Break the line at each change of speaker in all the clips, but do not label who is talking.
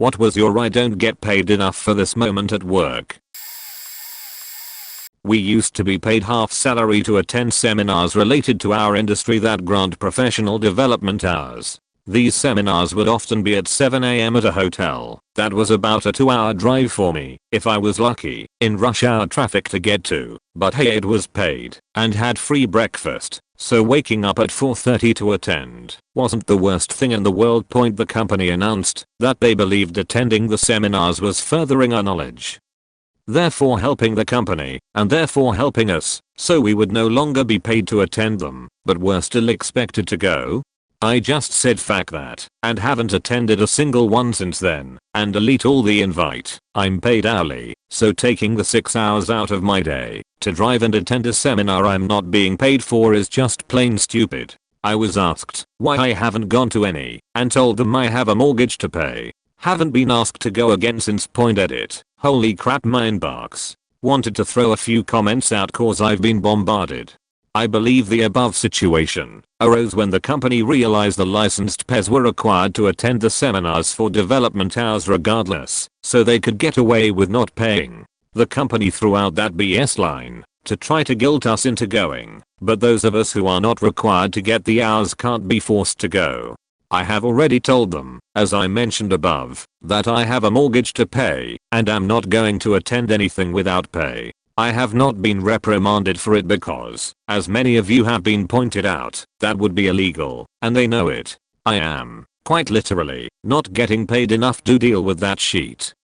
What was your "I don't get paid enough for this" moment at work? We used to be paid half salary to attend seminars related to our industry that grant professional development hours. These seminars would often be at 7 AM at a hotel. That was about a 2-hour drive for me, if I was lucky, in rush hour traffic to get to. But hey, it was paid, and had free breakfast, so waking up at 4:30 to attend wasn't the worst thing in the world. The company announced that they believed attending the seminars was furthering our knowledge, therefore helping the company, and therefore helping us, so we would no longer be paid to attend them, but were still expected to go. I just said fuck that, and haven't attended a single one since then, and delete all the invite. I'm paid hourly, so taking the 6 hours out of my day to drive and attend a seminar I'm not being paid for is just plain stupid. I was asked why I haven't gone to any, and told them I have a mortgage to pay. Haven't been asked to go again since. Edit. Holy crap, my inbox. Wanted to throw a few comments out cause I've been bombarded. I believe the above situation arose when the company realized the licensed pairs were required to attend the seminars for development hours regardless, so they could get away with not paying. The company threw out that BS line to try to guilt us into going, but those of us who are not required to get the hours can't be forced to go. I have already told them, as I mentioned above, that I have a mortgage to pay and am not going to attend anything without pay. I have not been reprimanded for it because, as many of you have been pointed out, that would be illegal, and they know it. I am, quite literally, not getting paid enough to deal with that shit.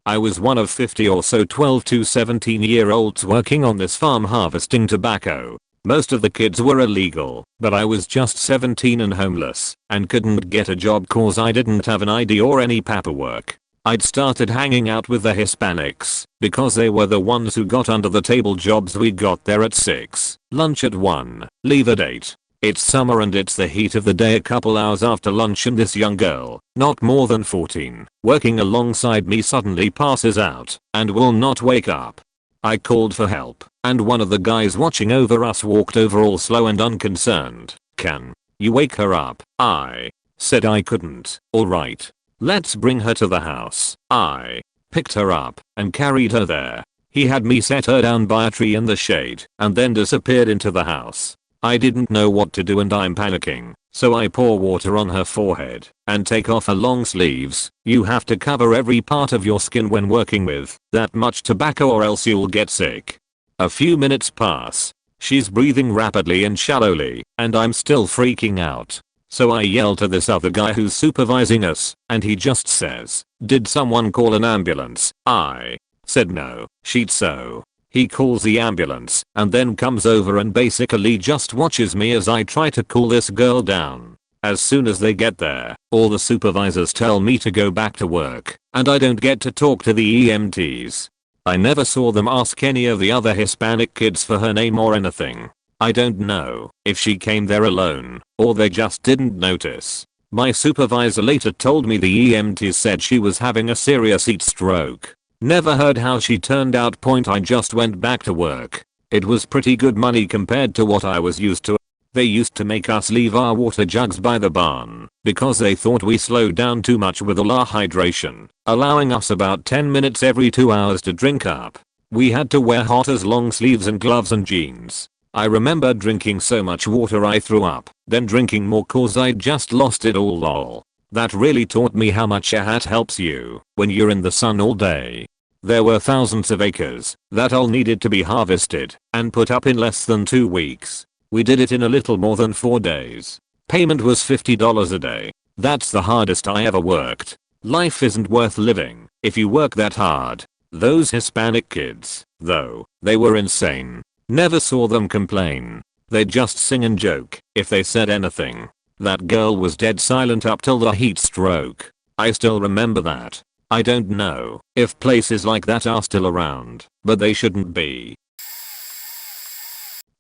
I was one of 50 or so 12 to 17-year-olds working on this farm harvesting tobacco. Most of the kids were illegal, but I was just 17 and homeless, and couldn't get a job cause I didn't have an ID or any paperwork. I'd started hanging out with the Hispanics, because they were the ones who got under the table jobs. We got there at 6, lunch at 1, leave at 8. It's summer and it's the heat of the day. A couple hours after lunch and this young girl, not more than 14, working alongside me suddenly passes out, and will not wake up. I called for help, and one of the guys watching over us walked over all slow and unconcerned. "Can you wake her up?" I said I couldn't. "Alright. Let's bring her to the house." I picked her up and carried her there. He had me set her down by a tree in the shade and then disappeared into the house. I didn't know what to do and I'm panicking, so I pour water on her forehead and take off her long sleeves. You have to cover every part of your skin when working with that much tobacco or else you'll get sick. A few minutes pass. She's breathing rapidly and shallowly, and I'm still freaking out. So I yell to this other guy who's supervising us, and he just says, "Did someone call an ambulance?" I said no. So he calls the ambulance and then comes over and basically just watches me as I try to cool this girl down. As soon as they get there, all the supervisors tell me to go back to work, and I don't get to talk to the EMTs. I never saw them ask any of the other Hispanic kids for her name or anything. I don't know if she came there alone or they just didn't notice. My supervisor later told me the EMTs said she was having a serious heat stroke. Never heard how she turned out. I just went back to work. It was pretty good money compared to what I was used to. They used to make us leave our water jugs by the barn because they thought we slowed down too much with all our hydration, allowing us about 10 minutes every 2 hours to drink up. We had to wear hot as long sleeves and gloves and jeans. I remember drinking so much water I threw up, then drinking more cause I'd just lost it all. Lol. That really taught me how much a hat helps you when you're in the sun all day. There were thousands of acres that all needed to be harvested and put up in less than 2 weeks. We did it in a little more than 4 days. Payment was $50 a day. That's the hardest I ever worked. Life isn't worth living if you work that hard. Those Hispanic kids, though, they were insane. Never saw them complain. They'd just sing and joke if they said anything. That girl was dead silent up till the heat stroke. I still remember that. I don't know if places like that are still around, but they shouldn't be.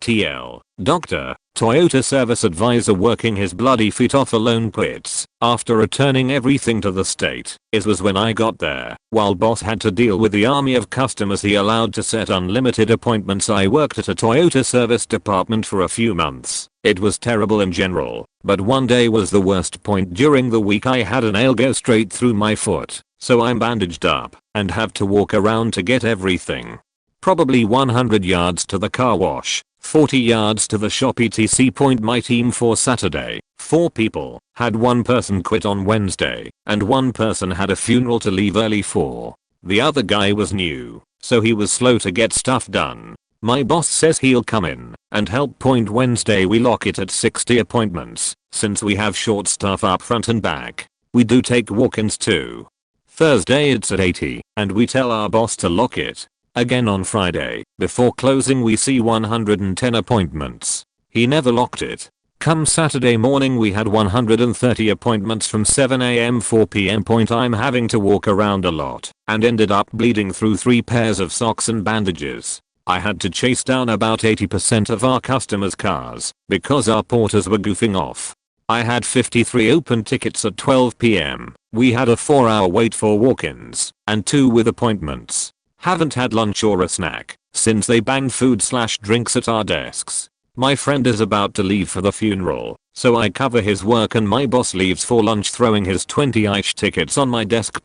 TL. Doctor, Toyota service advisor working his bloody feet off alone quits After returning everything to the state, it was when I got there. While boss had to deal with the army of customers he allowed to set unlimited appointments, I worked at a Toyota service department for a few months. It was terrible in general, but one day was the worst point. During the week I had a nail go straight through my foot, so I'm bandaged up and have to walk around to get everything. Probably 100 yards to the car wash, 40 yards to the shop etc. Point my team for Saturday, 4 people, had 1 person quit on Wednesday, and 1 person had a funeral to leave early for. The other guy was new, so he was slow to get stuff done. My boss says he'll come in and help. Point Wednesday we lock it at 60 appointments, since we have short staff up front and back. We do take walk-ins too. Thursday it's at 80, and we tell our boss to lock it. Again on Friday, before closing we see 110 appointments. He never locked it. Come Saturday morning we had 130 appointments from 7 AM 4 PM. I'm having to walk around a lot and ended up bleeding through 3 pairs of socks and bandages. I had to chase down about 80% of our customers' cars because our porters were goofing off. I had 53 open tickets at 12 PM. We had a 4-hour wait for walk-ins and 2 with appointments. Haven't had lunch or a snack since they banged food/drinks at our desks. My friend is about to leave for the funeral, so I cover his work and my boss leaves for lunch throwing his 20-ish tickets on my desk.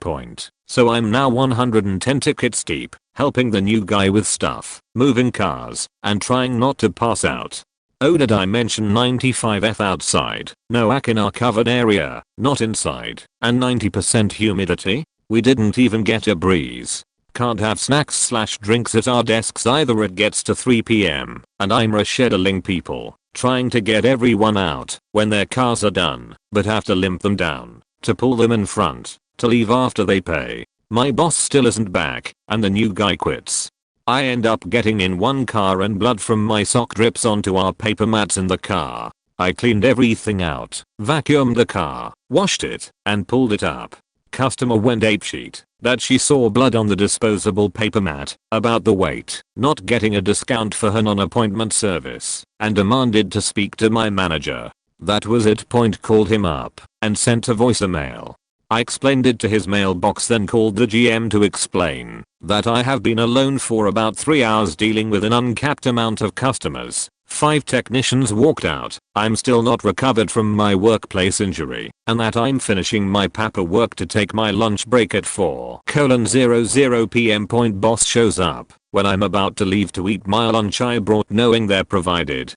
So I'm now 110 tickets deep, helping the new guy with stuff, moving cars, and trying not to pass out. Oh, did I mention 95th outside, no AC in our covered area, not inside, and 90% humidity? We didn't even get a breeze. Can't have snacks/drinks at our desks either. It gets to 3 PM and I'm rescheduling people, trying to get everyone out when their cars are done, but have to limp them down, to pull them in front, to leave after they pay. My boss still isn't back and the new guy quits. I end up getting in one car and blood from my sock drips onto our paper mats in the car. I cleaned everything out, vacuumed the car, washed it, and pulled it up. Customer went apeshit that she saw blood on the disposable paper mat, about the wait, not getting a discount for her non-appointment service, and demanded to speak to my manager. That was it. Called him up and sent a voicemail. I explained it to his mailbox, then called the GM to explain that I have been alone for about 3 hours dealing with an uncapped amount of customers. 5 technicians walked out. I'm still not recovered from my workplace injury, and that I'm finishing my paperwork to take my lunch break at 4:00 PM. Boss shows up when I'm about to leave to eat my lunch I brought, knowing they're provided.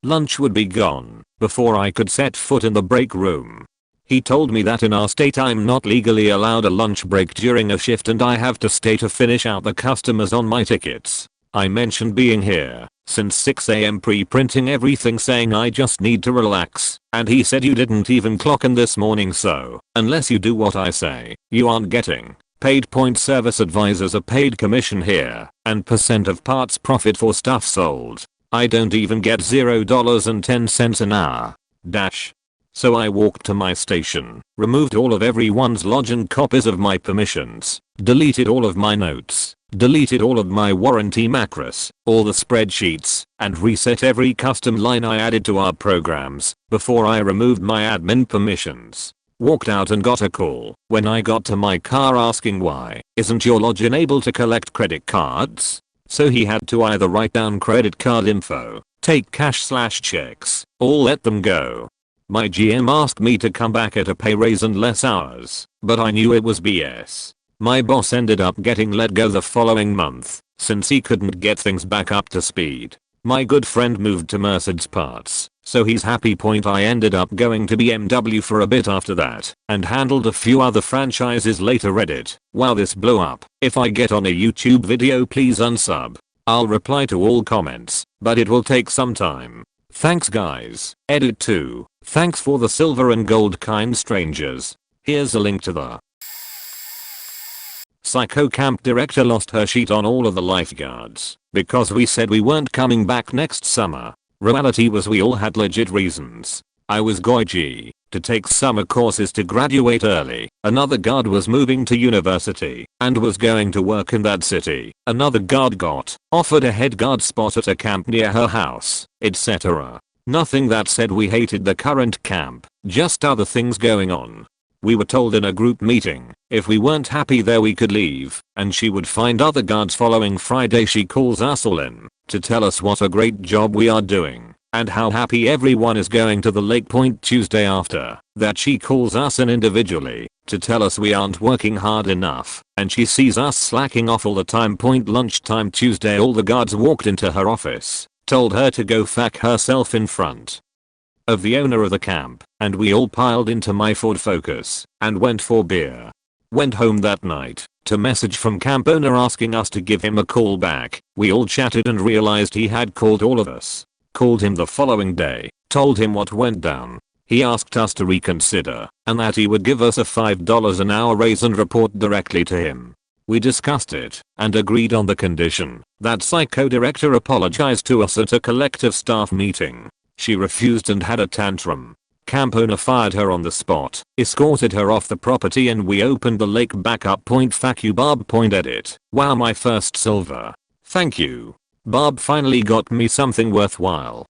Lunch would be gone before I could set foot in the break room. He told me that in our state I'm not legally allowed a lunch break during a shift and I have to stay to finish out the customers on my tickets. I mentioned being here since 6 AM pre-printing everything, saying I just need to relax, and he said you didn't even clock in this morning, so unless you do what I say, you aren't getting paid. Service advisors are paid commission here and % of parts profit for stuff sold. I don't even get $0.10 an hour. So I walked to my station, removed all of everyone's login copies of my permissions, deleted all of my notes, deleted all of my warranty macros, all the spreadsheets, and reset every custom line I added to our programs before I removed my admin permissions. Walked out and got a call when I got to my car asking why isn't your login able to collect credit cards? So he had to either write down credit card info, take cash/checks, or let them go. My GM asked me to come back at a pay raise and less hours, but I knew it was BS. My boss ended up getting let go the following month since he couldn't get things back up to speed. My good friend moved to Mercedes parts, so he's happy. I ended up going to BMW for a bit after that and handled a few other franchises later. Reddit, wow, this blew up. If I get on a YouTube video please unsub. I'll reply to all comments, but it will take some time. Thanks guys. Edit 2. Thanks for the silver and gold, kind strangers. Here's a link to the Psycho camp director lost her sheet on all of the lifeguards because we said we weren't coming back next summer. Reality was we all had legit reasons. I was going to take summer courses to graduate early. Another guard was moving to university and was going to work in that city. Another guard got offered a head guard spot at a camp near her house, etc. Nothing that said we hated the current camp, just other things going on. We were told in a group meeting, if we weren't happy there we could leave, and she would find other guards. Following Friday she calls us all in, to tell us what a great job we are doing, and how happy everyone is going to the Lake Point. Tuesday after that she calls us in individually, to tell us we aren't working hard enough, and she sees us slacking off all the time. Lunchtime Tuesday all the guards walked into her office, told her to go fuck herself in front of the owner of the camp, and we all piled into my Ford Focus and went for beer. Went home that night to message from camp owner asking us to give him a call back. We all chatted and realized he had called all of us. Called him the following day, told him what went down. He asked us to reconsider and that he would give us a $5 an hour raise and report directly to him. We discussed it and agreed on the condition that psycho director apologized to us at a collective staff meeting. She refused and had a tantrum. Camp owner fired her on the spot, escorted her off the property, and we opened the lake back up. Fuck you Barb. Edit. Wow, my first silver. Thank you. Barb finally got me something worthwhile.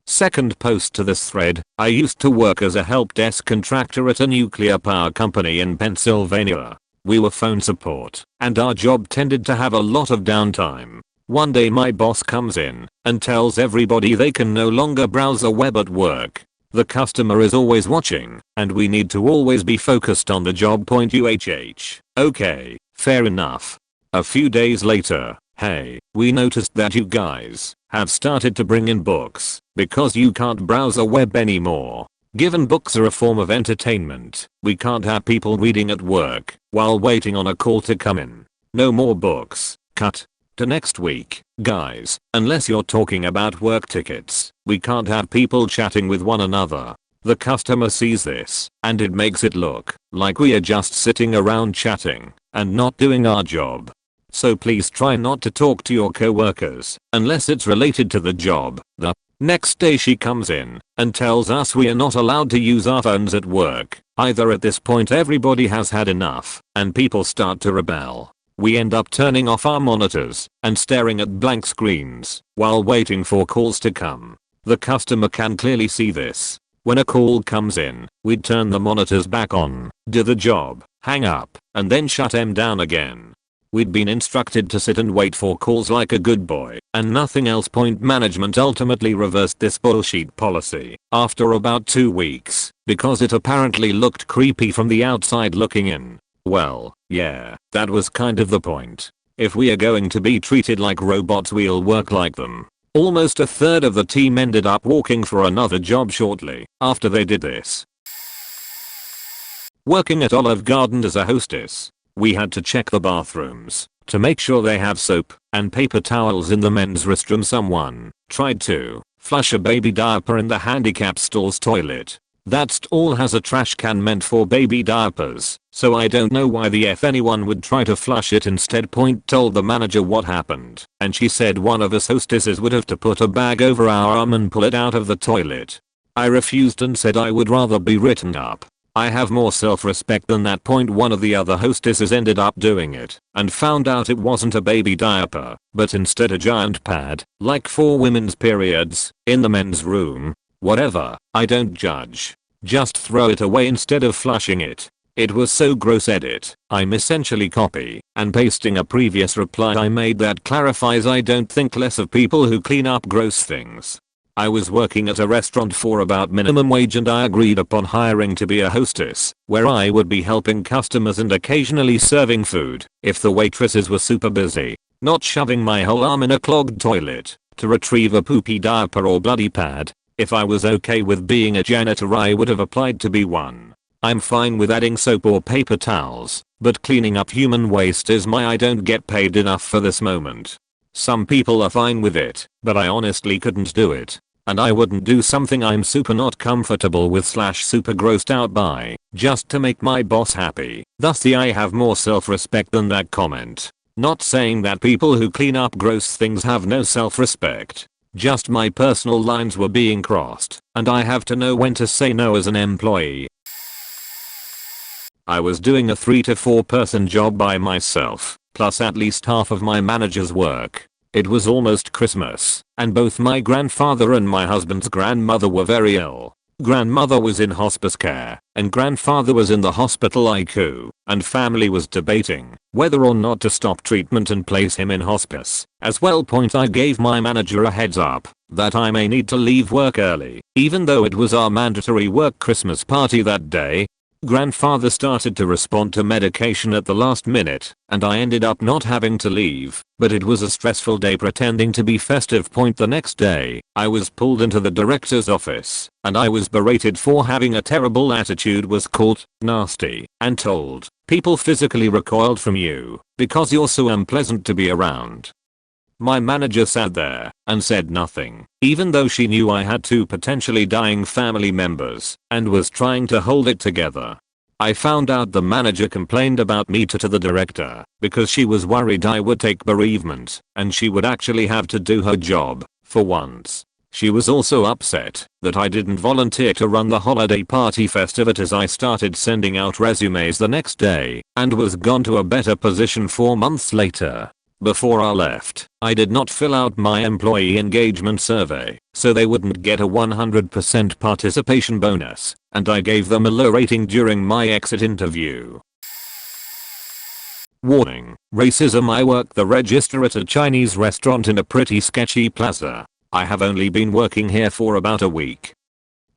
Second post to this thread. I used to work as a help desk contractor at a nuclear power company in Pennsylvania. We were phone support, and our job tended to have a lot of downtime. One day my boss comes in and tells everybody they can no longer browse the web at work. The customer is always watching, and we need to always be focused on the job. UHH. Okay, fair enough. A few days later, hey, we noticed that you guys have started to bring in books because you can't browse the web anymore. Given books are a form of entertainment, we can't have people reading at work while waiting on a call to come in. No more books. Cut. To next week, guys, unless you're talking about work tickets, we can't have people chatting with one another. The customer sees this, and it makes it look like we are just sitting around chatting and not doing our job. So please try not to talk to your coworkers unless it's related to the job. The next day she comes in and tells us we are not allowed to use our phones at work either. At this point everybody has had enough, and people start to rebel. We end up turning off our monitors and staring at blank screens while waiting for calls to come. The customer can clearly see this. When a call comes in, we'd turn the monitors back on, do the job, hang up, and then shut them down again. We'd been instructed to sit and wait for calls like a good boy and nothing else. Management ultimately reversed this bullshit policy after about 2 weeks because it apparently looked creepy from the outside looking in. Well, yeah, that was kind of the point. If we are going to be treated like robots, we'll work like them. Almost a third of the team ended up walking for another job shortly after they did this. Working at Olive Garden as a hostess, we had to check the bathrooms to make sure they have soap and paper towels in the men's restroom. Someone tried to flush a baby diaper in the handicap stall's toilet. That stall has a trash can meant for baby diapers, so I don't know why the F anyone would try to flush it instead. Told the manager what happened, and she said one of us hostesses would have to put a bag over our arm and pull it out of the toilet. I refused and said I would rather be written up. I have more self-respect than that. One of the other hostesses ended up doing it and found out it wasn't a baby diaper, but instead a giant pad, like for women's periods, in the men's room. Whatever, I don't judge. Just throw it away instead of flushing it. It was so gross. Edit. I'm essentially copy and pasting a previous reply I made that clarifies I don't think less of people who clean up gross things. I was working at a restaurant for about minimum wage and I agreed upon hiring to be a hostess, where I would be helping customers and occasionally serving food if the waitresses were super busy, not shoving my whole arm in a clogged toilet to retrieve a poopy diaper or bloody pad. If I was okay with being a janitor I would have applied to be one. I'm fine with adding soap or paper towels, but cleaning up human waste is my I don't get paid enough for this moment. Some people are fine with it, but I honestly couldn't do it. And I wouldn't do something I'm super not comfortable with / super grossed out by, just to make my boss happy. Thusly I have more self-respect than that comment. Not saying that people who clean up gross things have no self-respect. Just my personal lines were being crossed, and I have to know when to say no as an employee. I was doing a 3 to 4 person job by myself, plus at least half of my manager's work. It was almost Christmas, and both my grandfather and my husband's grandmother were very ill. Grandmother was in hospice care, and grandfather was in the hospital ICU, and family was debating whether or not to stop treatment and place him in hospice. As well, I gave my manager a heads up that I may need to leave work early, even though it was our mandatory work Christmas party that day. Grandfather started to respond to medication at the last minute, and I ended up not having to leave, but it was a stressful day pretending to be festive. The next day, I was pulled into the director's office, and I was berated for having a terrible attitude, was called nasty, and told people physically recoiled from you because you're so unpleasant to be around. My manager sat there and said nothing, even though she knew I had two potentially dying family members and was trying to hold it together. I found out the manager complained about me to the director because she was worried I would take bereavement and she would actually have to do her job for once. She was also upset that I didn't volunteer to run the holiday party festivities. I started sending out resumes the next day and was gone to a better position 4 months later. Before I left, I did not fill out my employee engagement survey, so they wouldn't get a 100% participation bonus, and I gave them a low rating during my exit interview. Warning: racism. I work the register at a Chinese restaurant in a pretty sketchy plaza. I have only been working here for about a week.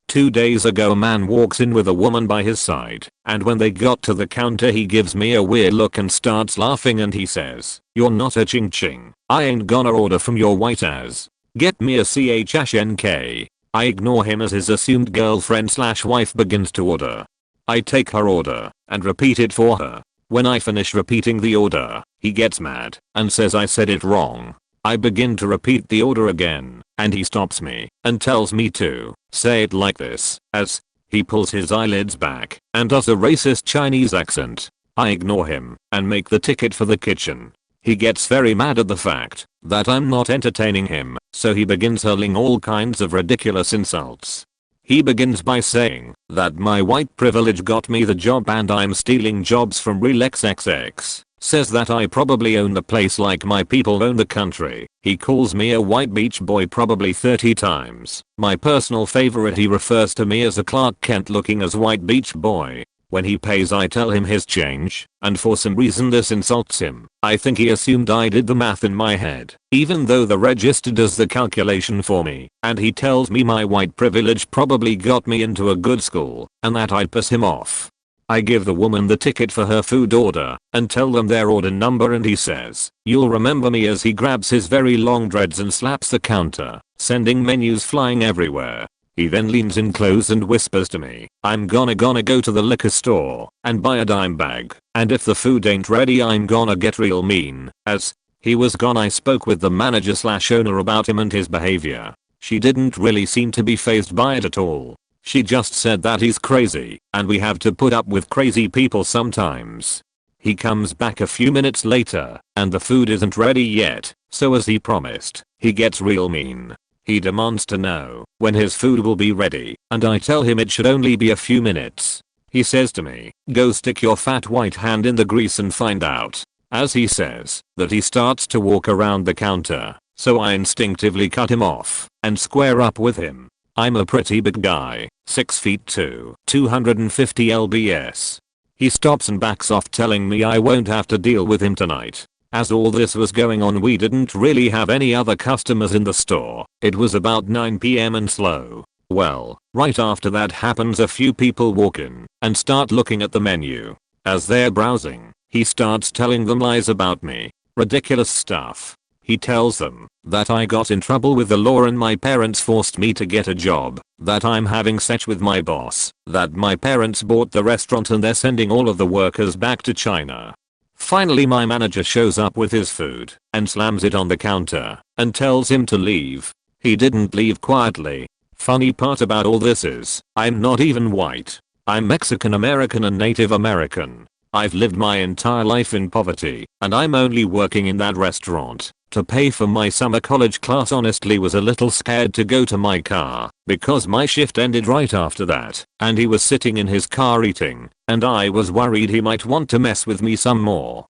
2 days ago, a man walks in with a woman by his side, and when they got to the counter he gives me a weird look and starts laughing, and he says, "You're not a ching ching. I ain't gonna order from your white ass. Get me a CHNK." I ignore him as his assumed girlfriend/wife begins to order. I take her order and repeat it for her. When I finish repeating the order, he gets mad and says I said it wrong. I begin to repeat the order again, and he stops me and tells me to say it like this, as he pulls his eyelids back and does a racist Chinese accent. I ignore him and make the ticket for the kitchen. He gets very mad at the fact that I'm not entertaining him, so he begins hurling all kinds of ridiculous insults. He begins by saying that my white privilege got me the job and I'm stealing jobs from real XXX. Says that I probably own the place like my people own the country. He calls me a white beach boy probably 30 times. My personal favorite, he refers to me as a Clark Kent looking as white beach boy. When he pays I tell him his change, and for some reason this insults him. I think he assumed I did the math in my head, even though the register does the calculation for me, and he tells me my white privilege probably got me into a good school, and that I'd piss him off. I give the woman the ticket for her food order and tell them their order number, and he says, "You'll remember me," as he grabs his very long dreads and slaps the counter, sending menus flying everywhere. He then leans in close and whispers to me, "I'm gonna go to the liquor store and buy a dime bag, and if the food ain't ready I'm gonna get real mean." As he was gone, I spoke with the manager/owner about him and his behavior. She didn't really seem to be fazed by it at all. She just said that he's crazy and we have to put up with crazy people sometimes. He comes back a few minutes later and the food isn't ready yet, so as he promised, he gets real mean. He demands to know when his food will be ready, and I tell him it should only be a few minutes. He says to me, "Go stick your fat white hand in the grease and find out." As he says that, he starts to walk around the counter, so I instinctively cut him off and square up with him. I'm a pretty big guy, 6'2", 250 lbs. He stops and backs off, telling me I won't have to deal with him tonight. As all this was going on, we didn't really have any other customers in the store. It was about 9 PM and slow. Well, right after that happens, a few people walk in and start looking at the menu. As they're browsing, he starts telling them lies about me. Ridiculous stuff. He tells them that I got in trouble with the law and my parents forced me to get a job, that I'm having sex with my boss, that my parents bought the restaurant and they're sending all of the workers back to China. Finally my manager shows up with his food and slams it on the counter and tells him to leave. He didn't leave quietly. Funny part about all this is, I'm not even white. I'm Mexican American and Native American. I've lived my entire life in poverty, and I'm only working in that restaurant to pay for my summer college class. Honestly was a little scared to go to my car because my shift ended right after that and he was sitting in his car eating, and I was worried he might want to mess with me some more.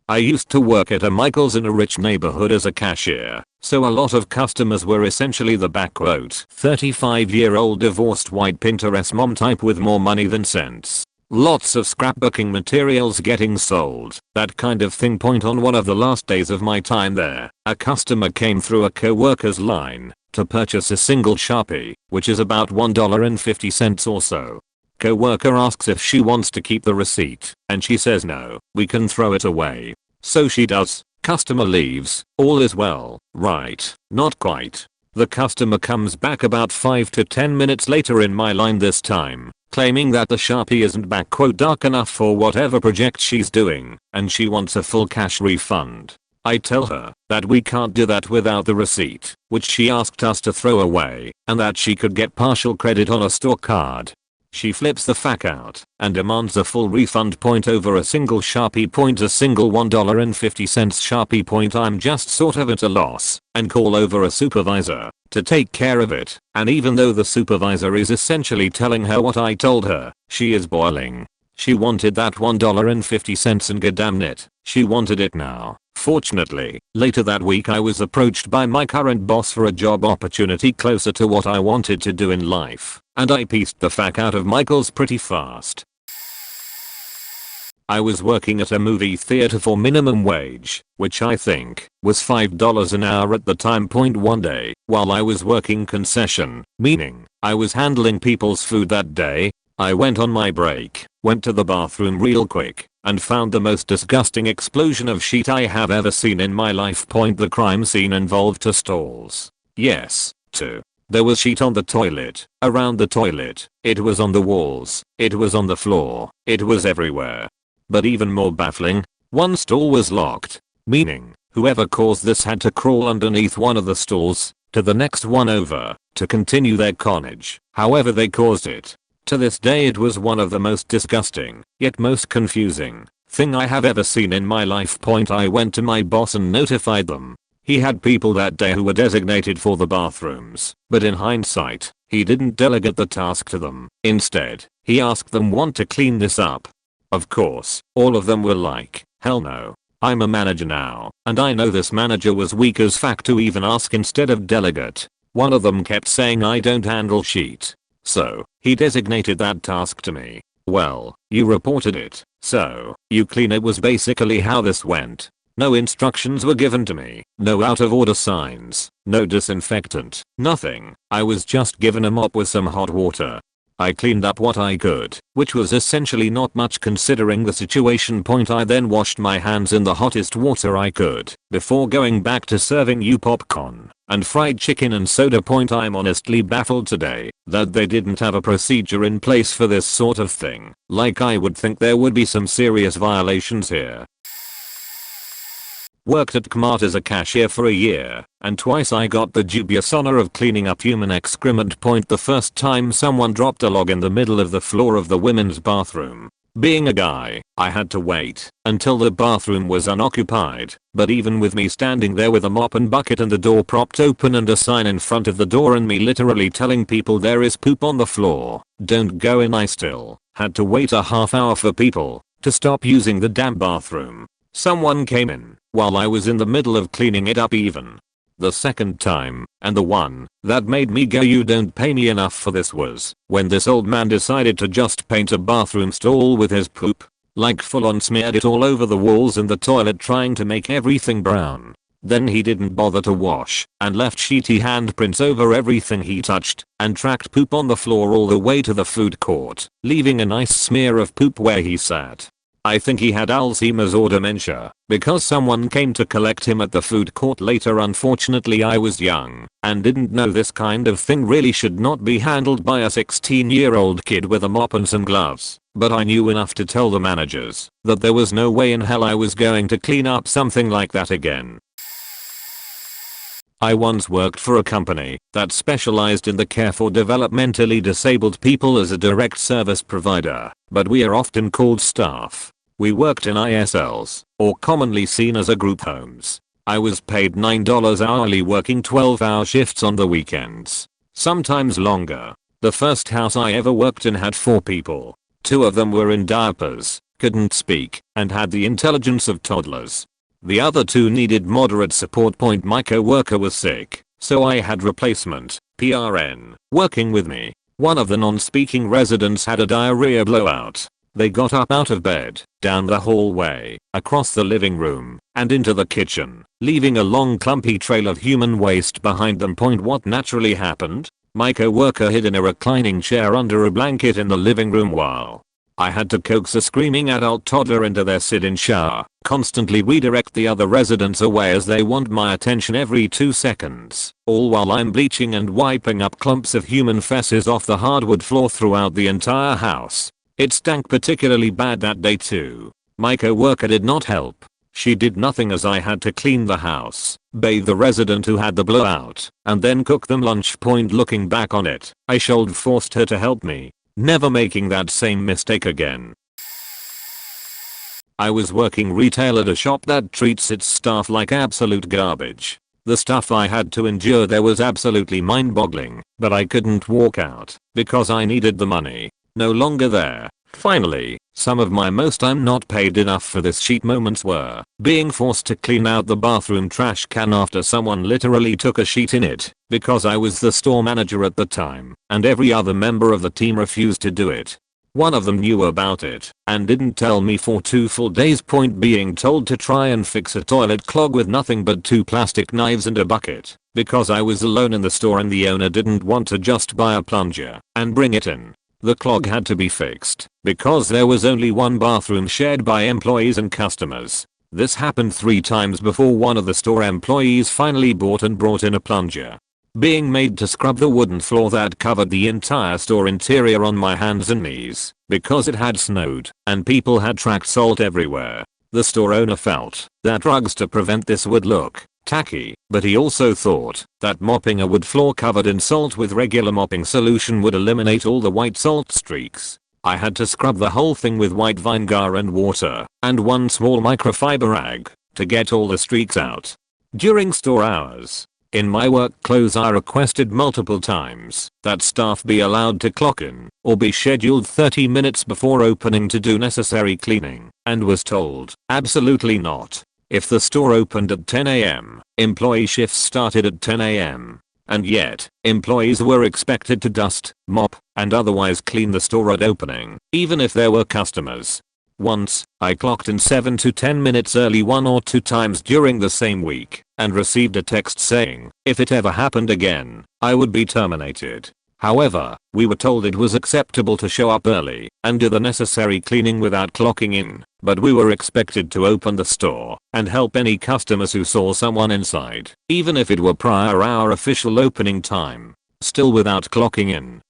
I used to work at a Michael's in a rich neighborhood as a cashier, so a lot of customers were essentially the backquote 35-year-old divorced white Pinterest mom type with more money than sense. Lots of scrapbooking materials getting sold, that kind of thing. On one of the last days of my time there, a customer came through a co-worker's line to purchase a single Sharpie, which is about $1.50 or so. Co-worker asks if she wants to keep the receipt, and she says no, we can throw it away. So she does. Customer leaves. All is well, right? Not quite. The customer comes back about 5 to 10 minutes later in my line this time, claiming that the Sharpie isn't dark enough for whatever project she's doing, and she wants a full cash refund. I tell her that we can't do that without the receipt, which she asked us to throw away, and that she could get partial credit on a store card. She flips the fuck out and demands a full refund. Over a single Sharpie. A single $1.50 Sharpie. I'm just sort of at a loss and call over a supervisor to take care of it, and even though the supervisor is essentially telling her what I told her, she is boiling. She wanted that $1.50 and goddamn it, she wanted it now. Fortunately, later that week I was approached by my current boss for a job opportunity closer to what I wanted to do in life, and I pieced the fuck out of Michael's pretty fast. I was working at a movie theater for minimum wage, which I think was $5 an hour at the time. One day, while I was working concession, meaning I was handling people's food that day, I went on my break, went to the bathroom real quick, and found the most disgusting explosion of shit I have ever seen in my life. The crime scene involved 2 stalls. Yes, 2. There was shit on the toilet, around the toilet, it was on the walls, it was on the floor, it was everywhere. But even more baffling, 1 stall was locked, meaning whoever caused this had to crawl underneath one of the stalls to the next one over to continue their carnage, however they caused it. To this day it was one of the most disgusting, yet most confusing, thing I have ever seen in my life. I went to my boss and notified them. He had people that day who were designated for the bathrooms, but in hindsight, he didn't delegate the task to them. Instead, he asked them want to clean this up. Of course, all of them were like, hell no. I'm a manager now, and I know this manager was weak as fuck to even ask instead of delegate. One of them kept saying I don't handle shit. So, he designated that task to me. Well, you reported it, so you clean it was basically how this went. No instructions were given to me, no out of order signs, no disinfectant, nothing. I was just given a mop with some hot water. I cleaned up what I could, which was essentially not much considering the situation. I then washed my hands in the hottest water I could before going back to serving you popcorn and fried chicken and soda. I'm honestly baffled today that they didn't have a procedure in place for this sort of thing. Like I would think there would be some serious violations here. Worked at Kmart as a cashier for a year, and twice I got the dubious honor of cleaning up human excrement. The first time someone dropped a log in the middle of the floor of the women's bathroom. Being a guy, I had to wait until the bathroom was unoccupied, but even with me standing there with a mop and bucket and the door propped open and a sign in front of the door and me literally telling people there is poop on the floor, don't go in, I still had to wait a half hour for people to stop using the damn bathroom. Someone came in while I was in the middle of cleaning it up even. The second time, and the one that made me go you don't pay me enough for this, was when this old man decided to just paint a bathroom stall with his poop. Like full on smeared it all over the walls and the toilet trying to make everything brown. Then he didn't bother to wash and left sheety handprints over everything he touched and tracked poop on the floor all the way to the food court, leaving a nice smear of poop where he sat. I think he had Alzheimer's or dementia, because someone came to collect him at the food court later. Unfortunately I was young and didn't know this kind of thing really should not be handled by a 16-year-old kid with a mop and some gloves, but I knew enough to tell the managers that there was no way in hell I was going to clean up something like that again. I once worked for a company that specialized in the care for developmentally disabled people as a direct service provider, but we are often called staff. We worked in ISLs, or commonly seen as a group homes. I was paid $9 hourly working 12-hour shifts on the weekends, sometimes longer. The first house I ever worked in had 4 people. 2 of them were in diapers, couldn't speak, and had the intelligence of toddlers. The other two needed moderate support. My co-worker was sick, so I had replacement, PRN, working with me. One of the non-speaking residents had a diarrhea blowout. They got up out of bed, down the hallway, across the living room, and into the kitchen, leaving a long clumpy trail of human waste behind them. What naturally happened? My co-worker hid in a reclining chair under a blanket in the living room while I had to coax a screaming adult toddler into their sit-in shower, constantly redirect the other residents away as they want my attention every 2 seconds, all while I'm bleaching and wiping up clumps of human feces off the hardwood floor throughout the entire house. It stank particularly bad that day too. My co-worker did not help. She did nothing as I had to clean the house, bathe the resident who had the blowout, and then cook them lunch. Looking back on it, I should have forced her to help me, never making that same mistake again. I was working retail at a shop that treats its staff like absolute garbage. The stuff I had to endure there was absolutely mind-boggling, but I couldn't walk out because I needed the money. No longer there. Finally, some of my most "I'm not paid enough for this shit" moments were being forced to clean out the bathroom trash can after someone literally took a shit in it, because I was the store manager at the time, and every other member of the team refused to do it. One of them knew about it and didn't tell me for 2 full days. Being told to try and fix a toilet clog with nothing but 2 plastic knives and a bucket, because I was alone in the store and the owner didn't want to just buy a plunger and bring it in. The clog had to be fixed because there was only one bathroom shared by employees and customers. This happened 3 times before one of the store employees finally bought and brought in a plunger. Being made to scrub the wooden floor that covered the entire store interior on my hands and knees because it had snowed and people had tracked salt everywhere. The store owner felt that drugs to prevent this would look tacky, but he also thought that mopping a wood floor covered in salt with regular mopping solution would eliminate all the white salt streaks. I had to scrub the whole thing with white vinegar and water and one small microfiber rag to get all the streaks out. During store hours, in my work clothes, I requested multiple times that staff be allowed to clock in or be scheduled 30 minutes before opening to do necessary cleaning, and was told absolutely not. If the store opened at 10 AM, employee shifts started at 10 AM. And yet, employees were expected to dust, mop, and otherwise clean the store at opening, even if there were customers. Once, I clocked in 7 to 10 minutes early 1 or 2 times during the same week, and received a text saying, if it ever happened again, I would be terminated. However, we were told it was acceptable to show up early and do the necessary cleaning without clocking in, but we were expected to open the store and help any customers who saw someone inside, even if it were prior our official opening time, still without clocking in.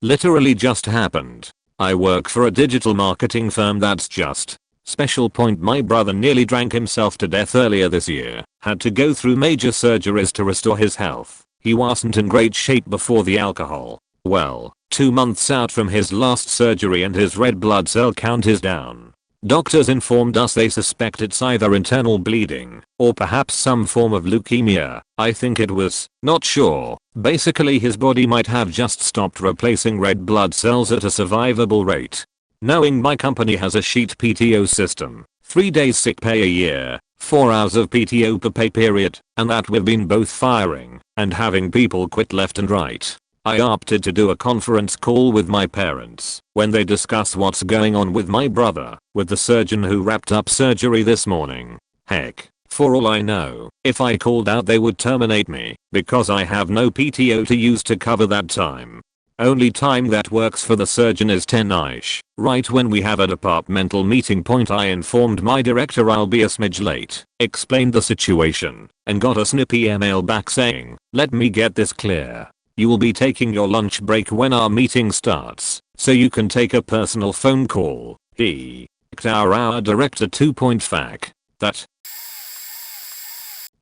Literally just happened. I work for a digital marketing firm that's just special. My brother nearly drank himself to death earlier this year, had to go through major surgeries to restore his health. He wasn't in great shape before the alcohol. Well, 2 months out from his last surgery and his red blood cell count is down. Doctors informed us they suspect it's either internal bleeding or perhaps some form of leukemia. I think it was, not sure. Basically his body might have just stopped replacing red blood cells at a survivable rate. Knowing my company has a sheet PTO system, 3 days sick pay a year, 4 hours of PTO per pay period, and that we've been both firing and having people quit left and right, I opted to do a conference call with my parents when they discuss what's going on with my brother, with the surgeon who wrapped up surgery this morning. Heck, for all I know, if I called out they would terminate me because I have no PTO to use to cover that time. Only time that works for the surgeon is 10ish, right when we have a departmental meeting. I informed my director I'll be a smidge late, explained the situation, and got a snippy email back saying, let me get this clear. You will be taking your lunch break when our meeting starts, so you can take a personal phone call. Our director 2.fac. That.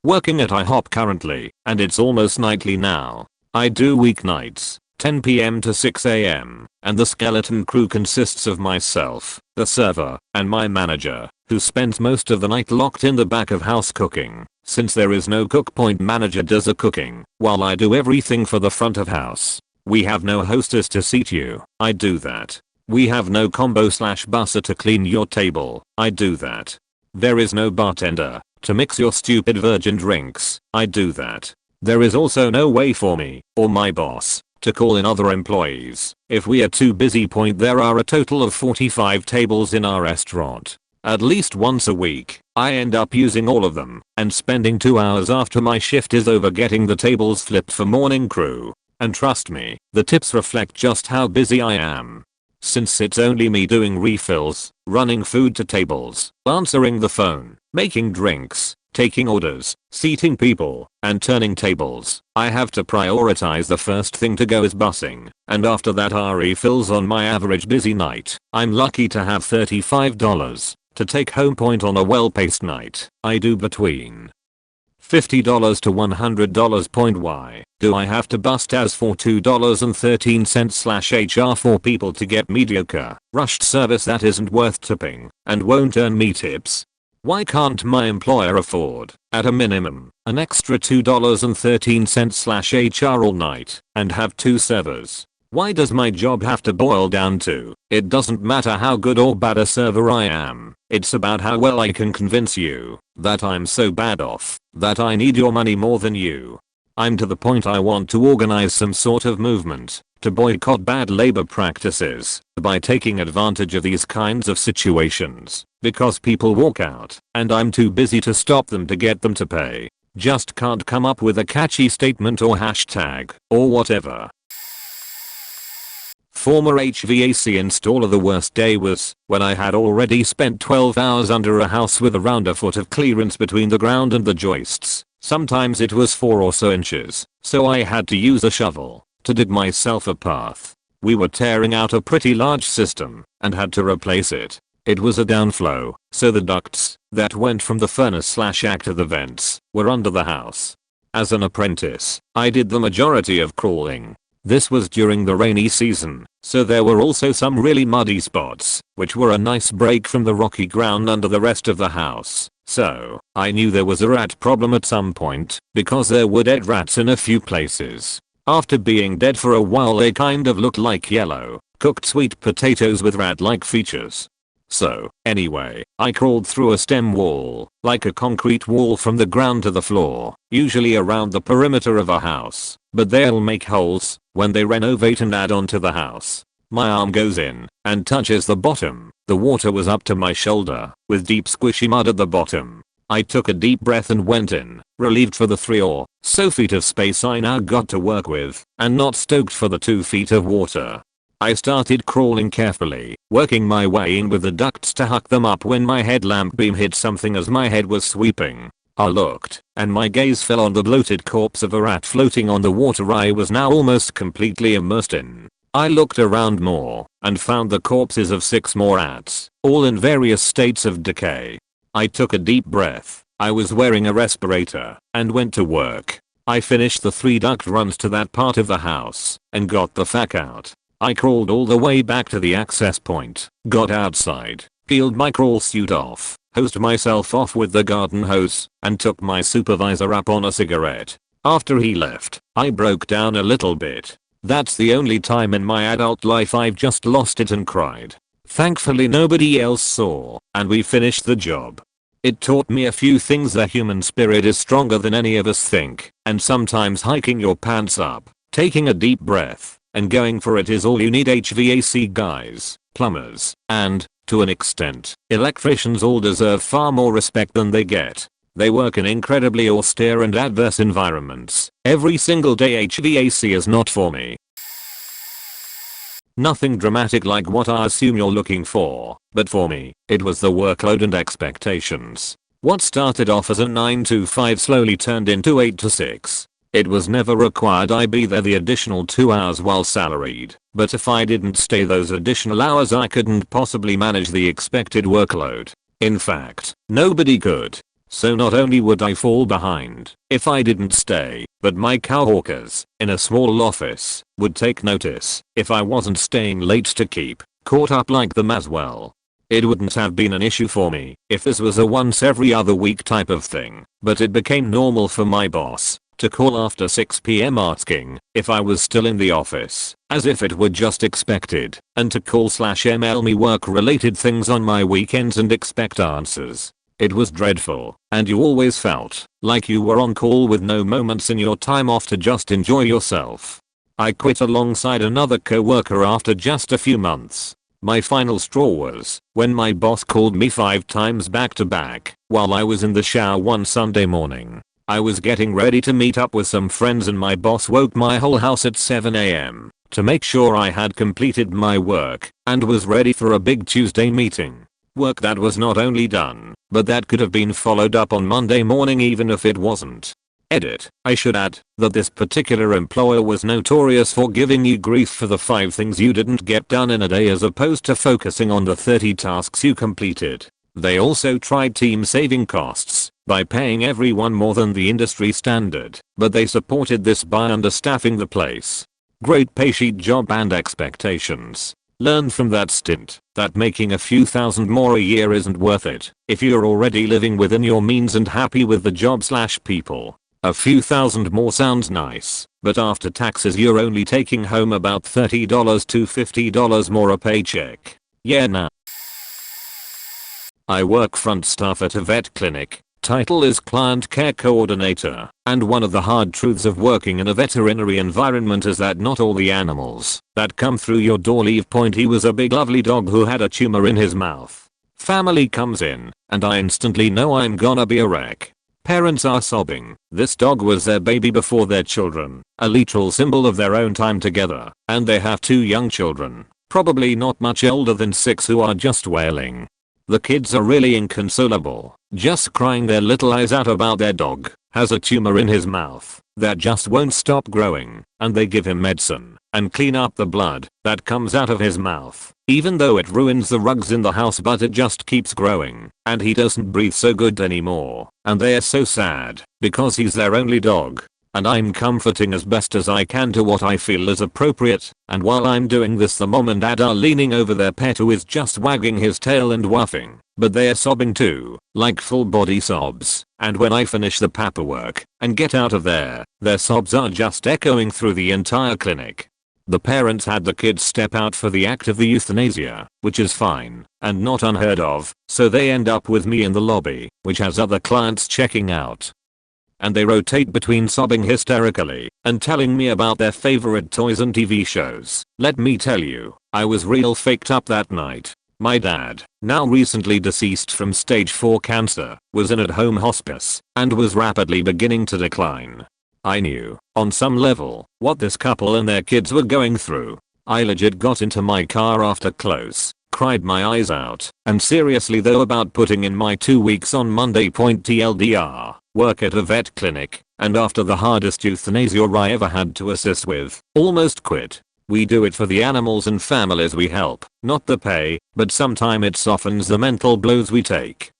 Working at IHOP currently, and it's almost nightly now. I do weeknights, 10 PM to 6 AM, and the skeleton crew consists of myself, the server, and my manager, who spends most of the night locked in the back of house cooking. Since there is no cook, manager does the cooking, while I do everything for the front of house. We have no hostess to seat you, I do that. We have no combo/busser to clean your table. I do that. There is no bartender to mix your stupid virgin drinks. I do that. There is also no way for me or my boss to call in other employees if we are too busy. There are a total of 45 tables in our restaurant. At least once a week, I end up using all of them and spending 2 hours after my shift is over getting the tables flipped for morning crew. And trust me, the tips reflect just how busy I am. Since it's only me doing refills, running food to tables, answering the phone, making drinks, taking orders, seating people, and turning tables, I have to prioritize. The first thing to go is bussing, and after that are refills. On my average busy night, I'm lucky to have $35 to take home. On a well-paced night, I do between $50 to $100. Why do I have to bust as for $2.13/HR for people to get mediocre, rushed service that isn't worth tipping and won't earn me tips? Why can't my employer afford, at a minimum, an extra $2.13/HR all night and have 2 servers? Why does my job have to boil down to, it doesn't matter how good or bad a server I am, it's about how well I can convince you that I'm so bad off that I need your money more than you? I'm to the point I want to organize some sort of movement to boycott bad labor practices by taking advantage of these kinds of situations because people walk out and I'm too busy to stop them to get them to pay. Just can't come up with a catchy statement or hashtag or whatever. Former HVAC installer. The worst day was when I had already spent 12 hours under a house with around a foot of clearance between the ground and the joists. Sometimes it was 4 or so inches, so I had to use a shovel to dig myself a path. We were tearing out a pretty large system and had to replace it. It was a downflow, so the ducts that went from the furnace/act to the vents were under the house. As an apprentice, I did the majority of crawling. This was during the rainy season, so there were also some really muddy spots, which were a nice break from the rocky ground under the rest of the house. So, I knew there was a rat problem at some point, because there were dead rats in a few places. After being dead for a while, they kind of looked like yellow, cooked sweet potatoes with rat-like features. So, anyway, I crawled through a stem wall, like a concrete wall from the ground to the floor, usually around the perimeter of a house, but they'll make holes when they renovate and add on to the house. My arm goes in and touches the bottom. The water was up to my shoulder, with deep squishy mud at the bottom. I took a deep breath and went in, relieved for the 3 or so feet of space I now got to work with, and not stoked for the 2 feet of water. I started crawling carefully, working my way in with the ducts to hook them up when my headlamp beam hit something as my head was sweeping. I looked, and my gaze fell on the bloated corpse of a rat floating on the water I was now almost completely immersed in. I looked around more, and found the corpses of 6 more rats, all in various states of decay. I took a deep breath. I was wearing a respirator, and went to work. I finished the 3 duct runs to that part of the house, and got the fuck out. I crawled all the way back to the access point, got outside, peeled my crawl suit off, hosed myself off with the garden hose, and took my supervisor up on a cigarette. After he left, I broke down a little bit. That's the only time in my adult life I've just lost it and cried. Thankfully nobody else saw, and we finished the job. It taught me a few things. The human spirit is stronger than any of us think, and sometimes hiking your pants up, taking a deep breath, and going for it is all you need. HVAC guys, plumbers, and, to an extent, electricians all deserve far more respect than they get. They work in incredibly austere and adverse environments every single day. HVAC is not for me. Nothing dramatic like what I assume you're looking for, but for me, it was the workload and expectations. What started off as a 9 to 5 slowly turned into 8 to 6. It was never required I be there the additional 2 hours while salaried, but if I didn't stay those additional hours I couldn't possibly manage the expected workload. In fact, nobody could. So not only would I fall behind if I didn't stay, but my coworkers, in a small office, would take notice if I wasn't staying late to keep caught up like them as well. It wouldn't have been an issue for me if this was a once every other week type of thing, but it became normal for my boss to call after 6 PM asking if I was still in the office. as if it were just expected, and to call/email me work related things on my weekends and expect answers. It was dreadful, and you always felt like you were on call with no moments in your time off to just enjoy yourself. I quit alongside another coworker after just a few months. My final straw was when my boss called me 5 times back to back while I was in the shower one Sunday morning. I was getting ready to meet up with some friends and my boss woke my whole house at 7 AM to make sure I had completed my work and was ready for a big Tuesday meeting. Work that was not only done, but that could have been followed up on Monday morning even if it wasn't. Edit. I should add that this particular employer was notorious for giving you grief for the 5 things you didn't get done in a day as opposed to focusing on the 30 tasks you completed. They also tried team saving costs by paying everyone more than the industry standard, but they supported this by understaffing the place. Great pay sheet, job and expectations. Learn from that stint that making a few thousand more a year isn't worth it if you're already living within your means and happy with the job/people. A few thousand more sounds nice, but after taxes you're only taking home about $30 to $50 more a paycheck. Yeah, nah. I work front staff at a vet clinic. Title is Client Care Coordinator, and one of the hard truths of working in a veterinary environment is that not all the animals that come through your door leave. He was a big lovely dog who had a tumor in his mouth. Family comes in, and I instantly know I'm gonna be a wreck. Parents are sobbing. This dog was their baby before their children, a literal symbol of their own time together, and they have 2 young children, probably not much older than 6, who are just wailing. The kids are really inconsolable, just crying their little eyes out about their dog has a tumor in his mouth that just won't stop growing, and they give him medicine and clean up the blood that comes out of his mouth, even though it ruins the rugs in the house, but it just keeps growing, and he doesn't breathe so good anymore, and they are so sad because he's their only dog. And I'm comforting as best as I can to what I feel is appropriate, and while I'm doing this the mom and dad are leaning over their pet who is just wagging his tail and wuffing, but they are sobbing too, like full body sobs, and when I finish the paperwork and get out of there, their sobs are just echoing through the entire clinic. The parents had the kids step out for the act of the euthanasia, which is fine and not unheard of, so they end up with me in the lobby, which has other clients checking out. And they rotate between sobbing hysterically and telling me about their favorite toys and TV shows. Let me tell you, I was real faked up that night. My dad, now recently deceased from stage 4 cancer, was in at-home hospice and was rapidly beginning to decline. I knew, on some level, what this couple and their kids were going through. I legit got into my car after close, cried my eyes out, and seriously though about putting in my 2 weeks on Monday. TLDR. Work at a vet clinic, and after the hardest euthanasia I ever had to assist with, almost quit. We do it for the animals and families we help, not the pay, but sometime it softens the mental blows we take.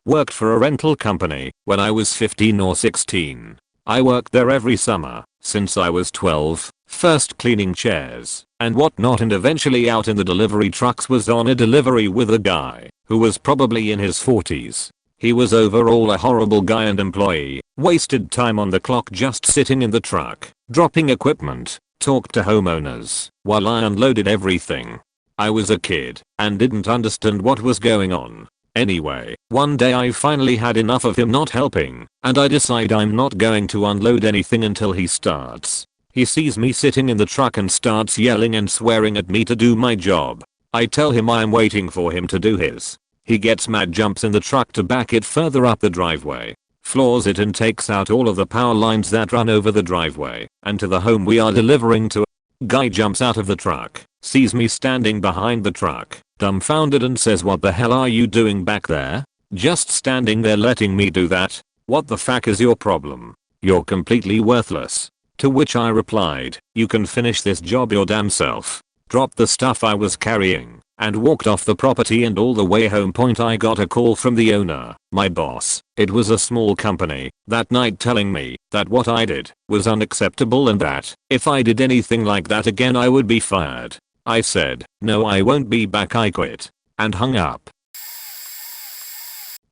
Worked for a rental company when I was 15 or 16. I worked there every summer since I was 12, first cleaning chairs and whatnot, and eventually out in the delivery trucks. Was on a delivery with a guy who was probably in his 40s. He was overall a horrible guy and employee, wasted time on the clock just sitting in the truck, dropping equipment, talked to homeowners, while I unloaded everything. I was a kid, and didn't understand what was going on. Anyway, one day I finally had enough of him not helping, and I decide I'm not going to unload anything until he starts. He sees me sitting in the truck and starts yelling and swearing at me to do my job. I tell him I'm waiting for him to do his. He gets mad, jumps in the truck to back it further up the driveway, floors it and takes out all of the power lines that run over the driveway and to the home we are delivering to. Guy jumps out of the truck, sees me standing behind the truck, dumbfounded, and says, "What the hell are you doing back there? Just standing there letting me do that? What the fuck is your problem? You're completely worthless." To which I replied, "You can finish this job your damn self." Dropped the stuff I was carrying and walked off the property, and all the way home I got a call from the owner, my boss. It was a small company, that night, telling me that what I did was unacceptable and that if I did anything like that again I would be fired. I said, "No, I won't be back." I quit and hung up.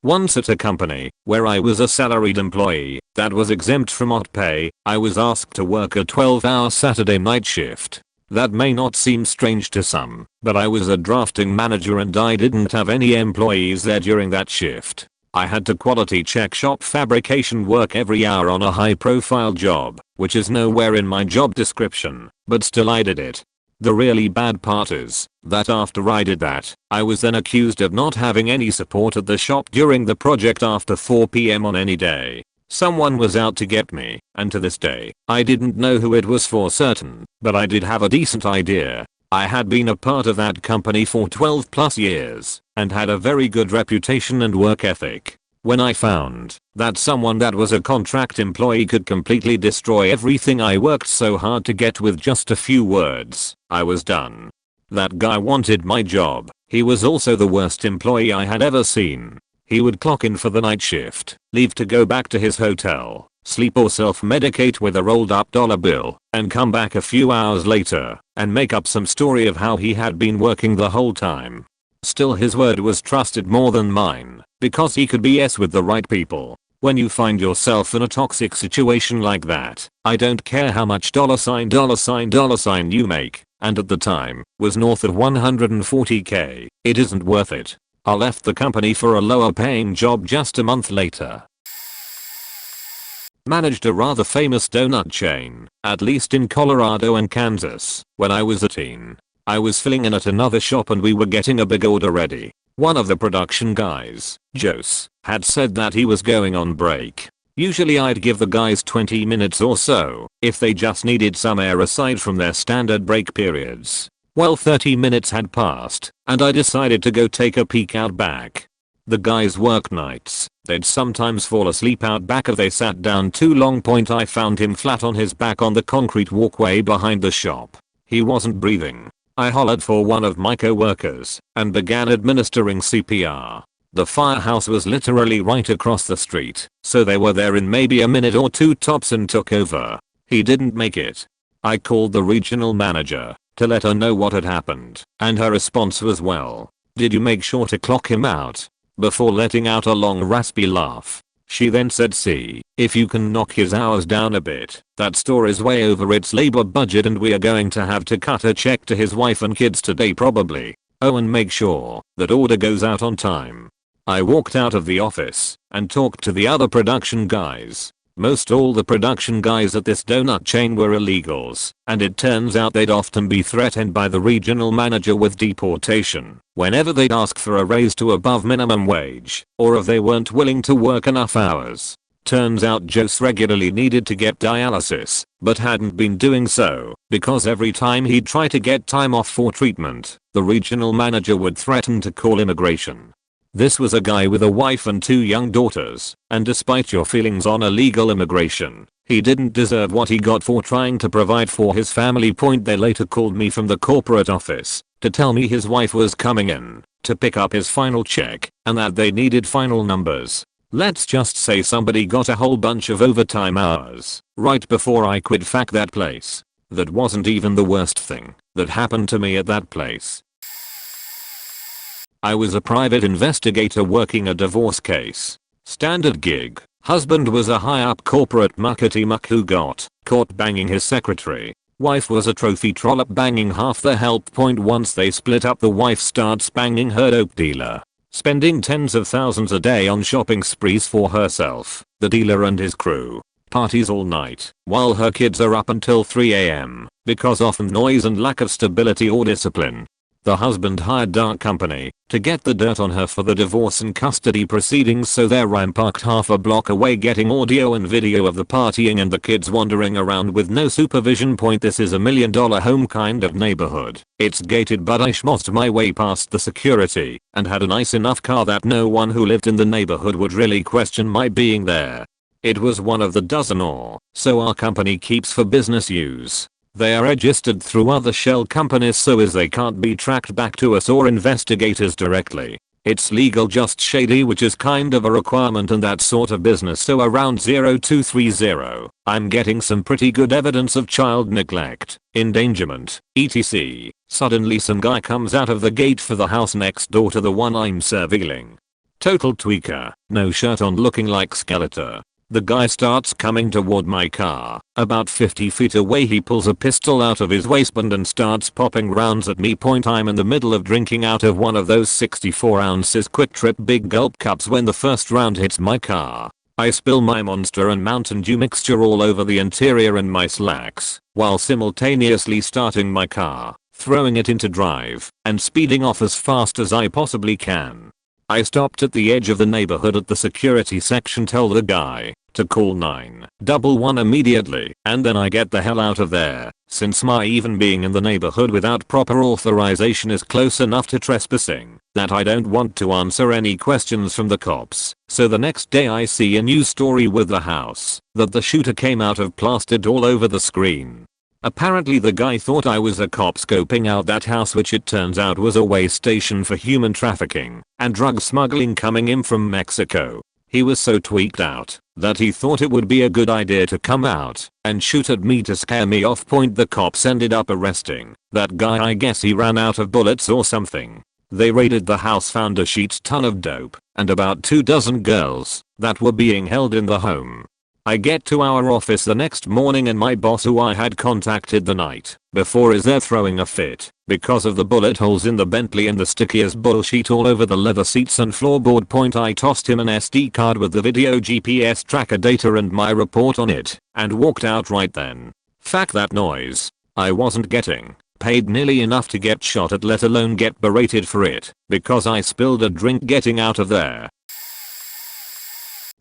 Once at a company where I was a salaried employee that was exempt from odd pay, I was asked to work a 12-hour Saturday night shift. That may not seem strange to some, but I was a drafting manager and I didn't have any employees there during that shift. I had to quality check shop fabrication work every hour on a high profile job, which is nowhere in my job description, but still I did it. The really bad part is that after I did that, I was then accused of not having any support at the shop during the project after 4 PM on any day. Someone was out to get me, and to this day, I didn't know who it was for certain, but I did have a decent idea. I had been a part of that company for 12 plus years, and had a very good reputation and work ethic. When I found that someone that was a contract employee could completely destroy everything I worked so hard to get with just a few words, I was done. That guy wanted my job. He was also the worst employee I had ever seen. He would clock in for the night shift, leave to go back to his hotel, sleep or self-medicate with a rolled up dollar bill, and come back a few hours later and make up some story of how he had been working the whole time. Still, his word was trusted more than mine, because he could BS with the right people. When you find yourself in a toxic situation like that, I don't care how much $ you make, and at the time, was north of 140k, it isn't worth it. I left the company for a lower paying job just a month later. Managed a rather famous donut chain, at least in Colorado and Kansas, when I was a teen. I was filling in at another shop and we were getting a big order ready. One of the production guys, Jose, had said that he was going on break. Usually I'd give the guys 20 minutes or so, if they just needed some air aside from their standard break periods. Well, 30 minutes had passed, and I decided to go take a peek out back. The guys work nights. They'd sometimes fall asleep out back if they sat down too long. I found him flat on his back on the concrete walkway behind the shop. He wasn't breathing. I hollered for one of my co-workers and began administering CPR. The firehouse was literally right across the street, so they were there in maybe a minute or two tops and took over. He didn't make it. I called the regional manager to let her know what had happened, and her response was, "Well, did you make sure to clock him out?" before letting out a long raspy laugh. She then said, "See, if you can knock his hours down a bit, that store is way over its labor budget and we are going to have to cut a check to his wife and kids today probably. Oh, and make sure that order goes out on time." I walked out of the office and talked to the other production guys. Most all the production guys at this donut chain were illegals, and it turns out they'd often be threatened by the regional manager with deportation whenever they'd ask for a raise to above minimum wage, or if they weren't willing to work enough hours. Turns out Jose regularly needed to get dialysis, but hadn't been doing so, because every time he'd try to get time off for treatment, the regional manager would threaten to call immigration. This was a guy with a wife and 2 young daughters, and despite your feelings on illegal immigration, he didn't deserve what he got for trying to provide for his family. They later called me from the corporate office to tell me his wife was coming in to pick up his final check and that they needed final numbers. Let's just say somebody got a whole bunch of overtime hours right before I quit. Fuck that place. That wasn't even the worst thing that happened to me at that place. I was a private investigator working a divorce case. Standard gig. Husband was a high up corporate muckety muck who got caught banging his secretary. Wife was a trophy trollop banging half the help. Once they split up, the wife starts banging her dope dealer, spending tens of thousands a day on shopping sprees for herself, the dealer and his crew. Parties all night while her kids are up until 3 AM because of noise and lack of stability or discipline. The husband hired dark company to get the dirt on her for the divorce and custody proceedings, so they're parked half a block away getting audio and video of the partying and the kids wandering around with no supervision. This is $1 million home kind of neighborhood. It's gated, but I schmozzed my way past the security and had a nice enough car that no one who lived in the neighborhood would really question my being there. It was one of the dozen or so our company keeps for business use. They are registered through other shell companies so as they can't be tracked back to us or investigators directly. It's legal, just shady, which is kind of a requirement in that sort of business. So around 0230, I'm getting some pretty good evidence of child neglect, endangerment, etc. Suddenly some guy comes out of the gate for the house next door to the one I'm surveilling. Total tweaker, no shirt on looking like Skeletor. The guy starts coming toward my car. About 50 feet away he pulls a pistol out of his waistband and starts popping rounds at me. I'm in the middle of drinking out of one of those 64 ounces Quick Trip big gulp cups when the first round hits my car. I spill my Monster and Mountain Dew mixture all over the interior and my slacks, while simultaneously starting my car, throwing it into drive, and speeding off as fast as I possibly can. I stopped at the edge of the neighborhood at the security section, tell the guy to call 911 immediately, and then I get the hell out of there, since my even being in the neighborhood without proper authorization is close enough to trespassing that I don't want to answer any questions from the cops. So the next day I see a news story with the house that the shooter came out of plastered all over the screen. Apparently the guy thought I was a cop scoping out that house, which it turns out was a way station for human trafficking and drug smuggling coming in from Mexico. He was so tweaked out that he thought it would be a good idea to come out and shoot at me to scare me off. The cops ended up arresting that guy. I guess he ran out of bullets or something. They raided the house, found a shit ton of dope and about 24 girls that were being held in the home. I get to our office the next morning and my boss, who I had contacted the night before, is there throwing a fit because of the bullet holes in the Bentley and the stickiest bullshit all over the leather seats and floorboard. I tossed him an SD card with the video GPS tracker data and my report on it and walked out right then. Fuck that noise. I wasn't getting paid nearly enough to get shot at, let alone get berated for it because I spilled a drink getting out of there.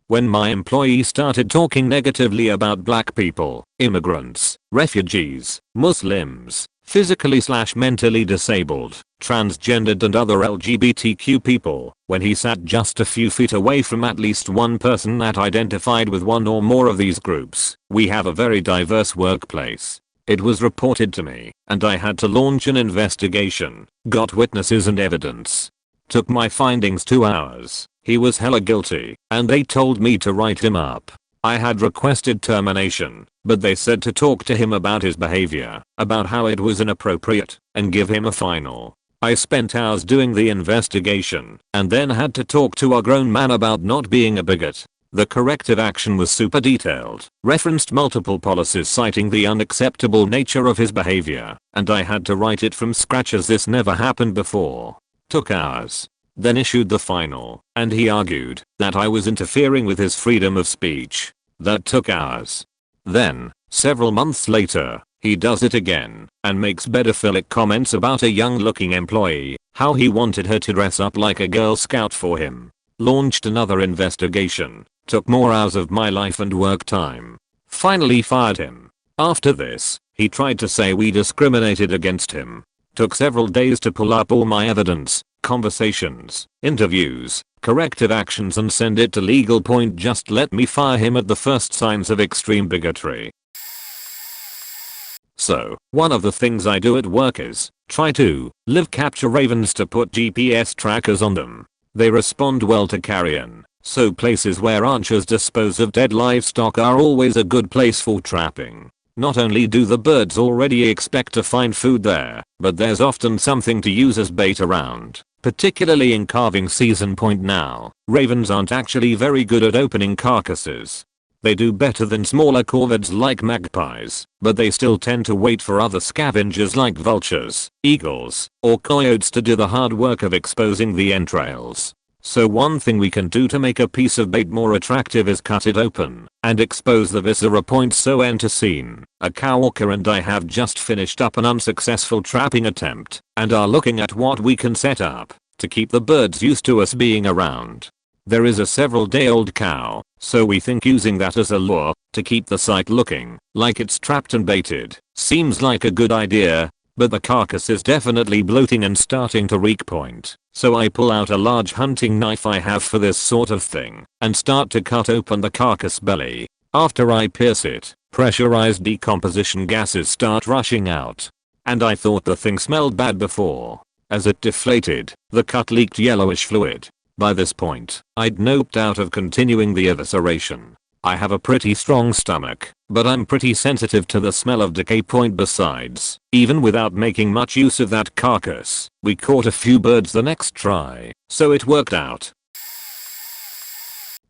When my employee started talking negatively about black people, immigrants, refugees, Muslims, physically/mentally disabled, transgendered and other LGBTQ people, when he sat just a few feet away from at least one person that identified with one or more of these groups, we have a very diverse workplace. It was reported to me, and I had to launch an investigation, got witnesses and evidence. Took my findings 2 hours. He was hella guilty, and they told me to write him up. I had requested termination, but they said to talk to him about his behavior, about how it was inappropriate, and give him a final. I spent hours doing the investigation, and then had to talk to a grown man about not being a bigot. The corrective action was super detailed, referenced multiple policies citing the unacceptable nature of his behavior, and I had to write it from scratch as this never happened before. Took hours. Then issued the final, and he argued that I was interfering with his freedom of speech. That took hours. Then, several months later, he does it again and makes pedophilic comments about a young looking employee, how he wanted her to dress up like a Girl Scout for him. Launched another investigation. Took more hours of my life and work time. Finally fired him. After this, he tried to say we discriminated against him. Took several days to pull up all my evidence, conversations, interviews, corrective actions and send it to legal. Just let me fire him at the first signs of extreme bigotry. So, one of the things I do at work is try to live capture ravens to put GPS trackers on them. They respond well to carrion, so places where ranchers dispose of dead livestock are always a good place for trapping. Not only do the birds already expect to find food there, but there's often something to use as bait around, particularly in calving season. Now, ravens aren't actually very good at opening carcasses. They do better than smaller corvids like magpies, but they still tend to wait for other scavengers like vultures, eagles, or coyotes to do the hard work of exposing the entrails. So one thing we can do to make a piece of bait more attractive is cut it open and expose the viscera. So enter scene. A cowwalker and I have just finished up an unsuccessful trapping attempt and are looking at what we can set up to keep the birds used to us being around. There is a several-day-old cow, so we think using that as a lure to keep the site looking like it's trapped and baited seems like a good idea, but the carcass is definitely bloating and starting to reek. So I pull out a large hunting knife I have for this sort of thing and start to cut open the carcass belly. After I pierce it, pressurized decomposition gases start rushing out. And I thought the thing smelled bad before. As it deflated, the cut leaked yellowish fluid. By this point, I'd noped out of continuing the evisceration. I have a pretty strong stomach, but I'm pretty sensitive to the smell of decay. Besides, even without making much use of that carcass, we caught a few birds the next try, so it worked out.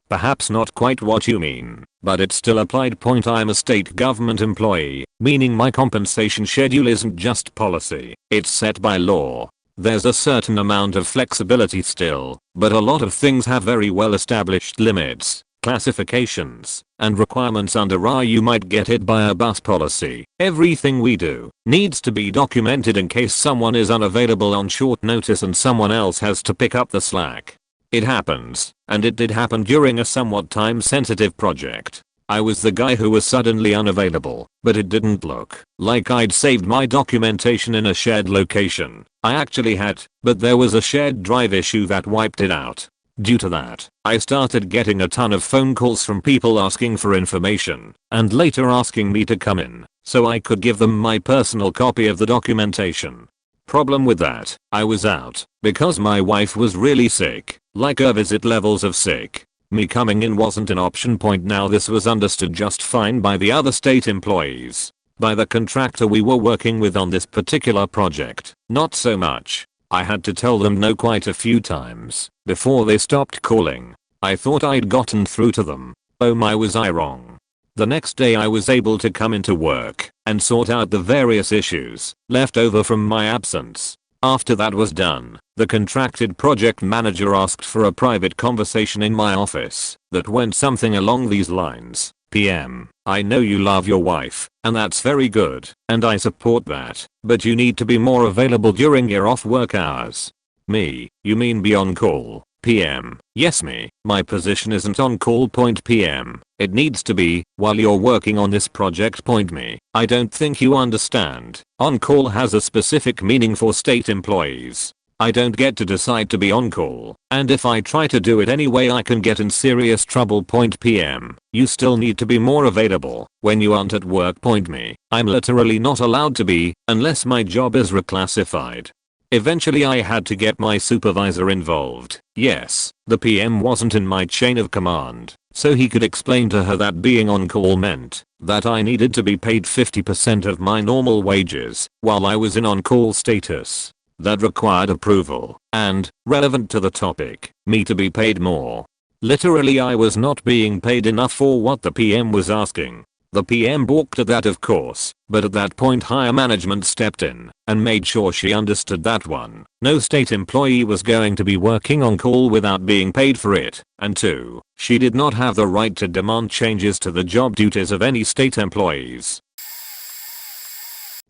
Perhaps not quite what you mean, but it still applied. I'm a state government employee, meaning my compensation schedule isn't just policy, it's set by law. There's a certain amount of flexibility still, but a lot of things have very well established limits, classifications, and requirements under our you might get hit by a bus policy. Everything we do needs to be documented in case someone is unavailable on short notice and someone else has to pick up the slack. It happens, and it did happen during a somewhat time-sensitive project. I was the guy who was suddenly unavailable, but it didn't look like I'd saved my documentation in a shared location. I actually had, but there was a shared drive issue that wiped it out. Due to that, I started getting a ton of phone calls from people asking for information, and later asking me to come in, so I could give them my personal copy of the documentation. Problem with that, I was out, because my wife was really sick, like her visit levels of sick. Me coming in wasn't an option. Now this was understood just fine by the other state employees. By the contractor we were working with on this particular project, not so much. I had to tell them no quite a few times before they stopped calling. I thought I'd gotten through to them. Oh my, was I wrong. The next day I was able to come into work and sort out the various issues left over from my absence. After that was done, the contracted project manager asked for a private conversation in my office that went something along these lines. PM, I know you love your wife, and that's very good, and I support that, but you need to be more available during your off work hours. Me, you mean be on call? PM, yes me, my position isn't on call. PM, it needs to be while you're working on this project. Me, I don't think you understand. On call has a specific meaning for state employees. I don't get to decide to be on call, and if I try to do it anyway I can get in serious trouble. PM, you still need to be more available when you aren't at work. Me, I'm literally not allowed to be unless my job is reclassified. Eventually I had to get my supervisor involved. Yes, the PM wasn't in my chain of command, so he could explain to her that being on call meant that I needed to be paid 50% of my normal wages while I was in on-call status. That required approval and, relevant to the topic, me to be paid more. Literally I was not being paid enough for what the PM was asking. The PM balked at that of course, but at that point higher management stepped in and made sure she understood that 1. No state employee was going to be working on call without being paid for it, and 2. She did not have the right to demand changes to the job duties of any state employees.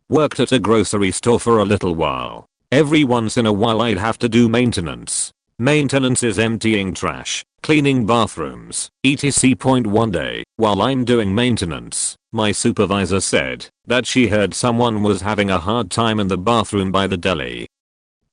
Worked at a grocery store for a little while. Every once in a while I'd have to do maintenance. Maintenance is emptying trash, cleaning bathrooms, etc. One day, while I'm doing maintenance, my supervisor said that she heard someone was having a hard time in the bathroom by the deli.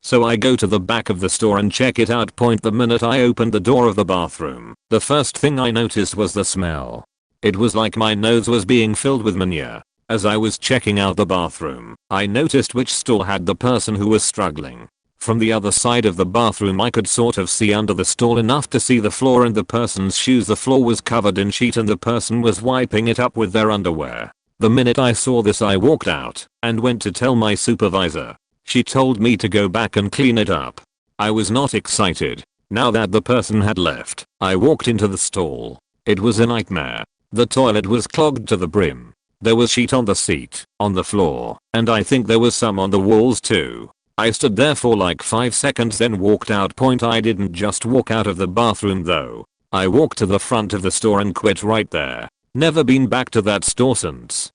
So I go to the back of the store and check it out. The minute I opened the door of the bathroom, the first thing I noticed was the smell. It was like my nose was being filled with manure. As I was checking out the bathroom, I noticed which stall had the person who was struggling. From the other side of the bathroom I could sort of see under the stall enough to see the floor and the person's shoes. The floor was covered in sheet and the person was wiping it up with their underwear. The minute I saw this I walked out and went to tell my supervisor. She told me to go back and clean it up. I was not excited. Now that the person had left, I walked into the stall. It was a nightmare. The toilet was clogged to the brim. There was sheet on the seat, on the floor, and I think there was some on the walls too. I stood there for like 5 seconds then walked out. I didn't just walk out of the bathroom though. I walked to the front of the store and quit right there. Never been back to that store since.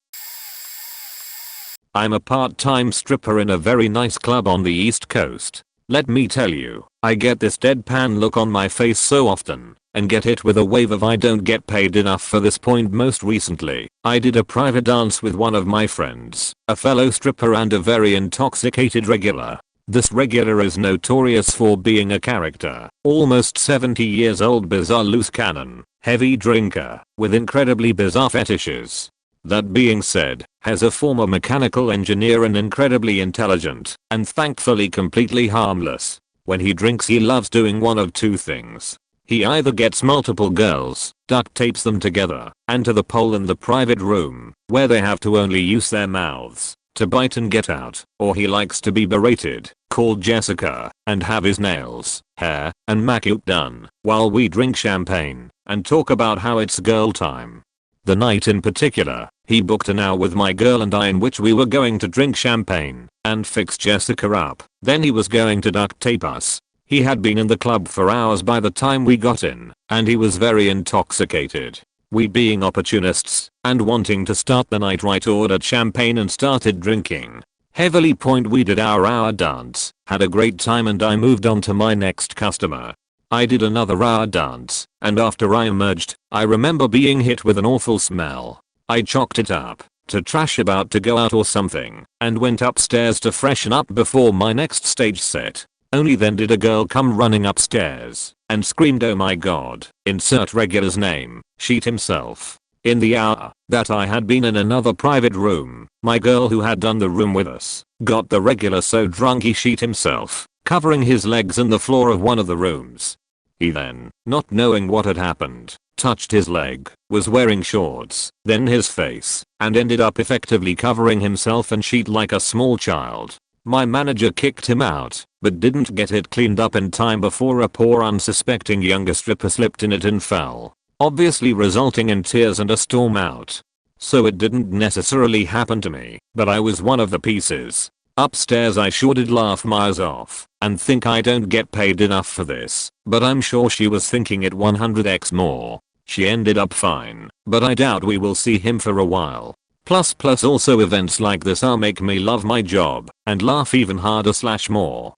I'm a part-time stripper in a very nice club on the East Coast. Let me tell you, I get this deadpan look on my face so often, and get hit with a wave of I don't get paid enough for this. Most recently, I did a private dance with one of my friends, a fellow stripper and a very intoxicated regular. This regular is notorious for being a character, almost 70 years old, bizarre loose cannon, heavy drinker, with incredibly bizarre fetishes. That being said, has a former mechanical engineer and incredibly intelligent, and thankfully completely harmless. When he drinks he loves doing one of two things. He either gets multiple girls, duct tapes them together, and to the pole in the private room, where they have to only use their mouths to bite and get out, or he likes to be berated, called Jessica, and have his nails, hair, and manicure done, while we drink champagne, and talk about how it's girl time. The night in particular, he booked an hour with my girl and I in which we were going to drink champagne and fix Jessica up. Then he was going to duct tape us. He had been in the club for hours by the time we got in, and he was very intoxicated. We, being opportunists and wanting to start the night right, ordered champagne and started drinking. Heavily. We did our hour dance, had a great time, and I moved on to my next customer. I did another hour dance, and after I emerged, I remember being hit with an awful smell. I chalked it up to trash about to go out or something, and went upstairs to freshen up before my next stage set. Only then did a girl come running upstairs and screamed, "Oh my god, insert regular's name, sheet himself." In the hour that I had been in another private room, my girl who had done the room with us got the regular so drunk he sheet himself, covering his legs in the floor of one of the rooms. He then, not knowing what had happened, touched his leg, was wearing shorts, then his face, and ended up effectively covering himself and sheet like a small child. My manager kicked him out, but didn't get it cleaned up in time before a poor unsuspecting younger stripper slipped in it and fell, obviously resulting in tears and a storm out. So it didn't necessarily happen to me, but I was one of the pieces. Upstairs I sure did laugh my ass off and think I don't get paid enough for this, but I'm sure she was thinking it 100x more. She ended up fine, but I doubt we will see him for a while. Plus also events like this are make me love my job and laugh even harder / more.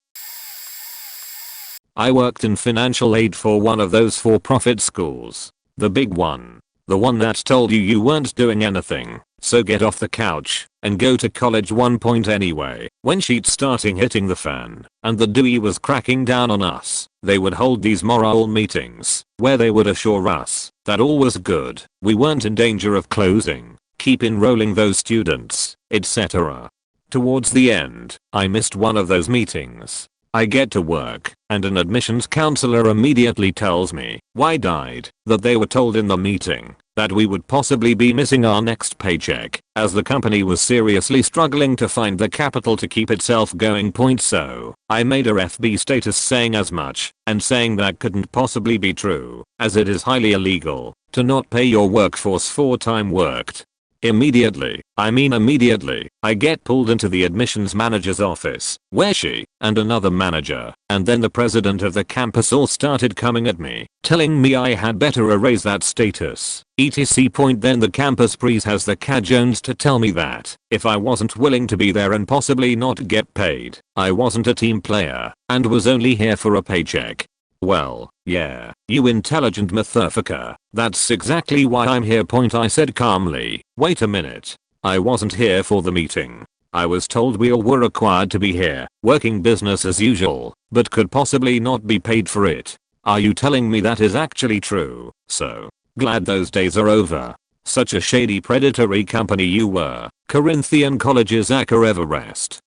I worked in financial aid for one of those for-profit schools. The big one. The one that told you weren't doing anything, so get off the couch and go to college 1 point anyway. When shit starting hitting the fan and the DOE was cracking down on us, they would hold these morale meetings where they would assure us that all was good, we weren't in danger of closing, keep enrolling those students, etc. Towards the end, I missed one of those meetings. I get to work, and an admissions counselor immediately tells me, why died, that they were told in the meeting that we would possibly be missing our next paycheck, as the company was seriously struggling to find the capital to keep itself going. So, I made a FB status saying as much, and saying that couldn't possibly be true, as it is highly illegal to not pay your workforce for time worked. Immediately, I get pulled into the admissions manager's office, where she and another manager and then the president of the campus all started coming at me, telling me I had better erase that status, etc. Then the campus priest has the cajones to tell me that if I wasn't willing to be there and possibly not get paid, I wasn't a team player and was only here for a paycheck. Well, yeah, you intelligent motherfucker, that's exactly why I'm here. I said calmly. Wait a minute. I wasn't here for the meeting. I was told we all were required to be here, working business as usual, but could possibly not be paid for it. Are you telling me that is actually true? So glad those days are over. Such a shady predatory company you were. Corinthian College's Acker Everest.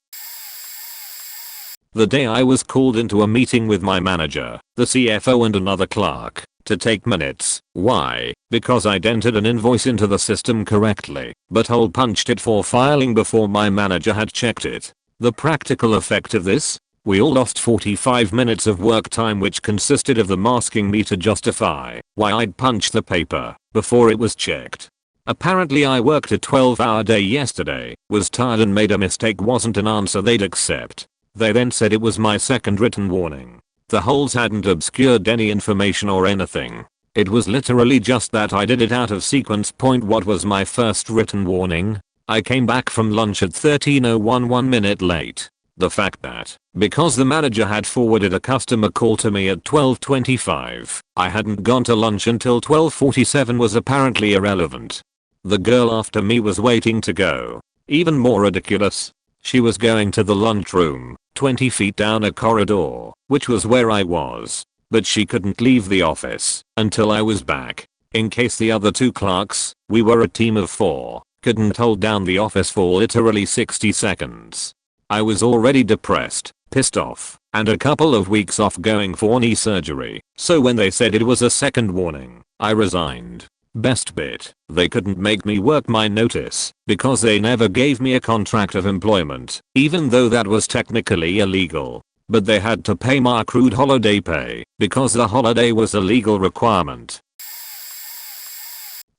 The day I was called into a meeting with my manager, the CFO and another clerk, to take minutes. Why? Because I'd entered an invoice into the system correctly, but hole punched it for filing before my manager had checked it. The practical effect of this? We all lost 45 minutes of work time, which consisted of them asking me to justify why I'd punched the paper before it was checked. Apparently I worked a 12-hour day yesterday, was tired and made a mistake wasn't an answer they'd accept. They then said it was my second written warning. The holes hadn't obscured any information or anything. It was literally just that I did it out of sequence. What was my first written warning? I came back from lunch at 13:01, 1 minute late. The fact that, because the manager had forwarded a customer call to me at 12:25, I hadn't gone to lunch until 12:47 was apparently irrelevant. The girl after me was waiting to go. Even more ridiculous. She was going to the lunchroom, 20 feet down a corridor, which was where I was. But she couldn't leave the office until I was back. In case the other two clerks, we were a team of 4, couldn't hold down the office for literally 60 seconds. I was already depressed, pissed off, and a couple of weeks off going for knee surgery, so when they said it was a second warning, I resigned. Best bit, they couldn't make me work my notice because they never gave me a contract of employment, even though that was technically illegal. But they had to pay my accrued holiday pay because the holiday was a legal requirement.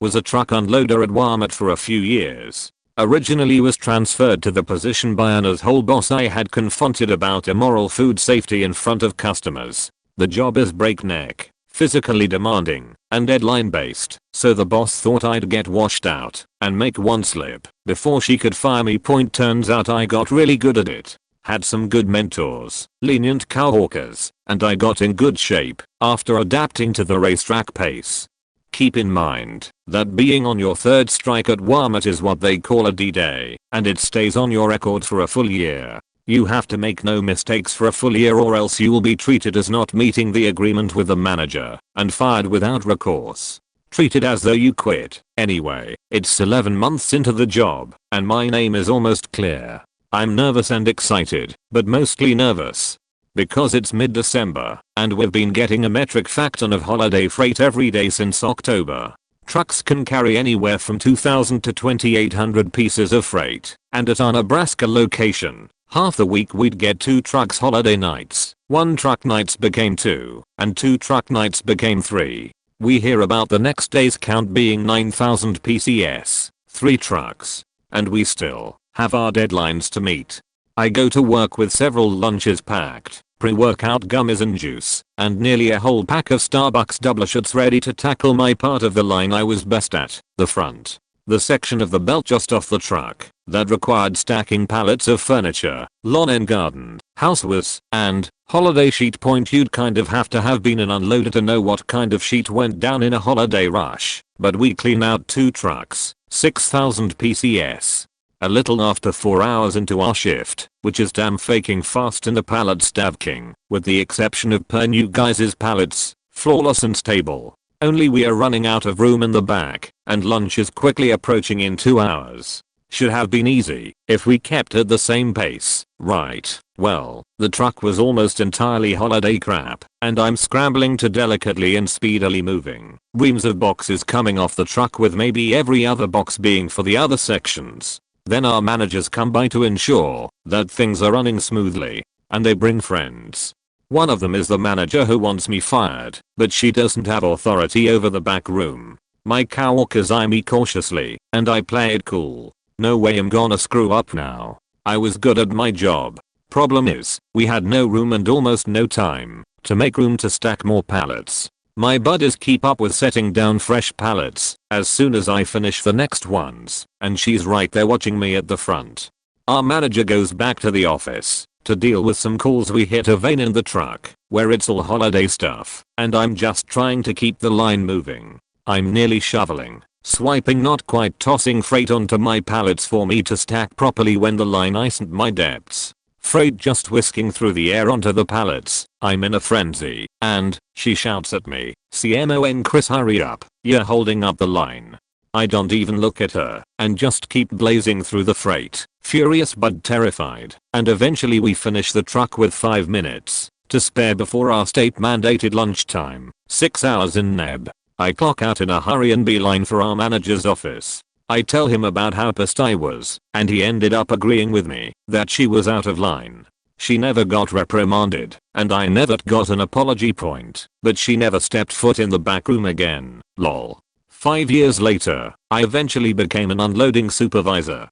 was a truck unloader at Walmart for a few years. Originally was transferred to the position by an asshole boss I had confronted about immoral food safety in front of customers. The job is breakneck, physically demanding, and deadline based, so the boss thought I'd get washed out and make one slip before she could fire me. Turns out I got really good at it. Had some good mentors, lenient coworkers, and I got in good shape after adapting to the racetrack pace. Keep in mind that being on your third strike at Walmart is what they call a D-Day, and it stays on your record for a full year. You have to make no mistakes for a full year or else you will be treated as not meeting the agreement with the manager and fired without recourse. Treated as though you quit. Anyway, it's 11 months into the job, and my name is almost clear. I'm nervous and excited, but mostly nervous. Because it's mid-December, and we've been getting a metric fact ton of holiday freight every day since October. Trucks can carry anywhere from 2,000 to 2,800 pieces of freight, and at our Nebraska location, half the week we'd get 2 trucks holiday nights, 1 truck nights became 2, and 2 truck nights became 3. We hear about the next day's count being 9,000 PCS, 3 trucks, and we still have our deadlines to meet. I go to work with several lunches packed, pre-workout gummies and juice, and nearly a whole pack of Starbucks double shots ready to tackle my part of the line I was best at, the front. The section of the belt just off the truck that required stacking pallets of furniture, lawn and garden, housewares, and holiday sheet. You'd kind of have to have been an unloader to know what kind of sheet went down in a holiday rush, but we clean out 2 trucks, 6,000 PCS. A little after 4 hours into our shift, which is damn faking fast in the pallet stacking, with the exception of per new guys' pallets, flawless and stable. Only we are running out of room in the back, and lunch is quickly approaching in 2 hours. Should have been easy if we kept at the same pace, right? Well, the truck was almost entirely holiday crap, and I'm scrambling to delicately and speedily moving reams of boxes coming off the truck with maybe every other box being for the other sections. Then our managers come by to ensure that things are running smoothly, and they bring friends. One of them is the manager who wants me fired, but she doesn't have authority over the back room. My coworkers eye me cautiously, and I play it cool. No way I'm gonna screw up now. I was good at my job. Problem is, we had no room and almost no time to make room to stack more pallets. My buddies keep up with setting down fresh pallets as soon as I finish the next ones, and she's right there watching me at the front. Our manager goes back to the office to deal with some calls. We hit a vein in the truck where it's all holiday stuff, and I'm just trying to keep the line moving. I'm nearly shoveling, swiping, not quite tossing freight onto my pallets for me to stack properly when the line isn't my depths. Freight just whisking through the air onto the pallets. I'm in a frenzy, and she shouts at me, "CMON Chris, hurry up, you're holding up the line." I don't even look at her and just keep blazing through the freight, furious but terrified, and eventually we finish the truck with 5 minutes to spare before our state mandated lunchtime, 6 hours in Neb. I clock out in a hurry and beeline for our manager's office. I tell him about how pissed I was, and he ended up agreeing with me that she was out of line. She never got reprimanded, and I never got an apology point, but she never stepped foot in the back room again, lol. 5 years later, I eventually became an unloading supervisor.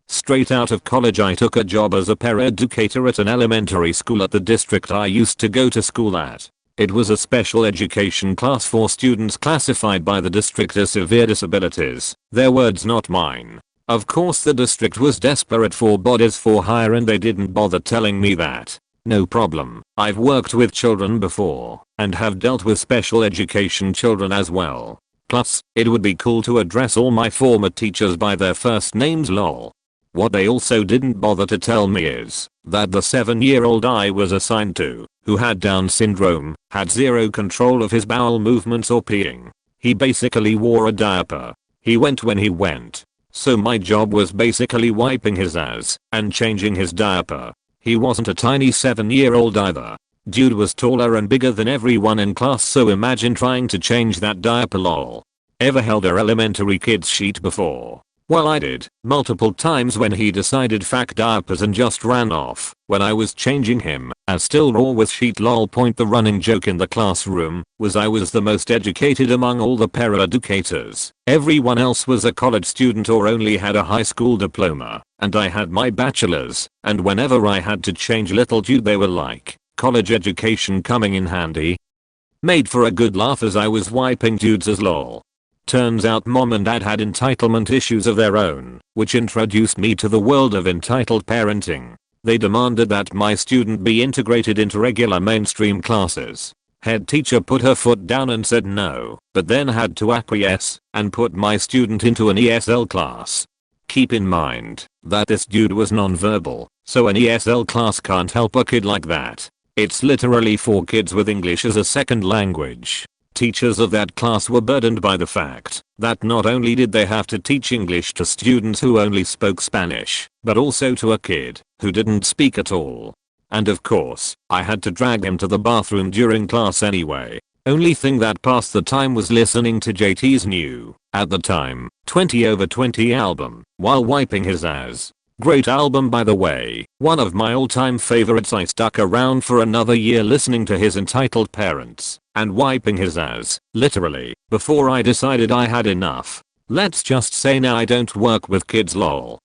Straight out of college I took a job as a paraeducator at an elementary school at the district I used to go to school at. It was a special education class for students classified by the district as severe disabilities, their words not mine. Of course the district was desperate for bodies for hire and they didn't bother telling me that. No problem, I've worked with children before, and have dealt with special education children as well. Plus, it would be cool to address all my former teachers by their first names, lol. What they also didn't bother to tell me is that the 7-year-old I was assigned to, who had Down syndrome, had zero control of his bowel movements or peeing. He basically wore a diaper. He went when he went. So my job was basically wiping his ass and changing his diaper. He wasn't a tiny 7-year-old either. Dude was taller and bigger than everyone in class, so imagine trying to change that diaper, lol. Ever held a elementary kids sheet before? Well, I did, multiple times when he decided fuck diapers and just ran off when I was changing him, as still raw with sheet lol. Point the running joke in the classroom was I was the most educated among all the paraeducators. Everyone else was a college student or only had a high school diploma, and I had my bachelor's, and whenever I had to change little dude they were like, college education coming in handy. Made for a good laugh as I was wiping dudes as lol. Turns out mom and dad had entitlement issues of their own, which introduced me to the world of entitled parenting. They demanded that my student be integrated into regular mainstream classes. Head teacher put her foot down and said no, but then had to acquiesce and put my student into an ESL class. Keep in mind that this dude was nonverbal, so an ESL class can't help a kid like that. It's literally for kids with English as a second language. Teachers of that class were burdened by the fact that not only did they have to teach English to students who only spoke Spanish, but also to a kid who didn't speak at all. And of course, I had to drag him to the bathroom during class anyway. Only thing that passed the time was listening to JT's new, at the time, 20/20 album while wiping his ass. Great album by the way, one of my all-time favorites. I stuck around for another year listening to his entitled parents and wiping his ass, literally, before I decided I had enough. Let's just say now I don't work with kids lol.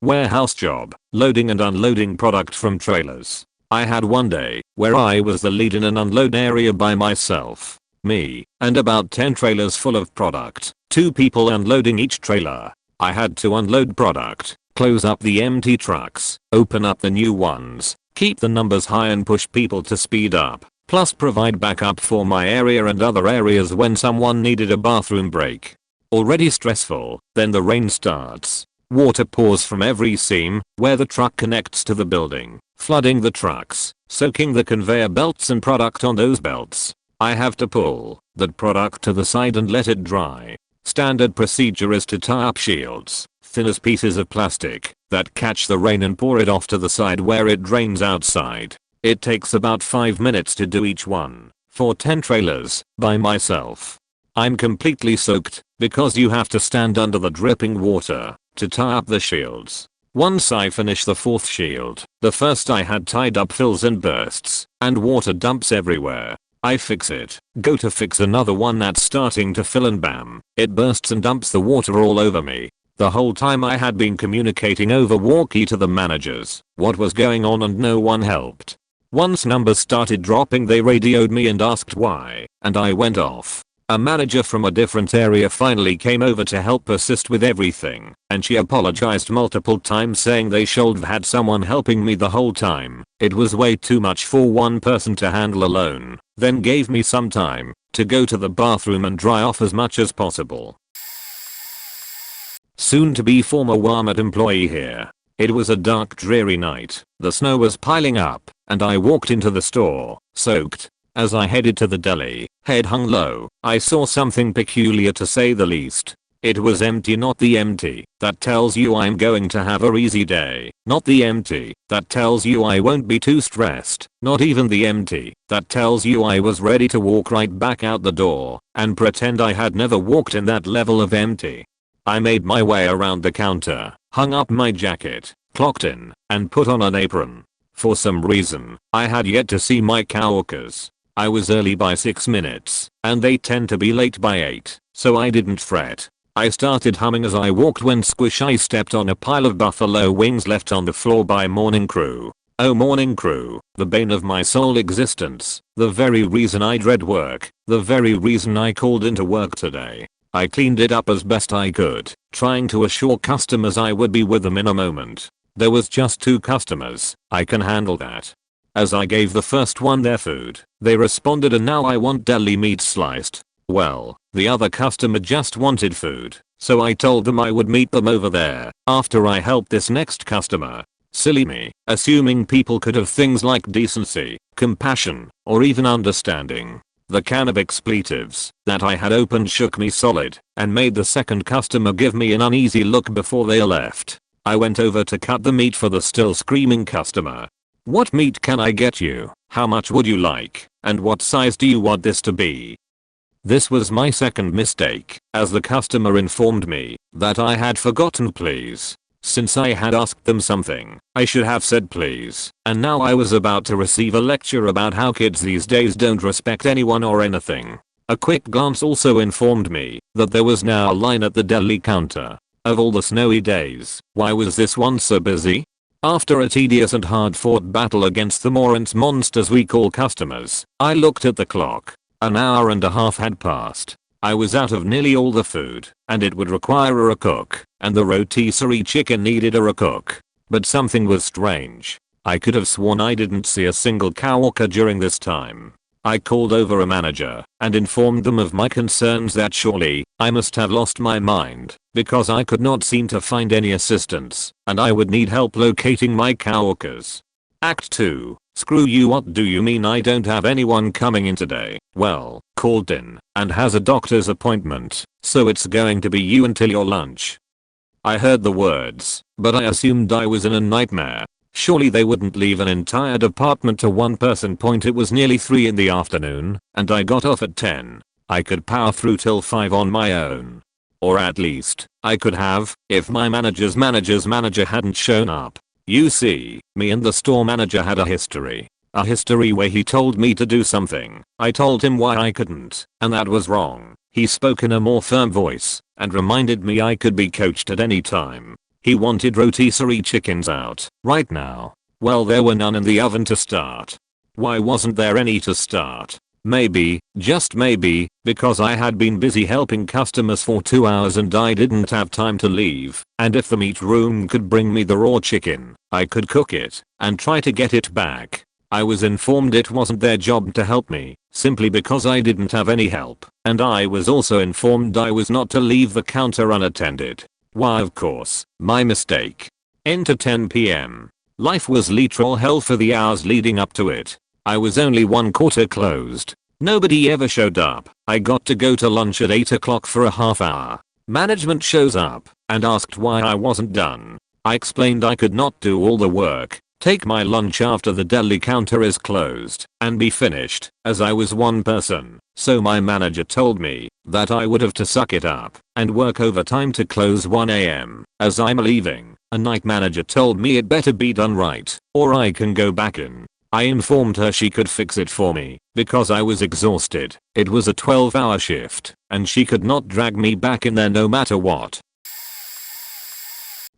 Warehouse job, loading and unloading product from trailers. I had one day where I was the lead in an unload area by myself. Me and about 10 trailers full of product, 2 people unloading each trailer. I had to unload product, close up the empty trucks, open up the new ones, keep the numbers high and push people to speed up, plus provide backup for my area and other areas when someone needed a bathroom break. Already stressful, then the rain starts. Water pours from every seam where the truck connects to the building, flooding the trucks, soaking the conveyor belts and product on those belts. I have to pull that product to the side and let it dry. Standard procedure is to tie up shields, thin as pieces of plastic, that catch the rain and pour it off to the side where it drains outside. It takes about 5 minutes to do each one, for 10 trailers, by myself. I'm completely soaked, because you have to stand under the dripping water, to tie up the shields. Once I finish the 4th shield, the first I had tied up fills and bursts, and water dumps everywhere. I fix it, go to fix another one that's starting to fill and bam, it bursts and dumps the water all over me. The whole time I had been communicating over walkie to the managers what was going on and no one helped. Once numbers started dropping they radioed me and asked why, and I went off. A manager from a different area finally came over to help assist with everything, and she apologized multiple times saying they should have had someone helping me the whole time. It was way too much for one person to handle alone, then gave me some time to go to the bathroom and dry off as much as possible. Soon to be former Walmart employee here. It was a dark dreary night, the snow was piling up, and I walked into the store, soaked. As I headed to the deli, head hung low, I saw something peculiar to say the least. It was empty, not the empty that tells you I'm going to have a easy day, not the empty that tells you I won't be too stressed, not even the empty that tells you I was ready to walk right back out the door and pretend I had never walked in that level of empty. I made my way around the counter, hung up my jacket, clocked in, and put on an apron. For some reason, I had yet to see my coworkers. I was early by 6 minutes, and they tend to be late by 8, so I didn't fret. I started humming as I walked when squish I stepped on a pile of buffalo wings left on the floor by morning crew. Oh morning crew, the bane of my sole existence, the very reason I dread work, the very reason I called into work today. I cleaned it up as best I could, trying to assure customers I would be with them in a moment. There was just 2 customers, I can handle that. As I gave the first one their food, they responded and now I want deli meat sliced. Well, the other customer just wanted food, so I told them I would meet them over there after I helped this next customer. Silly me, assuming people could have things like decency, compassion, or even understanding. The can of expletives that I had opened shook me solid and made the second customer give me an uneasy look before they left. I went over to cut the meat for the still screaming customer. What meat can I get you? How much would you like? And what size do you want this to be? This was my second mistake, as the customer informed me that I had forgotten please. Since I had asked them something, I should have said please, and now I was about to receive a lecture about how kids these days don't respect anyone or anything. A quick glance also informed me that there was now a line at the deli counter. Of all the snowy days, why was this one so busy? After a tedious and hard-fought battle against the morons monsters we call customers, I looked at the clock. An hour and a half had passed. I was out of nearly all the food, and it would require a cook, and the rotisserie chicken needed a cook. But something was strange. I could have sworn I didn't see a single coworker during this time. I called over a manager and informed them of my concerns that surely I must have lost my mind because I could not seem to find any assistance and I would need help locating my coworkers. Act 2. Screw you, what do you mean I don't have anyone coming in today? Well, called in and has a doctor's appointment, so it's going to be you until your lunch. I heard the words, but I assumed I was in a nightmare. Surely they wouldn't leave an entire department to one person. It was nearly 3 in the afternoon, and I got off at 10. I could power through till 5 on my own. Or at least, I could have, if my manager's manager hadn't shown up. You see, me and the store manager had a history. A history where he told me to do something. I told him why I couldn't, and that was wrong. He spoke in a more firm voice, and reminded me I could be coached at any time. He wanted rotisserie chickens out, right now. Well, there were none in the oven to start. Why wasn't there any to start? Maybe, just maybe, because I had been busy helping customers for 2 hours and I didn't have time to leave, and if the meat room could bring me the raw chicken, I could cook it, and try to get it back. I was informed it wasn't their job to help me, simply because I didn't have any help, and I was also informed I was not to leave the counter unattended. Why, of course, my mistake. Enter 10 PM. Life was literal hell for the hours leading up to it. I was only 1/4 closed. Nobody ever showed up. I got to go to lunch at 8 o'clock for a half hour. Management shows up and asked why I wasn't done. I explained I could not do all the work, take my lunch after the deli counter is closed, and be finished, as I was one person. So my manager told me that I would have to suck it up and work overtime to close 1 AM. As I'm leaving, a night manager told me it better be done right, or I can go back in. I informed her she could fix it for me, because I was exhausted. It was a 12-hour shift, and she could not drag me back in there no matter what.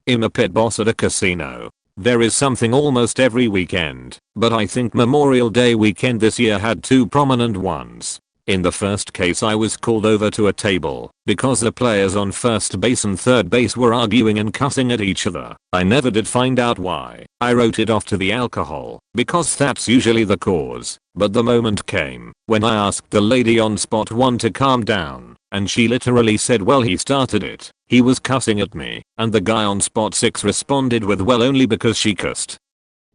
I'm a pit boss at a casino. There is something almost every weekend, but I think Memorial Day weekend this year had 2 prominent ones. In the first case I was called over to a table because the players on first base and third base were arguing and cussing at each other. I never did find out why. I wrote it off to the alcohol because that's usually the cause. But the moment came when I asked the lady on spot 1 to calm down, and she literally said, well, he started it. He was cussing at me, and the guy on spot 6 responded with, well, only because she cussed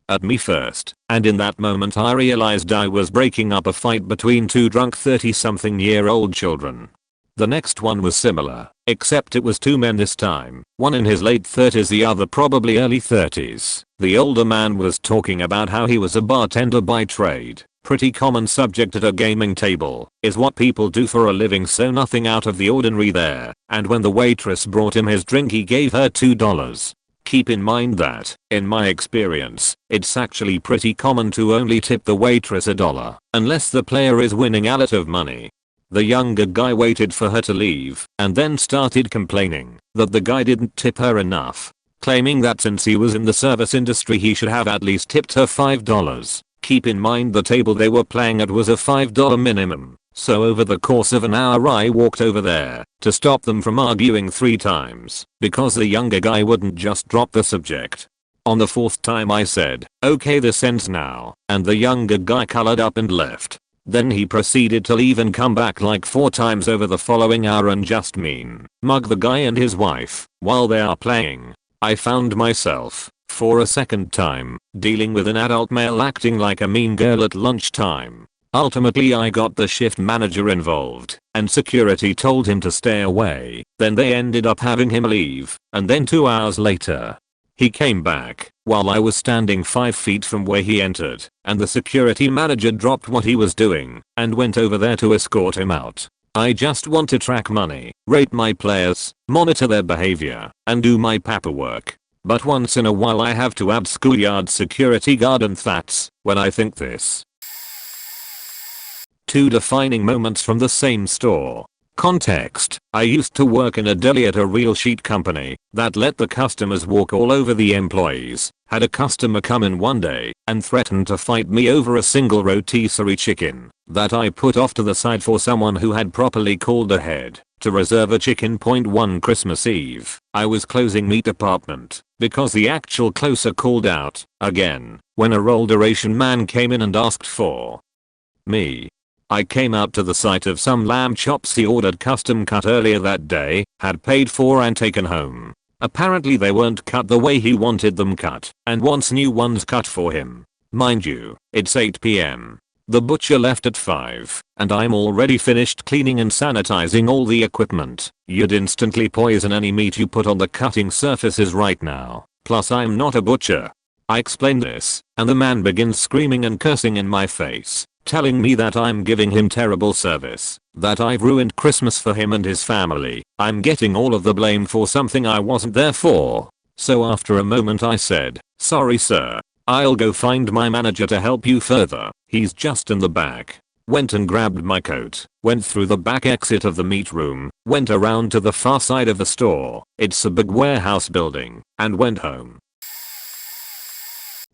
at me first, and in that moment I realized I was breaking up a fight between 2 drunk 30-something-year-old children. The next one was similar, except it was 2 men this time, one in his late 30s, the other probably early 30s. The older man was talking about how he was a bartender by trade. Pretty common subject at a gaming table, is what people do for a living, so nothing out of the ordinary there, and when the waitress brought him his drink he gave her $2. Keep in mind that, in my experience, it's actually pretty common to only tip the waitress $1, unless the player is winning a lot of money. The younger guy waited for her to leave, and then started complaining that the guy didn't tip her enough, claiming that since he was in the service industry he should have at least tipped her $5. Keep in mind the table they were playing at was a $5 minimum, so over the course of an hour I walked over there to stop them from arguing 3 times, because the younger guy wouldn't just drop the subject. On the 4th time I said, okay, this ends now, and the younger guy colored up and left. Then he proceeded to leave and come back like 4 times over the following hour and just mug the guy and his wife while they are playing. I found myself, for a second time, dealing with an adult male acting like a mean girl at lunchtime. Ultimately I got the shift manager involved, and security told him to stay away. Then they ended up having him leave, and then 2 hours later, he came back while I was standing 5 feet from where he entered, and the security manager dropped what he was doing and went over there to escort him out. I just want to track money, rate my players, monitor their behavior, and do my paperwork. But once in a while I have to add schoolyard security guard, and that's when I think this. 2 defining moments from the same store. Context: I used to work in a deli at a real sheet company that let the customers walk all over the employees. Had a customer come in one day and threaten to fight me over a single rotisserie chicken that I put off to the side for someone who had properly called ahead to reserve a chicken. One Christmas Eve, I was closing meat department because the actual closer called out again when a older Asian man came in and asked for me. I came out to the sight of some lamb chops he ordered custom cut earlier that day, had paid for and taken home. Apparently they weren't cut the way he wanted them cut, and wants new ones cut for him. Mind you, it's 8 PM. The butcher left at 5, and I'm already finished cleaning and sanitizing all the equipment. You'd instantly poison any meat you put on the cutting surfaces right now. Plus I'm not a butcher. I explain this, and the man begins screaming and cursing in my face, telling me that I'm giving him terrible service, that I've ruined Christmas for him and his family. I'm getting all of the blame for something I wasn't there for. So after a moment I said, "Sorry sir, I'll go find my manager to help you further. He's just in the back." Went and grabbed my coat, went through the back exit of the meat room, went around to the far side of the store, it's a big warehouse building, and went home.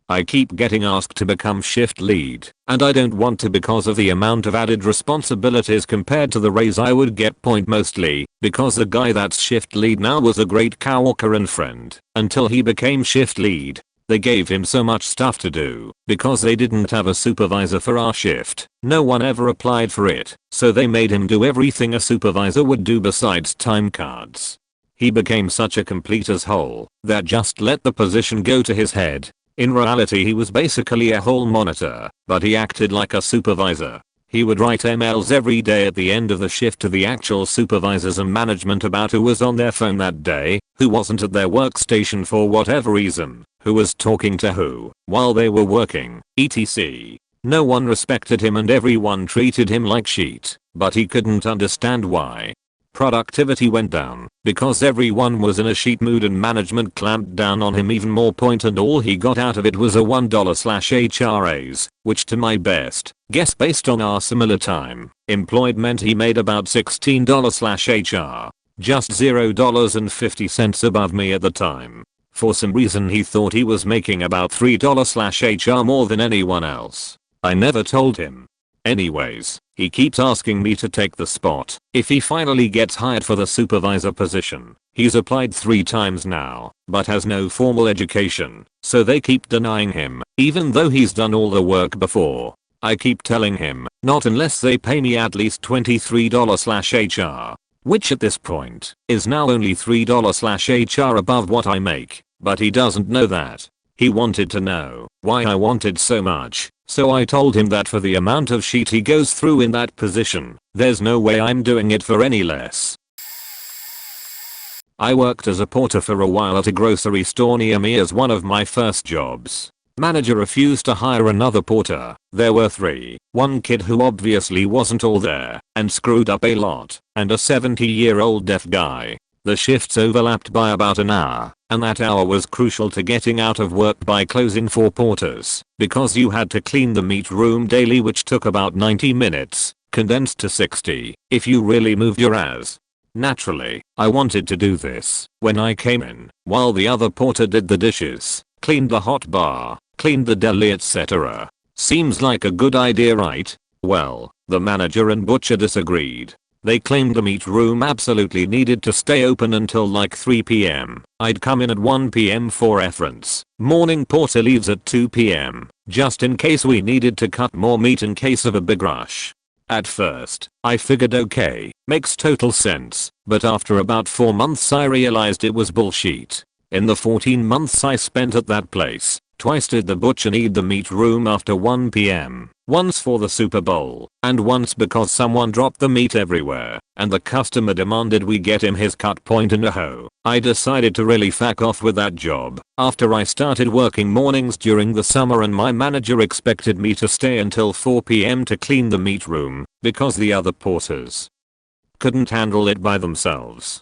I keep getting asked to become shift lead, and I don't want to because of the amount of added responsibilities compared to the raise I would get. Mostly because the guy that's shift lead now was a great coworker and friend until he became shift lead. They gave him so much stuff to do because they didn't have a supervisor for our shift. No one ever applied for it, so they made him do everything a supervisor would do besides time cards. He became such a complete asshole that just let the position go to his head. In reality he was basically a hall monitor, but he acted like a supervisor. He would write emails every day at the end of the shift to the actual supervisors and management about who was on their phone that day, who wasn't at their workstation for whatever reason, who was talking to who while they were working, etc. No one respected him and everyone treated him like shit, but he couldn't understand why. Productivity went down because everyone was in a shit mood and management clamped down on him even more. And all he got out of it was a $1/HR raise, which to my best guess based on our similar time employed meant he made about $16/HR, just $0.50 above me at the time. For some reason he thought he was making about $3/HR more than anyone else. I never told him. Anyways, he keeps asking me to take the spot if he finally gets hired for the supervisor position. He's applied 3 times now, but has no formal education, so they keep denying him, even though he's done all the work before. I keep telling him, not unless they pay me at least $23/HR, which at this point is now only $3/HR above what I make, but he doesn't know that. He wanted to know why I wanted so much, so I told him that for the amount of shit he goes through in that position, there's no way I'm doing it for any less. I worked as a porter for a while at a grocery store near me as one of my first jobs. Manager refused to hire another porter. There were 3, one kid who obviously wasn't all there and screwed up a lot, and a 70-year-old deaf guy. The shifts overlapped by about an hour, and that hour was crucial to getting out of work by closing for porters, because you had to clean the meat room daily, which took about 90 minutes, condensed to 60, if you really moved your ass. Naturally, I wanted to do this when I came in, while the other porter did the dishes, cleaned the hot bar, cleaned the deli, etc. Seems like a good idea, right? Well, the manager and butcher disagreed. They claimed the meat room absolutely needed to stay open until like 3 PM. I'd come in at 1 PM for reference. Morning porter leaves at 2 PM, just in case we needed to cut more meat in case of a big rush. At first, I figured okay, makes total sense, but after about 4 months I realized it was bullshit. In the 14 months I spent at that place, twice did the butcher need the meat room after 1 PM. Once for the Super Bowl, and once because someone dropped the meat everywhere, and the customer demanded we get him his cut point and a hoe. I decided to really fuck off with that job after I started working mornings during the summer, and my manager expected me to stay until 4 PM to clean the meat room, because the other porters couldn't handle it by themselves.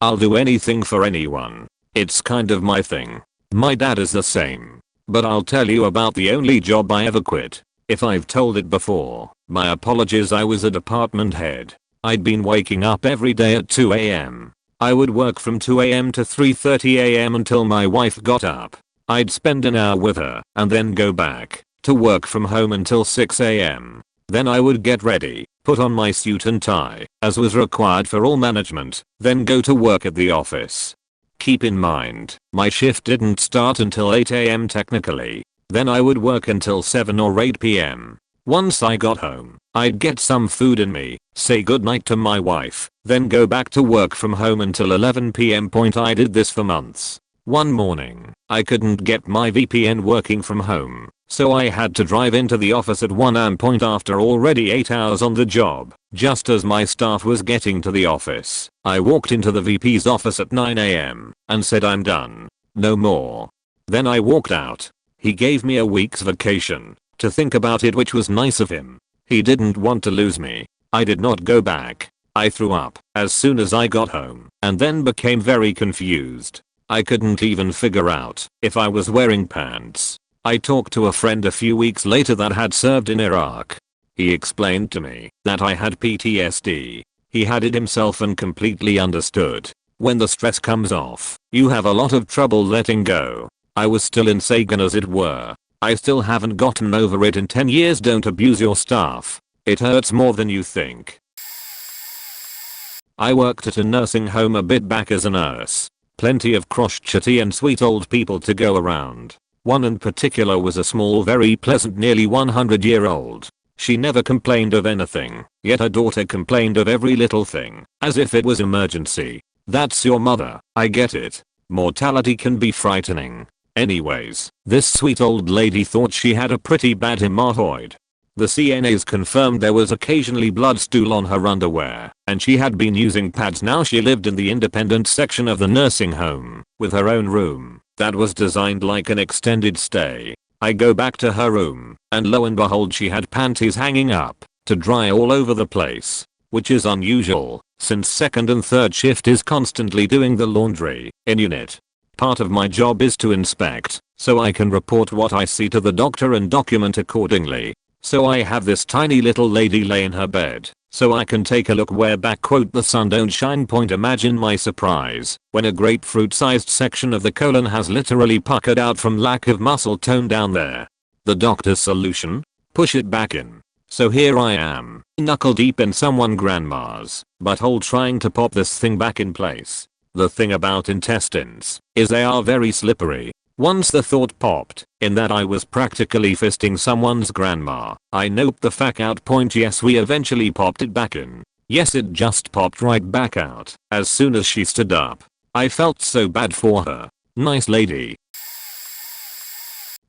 I'll do anything for anyone. It's kind of my thing. My dad is the same. But I'll tell you about the only job I ever quit. If I've told it before, my apologies. I was a department head. I'd been waking up every day at 2 am. I would work from 2 am to 3:30 am until my wife got up. I'd spend an hour with her and then go back to work from home until 6 am. Then I would get ready, put on my suit and tie, as was required for all management, then go to work at the office. Keep in mind, my shift didn't start until 8 am technically. Then I would work until 7 or 8 pm. Once I got home, I'd get some food in me, say goodnight to my wife, then go back to work from home until 11 pm. I did this for months. One morning, I couldn't get my VPN working from home, so I had to drive into the office at 1 am after already 8 hours on the job. Just as my staff was getting to the office, I walked into the VP's office at 9 am and said, "I'm done. No more." Then I walked out. He gave me a week's vacation to think about it, which was nice of him. He didn't want to lose me. I did not go back. I threw up as soon as I got home and then became very confused. I couldn't even figure out if I was wearing pants. I talked to a friend a few weeks later that had served in Iraq. He explained to me that I had PTSD. He had it himself and completely understood. When the stress comes off, you have a lot of trouble letting go. I was still in Sagan, as it were. I still haven't gotten over it in 10 years. Don't abuse your staff. It hurts more than you think. I worked at a nursing home a bit back as a nurse. Plenty of crotchety and sweet old people to go around. One in particular was a small, very pleasant, nearly 100-year-old. She never complained of anything, yet her daughter complained of every little thing, as if it was emergency. That's your mother, I get it. Mortality can be frightening. Anyways, this sweet old lady thought she had a pretty bad hemorrhoid. The CNAs confirmed there was occasionally blood stool on her underwear, and she had been using pads. Now she lived in the independent section of the nursing home, with her own room, that was designed like an extended stay. I go back to her room, and lo and behold, she had panties hanging up to dry all over the place, which is unusual, since second and third shift is constantly doing the laundry in unit. Part of my job is to inspect, so I can report what I see to the doctor and document accordingly. So I have this tiny little lady lay in her bed, so I can take a look where back the sun don't shine. Imagine my surprise when a grapefruit-sized section of the colon has literally puckered out from lack of muscle tone down there. The doctor's solution? Push it back in. So here I am, knuckle deep in someone grandma's butthole trying to pop this thing back in place. The thing about intestines is they are very slippery. Once the thought popped in that I was practically fisting someone's grandma, I noped the fuck out. Yes, we eventually popped it back in. Yes, it just popped right back out as soon as she stood up. I felt so bad for her. Nice lady.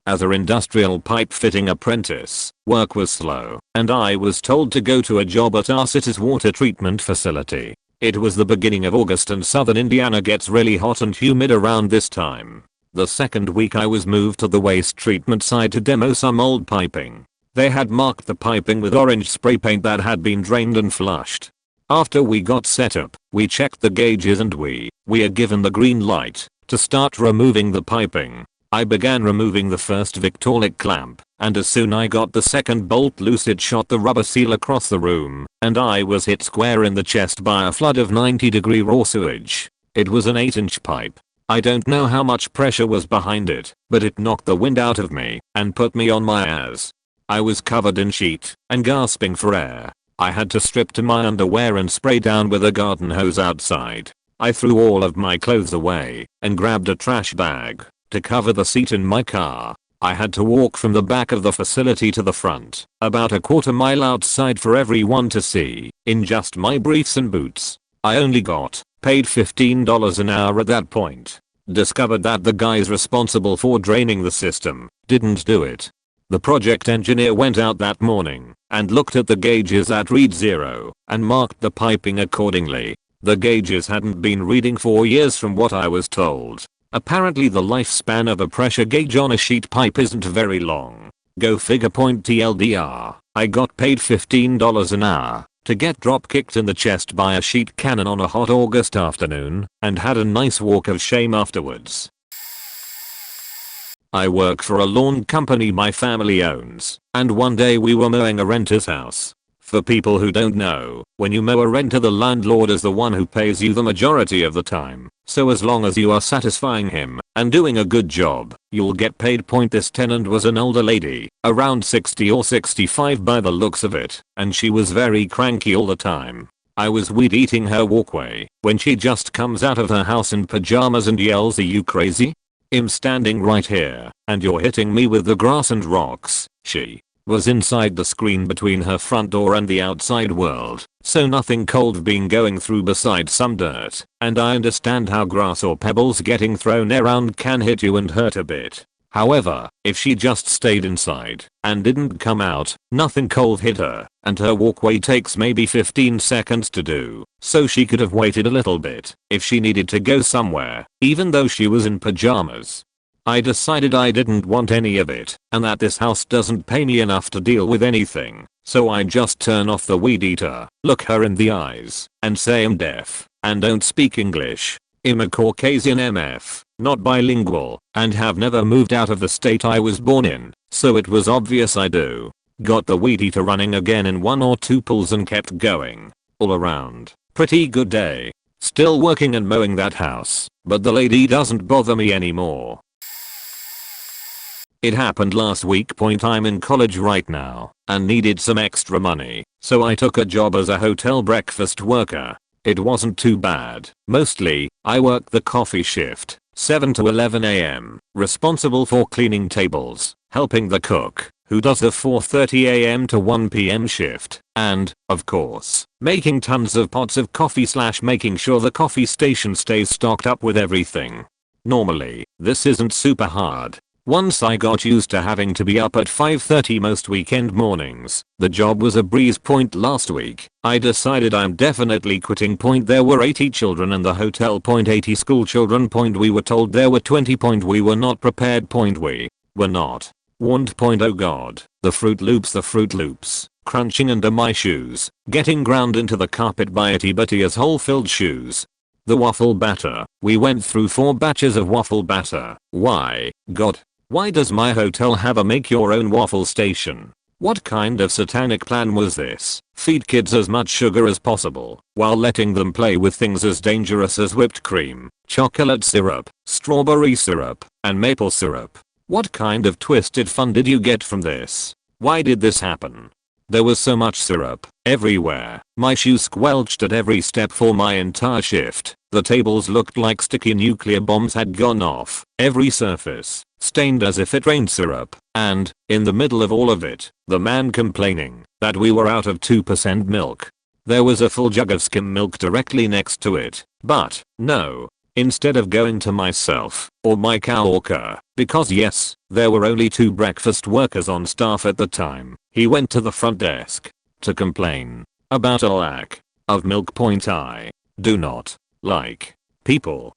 As an industrial pipe fitting apprentice, work was slow, and I was told to go to a job at our city's water treatment facility. It was the beginning of August and southern Indiana gets really hot and humid around this time. The second week I was moved to the waste treatment side to demo some old piping. They had marked the piping with orange spray paint that had been drained and flushed. After we got set up, we checked the gauges and we are given the green light to start removing the piping. I began removing the first Victorlic clamp, and as soon I got the second bolt loose, it shot the rubber seal across the room, and I was hit square in the chest by a flood of 90-degree raw sewage. It was an 8-inch pipe. I don't know how much pressure was behind it, but it knocked the wind out of me and put me on my ass. I was covered in sheet and gasping for air. I had to strip to my underwear and spray down with a garden hose outside. I threw all of my clothes away and grabbed a trash bag to cover the seat in my car. I had to walk from the back of the facility to the front, about a quarter mile outside for everyone to see, in just my briefs and boots. I only got paid $15 an hour at that point. Discovered that the guys responsible for draining the system didn't do it. The project engineer went out that morning and looked at the gauges that read 0 and marked the piping accordingly. The gauges hadn't been reading for years from what I was told. Apparently the lifespan of a pressure gauge on a sheet pipe isn't very long. Go figure. TLDR, I got paid $15 an hour, to get drop kicked in the chest by a sheet cannon on a hot August afternoon, and had a nice walk of shame afterwards. I work for a lawn company my family owns, and one day we were mowing a renter's house. For people who don't know, when you mow a renter, the landlord is the one who pays you the majority of the time, so as long as you are satisfying him and doing a good job, you'll get paid. This tenant was an older lady, around 60 or 65 by the looks of it, and she was very cranky all the time. I was weed eating her walkway when she just comes out of her house in pajamas and yells, "Are you crazy? I'm standing right here and you're hitting me with the grass and rocks." She was inside the screen between her front door and the outside world, so nothing cold been going through besides some dirt, and I understand how grass or pebbles getting thrown around can hit you and hurt a bit. However, if she just stayed inside and didn't come out, nothing cold hit her, and her walkway takes maybe 15 seconds to do, so she could have waited a little bit if she needed to go somewhere, even though she was in pajamas. I decided I didn't want any of it, and that this house doesn't pay me enough to deal with anything, so I just turn off the weed eater, look her in the eyes, and say I'm deaf and don't speak English. I'm a Caucasian MF, not bilingual, and have never moved out of the state I was born in, so it was obvious I do. Got the weed eater running again in 1 or 2 pulls and kept going. All around, pretty good day. Still working and mowing that house, but the lady doesn't bother me anymore. It happened last week. I'm in college right now and needed some extra money, so I took a job as a hotel breakfast worker. It wasn't too bad. Mostly, I worked the coffee shift, 7 to 11 am, responsible for cleaning tables, helping the cook, who does the 4:30 am to 1 pm shift, and, of course, making tons of pots of coffee / making sure the coffee station stays stocked up with everything. Normally, this isn't super hard. Once I got used to having to be up at 5:30 most weekend mornings, the job was a breeze. Last week, I decided I'm definitely quitting. There were 80 children in the hotel. 80 school children. We were told there were 20. We were not prepared. We were not warned. Oh god, the Fruit Loops, crunching under my shoes, getting ground into the carpet by itty bitty hole-filled shoes. The waffle batter, we went through 4 batches of waffle batter. Why, god, why does my hotel have a make your own waffle station? What kind of satanic plan was this? Feed kids as much sugar as possible while letting them play with things as dangerous as whipped cream, chocolate syrup, strawberry syrup, and maple syrup. What kind of twisted fun did you get from this? Why did this happen? There was so much syrup everywhere. My shoes squelched at every step for my entire shift. The tables looked like sticky nuclear bombs had gone off. Every surface stained as if it rained syrup. And, in the middle of all of it, the man complaining that we were out of 2% milk. There was a full jug of skim milk directly next to it. But, no. Instead of going to myself or my coworker, because yes, there were only 2 breakfast workers on staff at the time, he went to the front desk to complain about a lack of milk. I do not like people.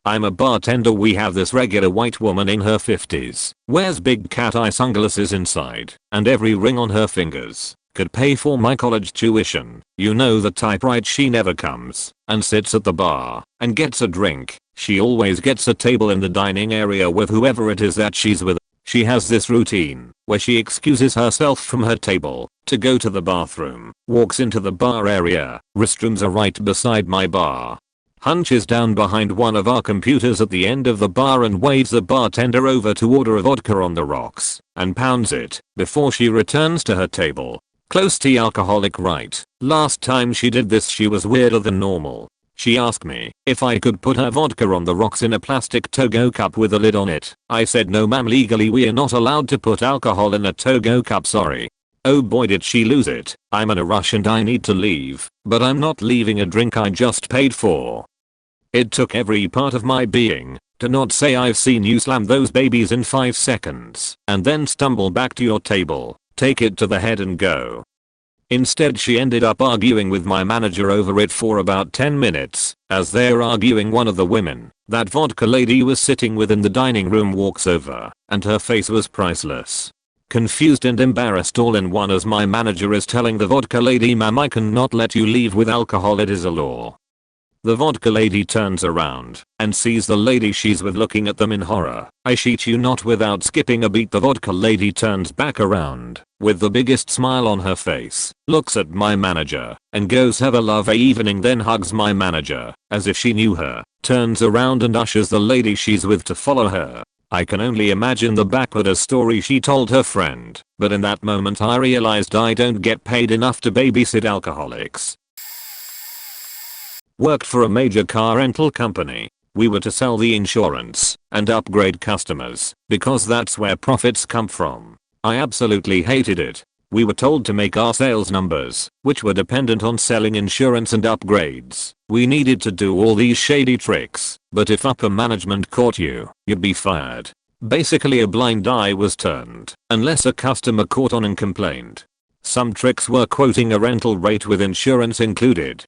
I'm a bartender. We have this regular white woman in her 50s, wears big cat eye sunglasses inside, and every ring on her fingers could pay for my college tuition. You know the type, right? She never comes and sits at the bar and gets a drink. She always gets a table in the dining area with whoever it is that she's with. She has this routine where she excuses herself from her table to go to the bathroom, walks into the bar area, restrooms are right beside my bar, hunches down behind one of our computers at the end of the bar and waves the bartender over to order a vodka on the rocks, and pounds it before she returns to her table. Close to alcoholic, right? Last time she did this she was weirder than normal. She asked me if I could put her vodka on the rocks in a plastic Togo cup with a lid on it. I said no ma'am, legally we are not allowed to put alcohol in a Togo cup, sorry. Oh boy did she lose it. I'm in a rush and I need to leave, but I'm not leaving a drink I just paid for. It took every part of my being to not say I've seen you slam those babies in 5 seconds and then stumble back to your table, take it to the head and go. Instead she ended up arguing with my manager over it for about 10 minutes. As they're arguing, one of the women that vodka lady was sitting with in the dining room walks over, and her face was priceless. confused and embarrassed all in one as my manager is telling the vodka lady, "Ma'am, I cannot let you leave with alcohol, it is a law." The vodka lady turns around and sees the lady she's with looking at them in horror. I shit you not, without skipping a beat the vodka lady turns back around with the biggest smile on her face, looks at my manager and goes, "Have a lovely evening," then hugs my manager as if she knew her, turns around and ushers the lady she's with to follow her. I can only imagine the backward story she told her friend, but in that moment I realized I don't get paid enough to babysit alcoholics. Worked for a major car rental company. We were to sell the insurance and upgrade customers because that's where profits come from. I absolutely hated it. We were told to make our sales numbers, which were dependent on selling insurance and upgrades. We needed to do all these shady tricks, but if upper management caught you, you'd be fired. Basically a blind eye was turned, unless a customer caught on and complained. Some tricks were quoting a rental rate with insurance included.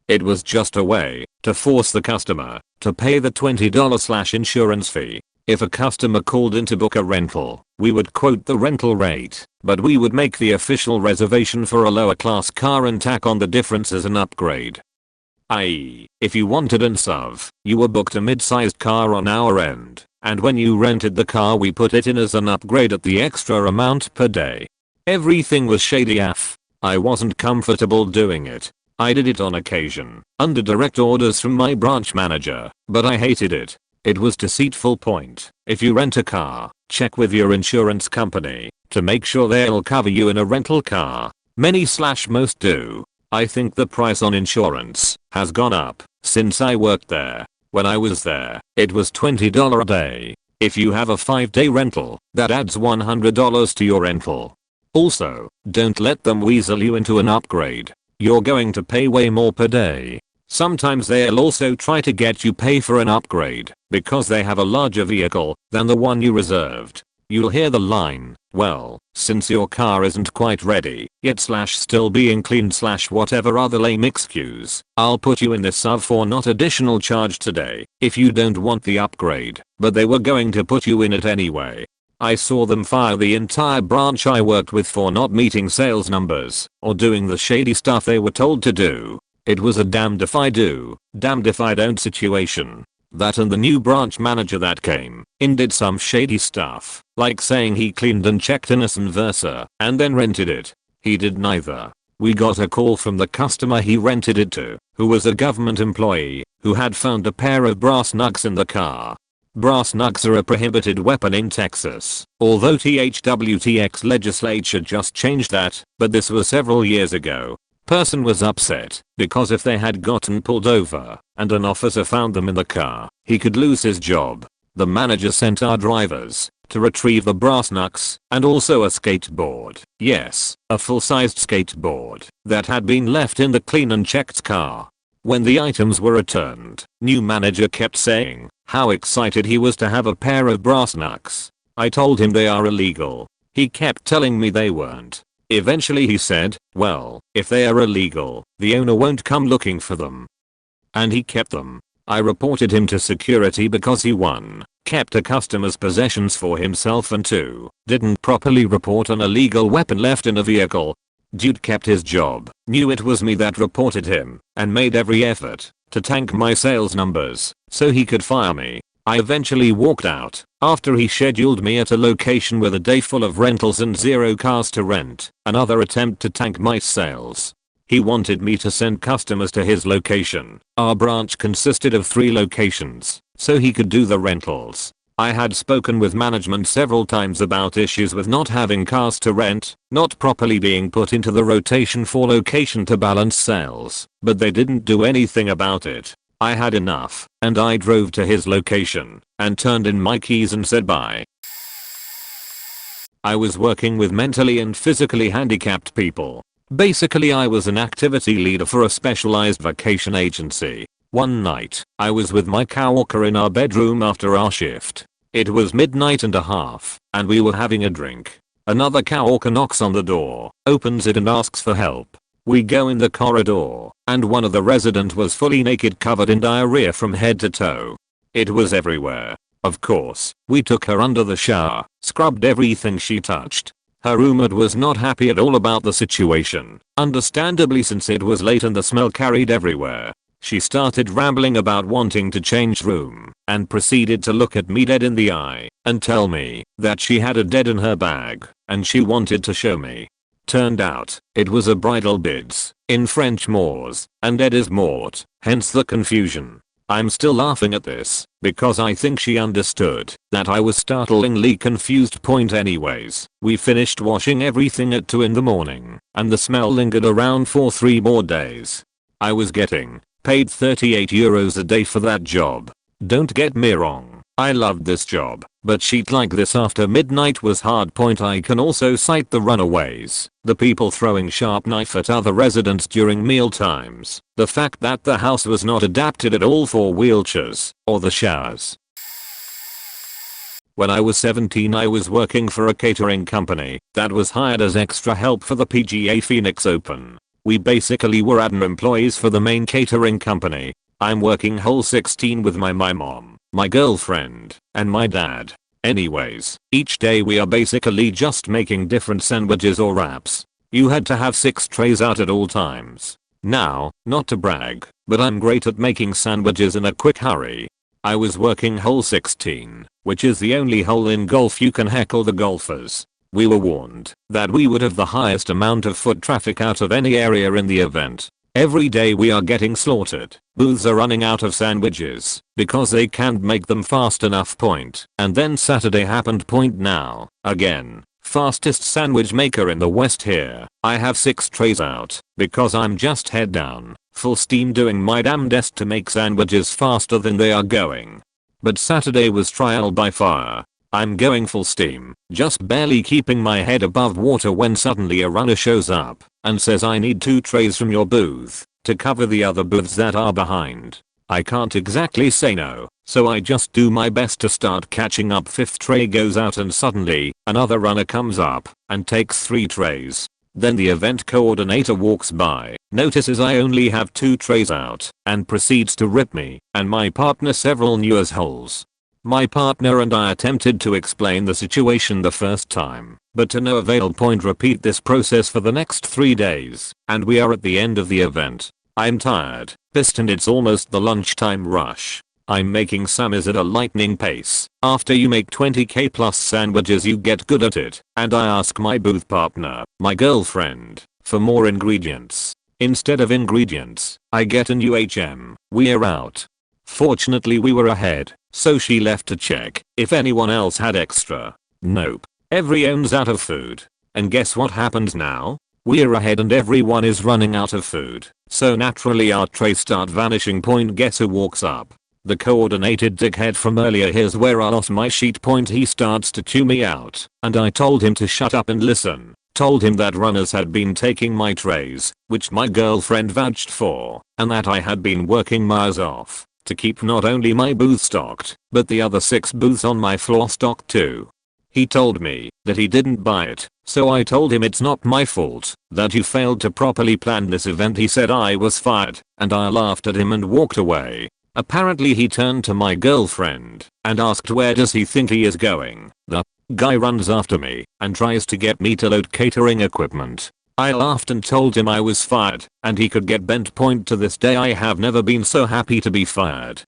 It was just a way to force the customer to pay the $20/insurance fee. If a customer called in to book a rental, we would quote the rental rate, but we would make the official reservation for a lower class car and tack on the difference as an upgrade. I.e., if you wanted an SUV, you were booked a mid-sized car on our end, and when you rented the car we put it in as an upgrade at the extra amount per day. Everything was shady AF. I wasn't comfortable doing it. I did it on occasion, under direct orders from my branch manager, but I hated it. It was deceitful. Point. If you rent a car, check with your insurance company to make sure they'll cover you in a rental car. Many/most do. I think the price on insurance has gone up since I worked there. When I was there, it was $20 a day. If you have a 5-day rental, that adds $100 to your rental. Also, don't let them weasel you into an upgrade. You're going to pay way more per day. Sometimes they'll also try to get you pay for an upgrade because they have a larger vehicle than the one you reserved. You'll hear the line, "Well, since your car isn't quite ready yet/still being cleaned/whatever other lame excuse, I'll put you in this SUV for not additional charge today if you don't want the upgrade," but they were going to put you in it anyway. I saw them fire the entire branch I worked with for not meeting sales numbers or doing the shady stuff they were told to do. It was a damned if I do, damned if I don't situation. That and the new branch manager that came in did some shady stuff, like saying he cleaned and checked in a Versa and then rented it. He did neither. We got a call from the customer he rented it to, who was a government employee who had found a pair of brass knucks in the car. Brass knucks are a prohibited weapon in Texas, although THWTX legislature just changed that, but this was several years ago. Person was upset because if they had gotten pulled over and an officer found them in the car, he could lose his job. The manager sent our drivers to retrieve the brass knucks and also a skateboard. Yes, a full-sized skateboard that had been left in the clean and checked car. When the items were returned, new manager kept saying how excited he was to have a pair of brass knucks. I told him they are illegal. He kept telling me they weren't. Eventually he said, "Well, if they are illegal, the owner won't come looking for them." And he kept them. I reported him to security because he 1. Kept a customer's possessions for himself and 2. Didn't properly report an illegal weapon left in a vehicle. Dude kept his job, knew it was me that reported him, and made every effort to tank my sales numbers so he could fire me. I eventually walked out after he scheduled me at a location with a day full of rentals and 0 cars to rent. Another attempt to tank my sales. He wanted me to send customers to his location. Our branch consisted of 3 locations, so he could do the rentals. I had spoken with management several times about issues with not having cars to rent, not properly being put into the rotation for location to balance sales, but they didn't do anything about it. I had enough, and I drove to his location and turned in my keys and said bye. I was working with mentally and physically handicapped people. Basically I was an activity leader for a specialized vacation agency. One night, I was with my coworker in our bedroom after our shift. It was midnight and a half, and we were having a drink. Another coworker knocks on the door, opens it and asks for help. We go in the corridor, and one of the residents was fully naked, covered in diarrhea from head to toe. It was everywhere. Of course, we took her under the shower, scrubbed everything she touched, Her roommate was not happy at all about the situation, understandably since it was late and the smell carried everywhere. She started rambling about wanting to change room and proceeded to look at me dead in the eye and tell me that she had a dead in her bag and she wanted to show me. Turned out, it was a bridal bids, in French mors, and dead is mort, hence the confusion. I'm still laughing at this because I think she understood that I was startlingly confused. Anyways, we finished washing everything at 2 in the morning and the smell lingered around for 3 more days. I was getting paid €38 a day for that job. Don't get me wrong, I loved this job, but shit like this after midnight was hard. I can also cite the runaways, the people throwing sharp knife at other residents during meal times, the fact that the house was not adapted at all for wheelchairs, or the showers. When I was 17 I was working for a catering company that was hired as extra help for the PGA Phoenix Open. We basically were admin employees for the main catering company. I'm working hole 16 with my mom, my girlfriend, and my dad. Anyways, each day we are basically just making different sandwiches or wraps. You had to have 6 trays out at all times. Now, not to brag, but I'm great at making sandwiches in a quick hurry. I was working hole 16, which is the only hole in golf you can heckle the golfers. We were warned that we would have the highest amount of foot traffic out of any area in the event. Every day we are getting slaughtered. Booths are running out of sandwiches because they can't make them fast enough. And then Saturday happened. Now, again, fastest sandwich maker in the West here. I have 6 trays out because I'm just head down, full steam doing my damnedest to make sandwiches faster than they are going. But Saturday was trial by fire. I'm going full steam, just barely keeping my head above water when suddenly a runner shows up and says I need 2 trays from your booth to cover the other booths that are behind. I can't exactly say no, so I just do my best to start catching up. 5th tray goes out and suddenly another runner comes up and takes 3 trays. Then the event coordinator walks by, notices I only have 2 trays out, and proceeds to rip me and my partner several new holes. My partner and I attempted to explain the situation the first time, but to no avail. Repeat this process for the next 3 days, and we are at the end of the event. I'm tired, pissed, and it's almost the lunchtime rush. I'm making sammies at a lightning pace. After you make 20k plus sandwiches you get good at it, and I ask my booth partner, my girlfriend, for more ingredients. Instead of ingredients, I get a new HM. We're out. Fortunately we were ahead, so she left to check if anyone else had extra. Nope. Everyone's out of food. And guess what happens now? We're ahead and everyone is running out of food. So naturally our trays start vanishing. Guess who walks up? The coordinated dickhead from earlier. Here's where I lost my sheet. He starts to chew me out, and I told him to shut up and listen. Told him that runners had been taking my trays, which my girlfriend vouched for, and that I had been working my ass off to keep not only my booth stocked, but the other 6 booths on my floor stocked too. He told me that he didn't buy it, so I told him it's not my fault that you failed to properly plan this event. He said I was fired, and I laughed at him and walked away. Apparently he turned to my girlfriend and asked where does he think he is going. The guy runs after me and tries to get me to load catering equipment. I laughed and told him I was fired and he could get bent. To this day I have never been so happy to be fired.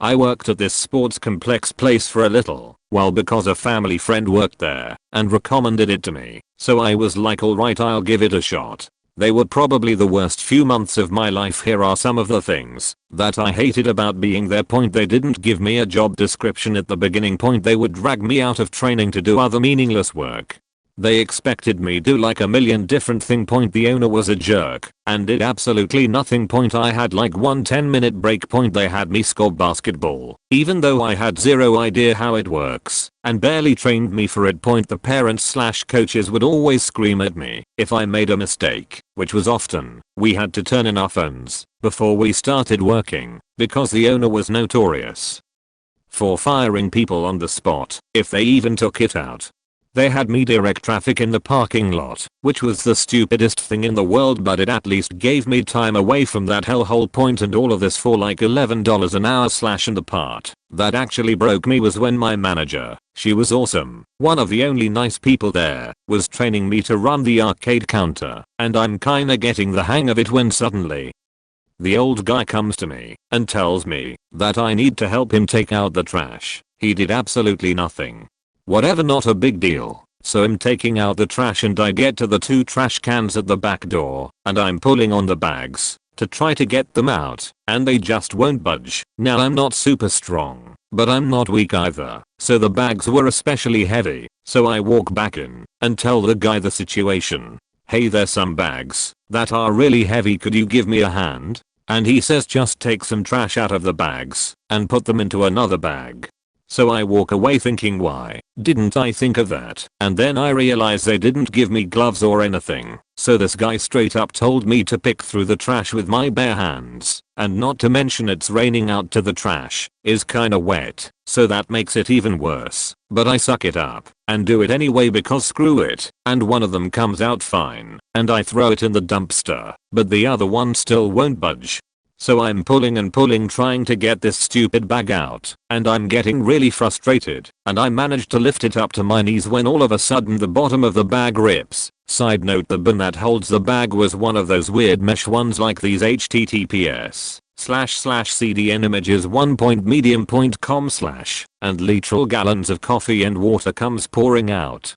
I worked at this sports complex place for a little while because a family friend worked there and recommended it to me, so I was like alright, I'll give it a shot. They were probably the worst few months of my life. Here are some of the things that I hated about being there. They didn't give me a job description at the beginning. They would drag me out of training to do other meaningless work. They expected me do like a million different things. The owner was a jerk and did absolutely nothing. I had like one 10-minute break. They had me score basketball even though I had zero idea how it works and barely trained me for it. The parents/coaches would always scream at me if I made a mistake, which was often. We had to turn in our phones before we started working because the owner was notorious for firing people on the spot if they even took it out. They had me direct traffic in the parking lot, which was the stupidest thing in the world, but it at least gave me time away from that hellhole point, and all of this for like $11 an hour / and the part that actually broke me was when my manager, she was awesome, one of the only nice people there, was training me to run the arcade counter, and I'm kinda getting the hang of it when suddenly the old guy comes to me and tells me that I need to help him take out the trash. He did absolutely nothing. Whatever, not a big deal. So I'm taking out the trash and I get to the 2 trash cans at the back door and I'm pulling on the bags to try to get them out and they just won't budge. Now I'm not super strong, but I'm not weak either. So the bags were especially heavy. So I walk back in and tell the guy the situation. Hey, there's some bags that are really heavy, could you give me a hand? And he says just take some trash out of the bags and put them into another bag. So I walk away thinking, why didn't I think of that? And then I realize they didn't give me gloves or anything. So this guy straight up told me to pick through the trash with my bare hands. And not to mention it's raining out to the trash is kinda wet. So that makes it even worse. But I suck it up and do it anyway because screw it. And one of them comes out fine. And I throw it in the dumpster. But the other one still won't budge. So I'm pulling and pulling trying to get this stupid bag out, and I'm getting really frustrated, and I manage to lift it up to my knees when all of a sudden the bottom of the bag rips. Side note, the bin that holds the bag was one of those weird mesh ones like these https://cdnimages1.medium.com/ and literal gallons of coffee and water comes pouring out,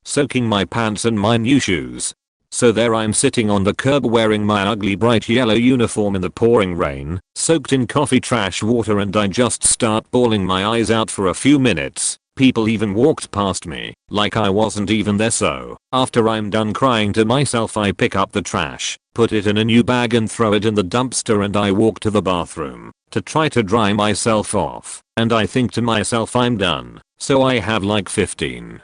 soaking my pants and my new shoes. So there I'm sitting on the curb wearing my ugly bright yellow uniform in the pouring rain, soaked in coffee trash water, and I just start bawling my eyes out for a few minutes. People even walked past me, like I wasn't even there. So, after I'm done crying to myself, I pick up the trash, put it in a new bag and throw it in the dumpster, and I walk to the bathroom to try to dry myself off, and I think to myself I'm done. So I have like 15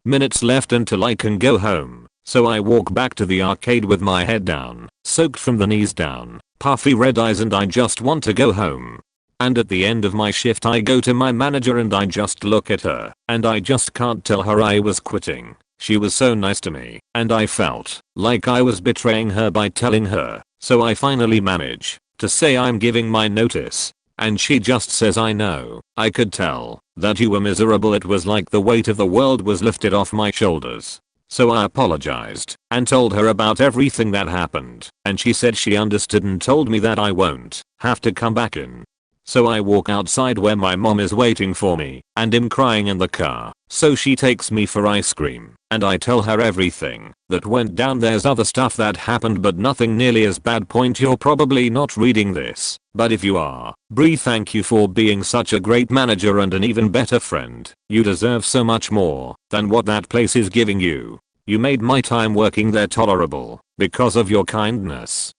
minutes left until I can go home. So I walk back to the arcade with my head down, soaked from the knees down, puffy red eyes, and I just want to go home. And at the end of my shift I go to my manager and I just look at her, and I just can't tell her I was quitting. She was so nice to me, and I felt like I was betraying her by telling her. So I finally manage to say I'm giving my notice. And she just says, I know, I could tell that you were miserable. It was like the weight of the world was lifted off my shoulders. So I apologized and told her about everything that happened, and she said she understood and told me that I won't have to come back in. So I walk outside where my mom is waiting for me and am crying in the car. So she takes me for ice cream and I tell her everything that went down. There's other stuff that happened but nothing nearly as bad. Point, you're probably not reading this, but if you are, Bree, thank you for being such a great manager and an even better friend. You deserve so much more than what that place is giving you. You made my time working there tolerable because of your kindness.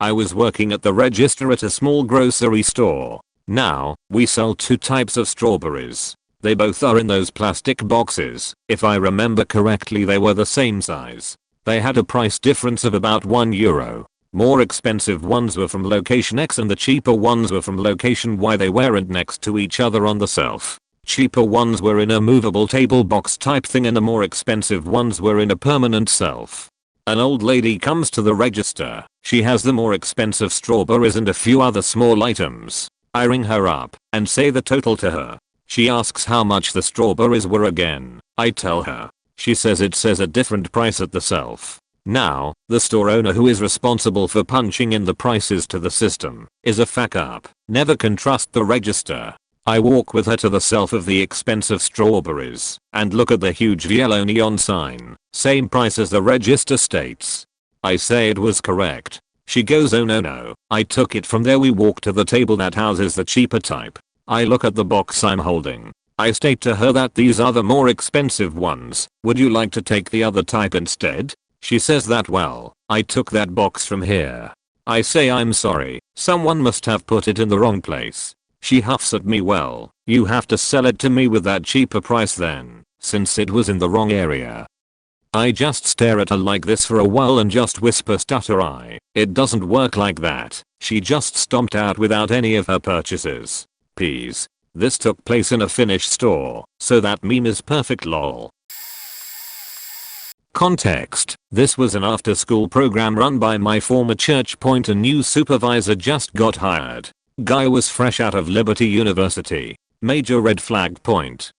I was working at the register at a small grocery store. Now, we sell 2 types of strawberries. They both are in those plastic boxes. If I remember correctly, they were the same size. They had a price difference of about €1. More expensive ones were from location X and the cheaper ones were from location Y. They weren't next to each other on the shelf. Cheaper ones were in a movable table box type thing and the more expensive ones were in a permanent shelf. An old lady comes to the register. She has the more expensive strawberries and a few other small items. I ring her up and say the total to her. She asks how much the strawberries were again. I tell her. She says it says a different price at the shelf. Now, the store owner, who is responsible for punching in the prices to the system, is a fuck up. Never can trust the register. I walk with her to the shelf of the expensive strawberries and look at the huge yellow neon sign, same price as the register states. I say it was correct. She goes, oh no, I took it from there. We walk to the table that houses the cheaper type. I look at the box I'm holding. I state to her that these are the more expensive ones. Would you like to take the other type instead? She says that, well, I took that box from here. I say I'm sorry, someone must have put it in the wrong place. She huffs at me, well, you have to sell it to me with that cheaper price then, since it was in the wrong area. I just stare at her like this for a while and just whisper, stutter I, it doesn't work like that. She just stomped out without any of her purchases. Peas. This took place in a Finnish store, so that meme is perfect lol. Context: this was an after-school program run by my former church. A new supervisor just got hired. Guy was fresh out of Liberty University. Major red flag.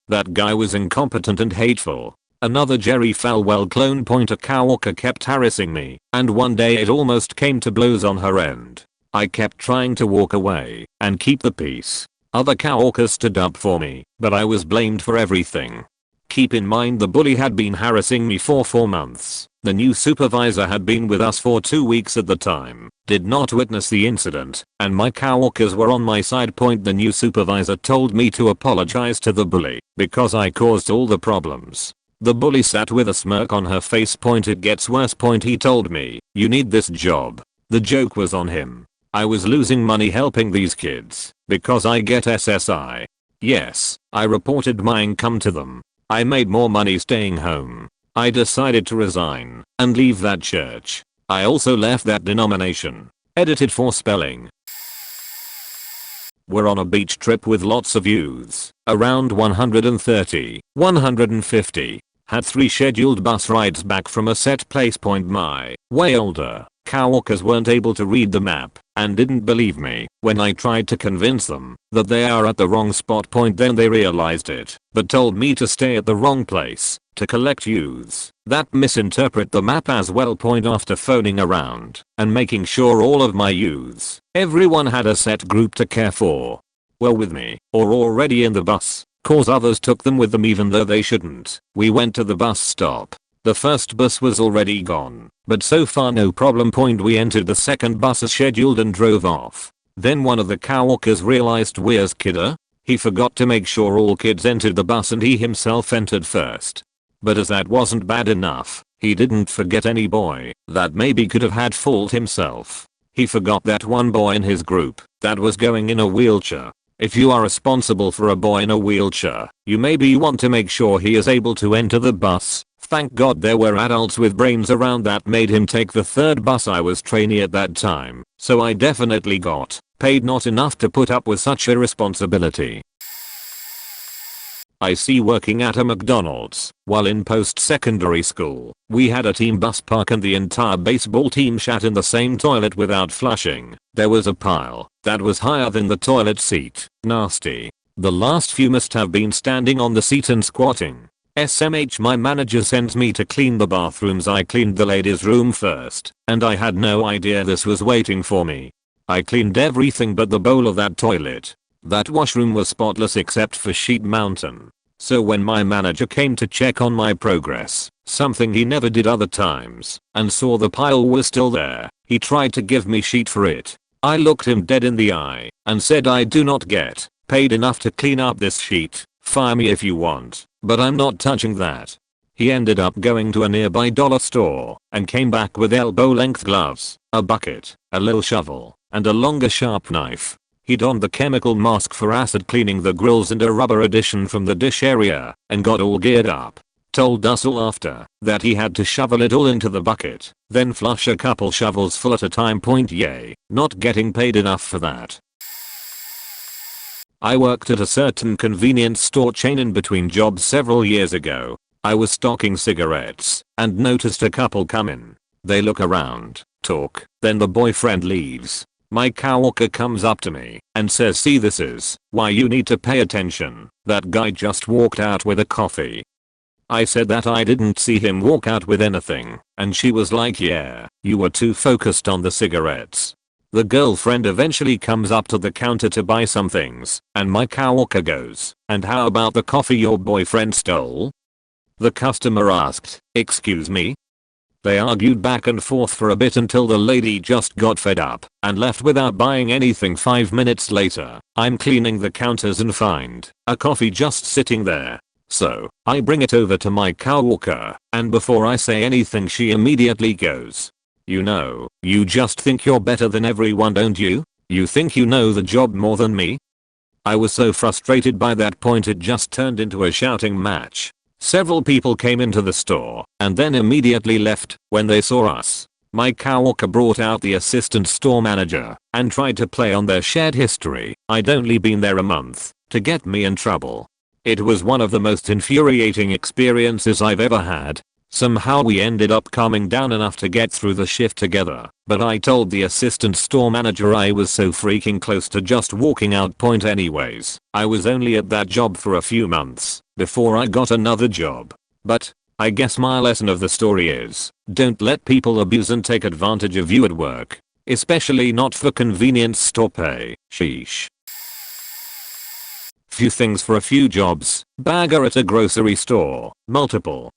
That guy was incompetent and hateful. Another Jerry Falwell clone. A coworker kept harassing me, and one day it almost came to blows on her end. I kept trying to walk away and keep the peace. Other coworkers stood up for me, but I was blamed for everything. Keep in mind the bully had been harassing me for 4 months. The new supervisor had been with us for 2 weeks at the time, did not witness the incident, and my coworkers were on my side. The new supervisor told me to apologize to the bully because I caused all the problems. The bully sat with a smirk on her face. It gets worse. He told me, "You need this job." The joke was on him. I was losing money helping these kids because I get SSI. Yes, I reported my income to them. I made more money staying home. I decided to resign and leave that church. I also left that denomination. Edited for spelling. We're on a beach trip with lots of youths, around 130, 150. Had 3 scheduled bus rides back from a set place. My way older coworkers weren't able to read the map and didn't believe me when I tried to convince them that they are at the wrong spot. Then they realized it, but told me to stay at the wrong place to collect youths that misinterpret the map as well. After phoning around and making sure all of my youths, everyone had a set group to care for, were with me or already in the bus, cause others took them with them even though they shouldn't. We went to the bus stop. The first bus was already gone, but so far no problem. We entered the second bus as scheduled and drove off. Then one of the coworkers realized where's kidder? He forgot to make sure all kids entered the bus and he himself entered first. But as that wasn't bad enough, he didn't forget any boy that maybe could have had fault himself. He forgot that one boy in his group that was going in a wheelchair. If you are responsible for a boy in a wheelchair, you maybe want to make sure he is able to enter the bus. Thank God there were adults with brains around that made him take the third bus. I was trainee at that time, so I definitely got paid not enough to put up with such irresponsibility. I see working at a McDonald's. While in post-secondary school, we had a team bus park and the entire baseball team shat in the same toilet without flushing. There was a pile that was higher than the toilet seat. Nasty. The last few must have been standing on the seat and squatting. SMH, my manager sends me to clean the bathrooms. I cleaned the ladies' room first, and I had no idea this was waiting for me. I cleaned everything but the bowl of that toilet. That washroom was spotless except for sheet mountain. So when my manager came to check on my progress, something he never did other times, and saw the pile was still there, he tried to give me shit for it. I looked him dead in the eye and said, I do not get paid enough to clean up this shit. Fire me if you want, but I'm not touching that. He ended up going to a nearby dollar store and came back with elbow-length gloves, a bucket, a little shovel, and a longer sharp knife. He donned the chemical mask for acid cleaning the grills and a rubber addition from the dish area and got all geared up. Told us all after that he had to shovel it all into the bucket, then flush a couple shovels full at a time. Yay, not getting paid enough for that. I worked at a certain convenience store chain in between jobs several years ago. I was stocking cigarettes and noticed a couple come in. They look around, talk, then the boyfriend leaves. My coworker comes up to me and says, see, this is why you need to pay attention. That guy just walked out with a coffee. I said that I didn't see him walk out with anything, and she was like, yeah, you were too focused on the cigarettes. The girlfriend eventually comes up to the counter to buy some things, and my coworker goes, and how about the coffee your boyfriend stole? The customer asked, excuse me? They argued back and forth for a bit until the lady just got fed up and left without buying anything. 5 minutes later, I'm cleaning the counters and find a coffee just sitting there. So, I bring it over to my coworker, and before I say anything she immediately goes, you know, you just think you're better than everyone, don't you? You think you know the job more than me? I was so frustrated by that point it just turned into a shouting match. Several people came into the store and then immediately left when they saw us. My coworker brought out the assistant store manager and tried to play on their shared history. I'd only been there a month to get me in trouble. It was one of the most infuriating experiences I've ever had. Somehow we ended up calming down enough to get through the shift together, but I told the assistant store manager I was so freaking close to just walking out. Point anyways, I was only at that job for a few months before I got another job. But I guess my lesson of the story is, don't let people abuse and take advantage of you at work. Especially not for convenience store pay. Sheesh. Few things for a few jobs. Bagger at a grocery store. Multiple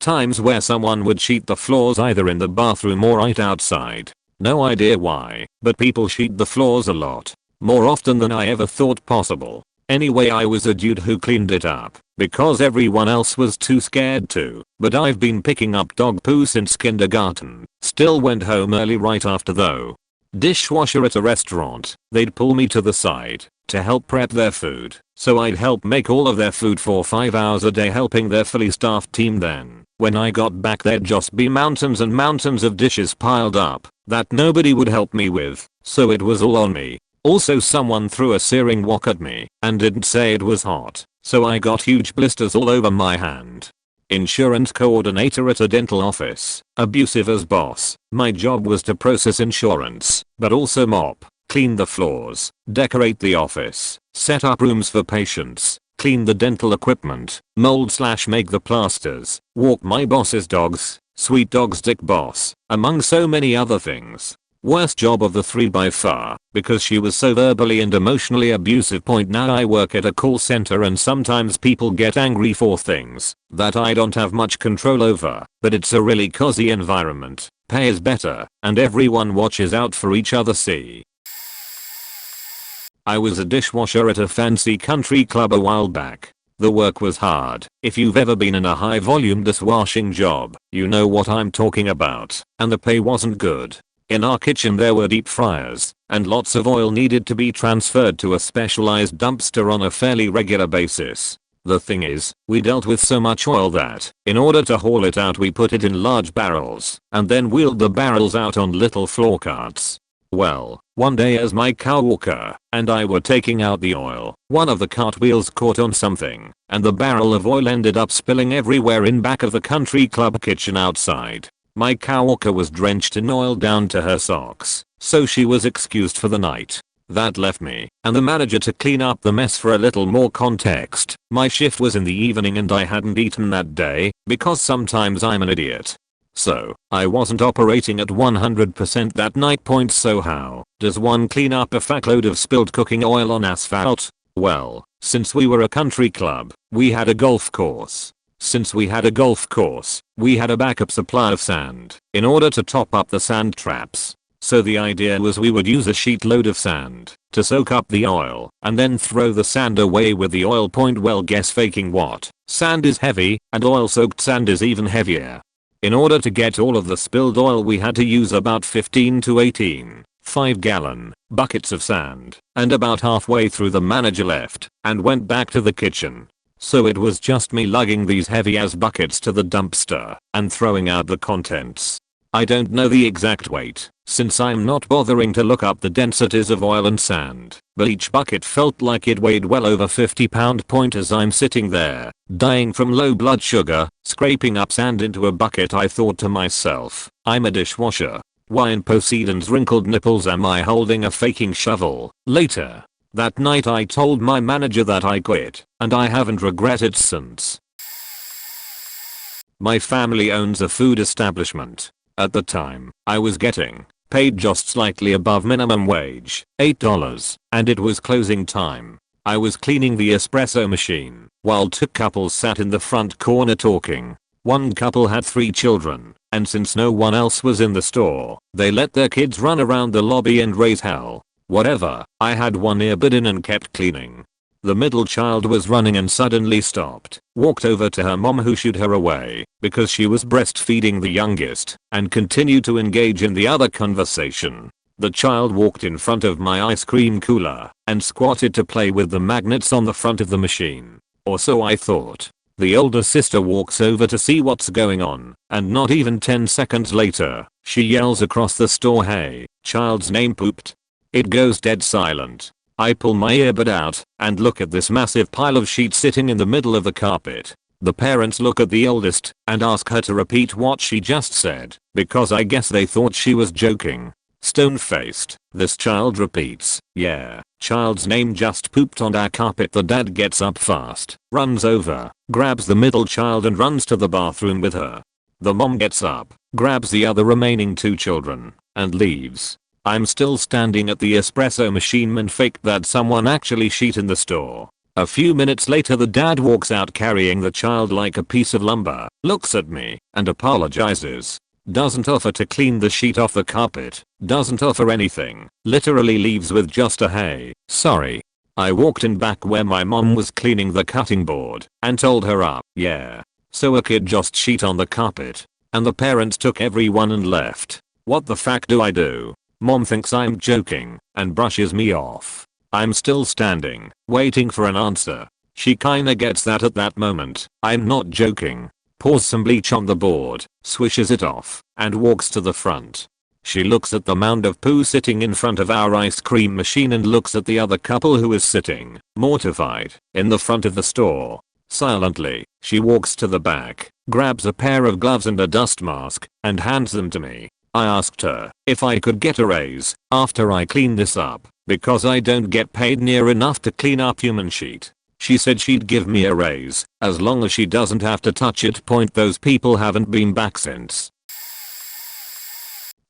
times where someone would sheet the floors either in the bathroom or right outside. No idea why, but people sheet the floors a lot. More often than I ever thought possible. Anyway, I was a dude who cleaned it up because everyone else was too scared to. But I've been picking up dog poo since kindergarten. Still went home early right after though. Dishwasher at a restaurant. They'd pull me to the side to help prep their food, so I'd help make all of their food for 5 hours a day, helping their fully staffed team. Then, when I got back, there'd just be mountains and mountains of dishes piled up that nobody would help me with, so it was all on me. Also, someone threw a searing wok at me and didn't say it was hot, so I got huge blisters all over my hand. Insurance coordinator at a dental office. Abusive as boss. My job was to process insurance, but also mop, clean the floors, decorate the office, set up rooms for patients, clean the dental equipment, mold/make the plasters, walk my boss's dogs, sweet dog's dick boss, among so many other things. Worst job of the three by far, because she was so verbally and emotionally abusive. Now I work at a call center and sometimes people get angry for things that I don't have much control over, but it's a really cozy environment, pay is better, and everyone watches out for each other. See. I was a dishwasher at a fancy country club a while back. The work was hard. If you've ever been in a high volume dishwashing job, you know what I'm talking about. And the pay wasn't good. In our kitchen there were deep fryers, and lots of oil needed to be transferred to a specialized dumpster on a fairly regular basis. The thing is, we dealt with so much oil that, in order to haul it out, we put it in large barrels, and then wheeled the barrels out on little floor carts. Well, one day as my coworker and I were taking out the oil, one of the cart wheels caught on something, and the barrel of oil ended up spilling everywhere in back of the country club kitchen outside. My coworker was drenched in oil down to her socks, so she was excused for the night. That left me and the manager to clean up the mess. For a little more context, my shift was in the evening and I hadn't eaten that day because sometimes I'm an idiot. So, I wasn't operating at 100% that night. So how does one clean up a fuckload of spilled cooking oil on asphalt? Well, since we were a country club, we had a golf course. We had a backup supply of sand in order to top up the sand traps. So the idea was we would use a sheet load of sand to soak up the oil and then throw the sand away with the oil. Well, guess faking what? Sand is heavy and oil soaked sand is even heavier. In order to get all of the spilled oil we had to use about 15 to 18 5-gallon buckets of sand, and about halfway through the manager left and went back to the kitchen. So it was just me lugging these heavy ass buckets to the dumpster and throwing out the contents. I don't know the exact weight, since I'm not bothering to look up the densities of oil and sand, but each bucket felt like it weighed well over 50 pounds. As I'm sitting there, dying from low blood sugar, scraping up sand into a bucket, I thought to myself, I'm a dishwasher. Why in Poseidon's wrinkled nipples am I holding a faking shovel? Later that night I told my manager that I quit, and I haven't regretted since. My family owns a food establishment. At the time, I was getting paid just slightly above minimum wage, $8, and it was closing time. I was cleaning the espresso machine, while two couples sat in the front corner talking. One couple had 3 children, and since no one else was in the store, they let their kids run around the lobby and raise hell. Whatever, I had one earbud in and kept cleaning. The middle child was running and suddenly stopped, walked over to her mom who shooed her away because she was breastfeeding the youngest, and continued to engage in the other conversation. The child walked in front of my ice cream cooler and squatted to play with the magnets on the front of the machine. Or so I thought. The older sister walks over to see what's going on, and not even 10 seconds later, she yells across the store, "Hey, child's name pooped." It goes dead silent. I pull my earbud out and look at this massive pile of sheets sitting in the middle of the carpet. The parents look at the oldest and ask her to repeat what she just said, because I guess they thought she was joking. Stone-faced, this child repeats, "Yeah, child's name just pooped on our carpet." The dad gets up fast, runs over, grabs the middle child and runs to the bathroom with her. The mom gets up, grabs the other remaining 2 children, and leaves. I'm still standing at the espresso machine and faked that someone actually shit in the store. A few minutes later the dad walks out carrying the child like a piece of lumber, looks at me, and apologizes. Doesn't offer to clean the sheet off the carpet, doesn't offer anything, literally leaves with just a "Hey, sorry." I walked in back where my mom was cleaning the cutting board and told her yeah. So a kid just shit on the carpet. And the parents took everyone and left. What the fuck do I do? Mom thinks I'm joking and brushes me off. I'm still standing, waiting for an answer. She kinda gets that at that moment. I'm not joking. Pours some bleach on the board, swishes it off, and walks to the front. She looks at the mound of poo sitting in front of our ice cream machine and looks at the other couple who is sitting, mortified, in the front of the store. Silently, she walks to the back, grabs a pair of gloves and a dust mask, and hands them to me. I asked her if I could get a raise after I clean this up, because I don't get paid near enough to clean up human shit. She said she'd give me a raise as long as she doesn't have to touch it. Those people haven't been back since.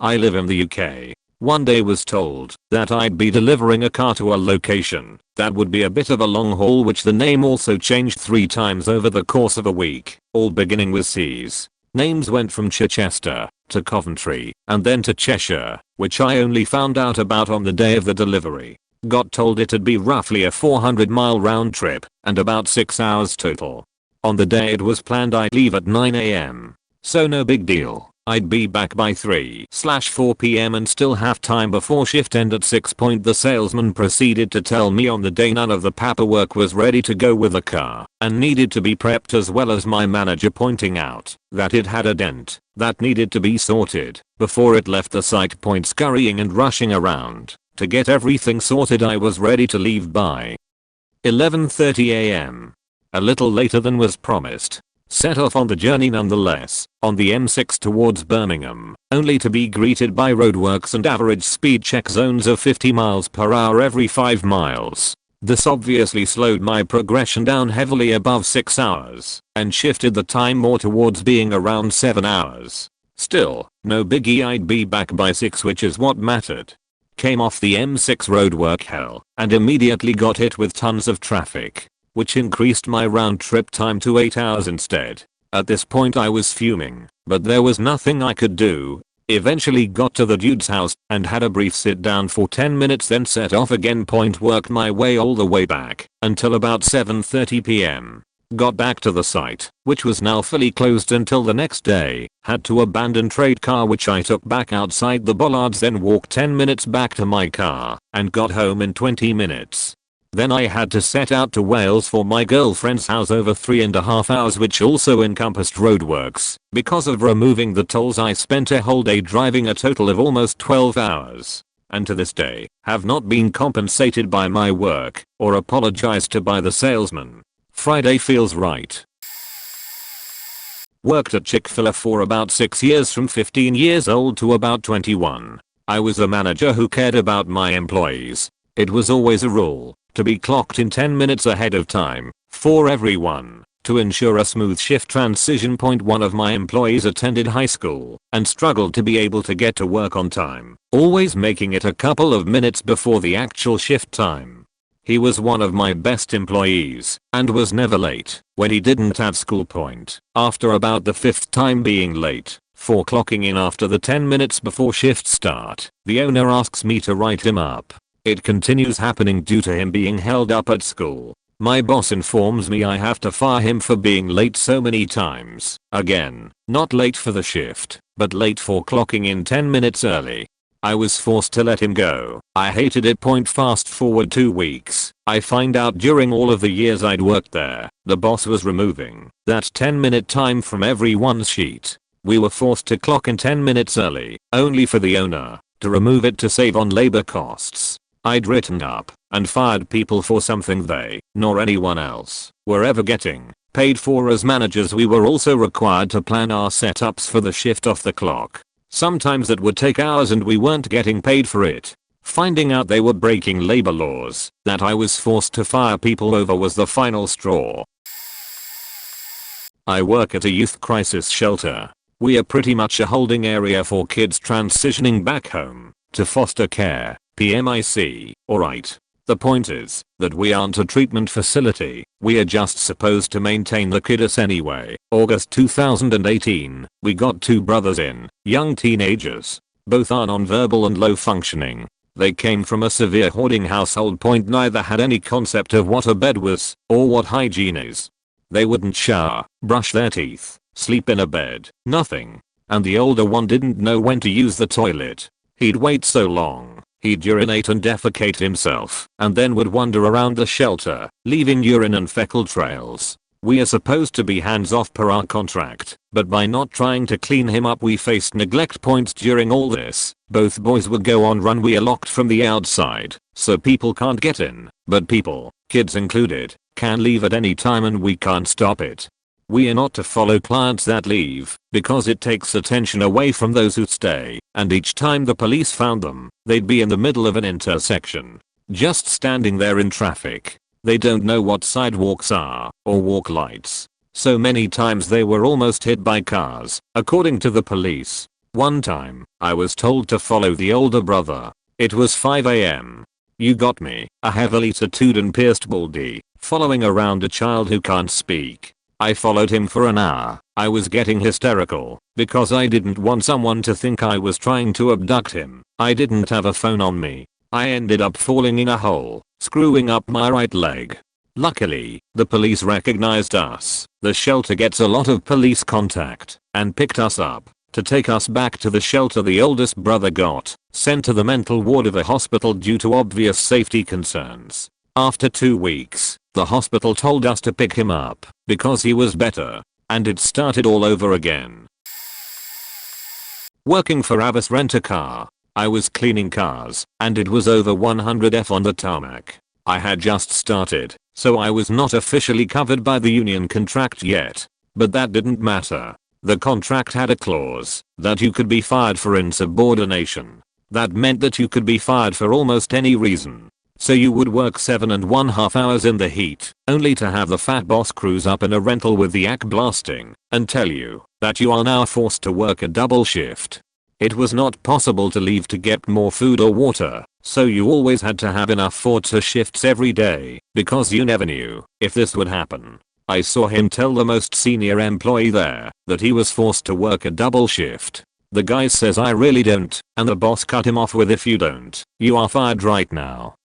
I live in the UK. One day was told that I'd be delivering a car to a location that would be a bit of a long haul, which the name also changed 3 times over the course of a week, all beginning with C's. Names went from Chichester to Coventry and then to Cheshire, which I only found out about on the day of the delivery. Got told it'd be roughly a 400-mile round trip and about 6 hours total. On the day it was planned I'd leave at 9 AM. So no big deal. I'd be back by 3/4 PM and still have time before shift end at 6. The salesman proceeded to tell me on the day none of the paperwork was ready to go with the car and needed to be prepped, as well as my manager pointing out that it had a dent that needed to be sorted before it left the site. Scurrying and rushing around to get everything sorted, I was ready to leave by 11:30 AM. A little later than was promised. Set off on the journey nonetheless, on the M6 towards Birmingham, only to be greeted by roadworks and average speed check zones of 50 miles per hour every 5 miles. This obviously slowed my progression down heavily above 6 hours, and shifted the time more towards being around 7 hours. Still, no biggie, I'd be back by 6, which is what mattered. Came off the M6 roadwork hell, and immediately got hit with tons of traffic, which increased my round trip time to 8 hours instead. At this point I was fuming, but there was nothing I could do. Eventually got to the dude's house and had a brief sit down for 10 minutes, then set off again. Worked my way all the way back until about 7:30 PM. Got back to the site, which was now fully closed until the next day. Had to abandon trade car, which I took back outside the bollards, then walked 10 minutes back to my car and got home in 20 minutes. Then I had to set out to Wales for my girlfriend's house over 3.5 hours, which also encompassed roadworks. Because of removing the tolls, I spent a whole day driving, a total of almost 12 hours. And to this day, have not been compensated by my work or apologized to by the salesman. Friday feels right. Worked at Chick-fil-A for about 6 years, from 15 years old to about 21. I was a manager who cared about my employees. It was always a rule to be clocked in 10 minutes ahead of time for everyone to ensure a smooth shift transition. One of my employees attended high school and struggled to be able to get to work on time, always making it a couple of minutes before the actual shift time. He was one of my best employees and was never late when he didn't have school. After about the 5th time being late for clocking in after the 10 minutes before shift start, the owner asks me to write him up. It continues happening due to him being held up at school. My boss informs me I have to fire him for being late so many times. Again, not late for the shift, but late for clocking in 10 minutes early. I was forced to let him go. I hated it. Fast forward 2 weeks. I find out during all of the years I'd worked there, the boss was removing that 10-minute time from everyone's sheet. We were forced to clock in 10 minutes early, only for the owner to remove it to save on labor costs. I'd written up and fired people for something they, nor anyone else, were ever getting paid for. As managers, we were also required to plan our setups for the shift off the clock. Sometimes it would take hours and we weren't getting paid for it. Finding out they were breaking labor laws that I was forced to fire people over was the final straw. I work at a youth crisis shelter. We are pretty much a holding area for kids transitioning back home to foster care, PMIC, alright. The point is that we aren't a treatment facility, we are just supposed to maintain the kiddos anyway. August 2018, we got 2 brothers in, young teenagers. Both are non-verbal and low functioning. They came from a severe hoarding household. Neither had any concept of what a bed was or what hygiene is. They wouldn't shower, brush their teeth, sleep in a bed, nothing. And the older one didn't know when to use the toilet. He'd wait so long, he'd urinate and defecate himself, and then would wander around the shelter, leaving urine and fecal trails. We are supposed to be hands off per our contract, but by not trying to clean him up we faced neglect points during all this. Both boys would go on run. We are locked from the outside, so people can't get in, but people, kids included, can leave at any time and we can't stop it. We are not to follow clients that leave, because it takes attention away from those who stay, and each time the police found them, they'd be in the middle of an intersection, just standing there in traffic. They don't know what sidewalks are, or walk lights. So many times they were almost hit by cars, according to the police. One time, I was told to follow the older brother. It was 5 AM. You got me, a heavily tattooed and pierced baldy, following around a child who can't speak. I followed him for an hour. I was getting hysterical because I didn't want someone to think I was trying to abduct him. I didn't have a phone on me. I ended up falling in a hole, screwing up my right leg. Luckily, the police recognized us. The shelter gets a lot of police contact and picked us up to take us back to the shelter. The oldest brother got sent to the mental ward of a hospital due to obvious safety concerns. After 2 weeks, the hospital told us to pick him up because he was better, and it started all over again. Working for Avis Rent-A-Car, I was cleaning cars, and it was over 100 on the tarmac. I had just started, so I was not officially covered by the union contract yet, but that didn't matter. The contract had a clause that you could be fired for insubordination. That meant that you could be fired for almost any reason. So you would work 7.5 hours in the heat, only to have the fat boss cruise up in a rental with the AC blasting, and tell you that you are now forced to work a double shift. It was not possible to leave to get more food or water, so you always had to have enough for 2 shifts every day, because you never knew if this would happen. I saw him tell the most senior employee there that he was forced to work a double shift. The guy says, I really don't, and the boss cut him off with, if you don't, you are fired right now.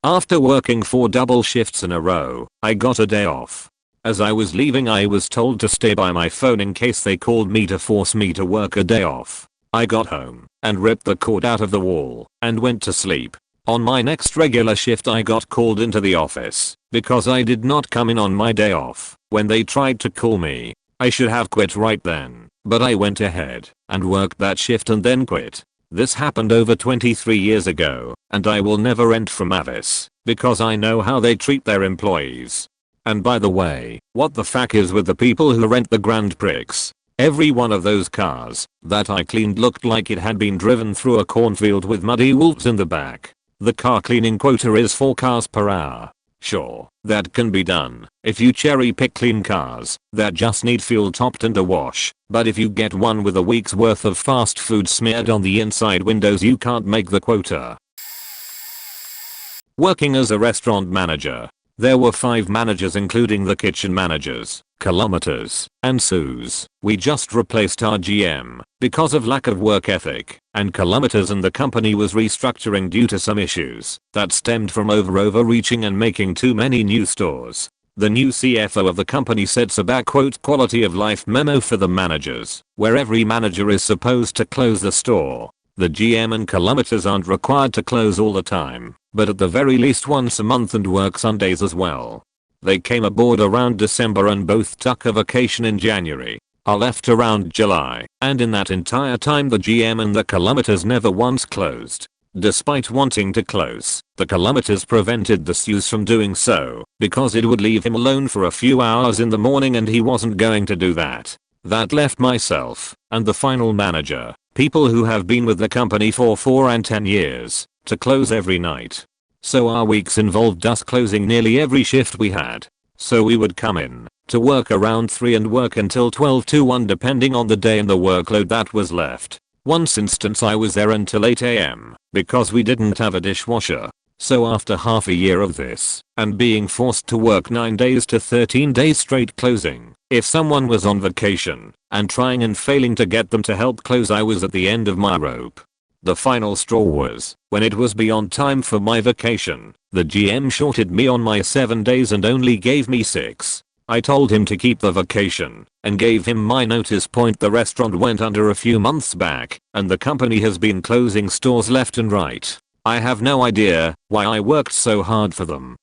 After working 4 double shifts in a row, I got a day off. As I was leaving, I was told to stay by my phone in case they called me to force me to work a day off. I got home and ripped the cord out of the wall and went to sleep. On my next regular shift, I got called into the office because I did not come in on my day off. When they tried to call me, I should have quit right then, but I went ahead and worked that shift and then quit. This happened over 23 years ago, and I will never rent from Avis, because I know how they treat their employees. And by the way, what the fuck is with the people who rent the Grand Prix? Every one of those cars that I cleaned looked like it had been driven through a cornfield with muddy wolves in the back. The car cleaning quota is 4 cars per hour. Sure, that can be done if you cherry pick clean cars that just need fuel topped and a wash, but if you get one with a week's worth of fast food smeared on the inside windows, you can't make the quota. Working as a restaurant manager, there were 5 managers including the kitchen managers, kilometers, and Suze. We just replaced our GM because of lack of work ethic, and kilometers and the company was restructuring due to some issues that stemmed from overreaching and making too many new stores. The new CFO of the company sets a quality of life memo for the managers, where every manager is supposed to close the store. The GM and kilometers aren't required to close all the time, but at the very least once a month, and work Sundays as well. They came aboard around December and both took a vacation in January. I left around July, and in that entire time the GM and the kilometers never once closed. Despite wanting to close, the kilometers prevented the Stews from doing so, because it would leave him alone for a few hours in the morning and he wasn't going to do that. That left myself, and the final manager, people who have been with the company for 4 and 10 years, to close every night. So our weeks involved us closing nearly every shift we had. So we would come in to work around 3 and work until 12 to 1 depending on the day and the workload that was left. Once instance I was there until 8 AM because we didn't have a dishwasher. So after half a year of this, and being forced to work 9 days to 13 days straight closing, if someone was on vacation, and trying and failing to get them to help close, I was at the end of my rope. The final straw was, when it was beyond time for my vacation, the GM shorted me on my 7 days and only gave me 6. I told him to keep the vacation, and gave him my notice. The restaurant went under a few months back, and the company has been closing stores left and right. I have no idea why I worked so hard for them.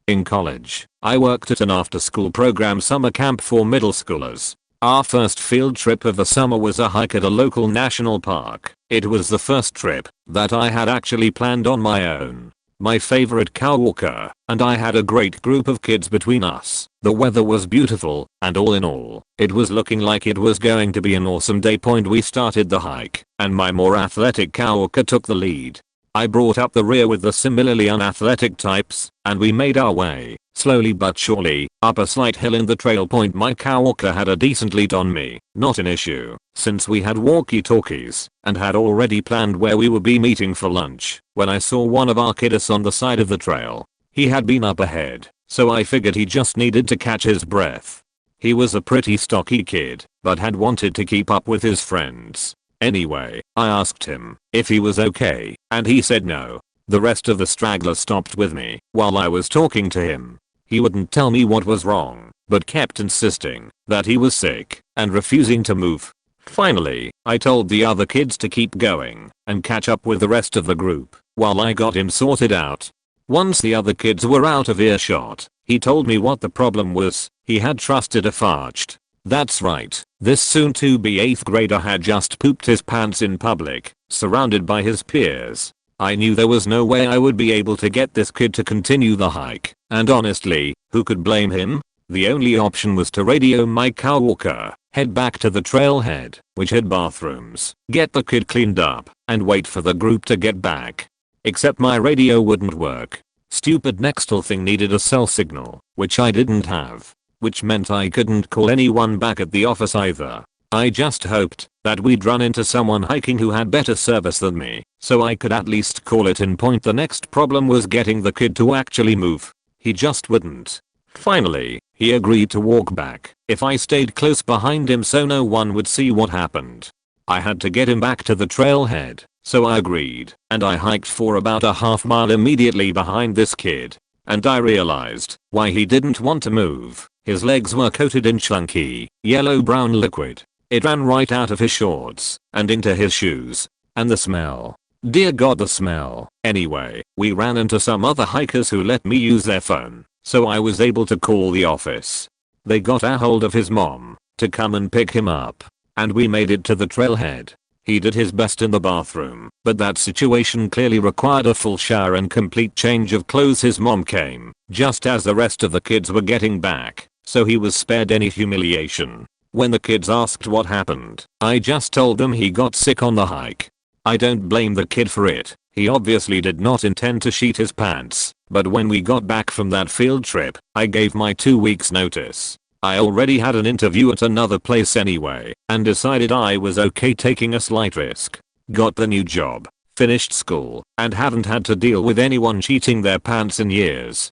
In college, I worked at an after-school program summer camp for middle schoolers. Our first field trip of the summer was a hike at a local national park. It was the first trip that I had actually planned on my own. My favorite cow walker, and I had a great group of kids between us. The weather was beautiful, and all in all, it was looking like it was going to be an awesome day. We started the hike, and my more athletic cow walker took the lead. I brought up the rear with the similarly unathletic types, and we made our way, slowly but surely, up a slight hill in the trail. My cow walker had a decent lead on me, not an issue, since we had walkie-talkies, and had already planned where we would be meeting for lunch, when I saw one of our kiddos on the side of the trail. He had been up ahead, so I figured he just needed to catch his breath. He was a pretty stocky kid, but had wanted to keep up with his friends. Anyway, I asked him if he was okay, and he said no. The rest of the stragglers stopped with me while I was talking to him. He wouldn't tell me what was wrong, but kept insisting that he was sick and refusing to move. Finally, I told the other kids to keep going and catch up with the rest of the group while I got him sorted out. Once the other kids were out of earshot, he told me what the problem was. He had trusted a farched. That's right, this soon-to-be 8th grader had just pooped his pants in public, surrounded by his peers. I knew there was no way I would be able to get this kid to continue the hike, and honestly, who could blame him? The only option was to radio my cow walker, head back to the trailhead, which had bathrooms, get the kid cleaned up, and wait for the group to get back. Except my radio wouldn't work. Stupid Nextel thing needed a cell signal, which I didn't have. Which meant I couldn't call anyone back at the office either. I just hoped that we'd run into someone hiking who had better service than me, so I could at least call it in. The next problem was getting the kid to actually move. He just wouldn't. Finally, he agreed to walk back if I stayed close behind him so no one would see what happened. I had to get him back to the trailhead, so I agreed, and I hiked for about a half mile immediately behind this kid. And I realized why he didn't want to move. His legs were coated in chunky, yellow-brown liquid. It ran right out of his shorts and into his shoes. And the smell. Dear God, the smell. Anyway, we ran into some other hikers who let me use their phone, so I was able to call the office. They got a hold of his mom to come and pick him up, and we made it to the trailhead. He did his best in the bathroom, but that situation clearly required a full shower and complete change of clothes. His mom came just as the rest of the kids were getting back, so he was spared any humiliation. When the kids asked what happened, I just told them he got sick on the hike. I don't blame the kid for it. He obviously did not intend to shit his pants, but when we got back from that field trip, I gave my 2 weeks notice. I already had an interview at another place anyway, and decided I was okay taking a slight risk. Got the new job, finished school, and haven't had to deal with anyone cheating their pants in years.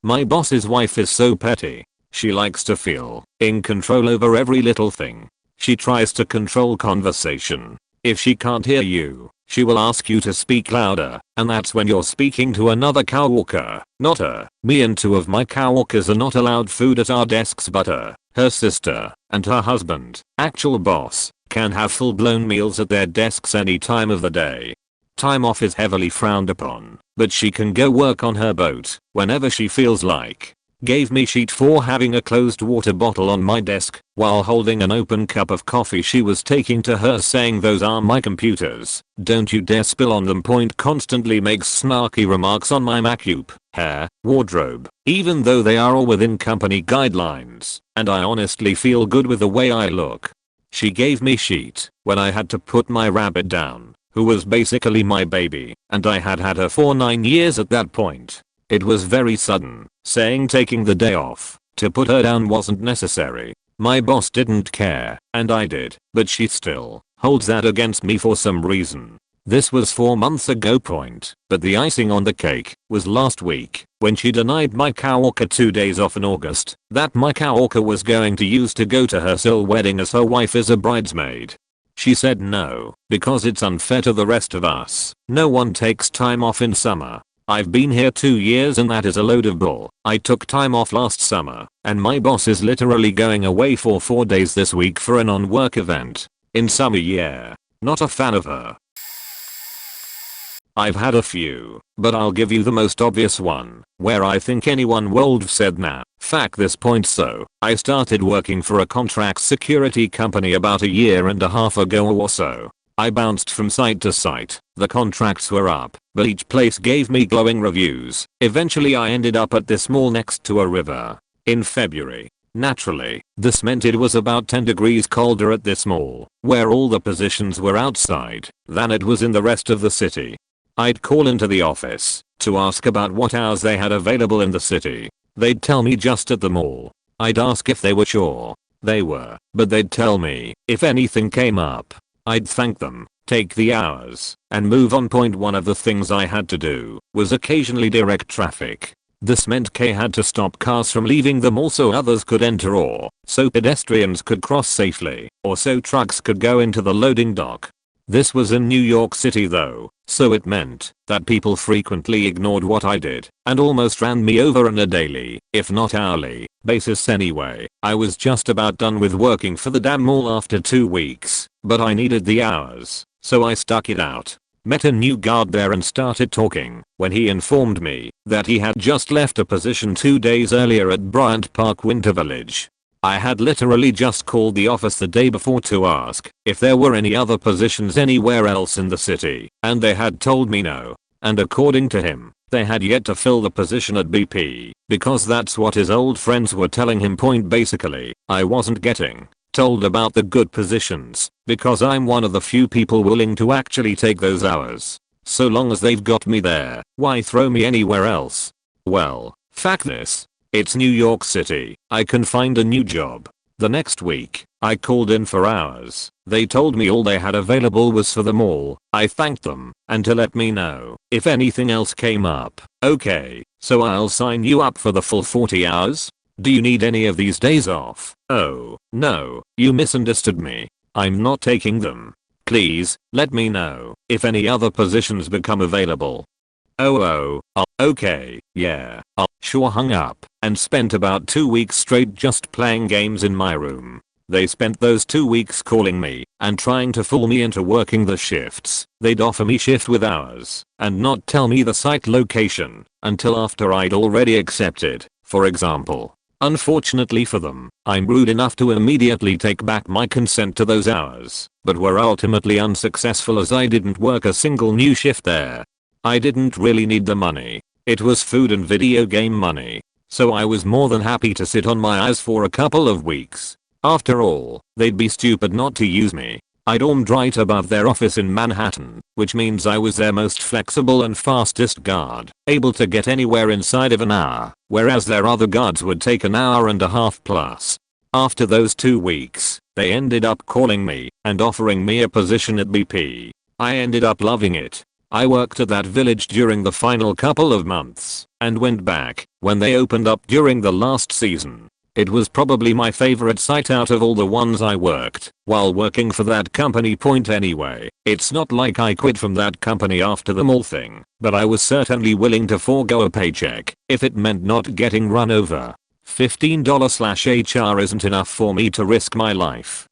My boss's wife is so petty. She likes to feel in control over every little thing. She tries to control conversation. If she can't hear you, she will ask you to speak louder, and that's when you're speaking to another cow walker, not her. Me and 2 of my cow walkers are not allowed food at our desks, but her sister, and her husband, actual boss, can have full-blown meals at their desks any time of the day. Time off is heavily frowned upon, but she can go work on her boat whenever she feels like. gave me shit for having a closed water bottle on my desk while holding an open cup of coffee she was taking to her, saying those are my computers, don't you dare spill on them. Constantly makes snarky remarks on my makeup, hair, wardrobe, even though they are all within company guidelines, and I honestly feel good with the way I look. She gave me shit when I had to put my rabbit down, who was basically my baby, and I had her for 9 years at that point. It was very sudden, saying taking the day off to put her down wasn't necessary. My boss didn't care, and I did, but she still holds that against me for some reason. This was 4 months ago, but the icing on the cake was last week when she denied my coworker 2 days off in August that my coworker was going to use to go to her soul wedding as her wife is a bridesmaid. She said no, because it's unfair to the rest of us. No one takes time off in summer. I've been here 2 years and that is a load of bull. I took time off last summer, and my boss is literally going away for 4 days this week for an on-work event. In summer, yeah. Not a fan of her. I've had a few, but I'll give you the most obvious one, where I think anyone would have said nah, fuck this point. So, I started working for a contract security company about a year and a half ago or so. I bounced from site to site, the contracts were up, but each place gave me glowing reviews. Eventually I ended up at this mall next to a river. In February. Naturally, this meant it was about 10 degrees colder at this mall, where all the positions were outside, than it was in the rest of the city. I'd call into the office to ask about what hours they had available in the city. They'd tell me just at the mall. I'd ask if they were sure. They were, but they'd tell me if anything came up. I'd thank them, take the hours, and move on. One of the things I had to do was occasionally direct traffic. This meant K had to stop cars from leaving the mall so others could enter, or so pedestrians could cross safely, or so trucks could go into the loading dock. This was in New York City though, so it meant that people frequently ignored what I did and almost ran me over on a daily, if not hourly, basis. Anyway, I was just about done with working for the damn mall after 2 weeks, but I needed the hours, so I stuck it out. Met a new guard there and started talking when he informed me that he had just left a position 2 days earlier at Bryant Park Winter Village. I had literally just called the office the day before to ask if there were any other positions anywhere else in the city, and they had told me no. And according to him, they had yet to fill the position at BP, because that's what his old friends were telling him. Basically, I wasn't getting told about the good positions, because I'm one of the few people willing to actually take those hours. So long as they've got me there, why throw me anywhere else? Well, fuck this. It's New York City. I can find a new job. The next week, I called in for hours. They told me all they had available was for the mall. I thanked them, and to let me know if anything else came up. Okay, so I'll sign you up for the full 40 hours? Do you need any of these days off? Oh, no, you misunderstood me. I'm not taking them. Please, let me know if any other positions become available. Okay, yeah, I'll sure. Hung up and spent about 2 weeks straight just playing games in my room. They spent those 2 weeks calling me and trying to fool me into working the shifts. They'd offer me shift with hours and not tell me the site location until after I'd already accepted, for example. Unfortunately for them, I'm rude enough to immediately take back my consent to those hours, but were ultimately unsuccessful as I didn't work a single new shift there. I didn't really need the money. It was food and video game money. So I was more than happy to sit on my ass for a couple of weeks. After all, they'd be stupid not to use me. I dormed right above their office in Manhattan, which means I was their most flexible and fastest guard, able to get anywhere inside of an hour, whereas their other guards would take an hour and a half plus. After those 2 weeks, they ended up calling me and offering me a position at BP. I ended up loving it. I worked at that village during the final couple of months and went back when they opened up during the last season. It was probably my favorite site out of all the ones I worked while working for that company. Anyway, it's not like I quit from that company after the mall thing, but I was certainly willing to forego a paycheck if it meant not getting run over. $15/HR isn't enough for me to risk my life.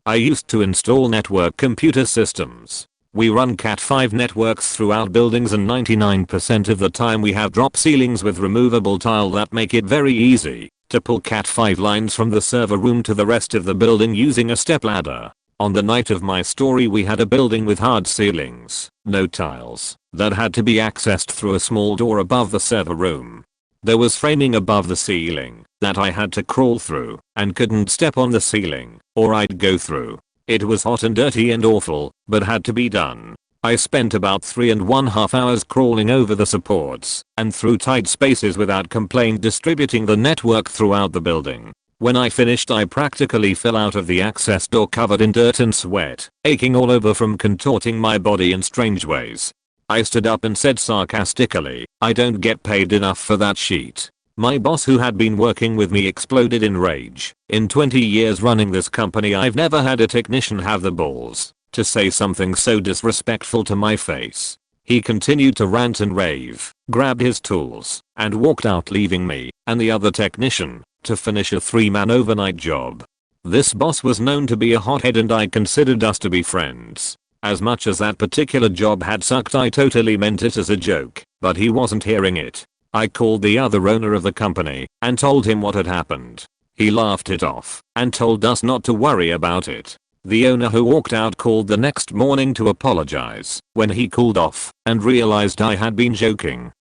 I used to install network computer systems. We run Cat 5 networks throughout buildings and 99% of the time we have drop ceilings with removable tile that make it very easy to pull Cat 5 lines from the server room to the rest of the building using a stepladder. On the night of my story we had a building with hard ceilings, no tiles, that had to be accessed through a small door above the server room. There was framing above the ceiling that I had to crawl through and couldn't step on the ceiling or I'd go through. It was hot and dirty and awful, but had to be done. I spent about 3.5 hours crawling over the supports and through tight spaces without complaint distributing the network throughout the building. When I finished I practically fell out of the access door covered in dirt and sweat, aching all over from contorting my body in strange ways. I stood up and said sarcastically, "I don't get paid enough for that sheet." My boss who had been working with me exploded in rage. In 20 years running this company I've never had a technician have the balls to say something so disrespectful to my face. He continued to rant and rave, grabbed his tools, and walked out leaving me and the other technician to finish a 3-man overnight job. This boss was known to be a hothead and I considered us to be friends. As much as that particular job had sucked I totally meant it as a joke, but he wasn't hearing it. I called the other owner of the company and told him what had happened. He laughed it off and told us not to worry about it. The owner who walked out called the next morning to apologize when he cooled off and realized I had been joking.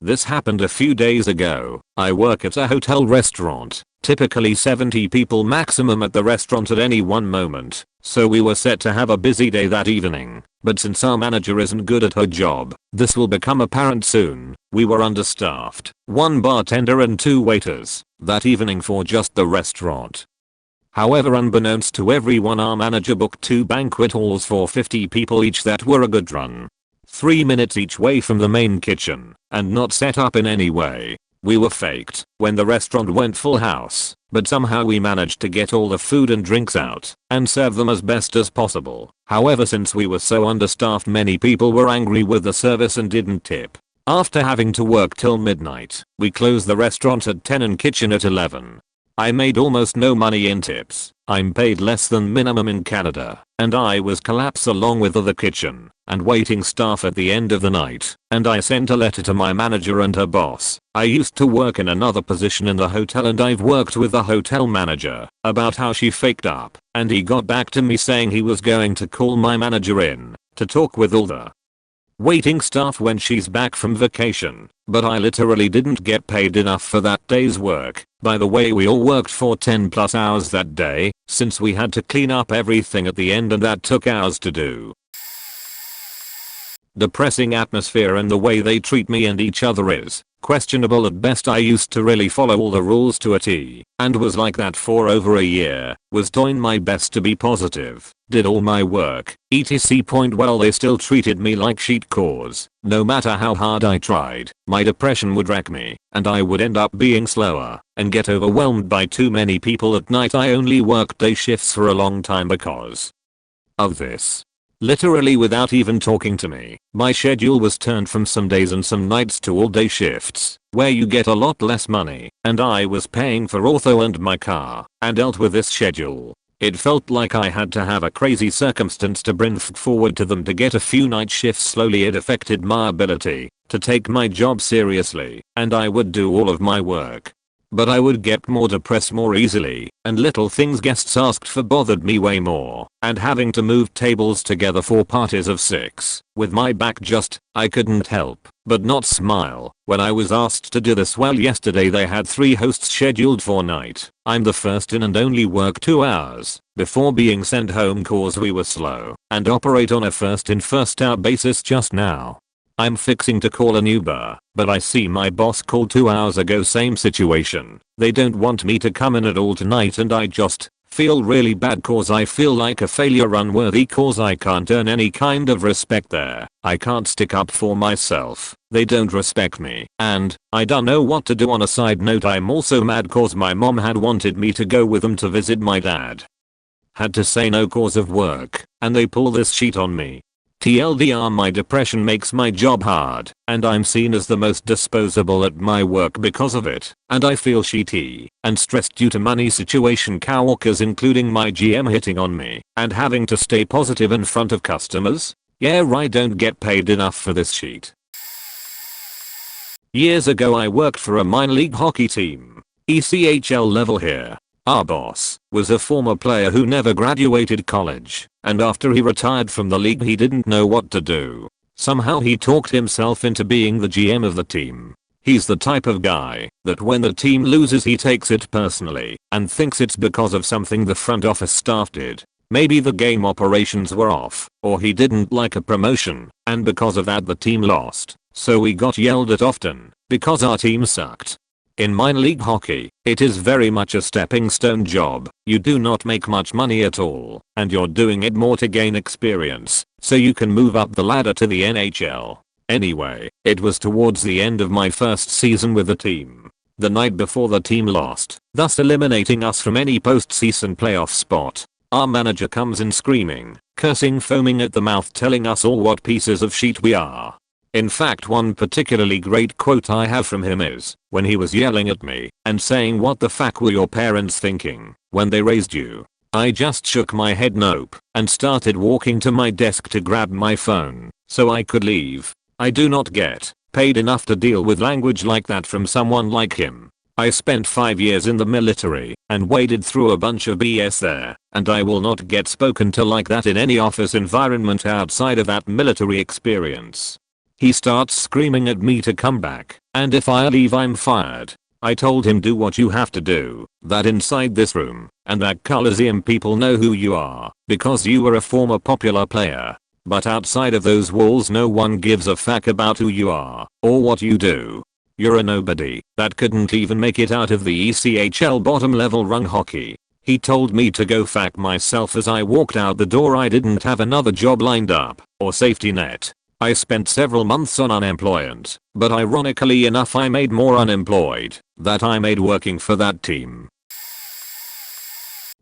This happened a few days ago. I work at a hotel restaurant, typically 70 people maximum at the restaurant at any one moment, so we were set to have a busy day that evening. But since our manager isn't good at her job, this will become apparent soon. We were understaffed, 1 bartender and 2 waiters that evening for just the restaurant. However, unbeknownst to everyone, our manager booked 2 banquet halls for 50 people each that were a good run. 3 minutes each way from the main kitchen and not set up in any way. We were faked when the restaurant went full house, but somehow we managed to get all the food and drinks out and serve them as best as possible. However, since we were so understaffed, many people were angry with the service and didn't tip. After having to work till midnight, we closed the restaurant at 10 and kitchen at 11. I made almost no money in tips. I'm paid less than minimum in Canada, and I was collapsed along with the kitchen and waiting staff at the end of the night, and I sent a letter to my manager and her boss. I used to work in another position in the hotel and I've worked with the hotel manager about how she faked up, and he got back to me saying he was going to call my manager in to talk with all the waiting staff when she's back from vacation. But I literally didn't get paid enough for that day's work. By the way, we all worked for 10+ hours that day, since we had to clean up everything at the end and that took hours to do. Depressing atmosphere and the way they treat me and each other is questionable at best. I used to really follow all the rules to a T and was like that for over a year, was doing my best to be positive, did all my work, etc. Well, they still treated me like sheet cause. No matter how hard I tried, my depression would wreck me and I would end up being slower and get overwhelmed by too many people at night. I only worked day shifts for a long time because of this. Literally without even talking to me, my schedule was turned from some days and some nights to all day shifts, where you get a lot less money, and I was paying for ortho and my car, and dealt with this schedule. It felt like I had to have a crazy circumstance to bring forward to them to get a few night shifts. Slowly it affected my ability to take my job seriously, and I would do all of my work. But I would get more depressed more easily, and little things guests asked for bothered me way more, and having to move tables together for parties of 6 with my back just, I couldn't help but not smile when I was asked to do this. Well, yesterday they had 3 hosts scheduled for night. I'm the first in and only work 2 hours before being sent home cause we were slow and operate on a first in first out basis just now. I'm fixing to call an Uber, but I see my boss called 2 hours ago, same situation. They don't want me to come in at all tonight and I just feel really bad cause I feel like a failure, unworthy cause I can't earn any kind of respect there. I can't stick up for myself. They don't respect me and I don't know what to do. On a side note, I'm also mad cause my mom had wanted me to go with them to visit my dad. Had to say no cause of work and they pull this sheet on me. TLDR, my depression makes my job hard, and I'm seen as the most disposable at my work because of it, and I feel shitty and stressed due to money situation coworkers including my GM hitting on me and having to stay positive in front of customers. Yeah, I don't get paid enough for this shit. Years ago I worked for a minor league hockey team, ECHL level here. Our boss was a former player who never graduated college, and after he retired from the league he didn't know what to do. Somehow he talked himself into being the GM of the team. He's the type of guy that when the team loses he takes it personally and thinks it's because of something the front office staff did. Maybe the game operations were off, or he didn't like a promotion, and because of that the team lost. So we got yelled at often because our team sucked. In minor league hockey, it is very much a stepping stone job. You do not make much money at all, and you're doing it more to gain experience, so you can move up the ladder to the NHL. Anyway, it was towards the end of my first season with the team. The night before the team lost, thus eliminating us from any postseason playoff spot. Our manager comes in screaming, cursing, foaming at the mouth, telling us all what pieces of shit we are. In fact, one particularly great quote I have from him is when he was yelling at me and saying, "What the fuck were your parents thinking when they raised you?" I just shook my head nope and started walking to my desk to grab my phone so I could leave. I do not get paid enough to deal with language like that from someone like him. I spent 5 years in the military and waded through a bunch of BS there, and I will not get spoken to like that in any office environment outside of that military experience. He starts screaming at me to come back, and if I leave I'm fired. I told him, do what you have to do, that inside this room and that Coliseum people know who you are because you were a former popular player. But outside of those walls no one gives a fuck about who you are or what you do. You're a nobody that couldn't even make it out of the ECHL bottom level rung hockey. He told me to go fuck myself as I walked out the door. I didn't have another job lined up or safety net. I spent several months on unemployment, but ironically enough I made more unemployed that I made working for that team.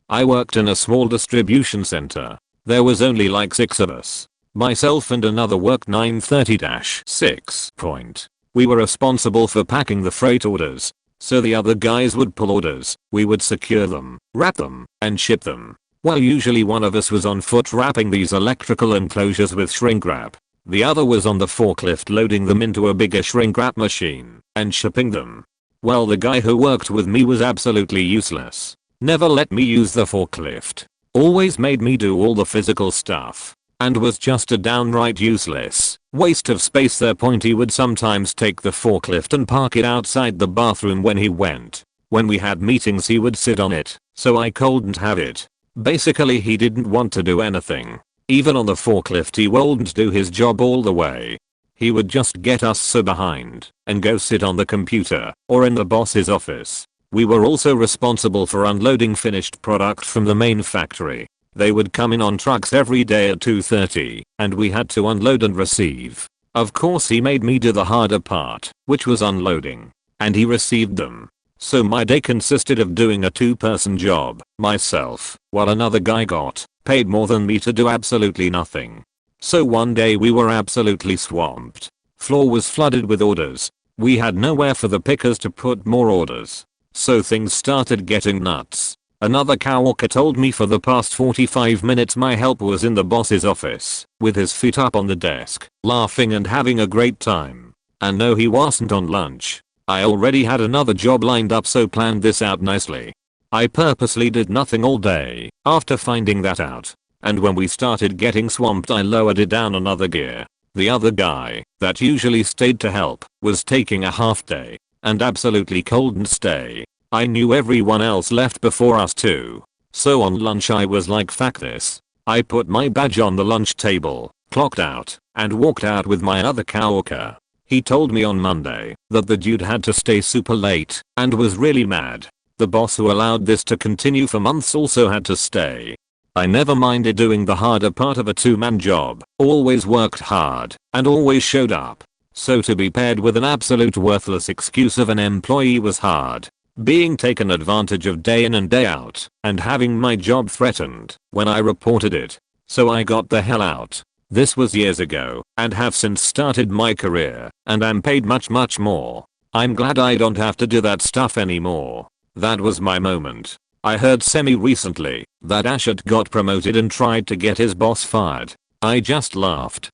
I worked in a small distribution center. There was only like 6 of us. Myself and another worked 9:30-6. We were responsible for packing the freight orders, so the other guys would pull orders, we would secure them, wrap them, and ship them. While usually one of us was on foot wrapping these electrical enclosures with shrink wrap. The other was on the forklift loading them into a bigger shrink wrap machine and shipping them. Well, the guy who worked with me was absolutely useless. Never let me use the forklift. Always made me do all the physical stuff. And was just a downright useless waste of space. Their point, he would sometimes take the forklift and park it outside the bathroom when he went. When we had meetings he would sit on it, so I couldn't have it. Basically he didn't want to do anything. Even on the forklift he wouldn't do his job all the way. He would just get us so behind and go sit on the computer or in the boss's office. We were also responsible for unloading finished product from the main factory. They would come in on trucks every day at 2:30 and we had to unload and receive. Of course he made me do the harder part, which was unloading, and he received them. So my day consisted of doing a 2-person job, myself, while another guy got paid more than me to do absolutely nothing. So one day we were absolutely swamped. Floor was flooded with orders. We had nowhere for the pickers to put more orders. So things started getting nuts. Another coworker told me for the past 45 minutes my helper was in the boss's office, with his feet up on the desk, laughing and having a great time. And no, he wasn't on lunch. I already had another job lined up, so planned this out nicely. I purposely did nothing all day after finding that out. And when we started getting swamped I lowered it down another gear. The other guy that usually stayed to help was taking a half day and absolutely couldn't stay. I knew everyone else left before us too. So on lunch I was like, fuck this. I put my badge on the lunch table, clocked out, and walked out with my other coworker. He told me on Monday that the dude had to stay super late and was really mad. The boss who allowed this to continue for months also had to stay. I never minded doing the harder part of a 2-man job, always worked hard, and always showed up. So to be paired with an absolute worthless excuse of an employee was hard. Being taken advantage of day in and day out, and having my job threatened when I reported it. So I got the hell out. This was years ago and have since started my career and I'm paid much more. I'm glad I don't have to do that stuff anymore. That was my moment. I heard semi-recently that Ashot got promoted and tried to get his boss fired. I just laughed.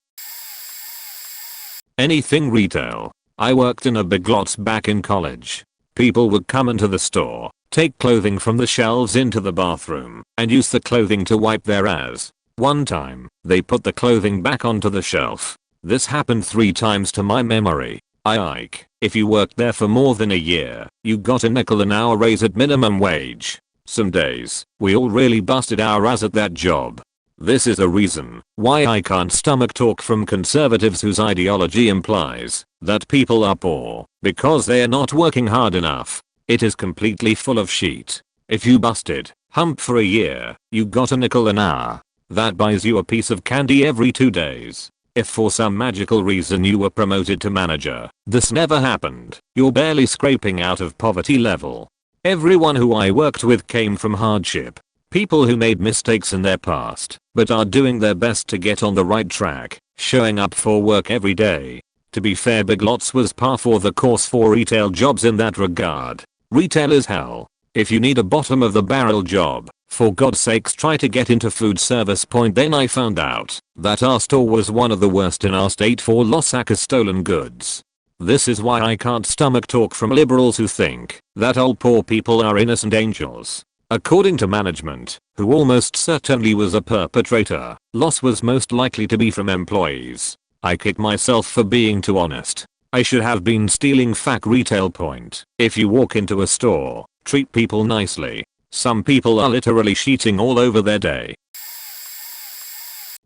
Anything retail. I worked in a Big Lots back in college. People would come into the store, take clothing from the shelves into the bathroom, and use the clothing to wipe their ass. One time, they put the clothing back onto the shelf. This happened 3 times to my memory. Ike, if you worked there for more than a year, you got a nickel an hour raise at minimum wage. Some days, we all really busted our ass at that job. This is a reason why I can't stomach talk from conservatives whose ideology implies that people are poor because they are not working hard enough. It is completely full of shit. If you busted hump for a year, you got a nickel an hour. That buys you a piece of candy every 2 days. If for some magical reason you were promoted to manager, this never happened. You're barely scraping out of poverty level. Everyone who I worked with came from hardship. People who made mistakes in their past, but are doing their best to get on the right track, showing up for work every day. To be fair, Big Lots was par for the course for retail jobs in that regard. Retail is hell. If you need a bottom of the barrel job, for God's sakes try to get into food service. Then I found out that our store was one of the worst in our state for loss of stolen goods. This is why I can't stomach talk from liberals who think that all poor people are innocent angels. According to management, who almost certainly was a perpetrator, loss was most likely to be from employees. I kick myself for being too honest. I should have been stealing FAQ retail point. If you walk into a store, treat people nicely. Some people are literally sheeting all over their day.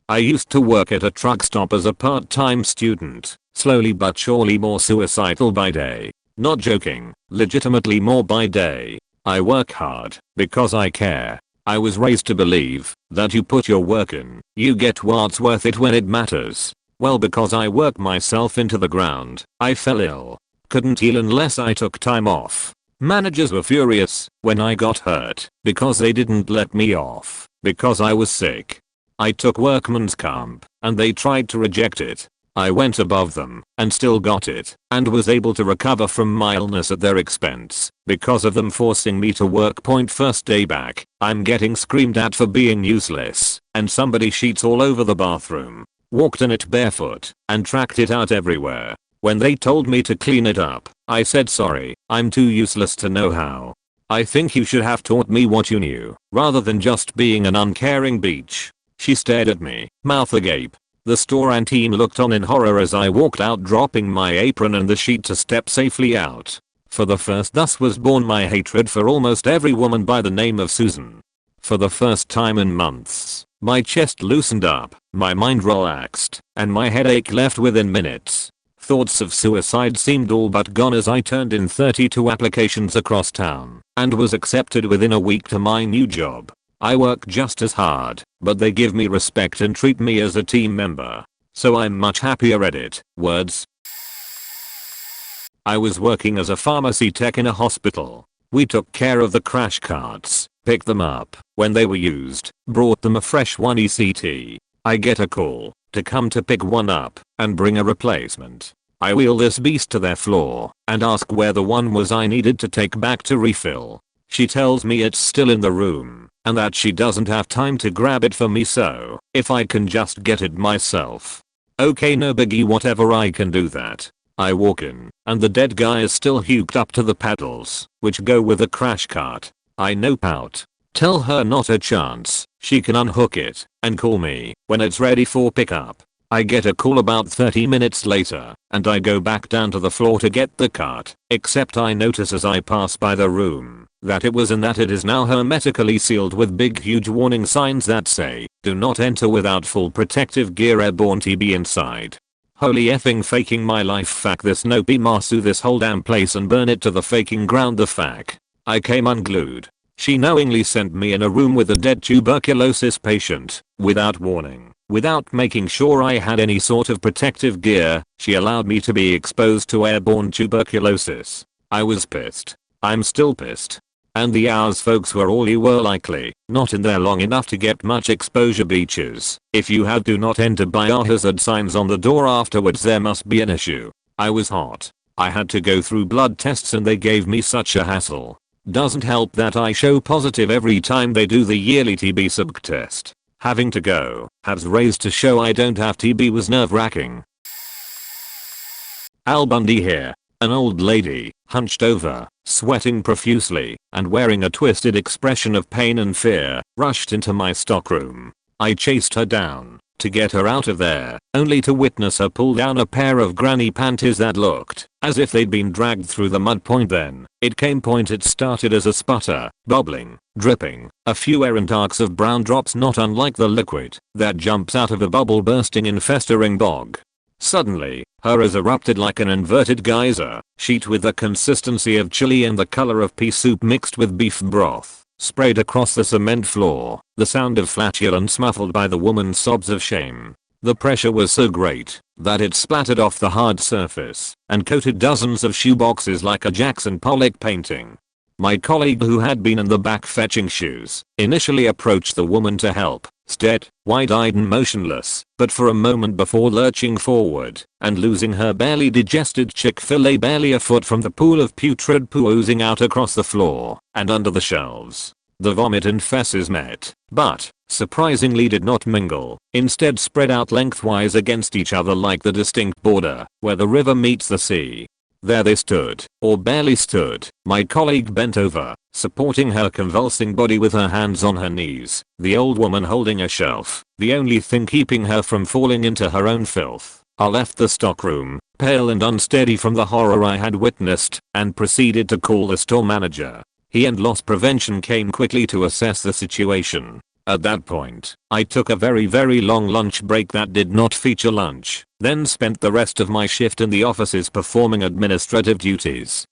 I used to work at a truck stop as a part-time student, slowly but surely more suicidal by day. Not joking, legitimately more by day. I work hard because I care. I was raised to believe that you put your work in, you get what's worth it when it matters. Well, because I worked myself into the ground, I fell ill. Couldn't heal unless I took time off. Managers were furious when I got hurt because they didn't let me off because I was sick. I took workman's comp and they tried to reject it. I went above them and still got it and was able to recover from my illness at their expense because of them forcing me to work. First day back, I'm getting screamed at for being useless and somebody sheets all over the bathroom. Walked in it barefoot and tracked it out everywhere. When they told me to clean it up, I said sorry, I'm too useless to know how. I think you should have taught me what you knew, rather than just being an uncaring bitch. She stared at me, mouth agape. The store and team looked on in horror as I walked out, dropping my apron and the sheet to step safely out. For the first thus was born my hatred for almost every woman by the name of Susan. For the first time in months, my chest loosened up, my mind relaxed, and my headache left within minutes. Thoughts of suicide seemed all but gone as I turned in 32 applications across town and was accepted within a week to my new job. I work just as hard, but they give me respect and treat me as a team member. So I'm much happier at it. Words. I was working as a pharmacy tech in a hospital. We took care of the crash carts, picked them up when they were used, brought them a fresh one ECT. I get a call to come to pick one up and bring a replacement. I wheel this beast to their floor and ask where the one was I needed to take back to refill. She tells me it's still in the room and that she doesn't have time to grab it for me, so if I can just get it myself. Okay, no biggie, whatever, I can do that. I walk in and the dead guy is still hooked up to the paddles which go with the crash cart. I nope out. Tell her not a chance. She can unhook it and call me when it's ready for pickup. I get a call about 30 minutes later and I go back down to the floor to get the cart, except I notice as I pass by the room that it was and that it is now hermetically sealed with big huge warning signs that say, "Do not enter without full protective gear, airborne TB inside." Holy effing faking my life, fuck this, nope, masu this whole damn place and burn it to the faking ground the fuck. I came unglued. She knowingly sent me in a room with a dead tuberculosis patient, without warning, without making sure I had any sort of protective gear. She allowed me to be exposed to airborne tuberculosis. I was pissed. I'm still pissed. And the hours folks were all you were likely not in there long enough to get much exposure beaches. If you had do not enter biohazard signs on the door afterwards, there must be an issue. I was hot. I had to go through blood tests and they gave me such a hassle. Doesn't help that I show positive every time they do the yearly TB sub test. Having to go has raised to show I don't have TB was nerve-wracking. Al Bundy here. An old lady, hunched over, sweating profusely, and wearing a twisted expression of pain and fear, rushed into my stockroom. I chased her down to get her out of there, only to witness her pull down a pair of granny panties that looked as if they'd been dragged through the mud. Then it came. It started as a sputter, bubbling, dripping, a few errant arcs of brown drops, not unlike the liquid that jumps out of a bubble bursting in festering bog. Suddenly, hers erupted like an inverted geyser, sheet with the consistency of chili and the color of pea soup mixed with beef broth, sprayed across the cement floor, the sound of flatulence muffled by the woman's sobs of shame. The pressure was so great that it splattered off the hard surface and coated dozens of shoeboxes like a Jackson Pollock painting. My colleague, who had been in the back fetching shoes, initially approached the woman to help, stared, wide-eyed and motionless, but for a moment before lurching forward and losing her barely digested Chick-fil-A barely a foot from the pool of putrid poo oozing out across the floor and under the shelves. The vomit and feces met, but, surprisingly did not mingle, instead spread out lengthwise against each other like the distinct border where the river meets the sea. There they stood, or barely stood, my colleague bent over, supporting her convulsing body with her hands on her knees, the old woman holding a shelf, the only thing keeping her from falling into her own filth. I left the stockroom, pale and unsteady from the horror I had witnessed, and proceeded to call the store manager. He and loss prevention came quickly to assess the situation. At that point, I took a very long lunch break that did not feature lunch, then spent the rest of my shift in the offices performing administrative duties.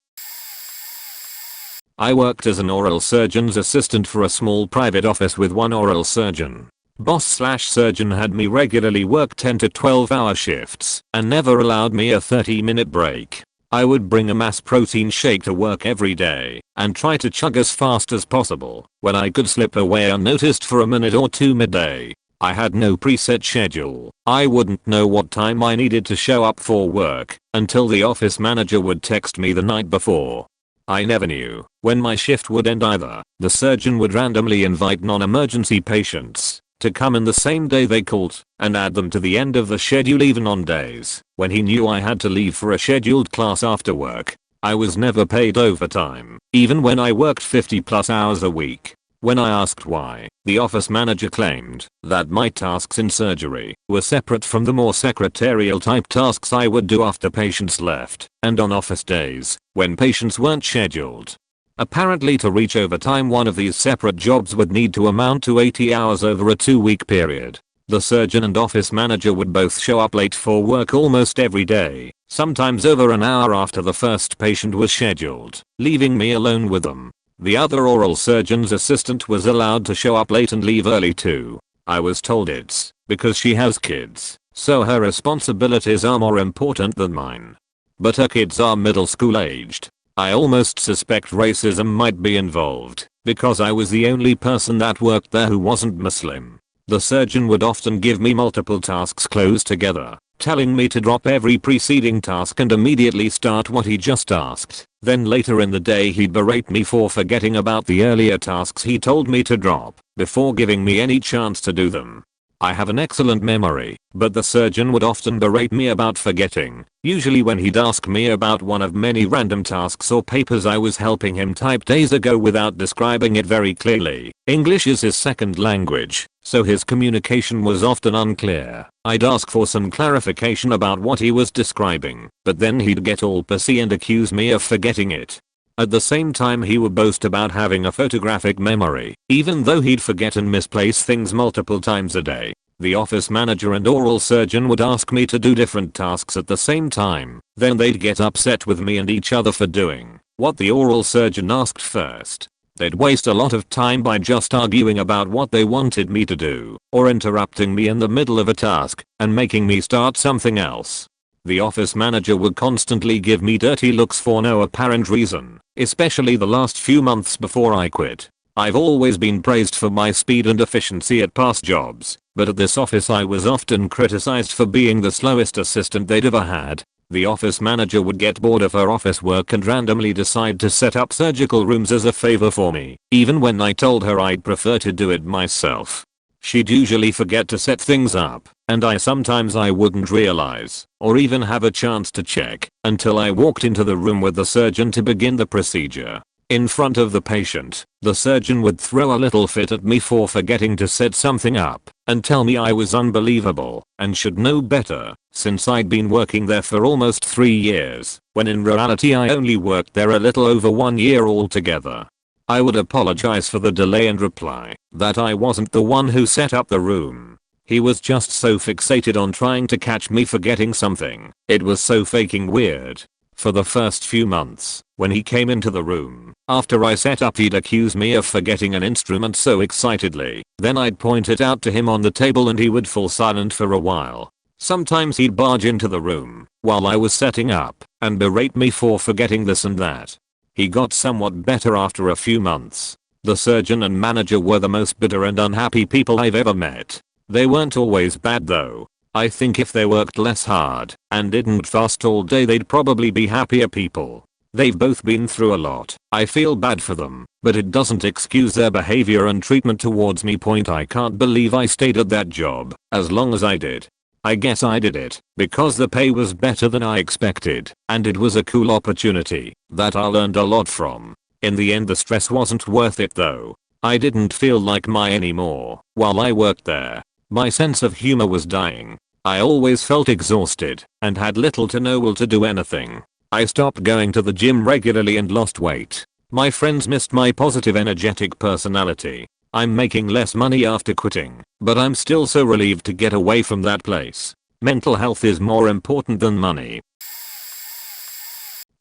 I worked as an oral surgeon's assistant for a small private office with one oral surgeon. Boss/surgeon had me regularly work 10 to 12-hour shifts and never allowed me a 30-minute break. I would bring a mass protein shake to work every day and try to chug as fast as possible when I could slip away unnoticed for a minute or two midday. I had no preset schedule. I wouldn't know what time I needed to show up for work until the office manager would text me the night before. I never knew when my shift would end either. The surgeon would randomly invite non-emergency patients to come in the same day they called and add them to the end of the schedule, even on days when he knew I had to leave for a scheduled class after work. I was never paid overtime, even when I worked 50+ hours a week. When I asked why, the office manager claimed that my tasks in surgery were separate from the more secretarial type tasks I would do after patients left and on office days when patients weren't scheduled. Apparently, to reach overtime, one of these separate jobs would need to amount to 80 hours over a 2-week period. The surgeon and office manager would both show up late for work almost every day, sometimes over an hour after the first patient was scheduled, leaving me alone with them. The other oral surgeon's assistant was allowed to show up late and leave early too. I was told it's because she has kids, so her responsibilities are more important than mine. But her kids are middle school aged. I almost suspect racism might be involved, because I was the only person that worked there who wasn't Muslim. The surgeon would often give me multiple tasks close together, telling me to drop every preceding task and immediately start what he just asked. Then later in the day he'd berate me for forgetting about the earlier tasks he told me to drop, before giving me any chance to do them. I have an excellent memory, but the surgeon would often berate me about forgetting, usually when he'd ask me about one of many random tasks or papers I was helping him type days ago without describing it very clearly. English is his second language, so his communication was often unclear. I'd ask for some clarification about what he was describing, but then he'd get all pissy and accuse me of forgetting it. At the same time, he would boast about having a photographic memory, even though he'd forget and misplace things multiple times a day. The office manager and oral surgeon would ask me to do different tasks at the same time. Then they'd get upset with me and each other for doing what the oral surgeon asked first. They'd waste a lot of time by just arguing about what they wanted me to do, or interrupting me in the middle of a task and making me start something else. The office manager would constantly give me dirty looks for no apparent reason, especially the last few months before I quit. I've always been praised for my speed and efficiency at past jobs, but at this office I was often criticized for being the slowest assistant they'd ever had. The office manager would get bored of her office work and randomly decide to set up surgical rooms as a favor for me, even when I told her I'd prefer to do it myself. She'd usually forget to set things up, and sometimes I wouldn't realize, or even have a chance to check, until I walked into the room with the surgeon to begin the procedure. In front of the patient, the surgeon would throw a little fit at me for forgetting to set something up, and tell me I was unbelievable, and should know better, since I'd been working there for almost 3 years, when in reality I only worked there a little over 1 year altogether. I would apologize for the delay and reply that I wasn't the one who set up the room. He was just so fixated on trying to catch me forgetting something. It was so fucking weird. For the first few months, when he came into the room, after I set up he'd accuse me of forgetting an instrument so excitedly. Then I'd point it out to him on the table and he would fall silent for a while. Sometimes he'd barge into the room while I was setting up and berate me for forgetting this and that. He got somewhat better after a few months. The surgeon and manager were the most bitter and unhappy people I've ever met. They weren't always bad though. I think if they worked less hard and didn't fast all day they'd probably be happier people. They've both been through a lot. I feel bad for them, but it doesn't excuse their behavior and treatment towards me. I can't believe I stayed at that job as long as I did. I guess I did it because the pay was better than I expected, and it was a cool opportunity that I learned a lot from. In the end the stress wasn't worth it though. I didn't feel like my anymore while I worked there. My sense of humor was dying. I always felt exhausted and had little to no will to do anything. I stopped going to the gym regularly and lost weight. My friends missed my positive energetic personality. I'm making less money after quitting, but I'm still so relieved to get away from that place. Mental health is more important than money.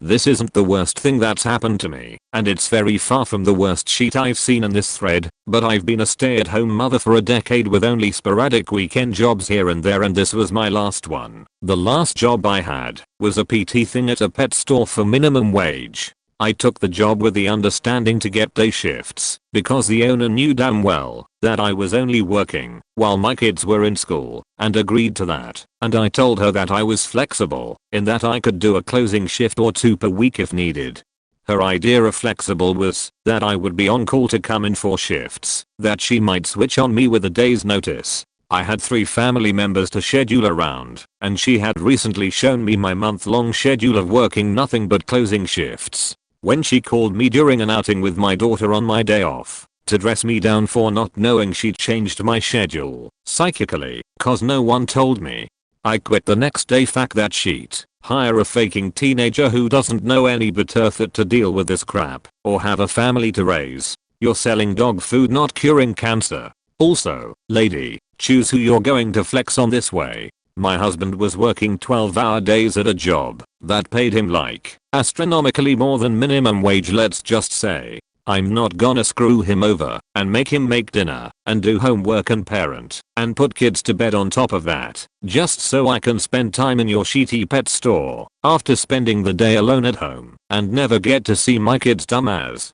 This isn't the worst thing that's happened to me, and it's very far from the worst shit I've seen in this thread, but I've been a stay-at-home mother for a decade with only sporadic weekend jobs here and there, and this was my last one. The last job I had was a PT thing at a pet store for minimum wage. I took the job with the understanding to get day shifts because the owner knew damn well that I was only working while my kids were in school and agreed to that, and I told her that I was flexible in that I could do a closing shift or 2 per week if needed. Her idea of flexible was that I would be on call to come in for shifts that she might switch on me with a day's notice. I had 3 family members to schedule around, and she had recently shown me my month-long schedule of working nothing but closing shifts. When she called me during an outing with my daughter on my day off to dress me down for not knowing she'd changed my schedule psychically, cause no one told me, I quit the next day. Fuck that shit. Hire a faking teenager who doesn't know any better to deal with this crap, or have a family to raise. You're selling dog food, not curing cancer. Also, lady, choose who you're going to flex on this way. My husband was working 12-hour days at a job that paid him like astronomically more than minimum wage. Let's just say I'm not gonna screw him over and make him make dinner and do homework and parent and put kids to bed on top of that just so I can spend time in your shitty pet store after spending the day alone at home and never get to see my kids' dumbass.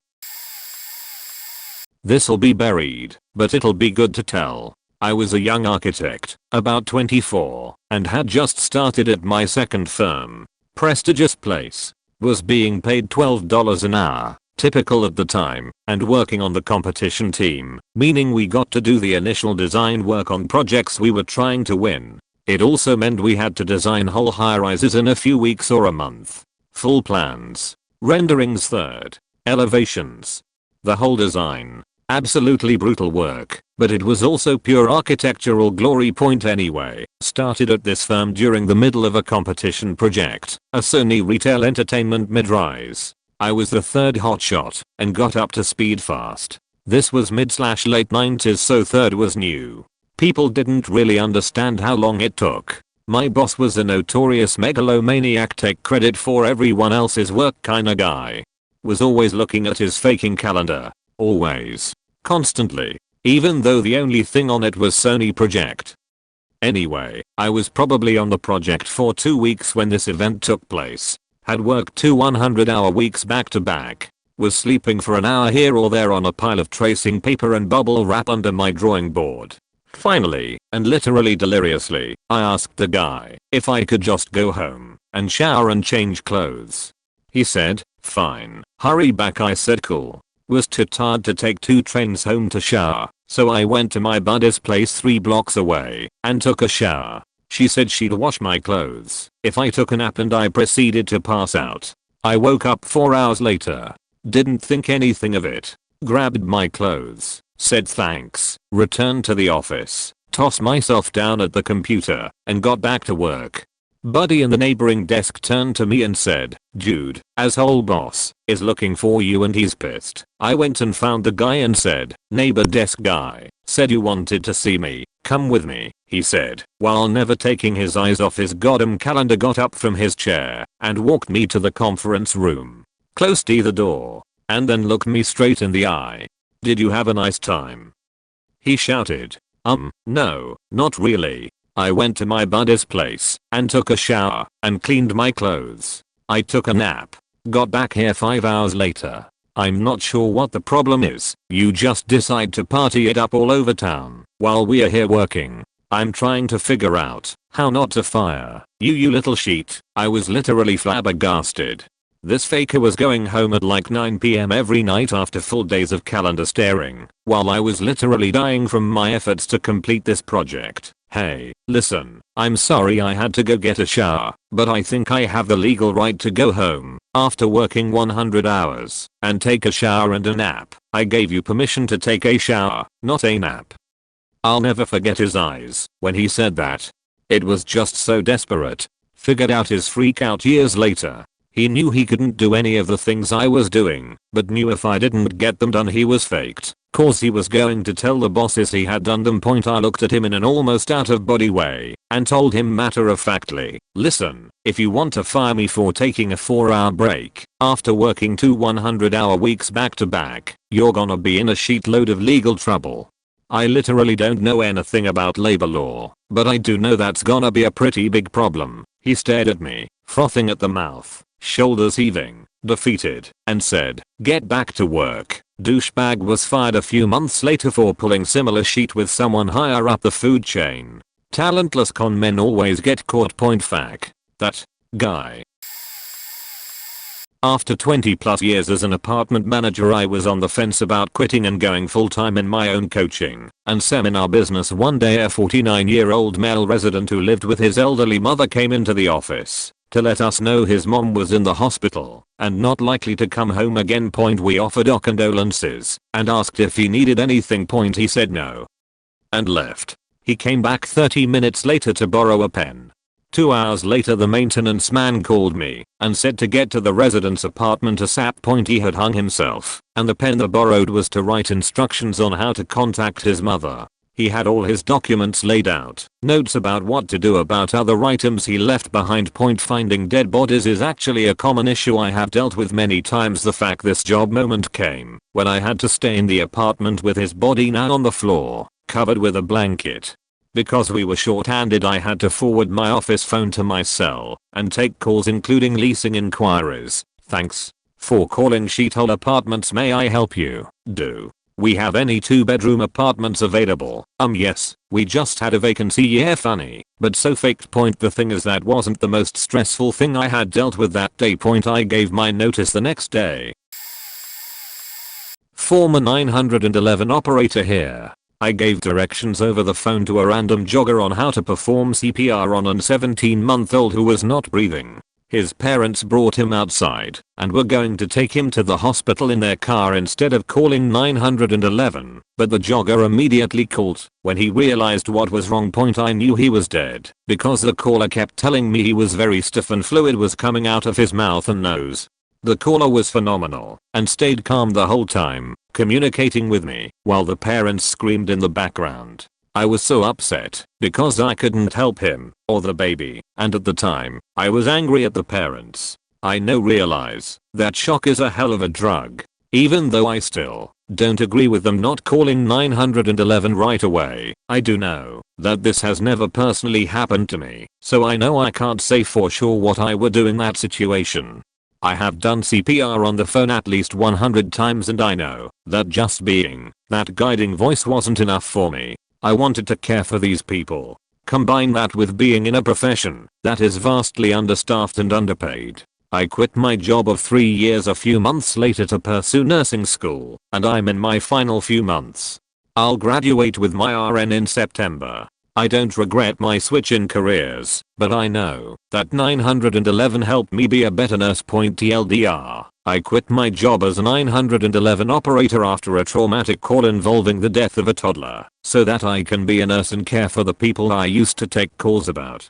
This'll be buried, but it'll be good to tell. I was a young architect, about 24, and had just started at my second firm. Prestigious place. Was being paid $12 an hour, typical at the time, and working on the competition team, meaning we got to do the initial design work on projects we were trying to win. It also meant we had to design whole high-rises in a few weeks or a month. Full plans. Renderings third. Elevations. The whole design. Absolutely brutal work, but it was also pure architectural glory. Anyway, started at this firm during the middle of a competition project, a Sony retail entertainment mid-rise. I was the third hotshot and got up to speed fast. This was mid/late 90s, so third was new. People didn't really understand how long it took. My boss was a notorious megalomaniac, take credit for everyone else's work kinda guy. Was always looking at his faking calendar. Always. Constantly. Even though the only thing on it was Sony project. Anyway, I was probably on the project for 2 weeks when this event took place. Had worked 2 100-hour weeks back to back. Was sleeping for an hour here or there on a pile of tracing paper and bubble wrap under my drawing board. Finally, and literally deliriously, I asked the guy if I could just go home and shower and change clothes. He said, fine, hurry back. I said cool. Was too tired to take 2 trains home to shower, so I went to my buddy's place 3 blocks away and took a shower. She said she'd wash my clothes if I took a nap, and I proceeded to pass out. I woke up 4 hours later. Didn't think anything of it. Grabbed my clothes, said thanks, returned to the office, tossed myself down at the computer, and got back to work. Buddy in the neighboring desk turned to me and said, Jude, asshole boss, is looking for you and he's pissed. I went and found the guy and said, neighbor desk guy, said you wanted to see me, come with me, he said, while never taking his eyes off his goddamn calendar. Got up from his chair and walked me to the conference room. Closed the door, and then looked me straight in the eye. Did you have a nice time? He shouted. No, not really. I went to my buddy's place and took a shower and cleaned my clothes. I took a nap. Got back here 5 hours later. I'm not sure what the problem is. You just decide to party it up all over town while we're here working. I'm trying to figure out how not to fire you, you little sheet. I was literally flabbergasted. This faker was going home at like 9 PM every night after full days of calendar staring, while I was literally dying from my efforts to complete this project. Hey, listen, I'm sorry I had to go get a shower, but I think I have the legal right to go home after working 100 hours and take a shower and a nap. I gave you permission to take a shower, not a nap. I'll never forget his eyes when he said that. It was just so desperate. Figured out his freak out years later. He knew he couldn't do any of the things I was doing, but knew if I didn't get them done he was faked, cause he was going to tell the bosses he had done them. I looked at him in an almost out of body way and told him matter of factly, listen, if you want to fire me for taking a 4-hour break after working 2 100-hour weeks back to back, you're gonna be in a shitload of legal trouble. I literally don't know anything about labor law, but I do know that's gonna be a pretty big problem. He stared at me, frothing at the mouth, shoulders heaving, defeated, and said, get back to work. Douchebag was fired a few months later for pulling similar shit with someone higher up the food chain. Talentless con men always get caught. Fact. That guy. After 20 plus years as an apartment manager, I was on the fence about quitting and going full time in my own coaching and seminar business. One day a 49-year-old male resident who lived with his elderly mother came into the office to let us know his mom was in the hospital and not likely to come home again. We offered our condolences and asked if he needed anything. He said no and left. He came back 30 minutes later to borrow a pen. 2 hours later the maintenance man called me and said to get to the resident's apartment ASAP. He had hung himself and the pen they borrowed was to write instructions on how to contact his mother. He had all his documents laid out, notes about what to do about other items he left behind. Finding dead bodies is actually a common issue I have dealt with many times. The fact this job moment came when I had to stay in the apartment with his body now on the floor, covered with a blanket. Because we were short-handed, I had to forward my office phone to my cell and take calls including leasing inquiries. Thanks for calling Shithole Apartments. May I help you? Do we have any 2-bedroom apartments available? Yes, we just had a vacancy. Yeah, funny, but so faked. The thing is that wasn't the most stressful thing I had dealt with that day. I gave my notice the next day. Former 911 operator here. I gave directions over the phone to a random jogger on how to perform CPR on an 17-month-old who was not breathing. His parents brought him outside and were going to take him to the hospital in their car instead of calling 911, but the jogger immediately called when he realized what was wrong. I knew he was dead because the caller kept telling me he was very stiff and fluid was coming out of his mouth and nose. The caller was phenomenal and stayed calm the whole time, communicating with me while the parents screamed in the background. I was so upset because I couldn't help him or the baby, and at the time, I was angry at the parents. I now realize that shock is a hell of a drug, even though I still Don't agree with them not calling 911 right away. I do know that this has never personally happened to me, so I know I can't say for sure what I would do in that situation. I have done CPR on the phone at least 100 times and I know that just being that guiding voice wasn't enough for me. I wanted to care for these people. Combine that with being in a profession that is vastly understaffed and underpaid. I quit my job of 3 years a few months later to pursue nursing school, and I'm in my final few months. I'll graduate with my RN in September. I don't regret my switch in careers, but I know that 911 helped me be a better nurse. TLDR, I quit my job as a 911 operator after a traumatic call involving the death of a toddler, so that I can be a nurse and care for the people I used to take calls about.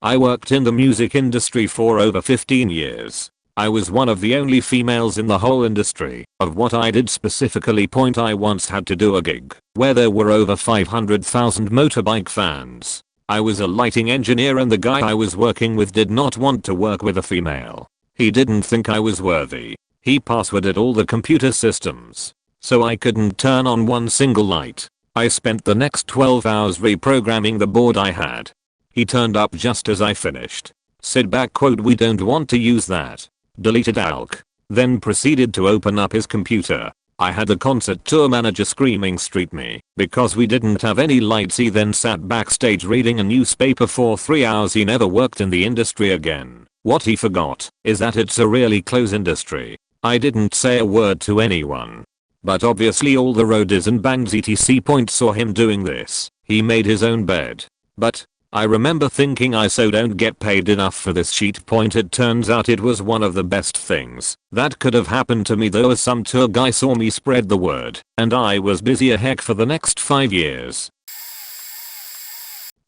I worked in the music industry for over 15 years. I was one of the only females in the whole industry of what I did specifically. I once had to do a gig where there were over 500,000 motorbike fans. I was a lighting engineer and the guy I was working with did not want to work with a female. He didn't think I was worthy. He passworded all the computer systems, so I couldn't turn on one single light. I spent the next 12 hours reprogramming the board I had. He turned up just as I finished. Said "We don't want to use that." Deleted ALK. Then proceeded to open up his computer. I had the concert tour manager screaming "Street me" because we didn't have any lights. He then sat backstage reading a newspaper for 3 hours. He never worked in the industry again. What he forgot is that it's a really close industry. I didn't say a word to anyone. But obviously all the roadies and bands etc. saw him doing this. He made his own bed. But I remember thinking I so don't get paid enough for this sheet. It turns out it was one of the best things that could have happened to me, though, as some tour guy saw me spread the word and I was busy a heck for the next 5 years.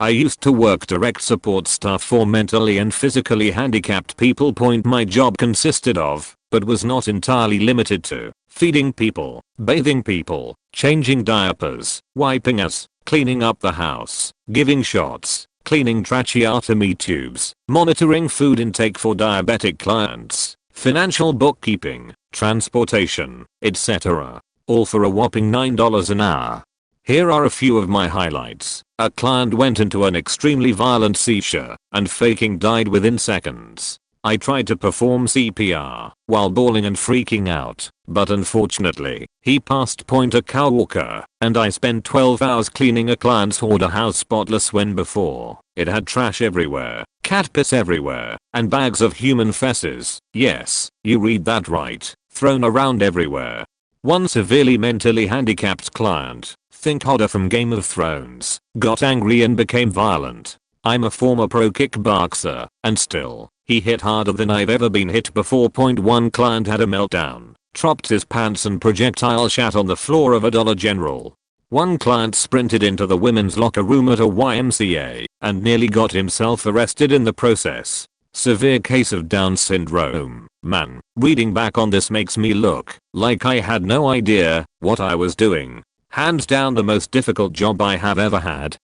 I used to work direct support staff for mentally and physically handicapped people. My job consisted of, but was not entirely limited to, feeding people, bathing people, changing diapers, wiping us, cleaning up the house, giving shots, cleaning tracheotomy tubes, monitoring food intake for diabetic clients, financial bookkeeping, transportation, etc. All for a whopping $9 an hour. Here are a few of my highlights. A client went into an extremely violent seizure and faking died within seconds. I tried to perform CPR while bawling and freaking out, but unfortunately, he passed. A cow walker, and I spent 12 hours cleaning a client's hoarder house spotless when before it had trash everywhere, cat piss everywhere, and bags of human feces. Yes, you read that right, thrown around everywhere. One severely mentally handicapped client, think Hodder from Game of Thrones, got angry and became violent. I'm a former pro kickboxer, and still, he hit harder than I've ever been hit before. One client had a meltdown, dropped his pants and projectile shat on the floor of a Dollar General. One client sprinted into the women's locker room at a YMCA and nearly got himself arrested in the process. Severe case of Down syndrome. Man, reading back on this makes me look like I had no idea what I was doing. Hands down the most difficult job I have ever had.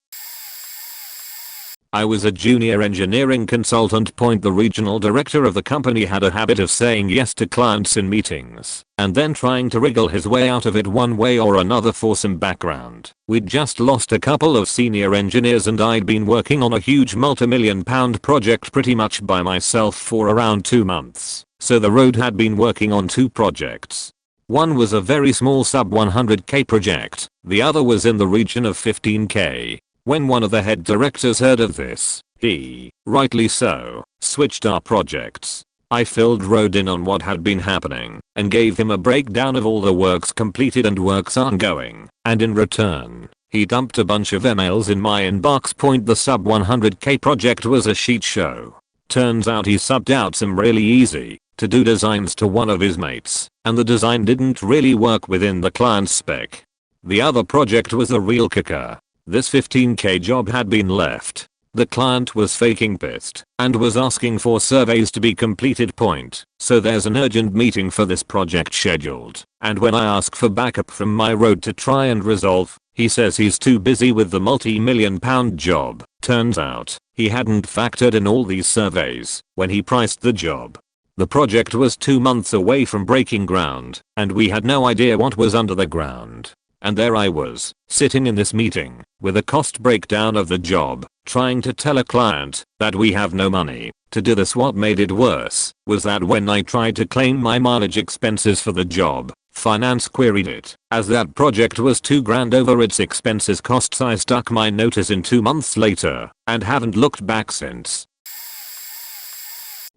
I was a junior engineering consultant. The regional director of the company had a habit of saying yes to clients in meetings and then trying to wriggle his way out of it one way or another. For some background, we'd just lost a couple of senior engineers and I'd been working on a huge multi-million-pound project pretty much by myself for around 2 months. So the road had been working on 2 projects. One was a very small sub 100k project, the other was in the region of 15k. When one of the head directors heard of this, he, rightly so, switched our projects. I filled Rode in on what had been happening and gave him a breakdown of all the works completed and works ongoing, and in return, he dumped a bunch of emails in my inbox. The sub 100k project was a shit show. Turns out he subbed out some really easy to do designs to one of his mates, and the design didn't really work within the client's spec. The other project was the real kicker. This 15k job had been left. The client was faking pissed and was asking for surveys to be completed. So there's an urgent meeting for this project scheduled, and when I ask for backup from my road to try and resolve, he says he's too busy with the multi-million-pound job. Turns out, he hadn't factored in all these surveys when he priced the job. The project was 2 months away from breaking ground, and we had no idea what was under the ground. And there I was, sitting in this meeting, with a cost breakdown of the job, trying to tell a client that we have no money to do this. What made it worse was that when I tried to claim my mileage expenses for the job, finance queried it, as that project was $2 grand over its expenses costs. I stuck my notice in 2 months later, and haven't looked back since.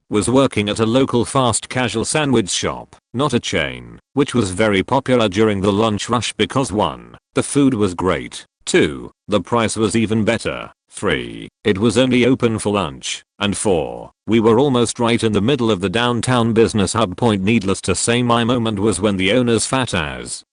Was working at a local fast casual sandwich shop, not a chain, which was very popular during the lunch rush because 1. The food was great, 2. The price was even better, 3. It was only open for lunch, and 4. We were almost right in the middle of the downtown business hub point. Needless to say, my moment was when the owner's fat ass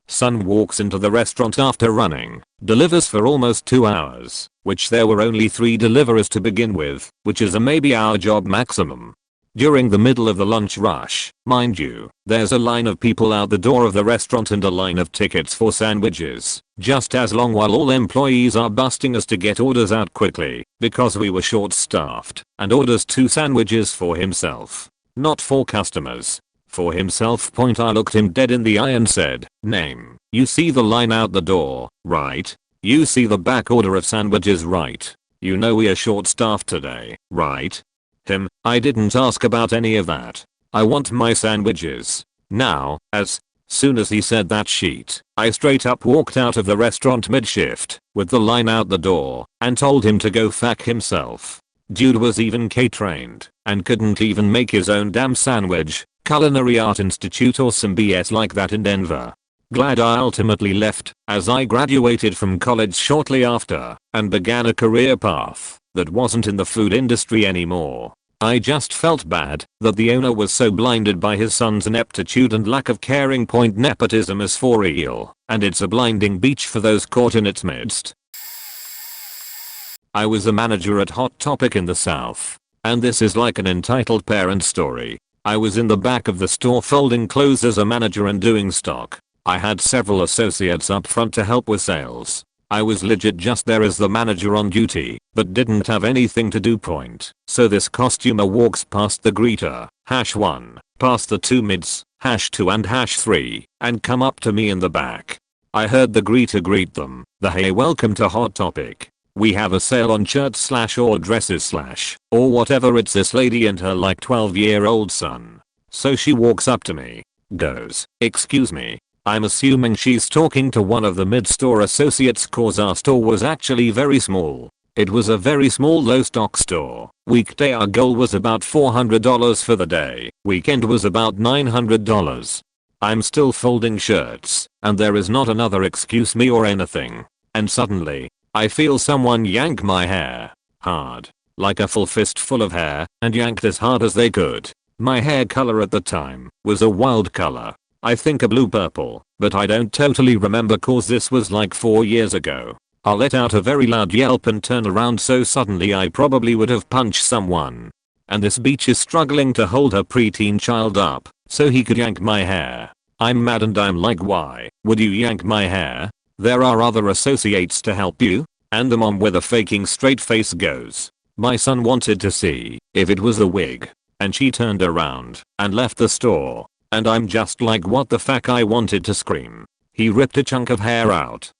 son walks into the restaurant after running, delivers for almost 2 hours, which there were only 3 deliverers to begin with, which is a maybe-hour job maximum. During the middle of the lunch rush, mind you, there's a line of people out the door of the restaurant and a line of tickets for sandwiches, just as long, while all employees are busting us to get orders out quickly, because we were short-staffed, and orders 2 sandwiches for himself. Not for customers. For himself. I looked him dead in the eye and said, "Name, you see the line out the door, right? You see the back order of sandwiches, right? You know we are short-staffed today, right?" Him, I didn't ask about any of that. I want my sandwiches. Now. As soon as he said that shit, I straight up walked out of the restaurant mid-shift, with the line out the door, and told him to go fuck himself. Dude was even K-trained, and couldn't even make his own damn sandwich. Culinary Art Institute or some BS like that in Denver. Glad I ultimately left, as I graduated from college shortly after, and began a career path that wasn't in the food industry anymore. I just felt bad that the owner was so blinded by his son's ineptitude and lack of caring. Nepotism is for real, and it's a blinding beach for those caught in its midst. I was a manager at Hot Topic in the South, and this is like an entitled parent story. I was in the back of the store folding clothes as a manager and doing stock. I had several associates up front to help with sales. I was legit just there as the manager on duty, but didn't have anything to do. So this costumer walks past the greeter, #1, past the 2 mids, #2 and #3, and come up to me in the back. I heard the greeter greet them, "Hey, welcome to Hot Topic. We have a sale on shirts or dresses or whatever." It's this lady and her like 12-year-old son. So she walks up to me, goes, "Excuse me." I'm assuming she's talking to one of the mid-store associates cause our store was actually very small. It was a very small low stock store. Weekday our goal was about $400 for the day. Weekend was about $900. I'm still folding shirts, and there is not another "excuse me" or anything. And suddenly, I feel someone yank my hair. Hard. Like a full fistful of hair, and yanked as hard as they could. My hair color at the time was a wild color. I think a blue purple, but I don't totally remember cause this was like 4 years ago. I let out a very loud yelp and turn around so suddenly I probably would have punched someone. And this bitch is struggling to hold her preteen child up so he could yank my hair. I'm mad and I'm like, "Why would you yank my hair? There are other associates to help you." And the mom with a faking straight face goes, "My son wanted to see if it was a wig." And she turned around and left the store. And I'm just like, what the fuck? I wanted to scream. He ripped a chunk of hair out.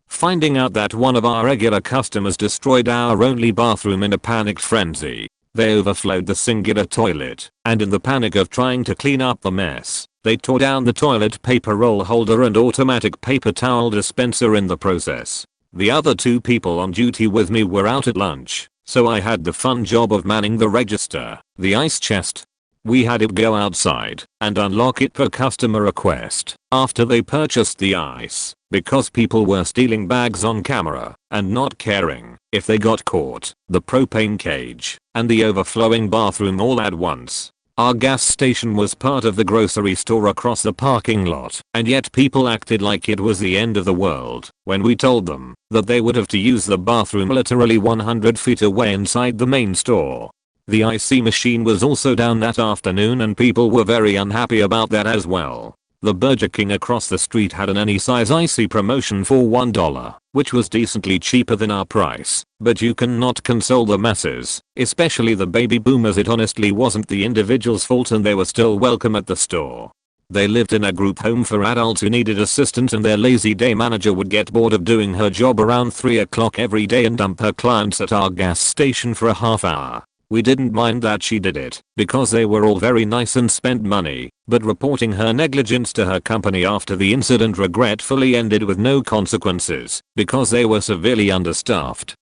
Finding out that one of our regular customers destroyed our only bathroom in a panicked frenzy. They overflowed the singular toilet, and in the panic of trying to clean up the mess, they tore down the toilet paper roll holder and automatic paper towel dispenser in the process. The other 2 people on duty with me were out at lunch, so I had the fun job of manning the register, the ice chest. We had it go outside and unlock it per customer request after they purchased the ice, because people were stealing bags on camera and not caring if they got caught. The propane cage and the overflowing bathroom all at once. Our gas station was part of the grocery store across the parking lot, and yet people acted like it was the end of the world when we told them that they would have to use the bathroom literally 100 feet away inside the main store. The IC machine was also down that afternoon and people were very unhappy about that as well. The Burger King across the street had an any size icy promotion for $1, which was decently cheaper than our price, but you cannot console the masses, especially the baby boomers. It honestly wasn't the individual's fault and they were still welcome at the store. They lived in a group home for adults who needed assistance, and their lazy day manager would get bored of doing her job around 3 o'clock every day and dump her clients at our gas station for a half hour. We didn't mind that she did it, because they were all very nice and spent money, but reporting her negligence to her company after the incident regretfully ended with no consequences, because they were severely understaffed.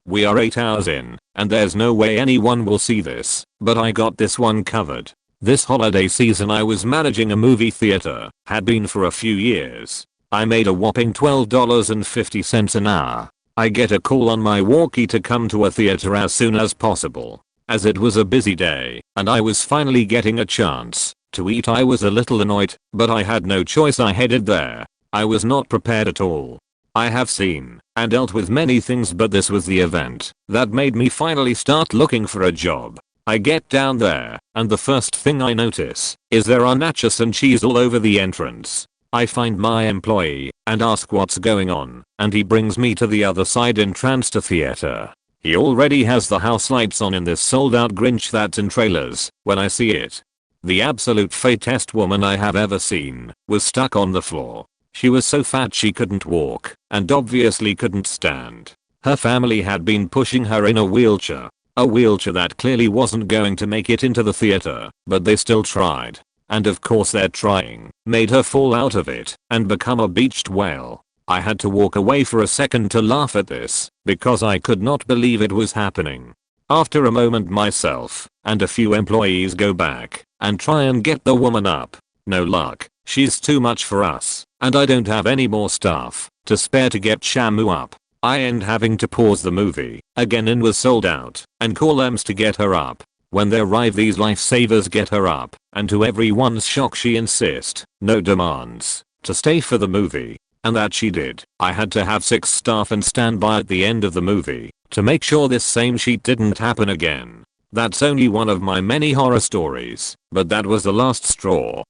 We are 8 hours in, and there's no way anyone will see this, but I got this one covered. This holiday season I was managing a movie theater, had been for a few years. I made a whopping $12.50 an hour. I get a call on my walkie to come to a theater as soon as possible, as it was a busy day, and I was finally getting a chance to eat. I was a little annoyed, but I had no choice. I headed there. I was not prepared at all. I have seen and dealt with many things, but this was the event that made me finally start looking for a job. I get down there, and the first thing I notice is there are nachos and cheese all over the entrance. I find my employee and ask what's going on, and he brings me to the other side entrance to theater. He already has the house lights on in this sold out Grinch that's in trailers. When I see it, the absolute fattest woman I have ever seen was stuck on the floor. She was so fat she couldn't walk and obviously couldn't stand. Her family had been pushing her in a wheelchair that clearly wasn't going to make it into the theater, but they still tried. And of course their trying made her fall out of it and become a beached whale. I had to walk away for a second to laugh at this, because I could not believe it was happening. After a moment myself and a few employees go back and try and get the woman up. No luck. She's too much for us, and I don't have any more staff to spare to get Shamu up. I end having to pause the movie again and was sold out and call them to get her up. When they arrive, these lifesavers get her up, and to everyone's shock she insists, no demands, to stay for the movie. And that she did. I had to have 6 staff and stand by at the end of the movie to make sure this same shit didn't happen again. That's only one of my many horror stories, but that was the last straw.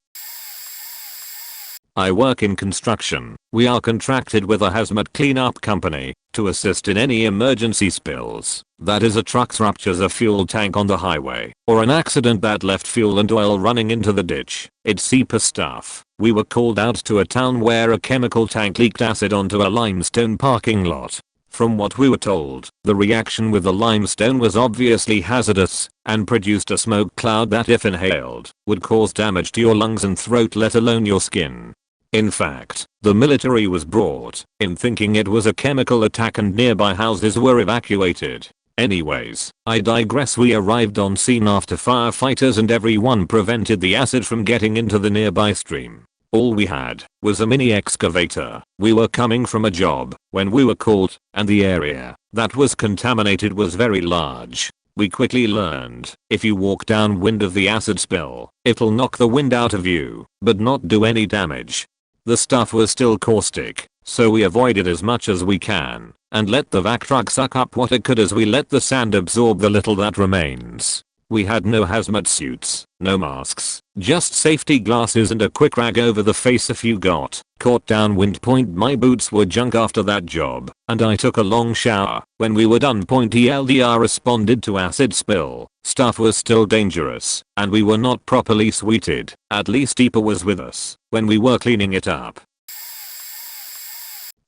I work in construction. We are contracted with a hazmat cleanup company to assist in any emergency spills. That is, a truck ruptures a fuel tank on the highway, or an accident that left fuel and oil running into the ditch. It's super stuff. We were called out to a town where a chemical tank leaked acid onto a limestone parking lot. From what we were told, the reaction with the limestone was obviously hazardous and produced a smoke cloud that, if inhaled, would cause damage to your lungs and throat, let alone your skin. In fact, the military was brought in thinking it was a chemical attack and nearby houses were evacuated. Anyways, I digress. We arrived on scene after firefighters and everyone prevented the acid from getting into the nearby stream. All we had was a mini excavator. We were coming from a job when we were called, and the area that was contaminated was very large. We quickly learned, if you walk downwind of the acid spill, it'll knock the wind out of you, but not do any damage. The stuff was still caustic, so we avoided as much as we can and let the vac truck suck up what it could as we let the sand absorb the little that remains. We had no hazmat suits, no masks, just safety glasses and a quick rag over the face if you got caught downwind. My boots were junk after that job, and I took a long shower. When we were done, LDR responded to acid spill. Stuff was still dangerous, and we were not properly sweeted. At least Deepa was with us when we were cleaning it up.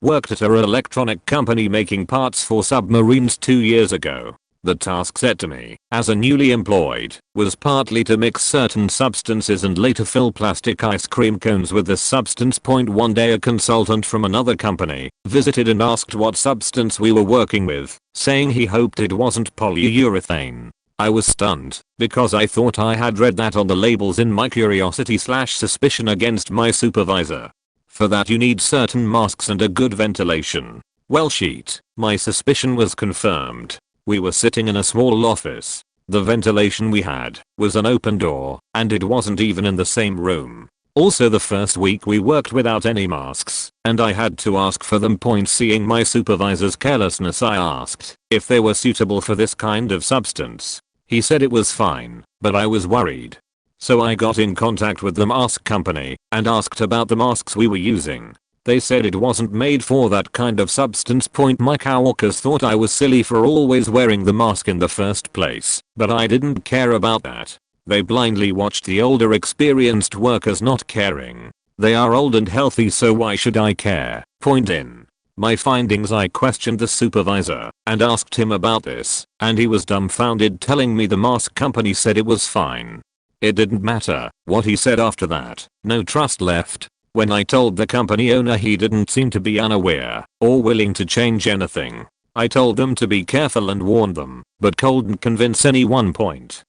Worked at an electronic company making parts for submarines 2 years ago. The task set to me, as a newly employed, was partly to mix certain substances and later fill plastic ice cream cones with this substance. One day a consultant from another company visited and asked what substance we were working with, saying he hoped it wasn't polyurethane. I was stunned, because I thought I had read that on the labels. In my curiosity/suspicion against my supervisor. For that you need certain masks and a good ventilation. Well shit, my suspicion was confirmed. We were sitting in a small office. The ventilation we had was an open door, and it wasn't even in the same room. Also, the first week we worked without any masks, and I had to ask for them. Seeing my supervisor's carelessness, I asked if they were suitable for this kind of substance. He said it was fine, but I was worried. So I got in contact with the mask company and asked about the masks we were using. They said it wasn't made for that kind of substance. My coworkers thought I was silly for always wearing the mask in the first place, but I didn't care about that. They blindly watched the older experienced workers not caring. They are old and healthy, so why should I care? In my findings, I questioned the supervisor and asked him about this, and he was dumbfounded, telling me the mask company said it was fine. It didn't matter what he said after that. No trust left. When I told the company owner, he didn't seem to be unaware or willing to change anything. I told them to be careful and warned them, but couldn't convince anyone.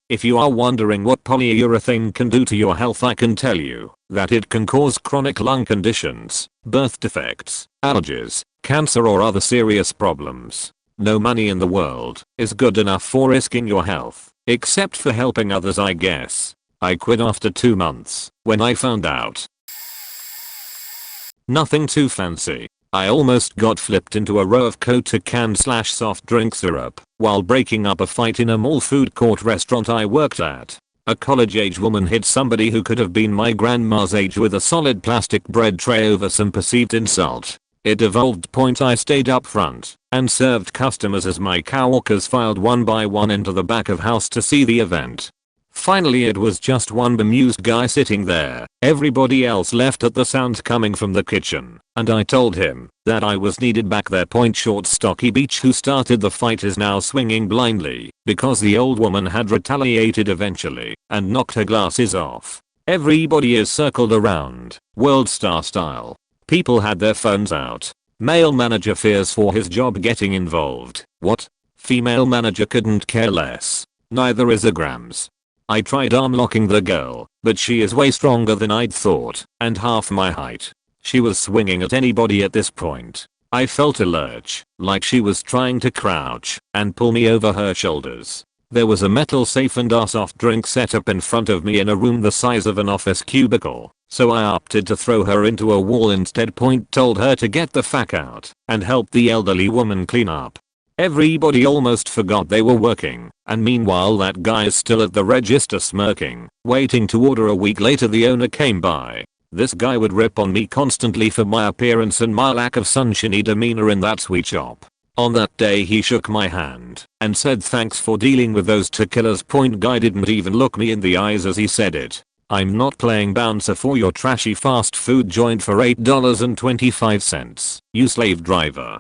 If you are wondering what polyurethane can do to your health, I can tell you that it can cause chronic lung conditions, birth defects, allergies, cancer or other serious problems. No money in the world is good enough for risking your health, except for helping others, I guess. I quit after 2 months when I found out. Nothing too fancy. I almost got flipped into a row of Coca can/soft drink syrup while breaking up a fight in a mall food court restaurant I worked at. A college-age woman hit somebody who could have been my grandma's age with a solid plastic bread tray over some perceived insult. It evolved. I stayed up front and served customers as my coworkers filed one by one into the back of house to see the event. Finally, it was just one bemused guy sitting there. Everybody else left at the sounds coming from the kitchen, and I told him that I was needed back there. Short stocky beach who started the fight is now swinging blindly because the old woman had retaliated eventually and knocked her glasses off. Everybody is circled around, World Star style. People had their phones out. Male manager fears for his job getting involved. What? Female manager couldn't care less. Neither is a grams. I tried arm locking the girl, but she is way stronger than I'd thought and half my height. She was swinging at anybody at this point. I felt a lurch, like she was trying to crouch and pull me over her shoulders. There was a metal safe and a soft drink set up in front of me in a room the size of an office cubicle, so I opted to throw her into a wall instead. Told her to get the fuck out and help the elderly woman clean up. Everybody almost forgot they were working, and meanwhile that guy is still at the register smirking, waiting to order. A week later the owner came by. This guy would rip on me constantly for my appearance and my lack of sunshiny demeanor in that sweet shop. On that day he shook my hand and said thanks for dealing with those two killers. Guy didn't even look me in the eyes as he said it. I'm not playing bouncer for your trashy fast food joint for $8.25, you slave driver.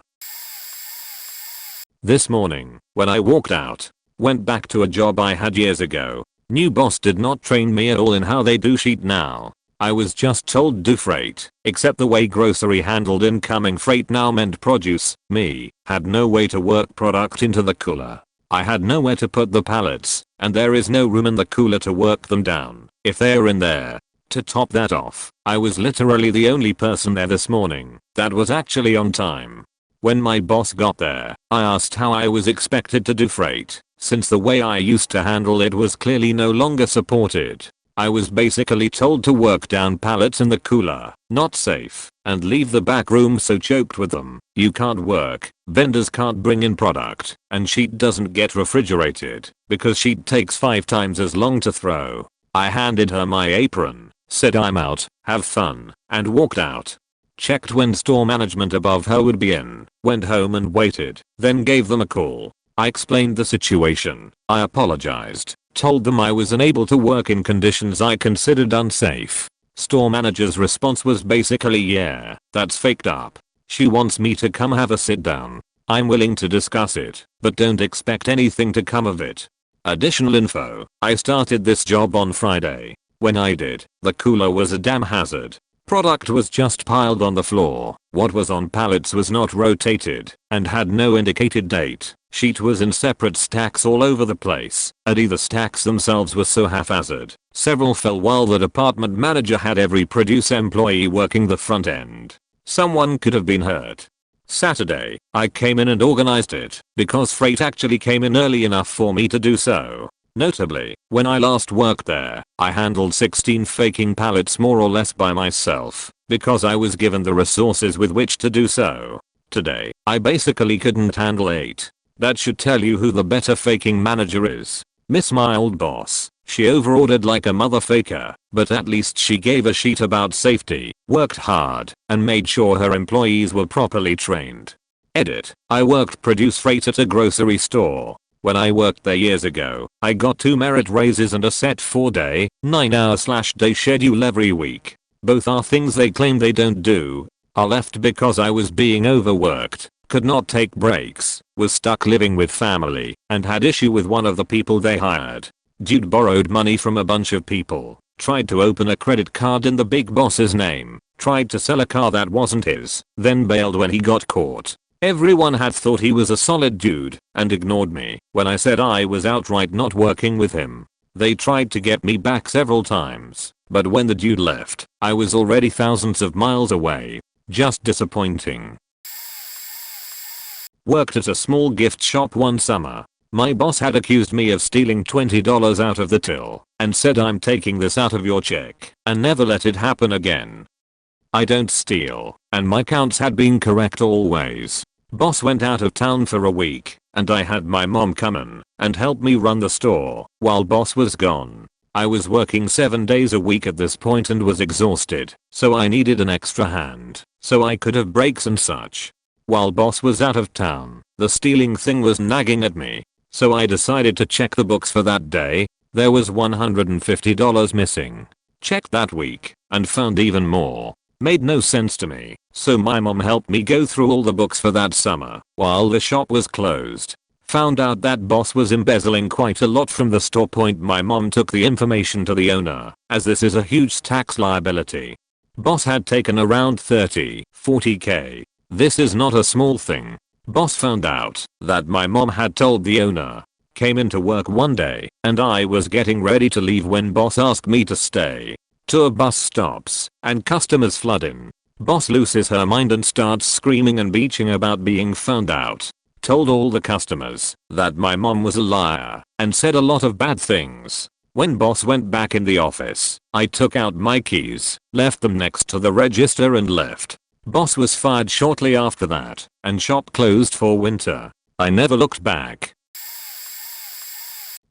This morning, when I walked out, went back to a job I had years ago, new boss did not train me at all in how they do sheet now. I was just told do freight, except the way grocery handled incoming freight now meant produce. Me, had no way to work product into the cooler. I had nowhere to put the pallets, and there is no room in the cooler to work them down, if they're in there. To top that off, I was literally the only person there this morning that was actually on time. When my boss got there, I asked how I was expected to do freight, since the way I used to handle it was clearly no longer supported. I was basically told to work down pallets in the cooler, not safe, and leave the back room so choked with them, you can't work, vendors can't bring in product, and sheet doesn't get refrigerated, because sheet takes 5 times as long to throw. I handed her my apron, said I'm out, have fun, and walked out. Checked when store management above her would be in, went home and waited, then gave them a call. I explained the situation, I apologized, told them I was unable to work in conditions I considered unsafe. Store manager's response was basically yeah, that's faked up. She wants me to come have a sit down. I'm willing to discuss it, but don't expect anything to come of it. Additional info, I started this job on Friday. When I did, the cooler was a damn hazard. Product was just piled on the floor, what was on pallets was not rotated, and had no indicated date. Sheet was in separate stacks all over the place, and either stacks themselves were so haphazard, several fell while the department manager had every produce employee working the front end. Someone could have been hurt. Saturday, I came in and organized it, because freight actually came in early enough for me to do so. Notably, when I last worked there, I handled 16 faking pallets more or less by myself, because I was given the resources with which to do so. Today, I basically couldn't handle 8. That should tell you who the better faking manager is. Miss my old boss. She overordered like a motherfucker, but at least she gave a shit about safety, worked hard, and made sure her employees were properly trained. Edit. I worked produce freight at a grocery store. When I worked there years ago, I got 2 merit raises and a set 4-day, 9-hour/day schedule every week. Both are things they claim they don't do. I left because I was being overworked, could not take breaks, was stuck living with family, and had issue with one of the people they hired. Dude borrowed money from a bunch of people, tried to open a credit card in the big boss's name, tried to sell a car that wasn't his, then bailed when he got caught. Everyone had thought he was a solid dude and ignored me when I said I was outright not working with him. They tried to get me back several times, but when the dude left, I was already thousands of miles away. Just disappointing. Worked at a small gift shop one summer. My boss had accused me of stealing $20 out of the till and said I'm taking this out of your check and never let it happen again. I don't steal, and my counts had been correct always. Boss went out of town for a week and I had my mom come in and help me run the store while boss was gone. I was working 7 days a week at this point and was exhausted, so I needed an extra hand so I could have breaks and such. While boss was out of town, the stealing thing was nagging at me. So I decided to check the books for that day. There was $150 missing. Checked that week and found even more. Made no sense to me, so my mom helped me go through all the books for that summer while the shop was closed. Found out that boss was embezzling quite a lot from the store. My mom took the information to the owner, as this is a huge tax liability. Boss had taken around 40k. This is not a small thing. Boss found out that my mom had told the owner. Came into work one day and I was getting ready to leave when boss asked me to stay. Tour bus stops and customers flood in. Boss loses her mind and starts screaming and bitching about being found out. Told all the customers that my mom was a liar and said a lot of bad things. When boss went back in the office, I took out my keys, left them next to the register and left. Boss was fired shortly after that, and shop closed for winter. I never looked back.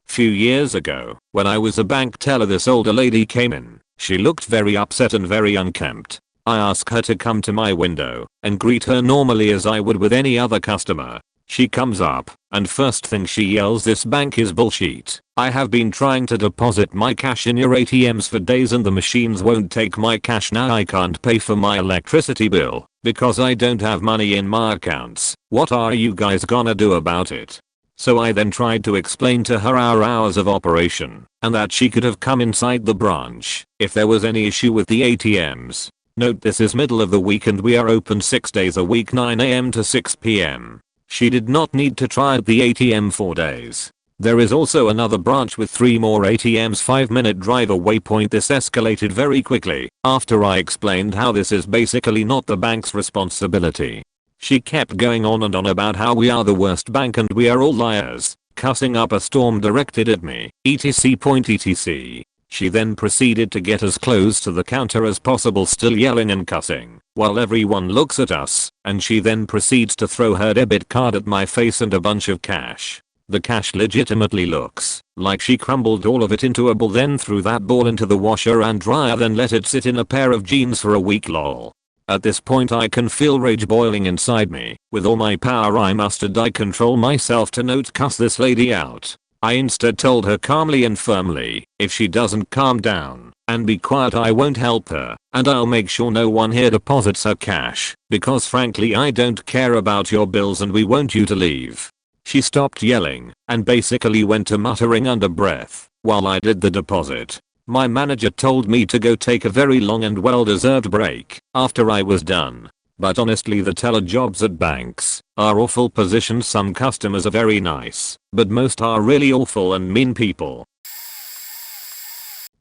Few years ago, when I was a bank teller, this older lady came in. She looked very upset and very unkempt. I asked her to come to my window and greet her normally as I would with any other customer. She comes up, and first thing she yells, "This bank is bullshit. I have been trying to deposit my cash in your ATMs for days and the machines won't take my cash. Now I can't pay for my electricity bill because I don't have money in my accounts. What are you guys gonna do about it?" So I then tried to explain to her our hours of operation and that she could have come inside the branch if there was any issue with the ATMs. Note this is middle of the week and we are open 6 days a week, 9 AM to 6 PM. She did not need to try at the ATM 4 days. There is also another branch with 3 more ATMs 5-minute drive away. This escalated very quickly after I explained how this is basically not the bank's responsibility. She kept going on and on about how we are the worst bank and we are all liars, cussing up a storm directed at me, etc. She then proceeded to get as close to the counter as possible, still yelling and cussing, while everyone looks at us, and she then proceeds to throw her debit card at my face and a bunch of cash. The cash legitimately looks like she crumbled all of it into a ball, then threw that ball into the washer and dryer, then let it sit in a pair of jeans for a week. Lol. At this point I can feel rage boiling inside me. With all my power I mustered, I control myself to not cuss this lady out. I instead told her calmly and firmly, if she doesn't calm down and be quiet I won't help her, and I'll make sure no one here deposits her cash, because frankly I don't care about your bills and we want you to leave. She stopped yelling and basically went to muttering under breath while I did the deposit. My manager told me to go take a very long and well-deserved break after I was done. But honestly, the teller jobs at banks are awful positions. Some customers are very nice, but most are really awful and mean people.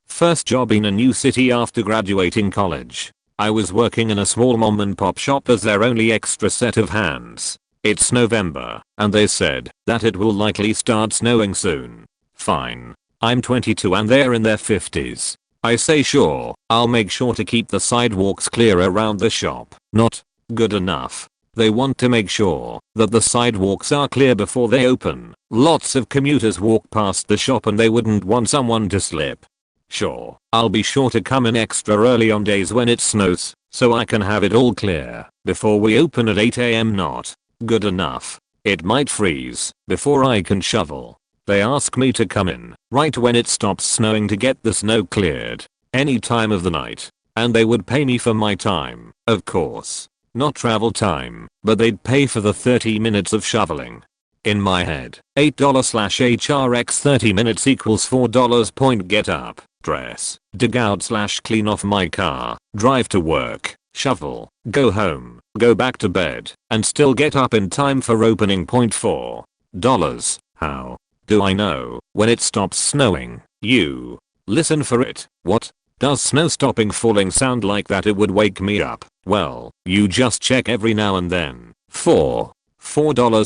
First job in a new city after graduating college. I was working in a small mom and pop shop as their only extra set of hands. It's November, and they said that it will likely start snowing soon. Fine. I'm 22 and they're in their 50s. I say sure, I'll make sure to keep the sidewalks clear around the shop. Not good enough. They want to make sure that the sidewalks are clear before they open. Lots of commuters walk past the shop and they wouldn't want someone to slip. Sure, I'll be sure to come in extra early on days when it snows, so I can have it all clear before we open at 8 AM. Not good enough. It might freeze before I can shovel. They ask me to come in right when it stops snowing to get the snow cleared. Any time of the night. And they would pay me for my time, of course. Not travel time, but they'd pay for the 30 minutes of shoveling. In my head, $8/HRX 30 minutes equals $4. Point get up, dress, dig out / clean off my car, drive to work, shovel, go home, go back to bed, and still get up in time for opening. Point $4. How do I know when it stops snowing? You listen for it. What? Does snow stopping falling sound like that? It would wake me up. Well, you just check every now and then. $4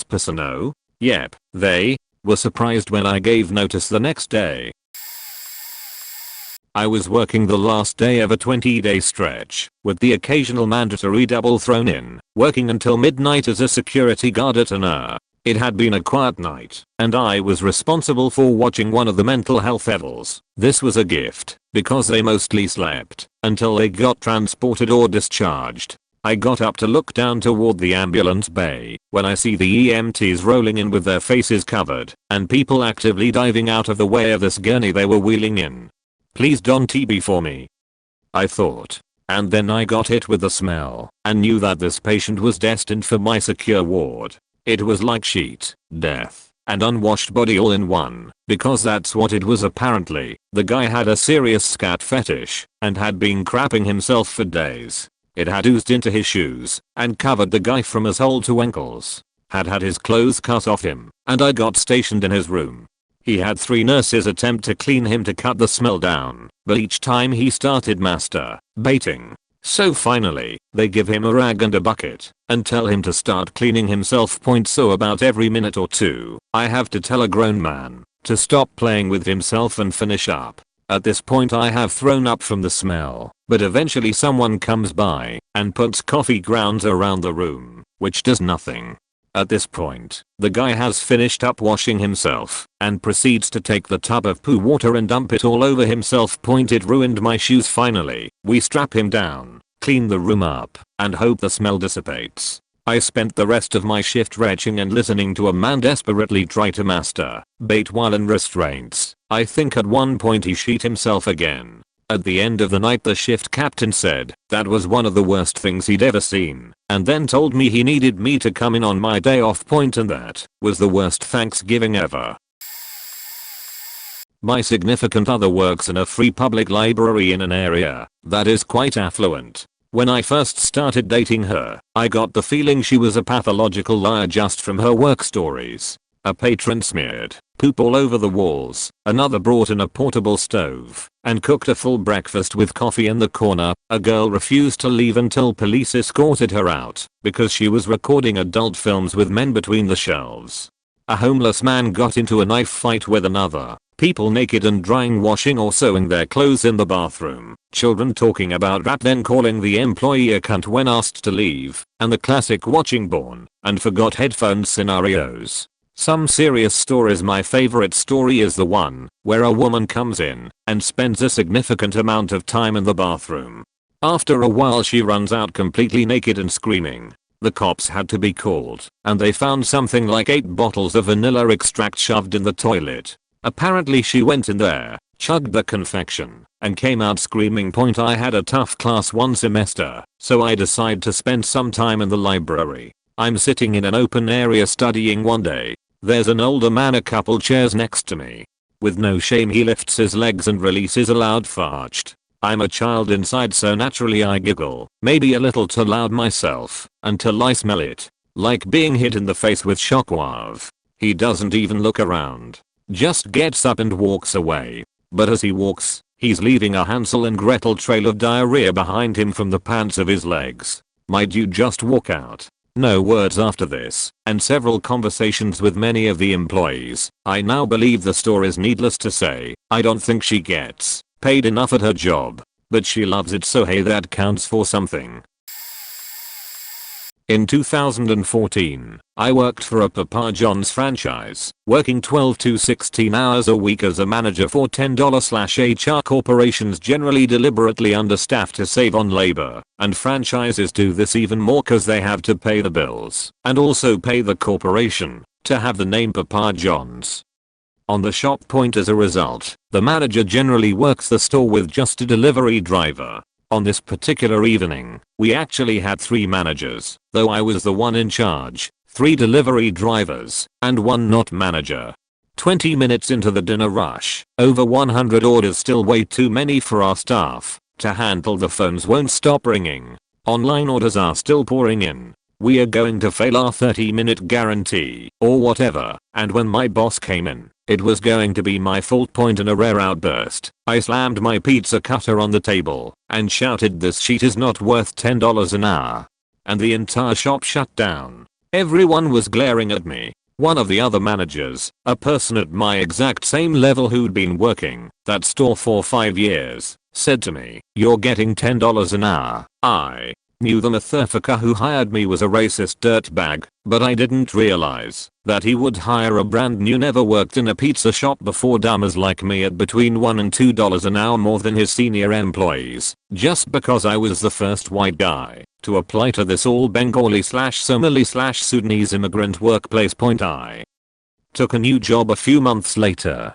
per snow? Yep, they were surprised when I gave notice the next day. I was working the last day of a 20-day stretch, with the occasional mandatory double thrown in, working until midnight as a security guard at an It had been a quiet night, and I was responsible for watching one of the mental health evils. This was a gift, because they mostly slept until they got transported or discharged. I got up to look down toward the ambulance bay when I see the EMTs rolling in with their faces covered and people actively diving out of the way of this gurney they were wheeling in. Please don't TB for me, I thought. And then I got hit with the smell and knew that this patient was destined for my secure ward. It was like sheet, death, and unwashed body all in one, because that's what it was apparently. The guy had a serious scat fetish and had been crapping himself for days. It had oozed into his shoes and covered the guy from his hole to ankles. Had his clothes cut off him, and I got stationed in his room. He had 3 nurses attempt to clean him to cut the smell down, but each time he started masturbating. So finally, they give him a rag and a bucket and tell him to start cleaning himself. So about every minute or two, I have to tell a grown man to stop playing with himself and finish up. At this point I have thrown up from the smell, but eventually someone comes by and puts coffee grounds around the room, which does nothing. At this point, the guy has finished up washing himself and proceeds to take the tub of poo water and dump it all over himself. It ruined my shoes. Finally, we strap him down, clean the room up, and hope the smell dissipates. I spent the rest of my shift retching and listening to a man desperately try to masturbate while in restraints. I think at one point he shit himself again. At the end of the night the shift captain said that was one of the worst things he'd ever seen, and then told me he needed me to come in on my day off. And that was the worst Thanksgiving ever. My significant other works in a free public library in an area that is quite affluent. When I first started dating her, I got the feeling she was a pathological liar just from her work stories. A patron smeared poop all over the walls, another brought in a portable stove and cooked a full breakfast with coffee in the corner, a girl refused to leave until police escorted her out because she was recording adult films with men between the shelves. A homeless man got into a knife fight with another, people naked and drying, washing or sewing their clothes in the bathroom, children talking about rap then calling the employee a cunt when asked to leave, and the classic watching Born and forgot headphones scenarios. Some serious stories. My favorite story is the one where a woman comes in and spends a significant amount of time in the bathroom. After a while she runs out completely naked and screaming. The cops had to be called and they found something like 8 bottles of vanilla extract shoved in the toilet. Apparently she went in there, chugged the confection, and came out screaming. I had a tough class one semester, so I decided to spend some time in the library. I'm sitting in an open area studying one day. There's an older man a couple chairs next to me. With no shame he lifts his legs and releases a loud fart. I'm a child inside, so naturally I giggle, maybe a little too loud myself, until I smell it. Like being hit in the face with shockwave. He doesn't even look around. Just gets up and walks away. But as he walks, he's leaving a Hansel and Gretel trail of diarrhea behind him from the pants of his legs. My dude just walk out. No words after this, and several conversations with many of the employees. I now believe the stories. Needless to say, I don't think she gets paid enough at her job, but she loves it, so hey, that counts for something. In 2014, I worked for a Papa John's franchise, working 12 to 16 hours a week as a manager for $10/HR. Corporations generally deliberately understaff to save on labor, and franchises do this even more cause they have to pay the bills and also pay the corporation to have the name Papa John's on the shop point. As a result, the manager generally works the store with just a delivery driver. On this particular evening, we actually had 3 managers, though I was the one in charge, 3 delivery drivers, and 1 not manager. 20 minutes into the dinner rush, over 100 orders, still way too many for our staff to handle. The phones won't stop ringing. Online orders are still pouring in. We are going to fail our 30-minute guarantee, or whatever. And when my boss came in, it was going to be my fault. In a rare outburst, I slammed my pizza cutter on the table and shouted, "This sheet is not worth $10 an hour." And the entire shop shut down. Everyone was glaring at me. One of the other managers, a person at my exact same level who'd been working that store for 5 years, said to me, "You're getting $10 an hour." I knew the motherfucker who hired me was a racist dirtbag, but I didn't realize that he would hire a brand new, never worked in a pizza shop before dummers like me at between $1 and $2 an hour more than his senior employees, just because I was the first white guy to apply to this all Bengali/Somali/Sudanese immigrant workplace. I took a new job a few months later.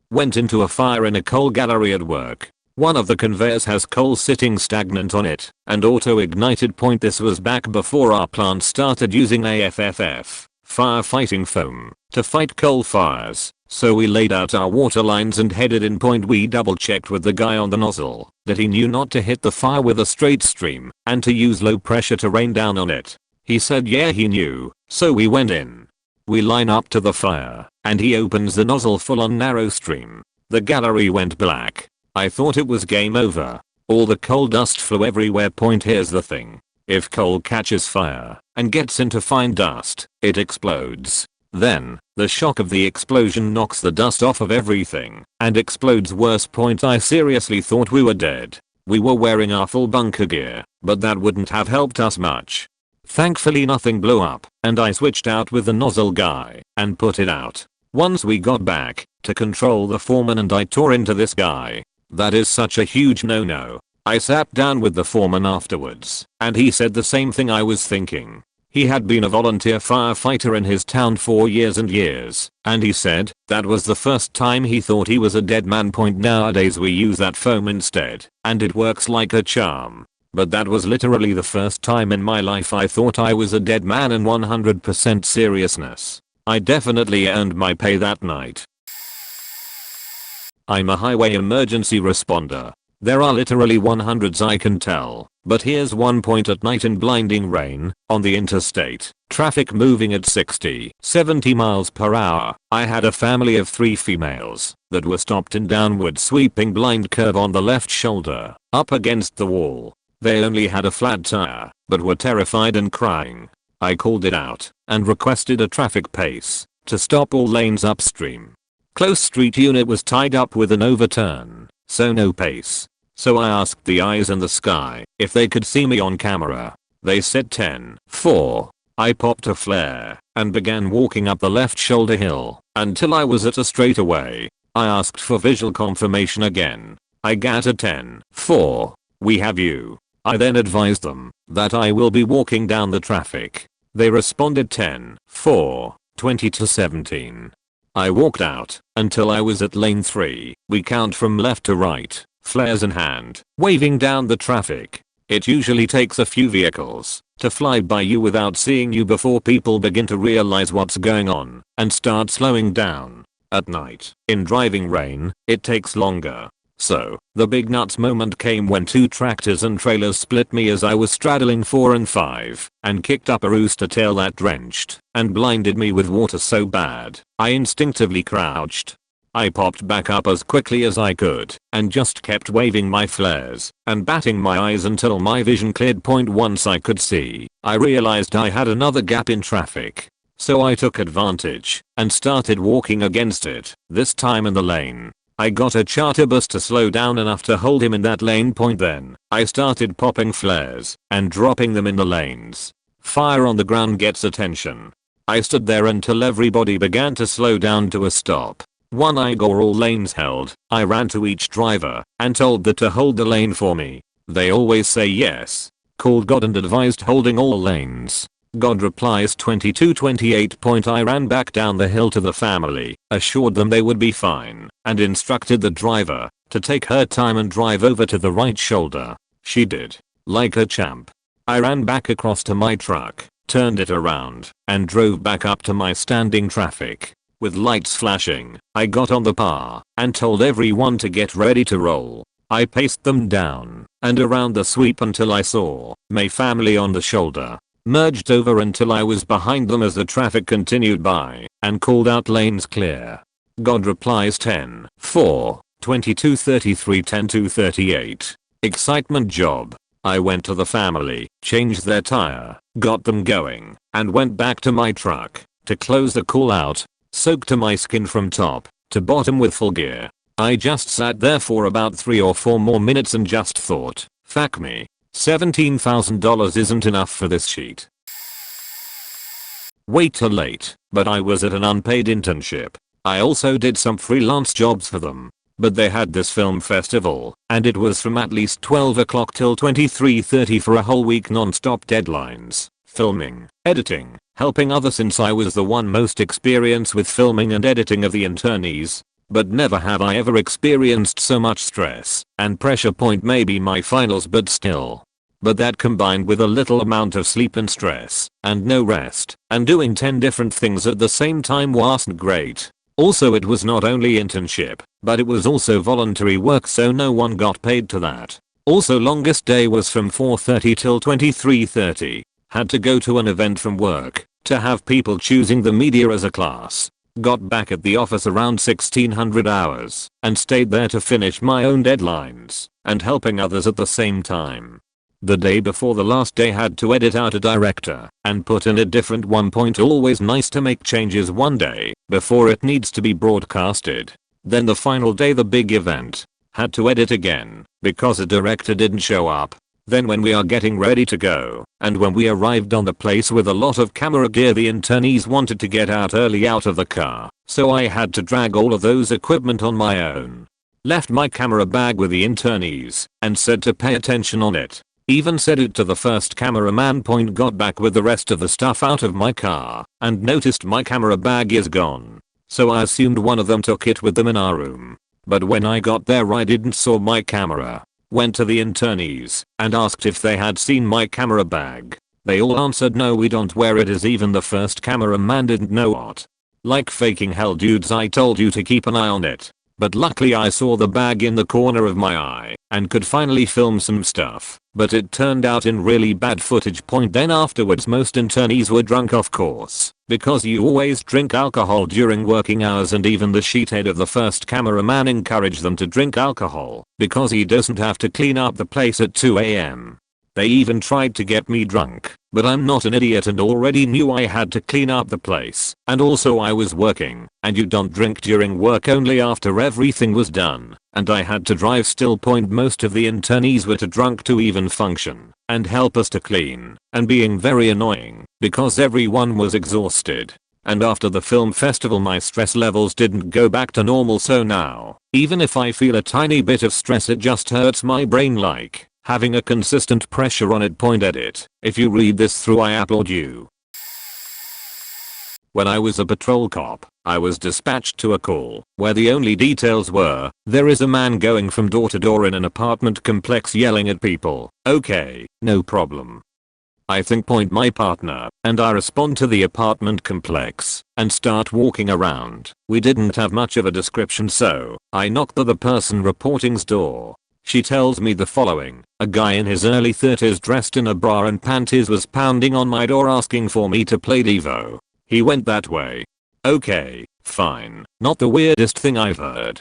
Went into a fire in a coal gallery at work. One of the conveyors has coal sitting stagnant on it and auto-ignited. This was back before our plant started using AFFF, firefighting foam, to fight coal fires, so we laid out our water lines and headed in. We double checked with the guy on the nozzle that he knew not to hit the fire with a straight stream and to use low pressure to rain down on it. He said yeah he knew, so we went in. We line up to the fire and he opens the nozzle full on narrow stream. The gallery went black. I thought it was game over. All the coal dust flew everywhere. Here's the thing. If coal catches fire and gets into fine dust, it explodes. Then, the shock of the explosion knocks the dust off of everything and explodes worse. I seriously thought we were dead. We were wearing our full bunker gear, but that wouldn't have helped us much. Thankfully nothing blew up, and I switched out with the nozzle guy and put it out. Once we got back to control the foreman and I tore into this guy. That is such a huge no-no. I sat down with the foreman afterwards, and he said the same thing I was thinking. He had been a volunteer firefighter in his town for years and years, and he said that was the first time he thought he was a dead man. Nowadays we use that foam instead, and it works like a charm. But that was literally the first time in my life I thought I was a dead man. In 100% seriousness, I definitely earned my pay that night. I'm a highway emergency responder. There are literally 100s I can tell, but here's one point. At night in blinding rain, on the interstate, traffic moving at 60-70 miles per hour, I had a family of 3 females that were stopped in downward sweeping blind curve on the left shoulder, up against the wall. They only had a flat tire, but were terrified and crying. I called it out and requested a traffic pace to stop all lanes upstream. Close street unit was tied up with an overturn, so no pace. So I asked the eyes in the sky if they could see me on camera. They said 10-4. I popped a flare and began walking up the left shoulder hill until I was at a straightaway. I asked for visual confirmation again. I got a 10-4. We have you. I then advised them that I will be walking down the traffic. They responded 10-4, 20-17. I walked out until I was at lane 3. We count from left to right, flares in hand, waving down the traffic. It usually takes a few vehicles to fly by you without seeing you before people begin to realize what's going on and start slowing down. At night, in driving rain, it takes longer. So, the big nuts moment came when 2 tractors and trailers split me as I was straddling 4 and 5 and kicked up a rooster tail that drenched and blinded me with water so bad, I instinctively crouched. I popped back up as quickly as I could and just kept waving my flares and batting my eyes until my vision cleared. Once I could see, I realized I had another gap in traffic. So I took advantage and started walking against it, this time in the lane I got a charter bus to slow down enough to hold him in that lane. Then I started popping flares and dropping them in the lanes. Fire on the ground gets attention. I stood there until everybody began to slow down to a stop. When I got all lanes held, I ran to each driver and told them to hold the lane for me. They always say yes. Called God and advised holding all lanes. God replies 22:28. I ran back down the hill to the family, assured them they would be fine, and instructed the driver to take her time and drive over to the right shoulder. She did. Like a champ. I ran back across to my truck, turned it around, and drove back up to my standing traffic. With lights flashing, I got on the par and told everyone to get ready to roll. I paced them down and around the sweep until I saw my family on the shoulder. Merged over until I was behind them as the traffic continued by, and called out lanes clear. God replies 10:4, 22:33, 10:2:38. Excitement job. I went to the family, changed their tire, got them going, and went back to my truck to close the call out, soaked to my skin from top to bottom with full gear. I just sat there for about 3 or 4 more minutes and just thought, fuck me. $17,000 isn't enough for this sheet. Way too late, but I was at an unpaid internship. I also did some freelance jobs for them. But they had this film festival, and it was from at least 12 o'clock till 23:30 for a whole week non-stop deadlines. Filming, editing, helping others since I was the one most experienced with filming and editing of the internees. But never have I ever experienced so much stress and pressure. Maybe my finals, but still. But that combined with a little amount of sleep and stress and no rest and doing 10 different things at the same time wasn't great. Also, it was not only internship, but it was also voluntary work, so no one got paid to that. Also, longest day was from 4:30 till 23:30. Had to go to an event from work to have people choosing the media as a class. Got back at the office around 1600 hours and stayed there to finish my own deadlines and helping others at the same time. The day before the last day had to edit out a director and put in a different one. Always nice to make changes one day before it needs to be broadcasted. Then the final day, the big event, had to edit again because a director didn't show up. Then when we are getting ready to go, and when we arrived on the place with a lot of camera gear, the internees wanted to get out early out of the car, so I had to drag all of those equipment on my own. Left my camera bag with the internees and said to pay attention on it. Even said it to the first cameraman. Got back with the rest of the stuff out of my car and noticed my camera bag is gone. So I assumed one of them took it with them in our room. But when I got there I didn't saw my camera. Went to the internees and asked if they had seen my camera bag. They all answered no, we don't wear it. As even the first cameraman didn't know what. Like faking hell, dudes, I told you to keep an eye on it. But luckily I saw the bag in the corner of my eye and could finally film some stuff. But it turned out in really bad footage. Then afterwards most internees were drunk, of course, because you always drink alcohol during working hours, and even the sheethead of the first cameraman encouraged them to drink alcohol because he doesn't have to clean up the place at 2 AM. They even tried to get me drunk, but I'm not an idiot and already knew I had to clean up the place, and also I was working, and you don't drink during work, only after everything was done, and I had to drive still. Most of the internees were too drunk to even function and help us to clean, and being very annoying because everyone was exhausted. And after the film festival my stress levels didn't go back to normal, so now, even if I feel a tiny bit of stress, it just hurts my brain like having a consistent pressure on it. Edit. If you read this through, I applaud you. When I was a patrol cop, I was dispatched to a call where the only details were, there is a man going from door to door in an apartment complex yelling at people. Okay, no problem. I think my partner and I respond to the apartment complex and start walking around. We didn't have much of a description, so I knocked at the person reporting's door. She tells me the following: a guy in his early 30s dressed in a bra and panties was pounding on my door asking for me to play Devo. He went that way. Okay, fine, not the weirdest thing I've heard.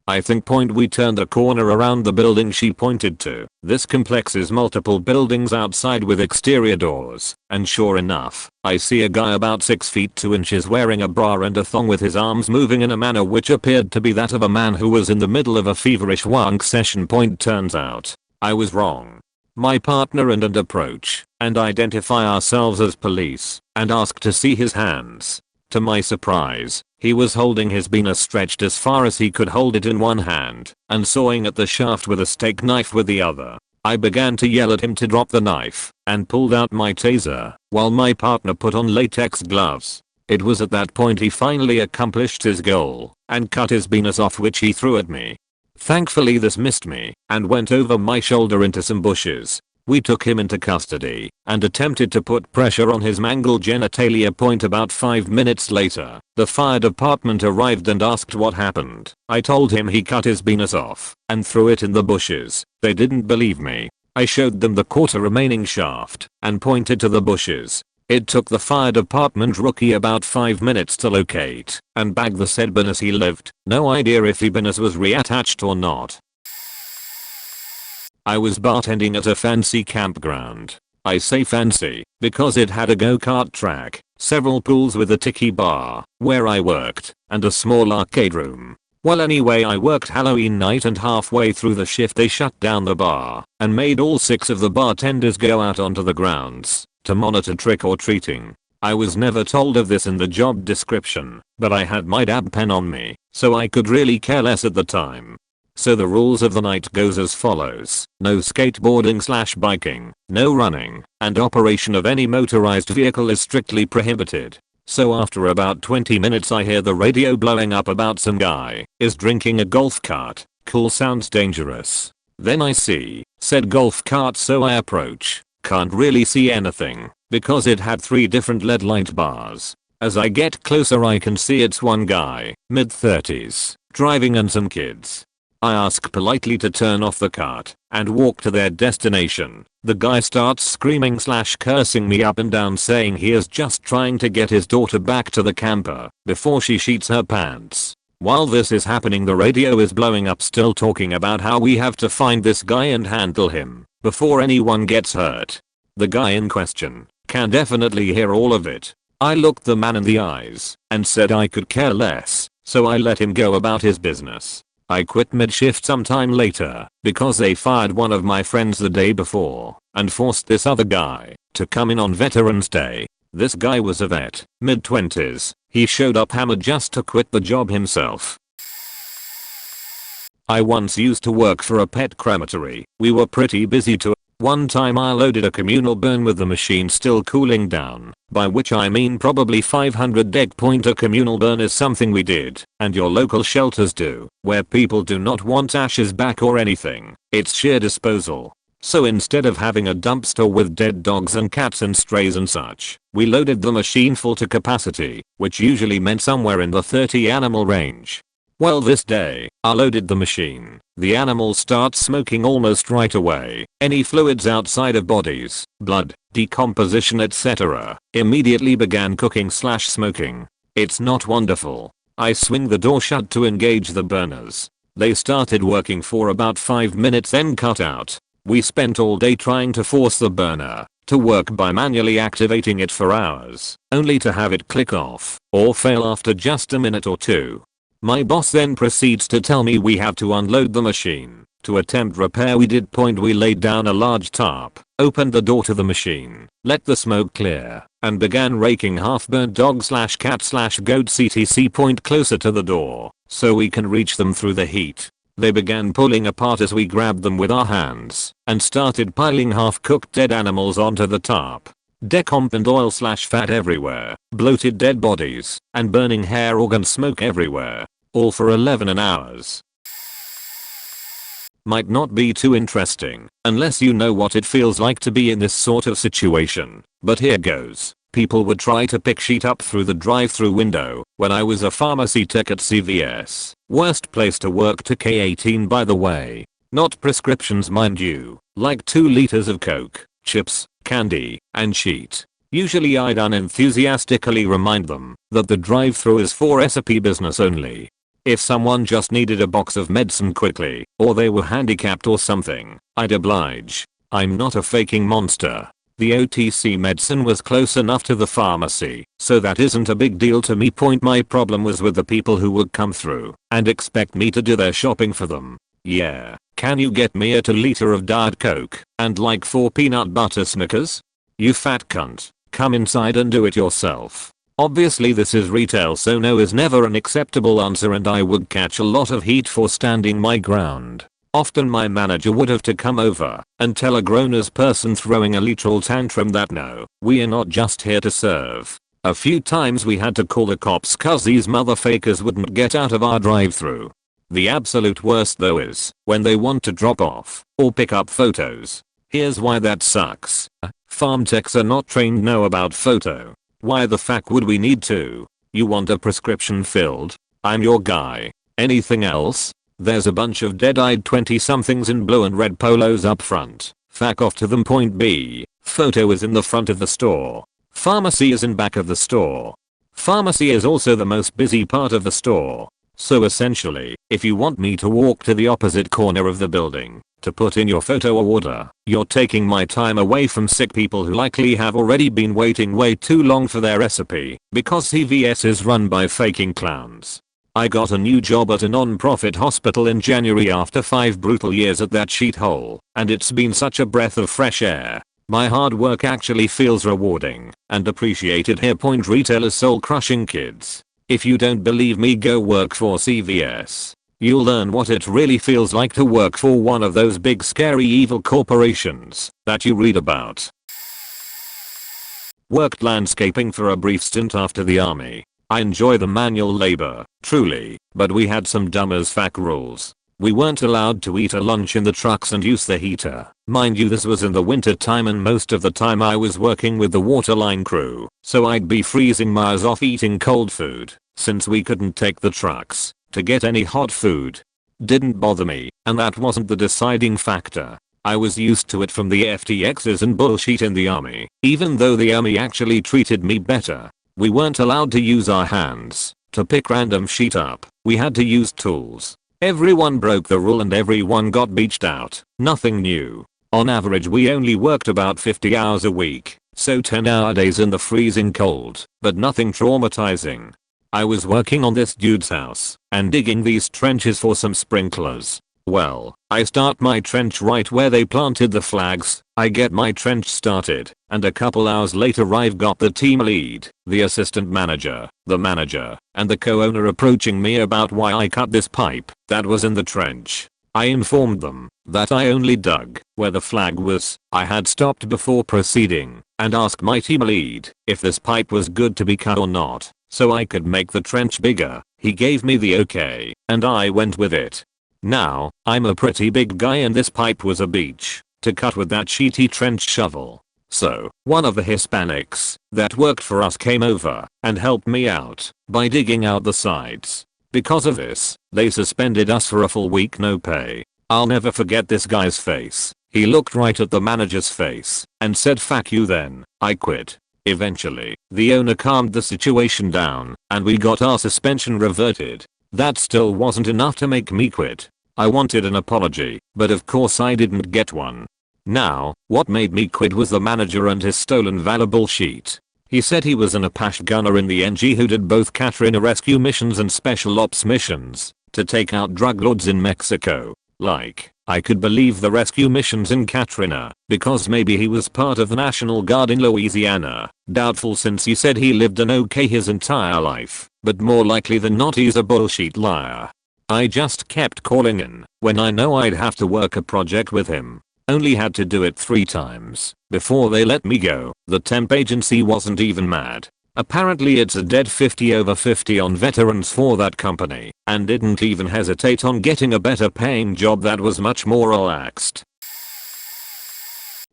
I think we turned the corner around the building she pointed to. This complex is multiple buildings outside with exterior doors, and sure enough, I see a guy about 6 feet 2 inches wearing a bra and a thong with his arms moving in a manner which appeared to be that of a man who was in the middle of a feverish wank session. Turns out, I was wrong. My partner and approach, and identify ourselves as police, and ask to see his hands. To my surprise, he was holding his penis stretched as far as he could hold it in one hand, and sawing at the shaft with a steak knife with the other. I began to yell at him to drop the knife, and pulled out my taser, while my partner put on latex gloves. It was at that point he finally accomplished his goal, and cut his penis off, which he threw at me. Thankfully this missed me, and went over my shoulder into some bushes. We took him into custody, and attempted to put pressure on his mangled genitalia. About 5 minutes later, the fire department arrived and asked what happened. I told him he cut his penis off, and threw it in the bushes. They didn't believe me. I showed them the quarter remaining shaft, and pointed to the bushes. It took the fire department rookie about 5 minutes to locate, and bag the said penis. He lived. No idea if the penis was reattached or not. I was bartending at a fancy campground. I say fancy, because it had a go-kart track, several pools with a tiki bar, where I worked, and a small arcade room. Well anyway, I worked Halloween night, and halfway through the shift they shut down the bar, and made all 6 of the bartenders go out onto the grounds, to monitor trick-or-treating. I was never told of this in the job description, but I had my dab pen on me, so I could really care less at the time. So the rules of the night goes as follows: no skateboarding/biking, no running, and operation of any motorized vehicle is strictly prohibited. So after about 20 minutes I hear the radio blowing up about some guy is drinking a golf cart. Cool, sounds dangerous. Then I see said golf cart, so I approach. Can't really see anything, because it had 3 different LED light bars. As I get closer I can see it's one guy, mid-30s, driving, and some kids. I ask politely to turn off the cart, and walk to their destination. The guy starts screaming/cursing me up and down, saying he is just trying to get his daughter back to the camper, before she sheets her pants. While this is happening the radio is blowing up, still talking about how we have to find this guy and handle him, before anyone gets hurt. The guy in question can definitely hear all of it. I looked the man in the eyes, and said I could care less, so I let him go about his business. I quit mid-shift sometime later, because they fired one of my friends the day before, and forced this other guy to come in on Veterans Day. This guy was a vet, mid-20s. He showed up hammered just to quit the job himself. I once used to work for a pet crematory. We were pretty busy too. One time I loaded a communal burn with the machine still cooling down, by which I mean probably 500 deg. A communal burn is something we did, and your local shelters do, where people do not want ashes back or anything. It's sheer disposal. So instead of having a dumpster with dead dogs and cats and strays and such, we loaded the machine full to capacity, which usually meant somewhere in the 30 animal range. Well, this day, I loaded the machine. The animals start smoking almost right away. Any fluids outside of bodies, blood, decomposition, etc. immediately began cooking/smoking. It's not wonderful. I swing the door shut to engage the burners. They started working for about 5 minutes, then cut out. We spent all day trying to force the burner to work by manually activating it for hours, only to have it click off or fail after just a minute or two. My boss then proceeds to tell me we have to unload the machine. To attempt repair we did. We laid down a large tarp, opened the door to the machine, let the smoke clear, and began raking half-burnt dog/cat/goat etc. closer to the door, so we can reach them through the heat. They began pulling apart as we grabbed them with our hands, and started piling half-cooked dead animals onto the tarp. Decomp and oil/fat everywhere, bloated dead bodies, and burning hair organ smoke everywhere. All for 11 hours. Might not be too interesting, unless you know what it feels like to be in this sort of situation, but here goes. People would try to pick shit up through the drive-through window when I was a pharmacy tech at CVS. Worst place to work. To K18 by the way. Not prescriptions mind you, like 2 liters of Coke, chips, candy, and sheet. Usually I'd unenthusiastically remind them that the drive-through is for recipe business only. If someone just needed a box of medicine quickly, or they were handicapped or something, I'd oblige. I'm not a faking monster. The OTC medicine was close enough to the pharmacy, so that isn't a big deal to me. My problem was with the people who would come through and expect me to do their shopping for them. Yeah, can you get me a 2 liter of Diet Coke and like 4 peanut butter Snickers? You fat cunt, come inside and do it yourself. Obviously this is retail, so no is never an acceptable answer, and I would catch a lot of heat for standing my ground. Often my manager would have to come over and tell a grown-ass person throwing a literal tantrum that no, we are not just here to serve. A few times we had to call the cops cause these motherfuckers wouldn't get out of our drive-thru. The absolute worst though is when they want to drop off or pick up photos. Here's why that sucks. Farm techs are not trained know about photo. Why the fuck would we need to? You want a prescription filled? I'm your guy. Anything else? There's a bunch of dead-eyed 20-somethings in blue and red polos up front. Fuck off to them. Point B. Photo is in the front of the store. Pharmacy is in back of the store. Pharmacy is also the most busy part of the store. So essentially, if you want me to walk to the opposite corner of the building to put in your photo or order, you're taking my time away from sick people who likely have already been waiting way too long for their recipe because CVS is run by faking clowns. I got a new job at a non-profit hospital in January after 5 brutal years at that shithole, and it's been such a breath of fresh air. My hard work actually feels rewarding and appreciated here. Retail is soul-crushing, kids. If you don't believe me, go work for CVS. You'll learn what it really feels like to work for one of those big scary evil corporations that you read about. Worked landscaping for a brief stint after the army. I enjoy the manual labor, truly, but we had some dumb as fuck rules. We weren't allowed to eat a lunch in the trucks and use the heater. Mind you, this was in the winter time, and most of the time I was working with the waterline crew, so I'd be freezing my ass off eating cold food, since we couldn't take the trucks to get any hot food. Didn't bother me, and that wasn't the deciding factor. I was used to it from the FTXs and bullshit in the army, even though the army actually treated me better. We weren't allowed to use our hands to pick random shit up. We had to use tools. Everyone broke the rule and everyone got beached out. Nothing new. On average we only worked about 50 hours a week, so 10-hour days in the freezing cold, but nothing traumatizing. I was working on this dude's house and digging these trenches for some sprinklers. Well, I start my trench right where they planted the flags. I get my trench started, and a couple hours later I've got the team lead, the assistant manager, the manager, and the co-owner approaching me about why I cut this pipe that was in the trench. I informed them that I only dug where the flag was. I had stopped before proceeding and asked my team lead if this pipe was good to be cut or not, so I could make the trench bigger. He gave me the okay, and I went with it. Now, I'm a pretty big guy and this pipe was a beach to cut with that shitty trench shovel. So, one of the Hispanics that worked for us came over and helped me out by digging out the sides. Because of this, they suspended us for a full week, no pay. I'll never forget this guy's face. He looked right at the manager's face and said, "Fuck you then." I quit. Eventually, the owner calmed the situation down and we got our suspension reverted. That still wasn't enough to make me quit. I wanted an apology, but of course I didn't get one. Now, what made me quit was the manager and his stolen valuable sheet. He said he was an Apache gunner in the NG who did both Katrina rescue missions and special ops missions to take out drug lords in Mexico. Like, I could believe the rescue missions in Katrina because maybe he was part of the National Guard in Louisiana. Doubtful, since he said he lived an okay his entire life, but more likely than not he's a bullshit liar. I just kept calling in when I know I'd have to work a project with him. Only had to do it 3 times before they let me go. The temp agency wasn't even mad. Apparently it's a dead 50 over 50 on veterans for that company, and didn't even hesitate on getting a better paying job that was much more relaxed.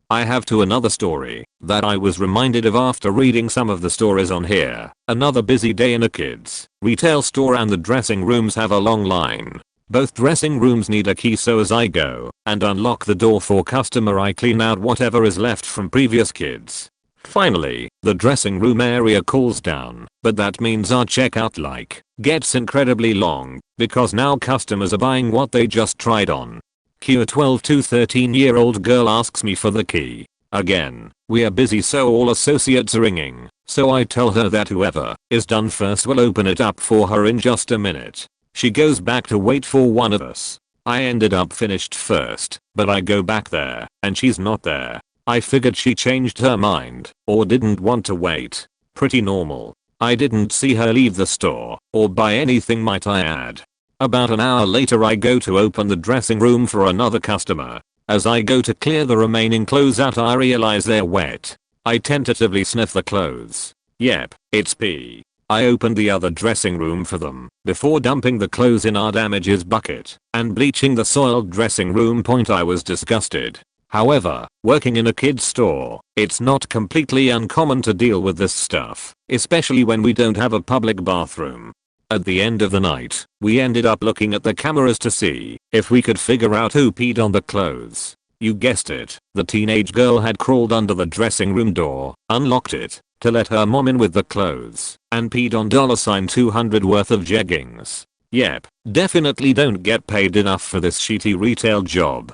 I have another story that I was reminded of after reading some of the stories on here. Another busy day in a kid's retail store and the dressing rooms have a long line. Both dressing rooms need a key, so as I go and unlock the door for customer I clean out whatever is left from previous kids. Finally, the dressing room area cools down, but that means our checkout gets incredibly long because now customers are buying what they just tried on. Cue a 12 to 13-year-old girl asks me for the key. Again, we are busy so all associates are ringing, so I tell her that whoever is done first will open it up for her in just a minute. She goes back to wait for one of us. I ended up finished first, but I go back there, and she's not there. I figured she changed her mind, or didn't want to wait. Pretty normal. I didn't see her leave the store, or buy anything might I add. About an hour later I go to open the dressing room for another customer. As I go to clear the remaining clothes out I realize they're wet. I tentatively sniff the clothes. Yep, it's pee. I opened the other dressing room for them, before dumping the clothes in our damages bucket, and bleaching the soiled dressing room. I was disgusted. However, working in a kid's store, it's not completely uncommon to deal with this stuff, especially when we don't have a public bathroom. At the end of the night, we ended up looking at the cameras to see if we could figure out who peed on the clothes. You guessed it, the teenage girl had crawled under the dressing room door, unlocked it, to let her mom in with the clothes, and peed on $200 worth of jeggings. Yep, definitely don't get paid enough for this shitty retail job.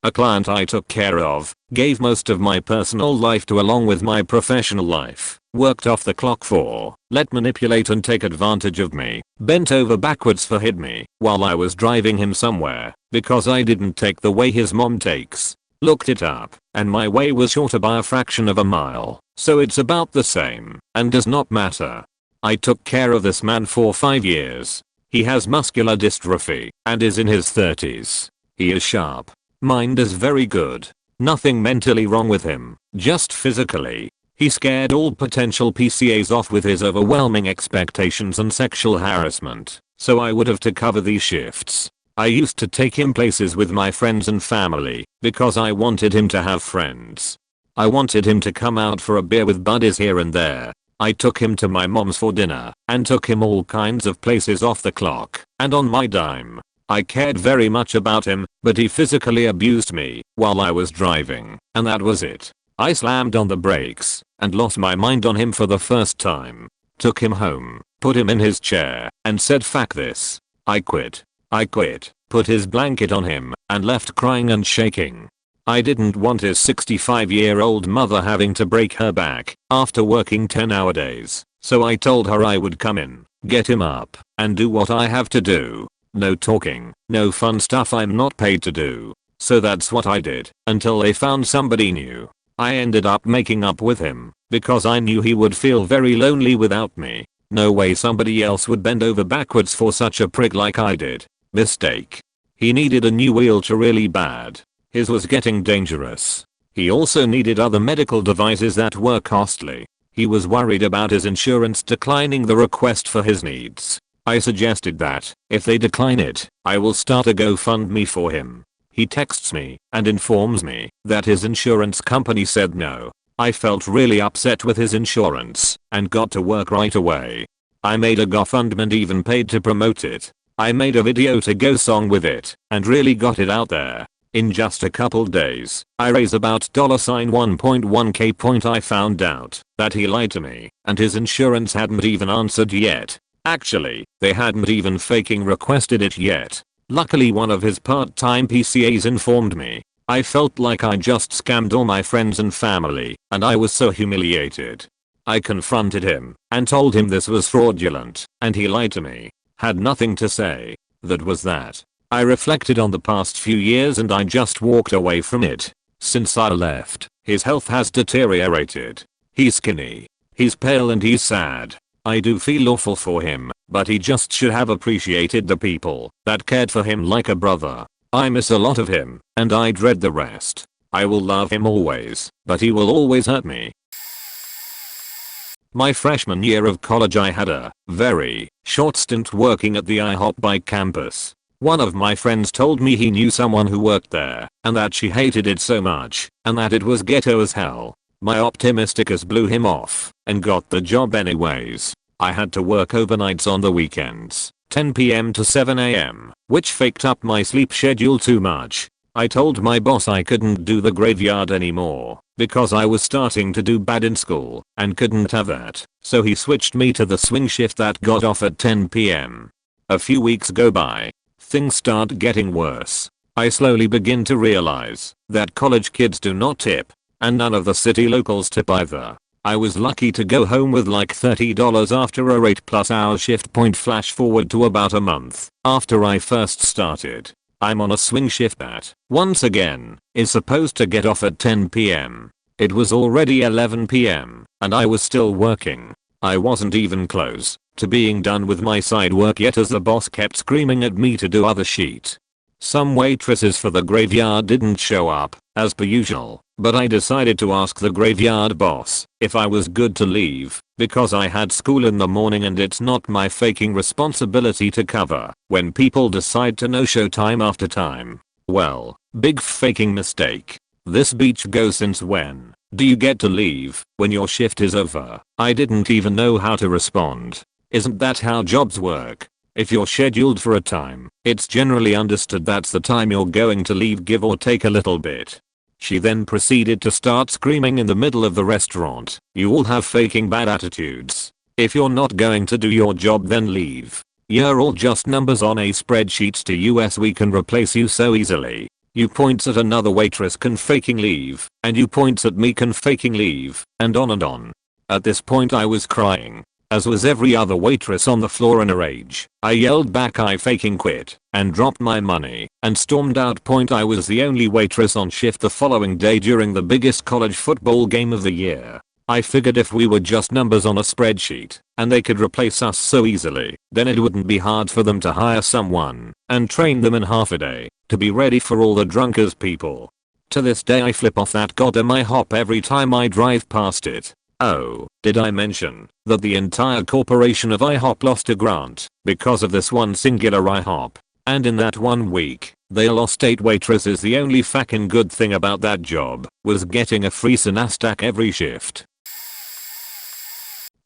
A client I took care of, gave most of my personal life to along with my professional life, worked off the clock for, let manipulate and take advantage of me, bent over backwards for hid me, while I was driving him somewhere, because I didn't take the way his mom takes. Looked it up, and my way was shorter by a fraction of a mile, so it's about the same, and does not matter. I took care of this man for 5 years. He has muscular dystrophy, and is in his 30s. He is sharp. Mind is very good. Nothing mentally wrong with him, just physically. He scared all potential PCAs off with his overwhelming expectations and sexual harassment, so I would have to cover these shifts. I used to take him places with my friends and family, because I wanted him to have friends. I wanted him to come out for a beer with buddies here and there. I took him to my mom's for dinner, and took him all kinds of places off the clock, and on my dime. I cared very much about him, but he physically abused me while I was driving, and that was it. I slammed on the brakes and lost my mind on him for the first time. Took him home, put him in his chair, and said fuck this. I quit. Put his blanket on him, and left crying and shaking. I didn't want his 65-year-old mother having to break her back after working 10-hour days, so I told her I would come in, get him up, and do what I have to do. No talking, no fun stuff I'm not paid to do. So that's what I did, until they found somebody new. I ended up making up with him, because I knew he would feel very lonely without me. No way somebody else would bend over backwards for such a prick like I did. Mistake. He needed a new wheelchair really bad. His was getting dangerous. He also needed other medical devices that were costly. He was worried about his insurance declining the request for his needs. I suggested that, if they decline it, I will start a GoFundMe for him. He texts me and informs me that his insurance company said no. I felt really upset with his insurance and got to work right away. I made a GoFundMe and even paid to promote it. I made a video to go song with it and really got it out there. In just a couple days, I raised about $1.1k. I found out that he lied to me and his insurance hadn't even answered yet. Actually, they hadn't even fucking requested it yet. Luckily one of his part-time PCAs informed me. I felt like I just scammed all my friends and family, and I was so humiliated. I confronted him and told him this was fraudulent, and he lied to me. Had nothing to say. That was that. I reflected on the past few years and I just walked away from it. Since I left, his health has deteriorated. He's skinny. He's pale and he's sad. I do feel awful for him, but he just should have appreciated the people that cared for him like a brother. I miss a lot of him, and I dread the rest. I will love him always, but he will always hurt me. My freshman year of college I had a very short stint working at the IHOP bike campus. One of my friends told me he knew someone who worked there, and that she hated it so much, and that it was ghetto as hell. My optimistic ass blew him off, and got the job anyways. I had to work overnights on the weekends, 10 PM to 7 AM, which faked up my sleep schedule too much. I told my boss I couldn't do the graveyard anymore, because I was starting to do bad in school and couldn't have that, so he switched me to the swing shift that got off at 10 p.m. A few weeks go by. Things start getting worse. I slowly begin to realize that college kids do not tip, and none of the city locals tip either. I was lucky to go home with like $30 after a 8+ hour shift. Flash forward to about a month after I first started. I'm on a swing shift that, once again, is supposed to get off at 10 p.m. It was already 11 p.m. and I was still working. I wasn't even close to being done with my side work yet as the boss kept screaming at me to do other sheet. Some waitresses for the graveyard didn't show up, as per usual, but I decided to ask the graveyard boss if I was good to leave, because I had school in the morning and it's not my faking responsibility to cover when people decide to no-show time after time. Well, big faking mistake. This beach go since when do you get to leave when your shift is over? I didn't even know how to respond. Isn't that how jobs work? If you're scheduled for a time, it's generally understood that's the time you're going to leave, give or take a little bit. She then proceeded to start screaming in the middle of the restaurant, "You all have faking bad attitudes. If you're not going to do your job then leave. You're all just numbers on a spreadsheet to us, we can replace you so easily." You points at another waitress, "Can faking leave," and you points at me, "Can faking leave," and on and on. At this point I was crying, as was every other waitress on the floor in a rage. I yelled back, "I faking quit," and dropped my money and stormed out. I was the only waitress on shift the following day during the biggest college football game of the year. I figured if we were just numbers on a spreadsheet and they could replace us so easily, then it wouldn't be hard for them to hire someone and train them in half a day to be ready for all the drunkers people. To this day I flip off that goddamn IHOP every time I drive past it. Oh, did I mention that the entire corporation of IHOP lost a grant because of this one singular IHOP? And in that 1 week, they lost 8 waitresses. The only fucking good thing about that job was getting a free Sinastak every shift.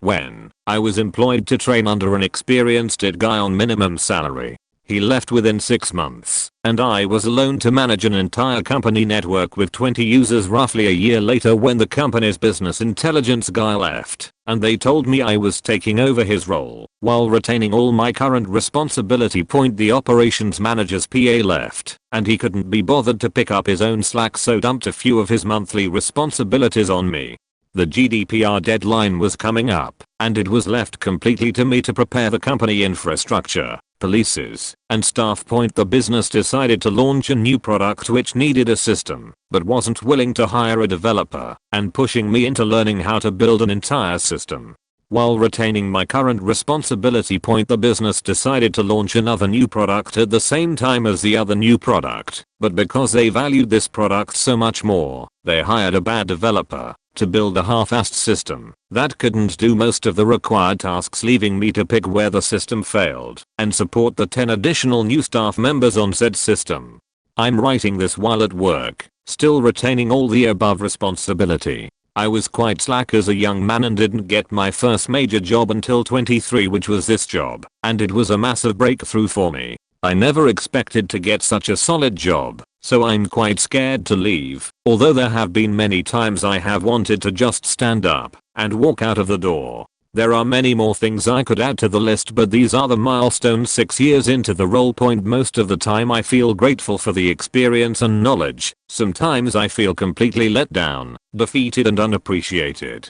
When I was employed to train under an experienced guy on minimum salary, he left within 6 months, and I was alone to manage an entire company network with 20 users. Roughly a year later, when the company's business intelligence guy left, and they told me I was taking over his role while retaining all my current responsibility. The operations manager's PA left, and he couldn't be bothered to pick up his own slack, so dumped a few of his monthly responsibilities on me. The GDPR deadline was coming up, and it was left completely to me to prepare the company infrastructure, policies, and staff. The business decided to launch a new product which needed a system, but wasn't willing to hire a developer, and pushing me into learning how to build an entire system while retaining my current responsibility. The business decided to launch another new product at the same time as the other new product, but because they valued this product so much more, they hired a bad developer to build a half-assed system that couldn't do most of the required tasks, leaving me to pick where the system failed and support the 10 additional new staff members on said system. I'm writing this while at work, still retaining all the above responsibility. I was quite slack as a young man and didn't get my first major job until 23, which was this job, and it was a massive breakthrough for me. I never expected to get such a solid job, so I'm quite scared to leave, although there have been many times I have wanted to just stand up and walk out of the door. There are many more things I could add to the list, but these are the milestones 6 years into the role. Most of the time I feel grateful for the experience and knowledge. Sometimes I feel completely let down, defeated and unappreciated.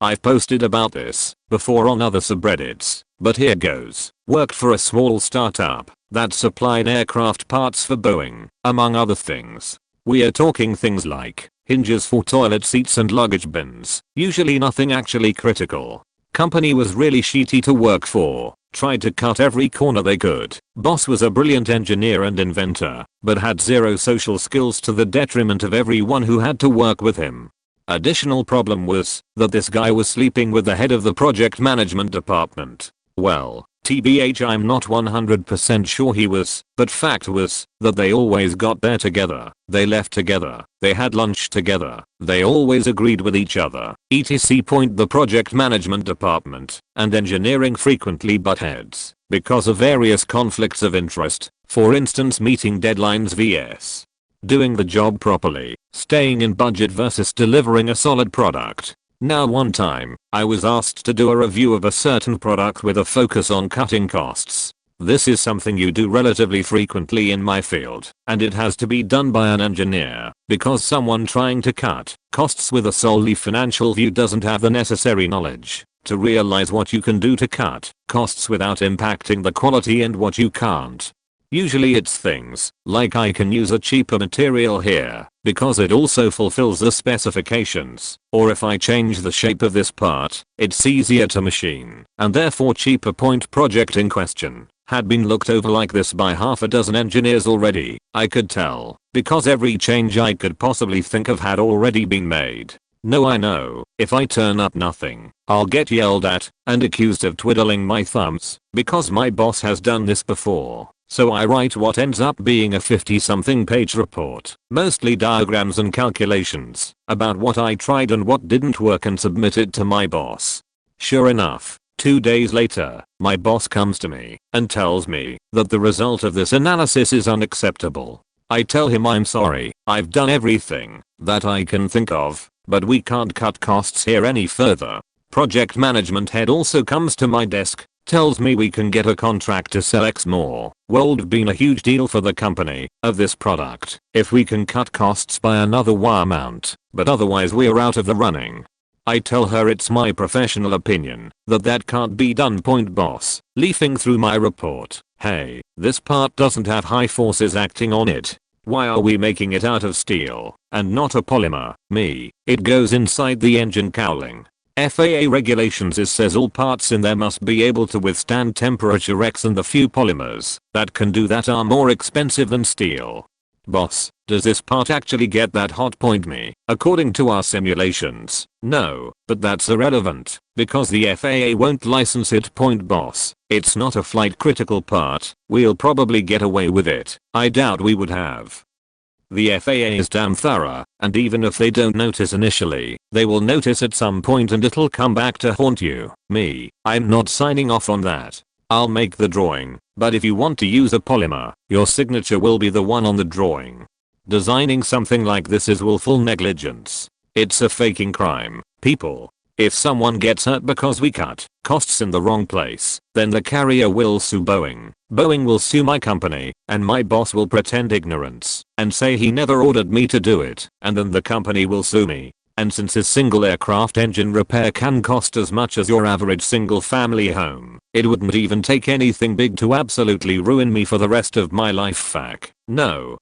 I've posted about this before on other subreddits, but here goes. Worked for a small startup that supplied aircraft parts for Boeing, among other things. We are talking things like hinges for toilet seats and luggage bins, usually nothing actually critical. Company was really shitty to work for, tried to cut every corner they could. Boss was a brilliant engineer and inventor, but had zero social skills to the detriment of everyone who had to work with him. Additional problem was that this guy was sleeping with the head of the project management department. Well, TBH, I'm not 100% sure he was, but fact was that they always got there together, they left together, they had lunch together, they always agreed with each other, etc. The project management department and engineering frequently butt heads because of various conflicts of interest, for instance meeting deadlines vs doing the job properly, staying in budget versus delivering a solid product. Now one time, I was asked to do a review of a certain product with a focus on cutting costs. This is something you do relatively frequently in my field, and it has to be done by an engineer, because someone trying to cut costs with a solely financial view doesn't have the necessary knowledge to realize what you can do to cut costs without impacting the quality and what you can't. Usually it's things like I can use a cheaper material here because it also fulfills the specifications, or if I change the shape of this part, it's easier to machine and therefore cheaper. Project in question had been looked over like this by half a dozen engineers already. I could tell because every change I could possibly think of had already been made. No, I know, if I turn up nothing, I'll get yelled at and accused of twiddling my thumbs because my boss has done this before. So I write what ends up being a 50-something page report, mostly diagrams and calculations about what I tried and what didn't work, and submit it to my boss. Sure enough, 2 days later, my boss comes to me and tells me that the result of this analysis is unacceptable. I tell him I'm sorry, I've done everything that I can think of, but we can't cut costs here any further. Project management head also comes to my desk, tells me we can get a contract to sell X more, would have been a huge deal for the company, of this product, if we can cut costs by another Y amount, but otherwise we're out of the running. I tell her it's my professional opinion that can't be done. Boss, leafing through my report, hey, this part doesn't have high forces acting on it. Why are we making it out of steel and not a polymer? Me, it goes inside the engine cowling. FAA regulations says all parts in there must be able to withstand temperature X, and the few polymers that can do that are more expensive than steel. Boss, does this part actually get that hot? Me, according to our simulations, no, but that's irrelevant because the FAA won't license it. Boss, it's not a flight critical part, we'll probably get away with it. I doubt we would have. The FAA is damn thorough, and even if they don't notice initially, they will notice at some point and it'll come back to haunt you. Me, I'm not signing off on that. I'll make the drawing, but if you want to use a polymer, your signature will be the one on the drawing. Designing something like this is willful negligence. It's a faking crime, people. If someone gets hurt because we cut costs in the wrong place, then the carrier will sue Boeing. Boeing will sue my company, and my boss will pretend ignorance and say he never ordered me to do it, and then the company will sue me. And since a single aircraft engine repair can cost as much as your average single family home, it wouldn't even take anything big to absolutely ruin me for the rest of my life. No.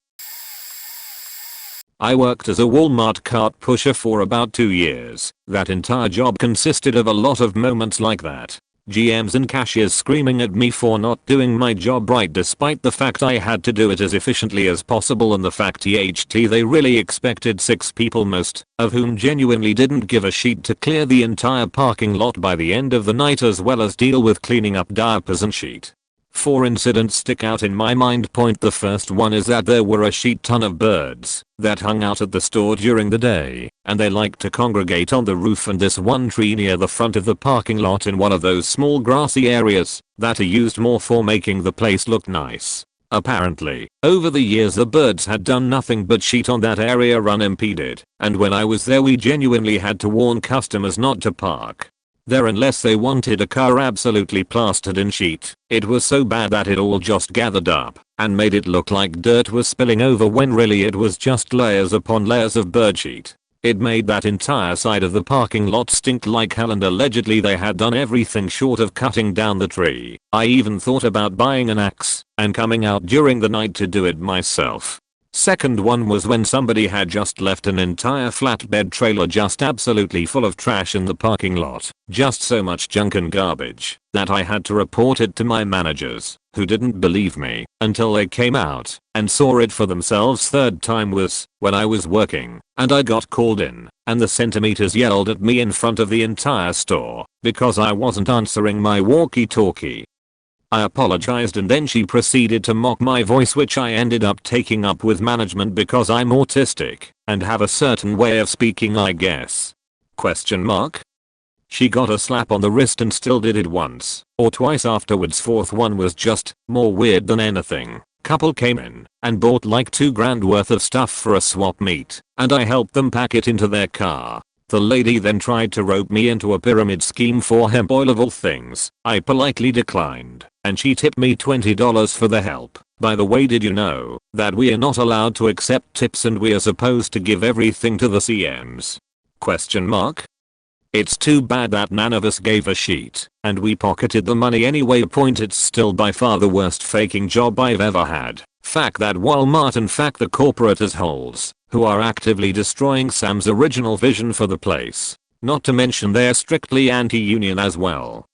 I worked as a Walmart cart pusher for about 2 years. That entire job consisted of a lot of moments like that. GMs and cashiers screaming at me for not doing my job right despite the fact I had to do it as efficiently as possible, and the fact they really expected 6 people, most of whom genuinely didn't give a shit, to clear the entire parking lot by the end of the night as well as deal with cleaning up diapers and shit. 4 incidents stick out in my mind. The first one is that there were a shit ton of birds that hung out at the store during the day, and they liked to congregate on the roof and this one tree near the front of the parking lot in one of those small grassy areas that are used more for making the place look nice. Apparently, over the years the birds had done nothing but shit on that area unimpeded, and when I was there we genuinely had to warn customers not to park there unless they wanted a car absolutely plastered in shit. It was so bad that it all just gathered up and made it look like dirt was spilling over when really it was just layers upon layers of bird shit. It made that entire side of the parking lot stink like hell, and allegedly they had done everything short of cutting down the tree. I even thought about buying an axe and coming out during the night to do it myself. Second one was when somebody had just left an entire flatbed trailer just absolutely full of trash in the parking lot. Just so much junk and garbage that I had to report it to my managers, who didn't believe me until they came out and saw it for themselves. Third time was when I was working and I got called in, and the centimeters yelled at me in front of the entire store because I wasn't answering my walkie-talkie. I apologized and then she proceeded to mock my voice, which I ended up taking up with management because I'm autistic and have a certain way of speaking, I guess. She got a slap on the wrist and still did it once or twice afterwards. Fourth one was just more weird than anything. couple came in and bought like $2,000 worth of stuff for a swap meet, and I helped them pack it into their car. The lady then tried to rope me into a pyramid scheme for hemp oil of all things. I politely declined, and she tipped me $20 for the help. By the way, did you know that we are not allowed to accept tips and we are supposed to give everything to the CMs? Question mark? It's too bad that none of us gave a sheet, and we pocketed the money anyway. It's still by far the worst faking job I've ever had. Fact that Walmart and fact the corporate assholes, who are actively destroying Sam's original vision for the place. Not to mention they're strictly anti-union as well.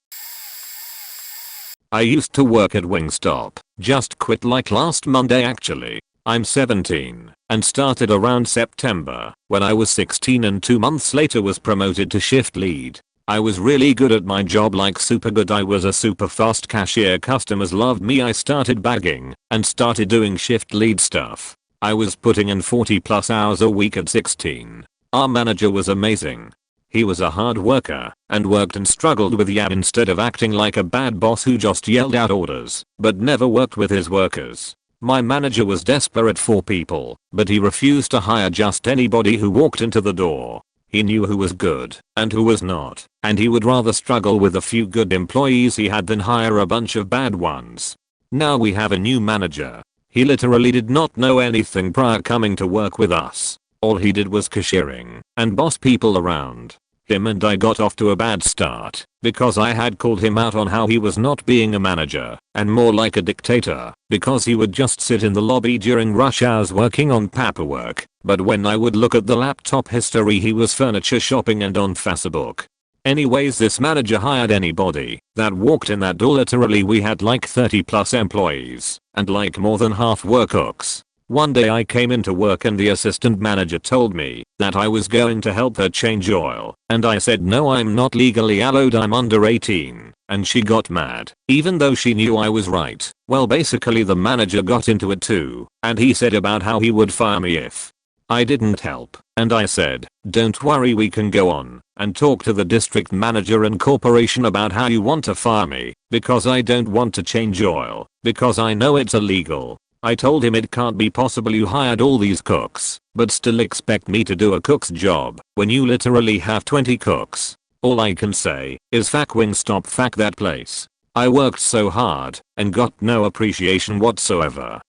I used to work at Wingstop, just quit like last Monday actually. I'm 17 and started around September when I was 16 and 2 months later was promoted to shift lead. I was really good at my job, like super good. I was a super fast cashier, customers loved me. I started bagging and started doing shift lead stuff. I was putting in 40+ hours a week at 16. Our manager was amazing. He was a hard worker and worked and struggled with YAB instead of acting like a bad boss who just yelled out orders but never worked with his workers. My manager was desperate for people, but he refused to hire just anybody who walked into the door. He knew who was good and who was not, and he would rather struggle with a few good employees he had than hire a bunch of bad ones. Now we have a new manager. He literally did not know anything prior coming to work with us. All he did was cashiering and boss people around. Him and I got off to a bad start because I had called him out on how he was not being a manager and more like a dictator, because he would just sit in the lobby during rush hours working on paperwork, but when I would look at the laptop history he was furniture shopping and on Facebook. Anyways, this manager hired anybody that walked in that door. Literally we had like 30+ employees and like more than half were cooks. One day I came into work and the assistant manager told me that I was going to help her change oil, and I said no, I'm not legally allowed, I'm under 18, and she got mad, even though she knew I was right. Well, basically the manager got into it too, and he said about how he would fire me if I didn't help, and I said, don't worry, we can go on and talk to the district manager and corporation about how you want to fire me, because I don't want to change oil, because I know it's illegal. I told him it can't be possible you hired all these cooks, but still expect me to do a cook's job when you literally have 20 cooks. All I can say is fuck Wingstop, fuck that place. I worked so hard and got no appreciation whatsoever.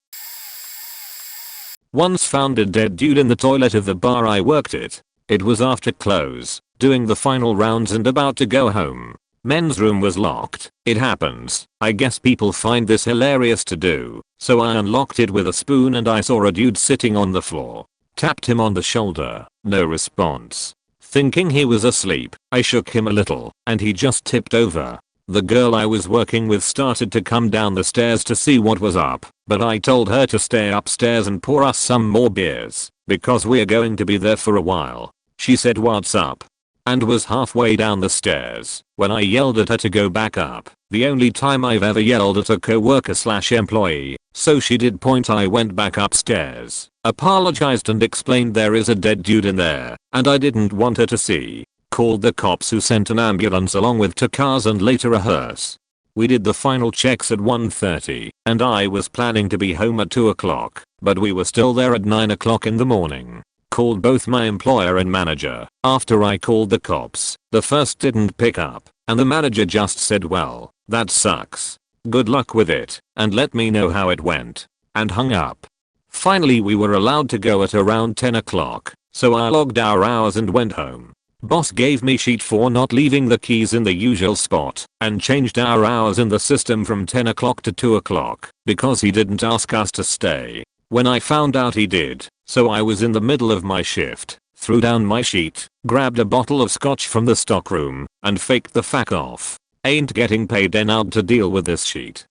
Once found a dead dude in the toilet of the bar I worked at. It was after close, doing the final rounds and about to go home. Men's room was locked. It happens. I guess people find this hilarious to do. So I unlocked it with a spoon and I saw a dude sitting on the floor. Tapped him on the shoulder. No response. Thinking he was asleep, I shook him a little and he just tipped over. The girl I was working with started to come down the stairs to see what was up, but I told her to stay upstairs and pour us some more beers because we're going to be there for a while. She said what's up? And was halfway down the stairs when I yelled at her to go back up. The only time I've ever yelled at a coworker/employee. So she did point. I went back upstairs, apologized and explained there is a dead dude in there and I didn't want her to see. Called the cops who sent an ambulance along with 2 cars and later a hearse. We did the final checks at 1:30 and I was planning to be home at 2 o'clock, but we were still there at 9 o'clock in the morning. Called both my employer and manager. After I called the cops, the first didn't pick up and the manager just said, well, that sucks. Good luck with it and let me know how it went, and hung up. Finally we were allowed to go at around 10 o'clock, so I logged our hours and went home. Boss gave me sheet for not leaving the keys in the usual spot and changed our hours in the system from 10 o'clock to 2 o'clock because he didn't ask us to stay. When I found out he did, so I was in the middle of my shift, threw down my sheet, grabbed a bottle of scotch from the stockroom, and faked the fuck off. Ain't getting paid enough to deal with this sheet.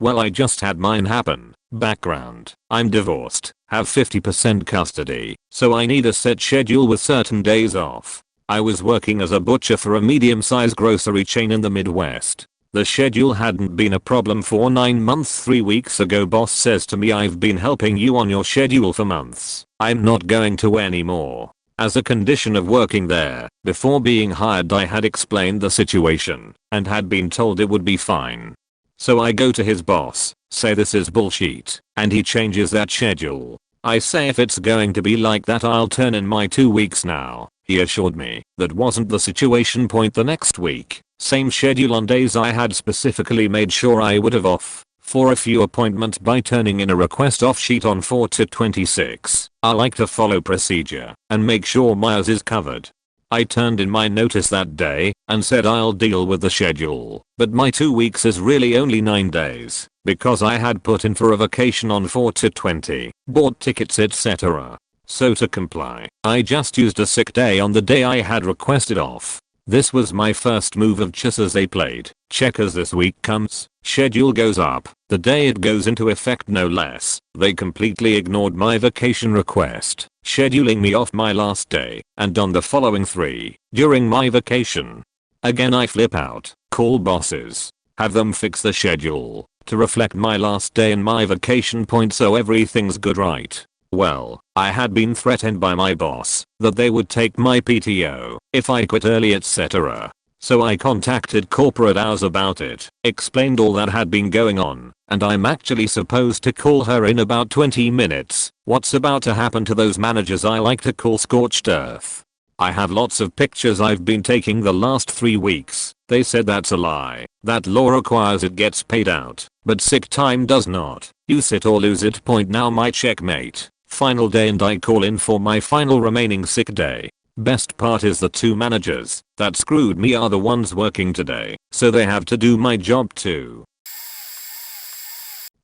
Well, I just had mine happen. Background: I'm divorced, have 50% custody, so I need a set schedule with certain days off. I was working as a butcher for a medium-sized grocery chain in the Midwest. The schedule hadn't been a problem for 9 months. 3 weeks ago boss says to me, I've been helping you on your schedule for months. I'm not going to anymore. As a condition of working there, before being hired I had explained the situation and had been told it would be fine. So I go to his boss say this is bullshit, and he changes that schedule. I say if it's going to be like that I'll turn in my 2 weeks now. He assured me that wasn't the situation. The next week, same schedule on days I had specifically made sure I would have off for a few appointments by turning in a request off sheet on 4/26. I like to follow procedure and make sure my hours is covered. I turned in my notice that day and said I'll deal with the schedule, but my 2 weeks is really only 9 days because I had put in for a vacation on 4/20, bought tickets etc. So to comply, I just used a sick day on the day I had requested off. This was my first move of just as they played check as this week comes, schedule goes up, the day it goes into effect no less. They completely ignored my vacation request, scheduling me off my last day and on the following 3 during my vacation. Again I flip out, call bosses, have them fix the schedule to reflect my last day and my vacation so everything's good, right? Well, I had been threatened by my boss that they would take my PTO if I quit early etc. So I contacted corporate hours about it, explained all that had been going on, and I'm actually supposed to call her in about 20 minutes. What's about to happen to those managers I like to call scorched earth? I have lots of pictures I've been taking the last 3 weeks. They said that's a lie. That law requires it gets paid out, but sick time does not. Use it or lose it. Now my checkmate. Final day and I call in for my final remaining sick day. Best part is the 2 managers that screwed me are the ones working today, so they have to do my job too.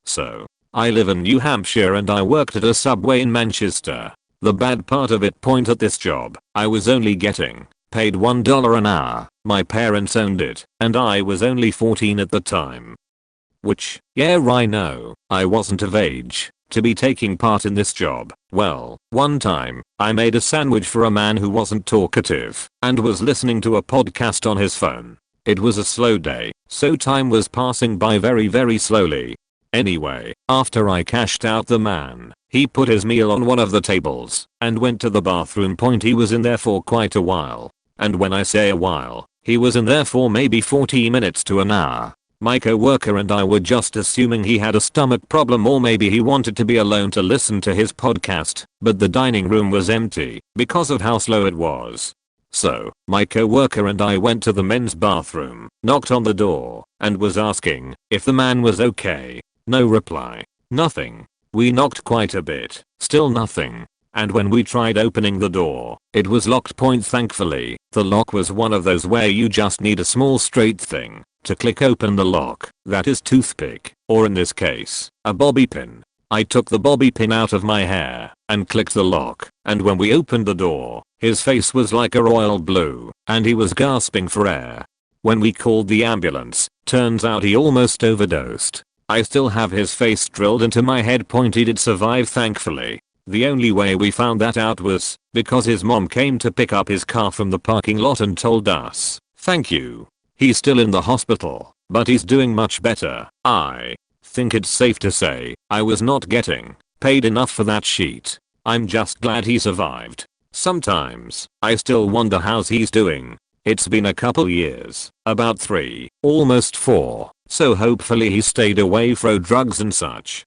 So, I live in New Hampshire and I worked at a Subway in Manchester. The bad part of it at this job, I was only getting paid $1 an hour. My parents owned it, and I was only 14 at the time. Which, yeah, I know, I wasn't of age to be taking part in this job. Well, one time, I made a sandwich for a man who wasn't talkative and was listening to a podcast on his phone. It was a slow day, so time was passing by very slowly. Anyway, after I cashed out the man, he put his meal on one of the tables and went to the bathroom. He was in there for quite a while. And when I say a while, he was in there for maybe 40 minutes to an hour. My coworker and I were just assuming he had a stomach problem or maybe he wanted to be alone to listen to his podcast, but the dining room was empty because of how slow it was. So, my coworker and I went to the men's bathroom, knocked on the door, and was asking if the man was okay. No reply. Nothing. We knocked quite a bit, still nothing. And when we tried opening the door, it was locked. Thankfully, the lock was one of those where you just need a small straight thing to click open the lock, that is toothpick, or in this case, a bobby pin. I took the bobby pin out of my hair and clicked the lock, and when we opened the door, his face was like a royal blue, and he was gasping for air. When we called the ambulance, turns out he almost overdosed. I still have his face drilled into my head. He did survive thankfully. The only way we found that out was because his mom came to pick up his car from the parking lot and told us, "Thank you. He's still in the hospital, but he's doing much better." I think it's safe to say I was not getting paid enough for that sheet. I'm just glad he survived. Sometimes I still wonder how he's doing. It's been a couple years, about 3, almost 4, so hopefully he stayed away from drugs and such.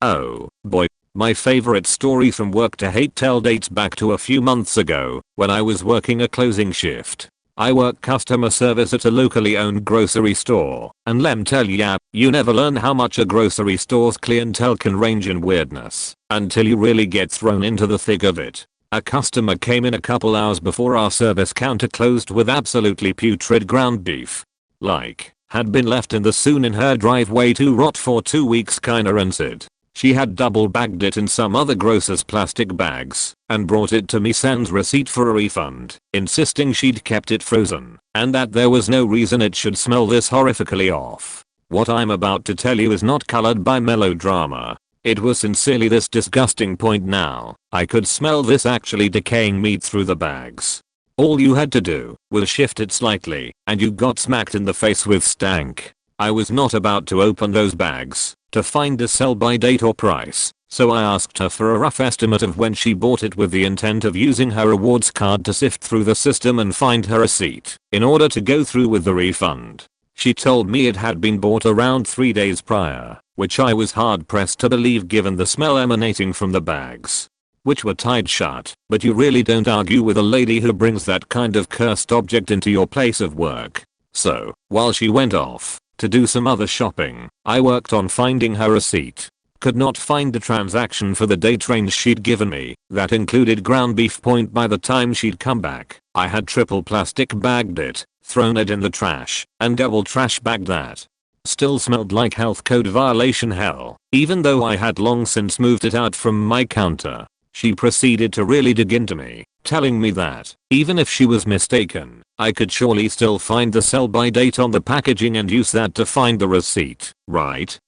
Oh boy, my favorite story from work to hate tell dates back to a few months ago when I was working a closing shift. I work customer service at a locally owned grocery store, and lem tell ya, you never learn how much a grocery store's clientele can range in weirdness until you really get thrown into the thick of it. A customer came in a couple hours before our service counter closed with absolutely putrid ground beef. Like, had been left in the soon in her driveway to rot for 2 weeks kinda rancid. She had double bagged it in some other grocer's plastic bags and brought it to me sans receipt for a refund, insisting she'd kept it frozen and that there was no reason it should smell this horrifically off. What I'm about to tell you is not colored by melodrama. It was sincerely this disgusting. Now, I could smell this actually decaying meat through the bags. All you had to do was shift it slightly and you got smacked in the face with stank. I was not about to open those bags to find a sell-by date or price, so I asked her for a rough estimate of when she bought it with the intent of using her rewards card to sift through the system and find her receipt in order to go through with the refund. She told me it had been bought around 3 days prior, which I was hard pressed to believe given the smell emanating from the bags, which were tied shut. But you really don't argue with a lady who brings that kind of cursed object into your place of work. So, while she went off to do some other shopping, I worked on finding her receipt. Could not find the transaction for the date range she'd given me. That included ground beef point. By the time she'd come back, I had triple plastic bagged it, thrown it in the trash, and double trash bagged that. Still smelled like health code violation hell, even though I had long since moved it out from my counter. She proceeded to really dig into me, telling me that, even if she was mistaken, I could surely still find the sell-by date on the packaging and use that to find the receipt. Right.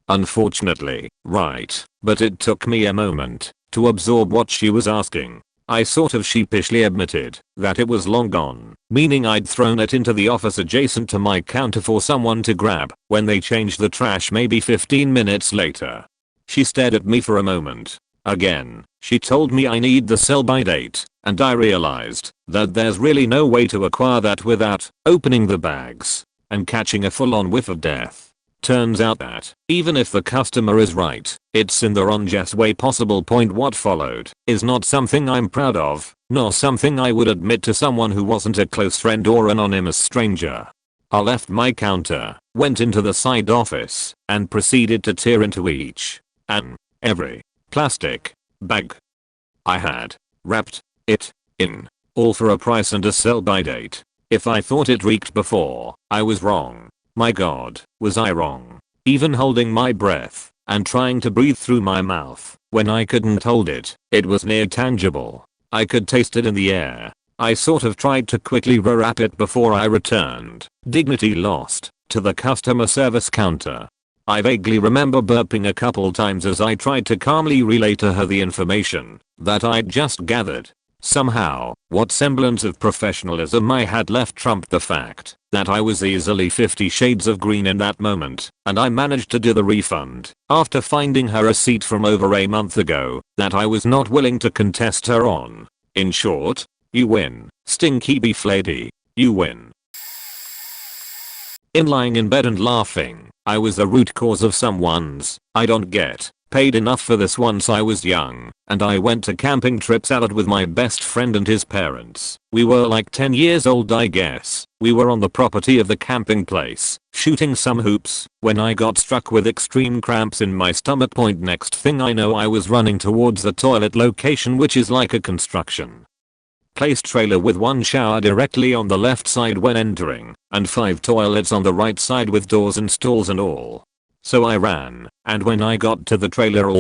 Unfortunately, right. But it took me a moment to absorb what she was asking. I sort of sheepishly admitted that it was long gone, meaning I'd thrown it into the office adjacent to my counter for someone to grab when they changed the trash maybe 15 minutes later. She stared at me for a moment. Again, she told me I need the sell-by date, and I realized that there's really no way to acquire that without opening the bags and catching a full-on whiff of death. Turns out that, even if the customer is right, it's in the wrongest way possible. What followed is not something I'm proud of, nor something I would admit to someone who wasn't a close friend or anonymous stranger. I left my counter, went into the side office, and proceeded to tear into each and every plastic bag I had, wrapped it in, all for a price and a sell-by date. If I thought it reeked before, I was wrong. My god, was I wrong? Even holding my breath and trying to breathe through my mouth when I couldn't hold it, it was near tangible. I could taste it in the air. I sort of tried to quickly rewrap it before I returned, dignity lost, to the customer service counter. I vaguely remember burping a couple times as I tried to calmly relay to her the information that I'd just gathered. Somehow, what semblance of professionalism I had left trumped the fact that I was easily 50 shades of green in that moment, and I managed to do the refund after finding her receipt from over a month ago that I was not willing to contest her on. In short, you win, stinky beef lady, you win. In lying in bed and laughing, I was the root cause of someone's I don't get paid enough for this once I was young, and I went to camping trip salad with my best friend and his parents. We were like 10 years old I guess. We were on the property of the camping place, shooting some hoops, when I got struck with extreme cramps in my stomach. Next thing I know I was running towards the toilet location, which is like a construction place trailer with one shower directly on the left side when entering, and 5 toilets on the right side with doors and stalls and all. So I ran, and when I got to the trailer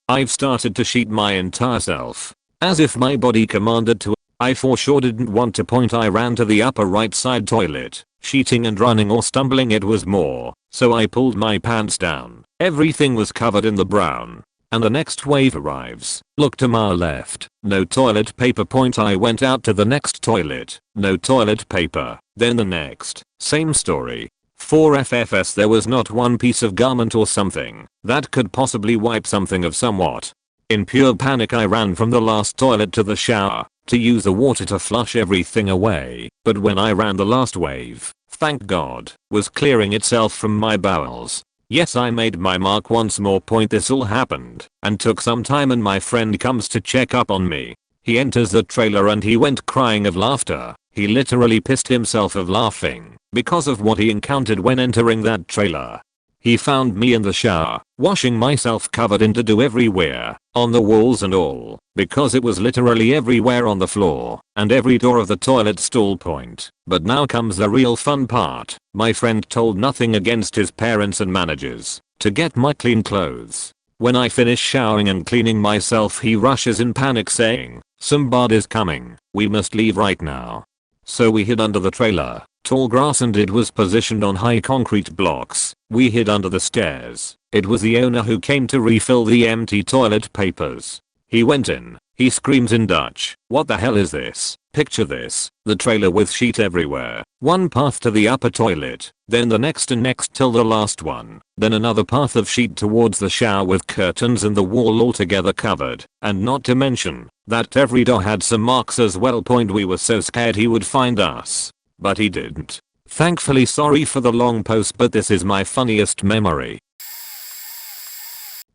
I've started to sheet my entire self. As if my body commanded to. I for sure didn't want to point. I ran to the upper right side toilet, sheeting and running or stumbling it was more, so I pulled my pants down. Everything was covered in the brown. And the next wave arrives. Look to my left, no toilet paper. I went out to the next toilet, no toilet paper. Then the next, same story. For FFS there was not one piece of garment or something that could possibly wipe something of somewhat. In pure panic I ran from the last toilet to the shower to use the water to flush everything away, but when I ran the last wave, thank God, was clearing itself from my bowels. Yes, I made my mark once more. This all happened and took some time, and my friend comes to check up on me. He enters the trailer and he went crying of laughter. He literally pissed himself of laughing because of what he encountered when entering that trailer. He found me in the shower, washing myself covered in doo everywhere, on the walls and all, because it was literally everywhere on the floor, and every door of the toilet stall point. But now comes the real fun part. My friend told nothing against his parents and managers to get my clean clothes. When I finish showering and cleaning myself, he rushes in panic saying, "Somebody's coming, we must leave right now." So we hid under the trailer. Tall grass and it was positioned on high concrete blocks. We hid under the stairs. It was the owner who came to refill the empty toilet papers. He went in. He screams in Dutch, "What the hell is this?" Picture this, the trailer with sheet everywhere, one path to the upper toilet, then the next and next till the last one, then another path of sheet towards the shower with curtains and the wall altogether covered, and not to mention that every door had some marks as well. We were so scared he would find us. But he didn't. Thankfully sorry for the long post, but this is my funniest memory.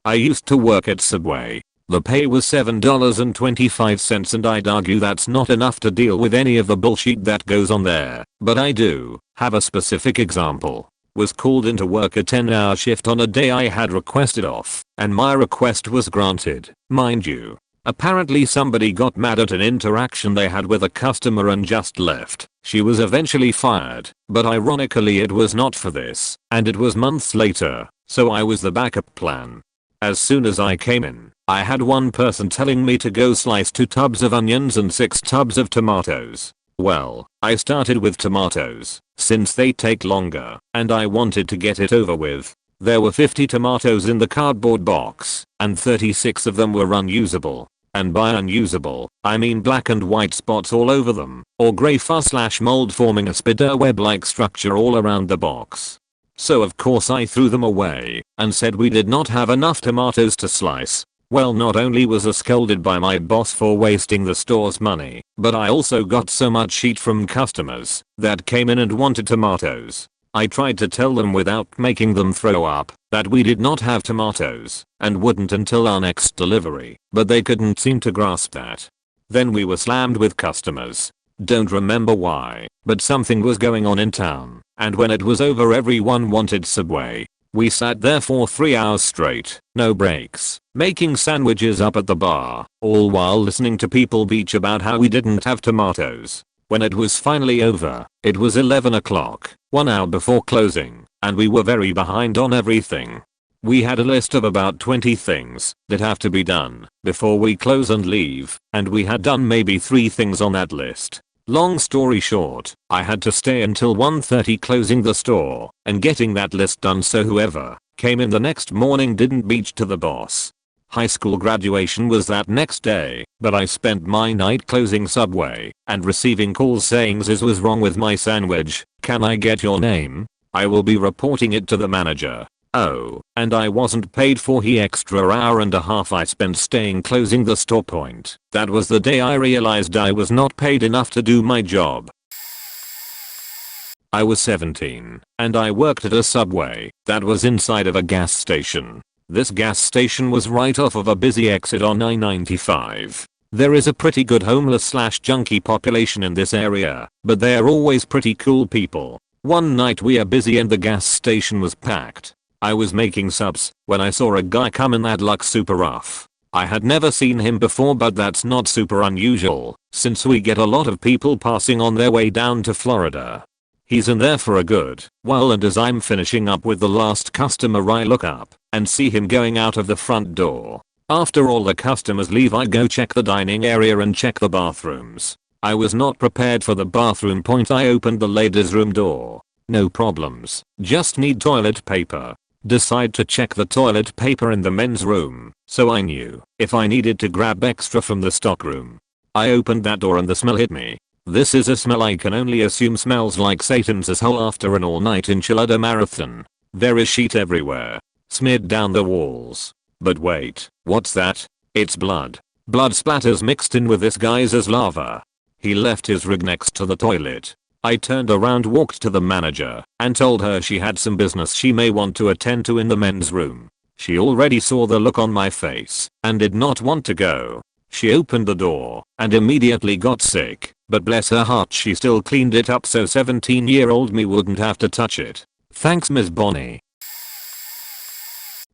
I used to work at Subway. The pay was $7.25 and I'd argue that's not enough to deal with any of the bullshit that goes on there, but I do have a specific example. Was called into work a 10-hour shift on a day I had requested off, and my request was granted, mind you. Apparently somebody got mad at an interaction they had with a customer and just left. She was eventually fired, but ironically it was not for this, and it was months later, so I was the backup plan. As soon as I came in, I had one person telling me to go slice 2 tubs of onions and 6 tubs of tomatoes. Well, I started with tomatoes, since they take longer, and I wanted to get it over with. There were 50 tomatoes in the cardboard box, and 36 of them were unusable. And by unusable, I mean black and white spots all over them, or grey fuzz/mold forming a spider web-like structure all around the box. So of course I threw them away, and said we did not have enough tomatoes to slice. Well, not only was I scolded by my boss for wasting the store's money, but I also got so much heat from customers that came in and wanted tomatoes. I tried to tell them without making them throw up that we did not have tomatoes and wouldn't until our next delivery, but they couldn't seem to grasp that. Then we were slammed with customers. Don't remember why, but something was going on in town, and when it was over everyone wanted Subway. We sat there for 3 hours straight, no breaks, making sandwiches up at the bar, all while listening to people bitch about how we didn't have tomatoes. When it was finally over, it was 11 o'clock, 1 hour before closing, and we were very behind on everything. We had a list of about 20 things that have to be done before we close and leave, and we had done maybe 3 things on that list. Long story short, I had to stay until 1:30 closing the store and getting that list done so whoever came in the next morning didn't bitch to the boss. High school graduation was that next day, but I spent my night closing Subway and receiving calls saying this was wrong with my sandwich. Can I get your name? I will be reporting it to the manager. Oh, and I wasn't paid for the extra hour and a half I spent staying closing the store point. That was the day I realized I was not paid enough to do my job. I was 17, and I worked at a Subway that was inside of a gas station. This gas station was right off of a busy exit on I-95. There is a pretty good homeless/junkie population in this area, but they are always pretty cool people. One night we are busy and the gas station was packed. I was making subs when I saw a guy come in that looked super rough. I had never seen him before, but that's not super unusual since we get a lot of people passing on their way down to Florida. He's in there for a good while, and as I'm finishing up with the last customer I look up and see him going out of the front door. After all the customers leave, I go check the dining area and check the bathrooms. I was not prepared for the bathroom point. I opened the ladies' room door. No problems, just need toilet paper. Decide to check the toilet paper in the men's room, so I knew if I needed to grab extra from the stock room. I opened that door and the smell hit me. This is a smell I can only assume smells like Satan's asshole after an all-night enchilada marathon. There is shit everywhere, smeared down the walls. But wait, what's that? It's blood. Blood splatters mixed in with this guy's as lava. He left his rig next to the toilet. I turned around, walked to the manager, and told her she had some business she may want to attend to in the men's room. She already saw the look on my face and did not want to go. She opened the door and immediately got sick, but bless her heart she still cleaned it up so 17-year-old me wouldn't have to touch it. Thanks, Ms. Bonnie.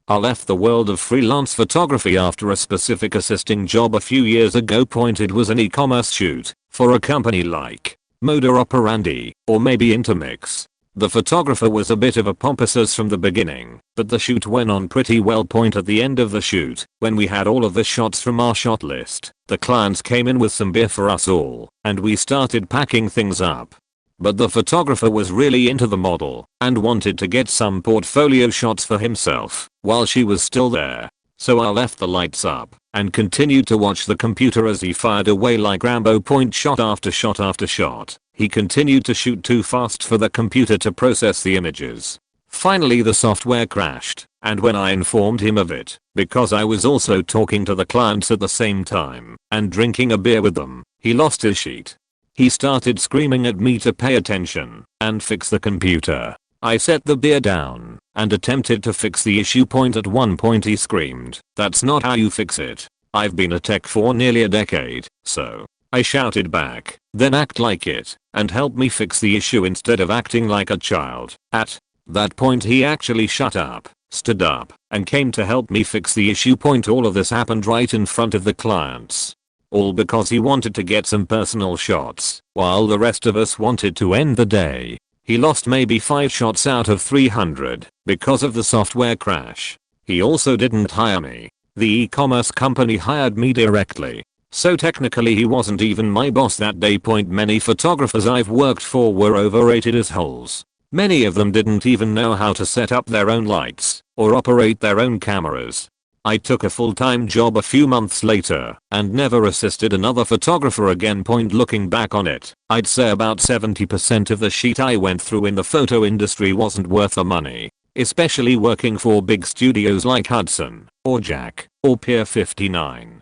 I left the world of freelance photography after a specific assisting job a few years ago. It was an e-commerce shoot for a company like Moda Operandi, or maybe Intermix. The photographer was a bit of a pompous from the beginning, but the shoot went on pretty well. At the end of the shoot, when we had all of the shots from our shot list, the clients came in with some beer for us all, and we started packing things up. But the photographer was really into the model and wanted to get some portfolio shots for himself while she was still there. So I left the lights up and continued to watch the computer as he fired away like Rambo, point shot after shot after shot. He continued to shoot too fast for the computer to process the images. Finally the software crashed, and when I informed him of it, because I was also talking to the clients at the same time and drinking a beer with them, he lost his shit. He started screaming at me to pay attention and fix the computer. I set the beer down and attempted to fix the issue point. At one point he screamed, "That's not how you fix it. I've been a tech for nearly a decade, so." I shouted back, "Then act like it and help me fix the issue instead of acting like a child." At that point he actually shut up, stood up, and came to help me fix the issue point. All of this happened right in front of the clients. All because he wanted to get some personal shots, while the rest of us wanted to end the day. He lost maybe 5 shots out of 300 because of the software crash. He also didn't hire me. The e-commerce company hired me directly. So technically he wasn't even my boss that day. Many photographers I've worked for were overrated as holes. Many of them didn't even know how to set up their own lights or operate their own cameras. I took a full-time job a few months later and never assisted another photographer again. Looking back on it, I'd say about 70% of the shit I went through in the photo industry wasn't worth the money, especially working for big studios like Hudson, or Jack, or Pier 59.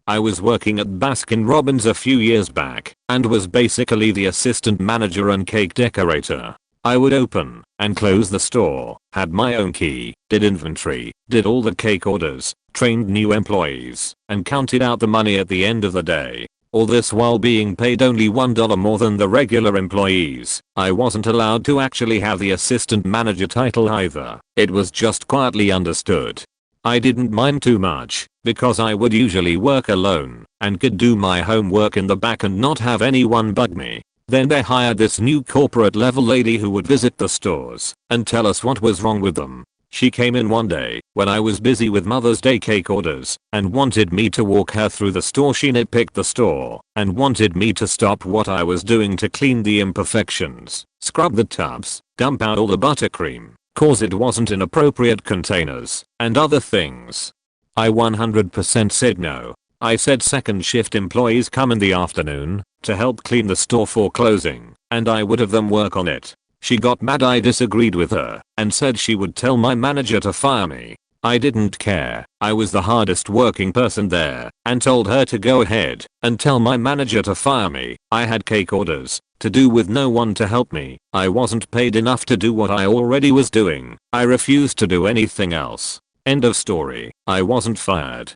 I was working at Baskin-Robbins a few years back and was basically the assistant manager and cake decorator. I would open and close the store, had my own key, did inventory, did all the cake orders, trained new employees, and counted out the money at the end of the day. All this while being paid only $1 more than the regular employees. I wasn't allowed to actually have the assistant manager title either. It was just quietly understood. I didn't mind too much because I would usually work alone and could do my homework in the back and not have anyone bug me. Then they hired this new corporate level lady who would visit the stores and tell us what was wrong with them. She came in one day when I was busy with Mother's Day cake orders and wanted me to walk her through the store. She nitpicked the store and wanted me to stop what I was doing to clean the imperfections, scrub the tubs, dump out all the buttercream, cause it wasn't in appropriate containers, and other things. I 100% said no. I said second shift employees come in the afternoon to help clean the store for closing, and I would have them work on it. She got mad. I disagreed with her and said she would tell my manager to fire me. I didn't care. I was the hardest working person there and told her to go ahead and tell my manager to fire me. I had cake orders to do with no one to help me. I wasn't paid enough to do what I already was doing. I refused to do anything else. End of story. I wasn't fired.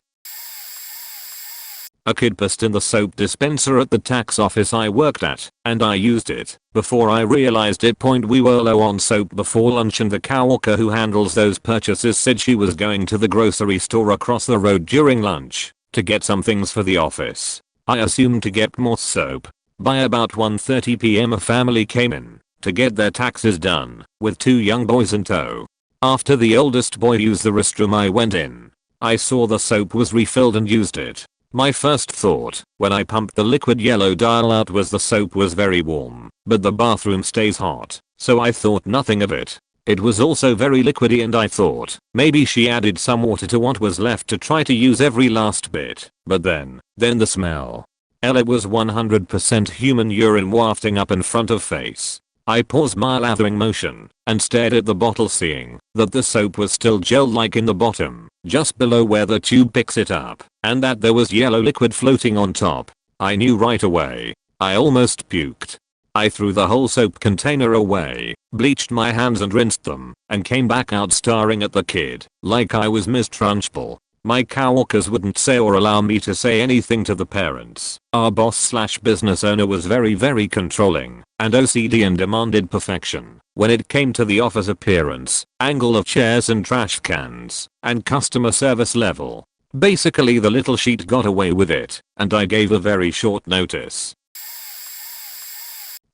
A kid pissed in the soap dispenser at the tax office I worked at, and I used it before I realized it. We were low on soap before lunch, and the coworker who handles those purchases said she was going to the grocery store across the road during lunch to get some things for the office. I assumed to get more soap. By about 1:30 p.m. a family came in to get their taxes done with 2 young boys in tow. After the oldest boy used the restroom, I went in. I saw the soap was refilled and used it. My first thought when I pumped the liquid yellow dial out was the soap was very warm, but the bathroom stays hot, so I thought nothing of it. It was also very liquidy, and I thought maybe she added some water to what was left to try to use every last bit. But then the smell. It was 100% human urine wafting up in front of face. I paused my lathering motion and stared at the bottle, seeing that the soap was still gel-like in the bottom, just below where the tube picks it up, and that there was yellow liquid floating on top. I knew right away. I almost puked. I threw the whole soap container away, bleached my hands and rinsed them, and came back out staring at the kid like I was Miss Trunchbull. My coworkers wouldn't say or allow me to say anything to the parents. Our boss/business owner was very controlling and OCD and demanded perfection when it came to the office appearance, angle of chairs and trash cans, and customer service level. Basically the little sheet got away with it, and I gave a very short notice.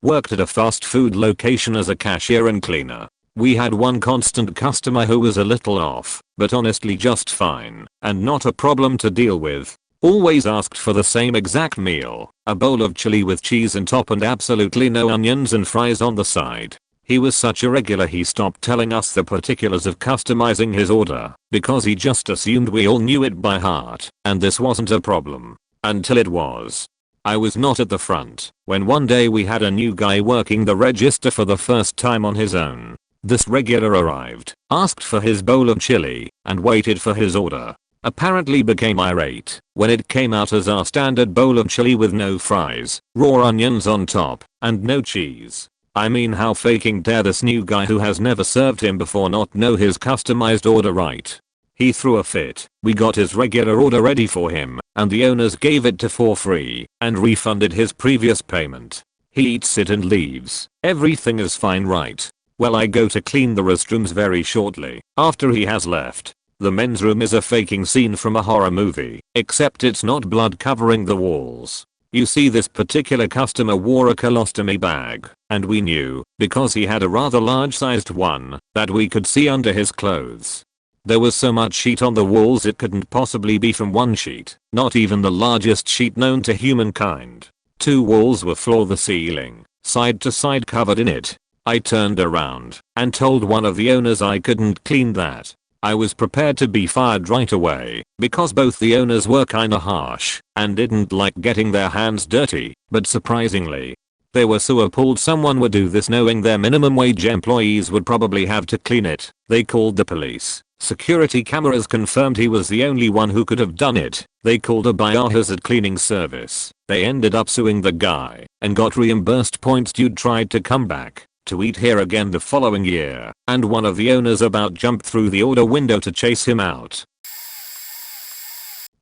Worked at a fast food location as a cashier and cleaner. We had one constant customer who was a little off, but honestly just fine, and not a problem to deal with. Always asked for the same exact meal, a bowl of chili with cheese on top and absolutely no onions and fries on the side. He was such a regular he stopped telling us the particulars of customizing his order, because he just assumed we all knew it by heart, and this wasn't a problem. Until it was. I was not at the front when one day we had a new guy working the register for the first time on his own. This regular arrived, asked for his bowl of chili, and waited for his order. apparently became irate when it came out as our standard bowl of chili with no fries, raw onions on top, and no cheese. I mean, how fucking dare this new guy who has never served him before not know his customized order right. He threw a fit. We got his regular order ready for him, and the owners gave it to for free and refunded his previous payment. He eats it and leaves. Everything is fine, right? Well, I go to clean the restrooms very shortly after he has left. The men's room is a faking scene from a horror movie, except it's not blood covering the walls. You see, this particular customer wore a colostomy bag, and we knew, because he had a rather large sized one, that we could see under his clothes. There was so much sheet on the walls it couldn't possibly be from one sheet, not even the largest sheet known to humankind. 2 walls were floor to ceiling, side to side covered in it. I turned around and told one of the owners I couldn't clean that. I was prepared to be fired right away because both the owners were kinda harsh and didn't like getting their hands dirty, but surprisingly, they were so appalled someone would do this knowing their minimum wage employees would probably have to clean it. They called the police. Security cameras confirmed he was the only one who could have done it. They called a biohazard cleaning service. They ended up suing the guy and got reimbursed points. Dude tried to come back to eat here again the following year, and one of the owners about jumped through the order window to chase him out.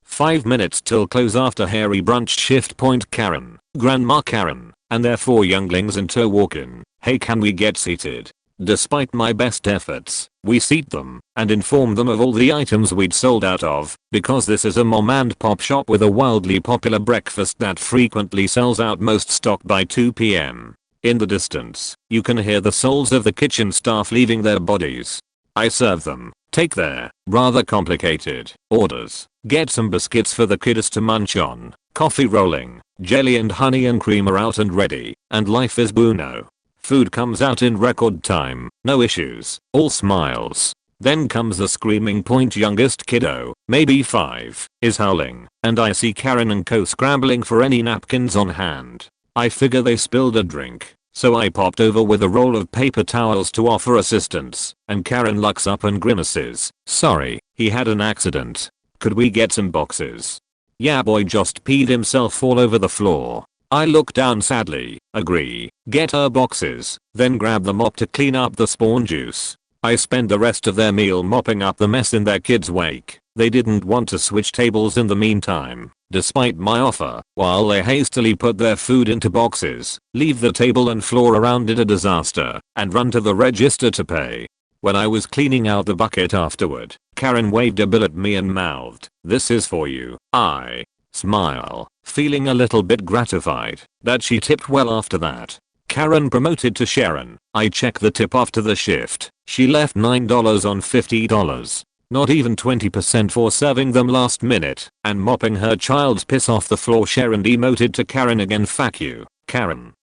5 minutes till close after hairy brunch shift. Point Karen, Grandma Karen, and their 4 younglings in tow walk in. Hey, can we get seated? Despite my best efforts, we seat them and inform them of all the items we'd sold out of, because this is a mom and pop shop with a wildly popular breakfast that frequently sells out most stock by 2 p.m. In the distance, you can hear the souls of the kitchen staff leaving their bodies. I serve them, take their rather complicated orders, get some biscuits for the kiddos to munch on, coffee rolling, jelly and honey and cream are out and ready, and life is bueno. Food comes out in record time, no issues, all smiles. Then comes the screaming point. Youngest kiddo, maybe 5, is howling, and I see Karen and co scrambling for any napkins on hand. I figure they spilled a drink, so I popped over with a roll of paper towels to offer assistance, and Karen looks up and grimaces. Sorry, he had an accident. Could we get some boxes? Yeah, boy just peed himself all over the floor. I look down sadly, agree, get her boxes, then grab the mop to clean up the spawn juice. I spend the rest of their meal mopping up the mess in their kids' wake. They didn't want to switch tables in the meantime, despite my offer, while they hastily put their food into boxes, leave the table and floor around it a disaster, and run to the register to pay. When I was cleaning out the bucket afterward, Karen waved a bill at me and mouthed, "This is for you." I smile, feeling a little bit gratified that she tipped well after that. Karen promoted to Sharon. I check the tip after the shift. She left $9 on $50. Not even 20% for serving them last minute and mopping her child's piss off the floor. Sharon demoted to Karen again. Fuck you, Karen.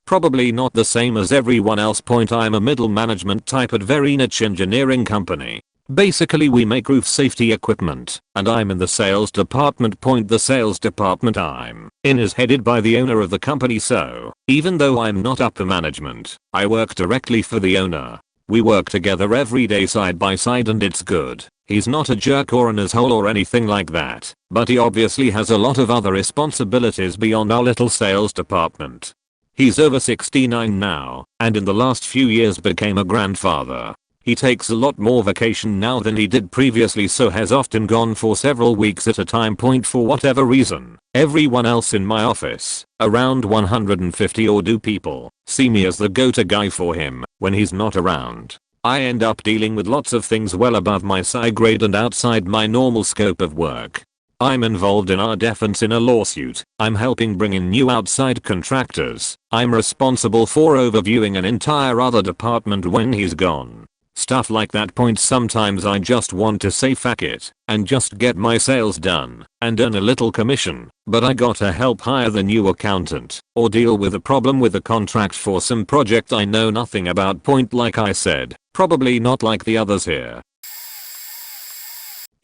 Probably not the same as everyone else. Point I'm a middle management type at very niche engineering company. Basically we make roof safety equipment, and I'm in the sales department. Point the sales department I'm in is headed by the owner of the company, so even though I'm not upper management, I work directly for the owner. We work together every day side by side and it's good. He's not a jerk or an asshole or anything like that, but he obviously has a lot of other responsibilities beyond our little sales department. He's over 69 now, and in the last few years became a grandfather. He takes a lot more vacation now than he did previously, so has often gone for several weeks at a time. Point for whatever reason, everyone else in my office, around 150 or do people, see me as the go-to guy for him when he's not around. I end up dealing with lots of things well above my psi grade and outside my normal scope of work. I'm involved in our defense in a lawsuit. I'm helping bring in new outside contractors. I'm responsible for overviewing an entire other department when he's gone. Stuff like that. Point sometimes I just want to say fuck it and just get my sales done and earn a little commission, but I gotta help hire the new accountant or deal with a problem with a contract for some project I know nothing about. Point like I said, probably not like the others here.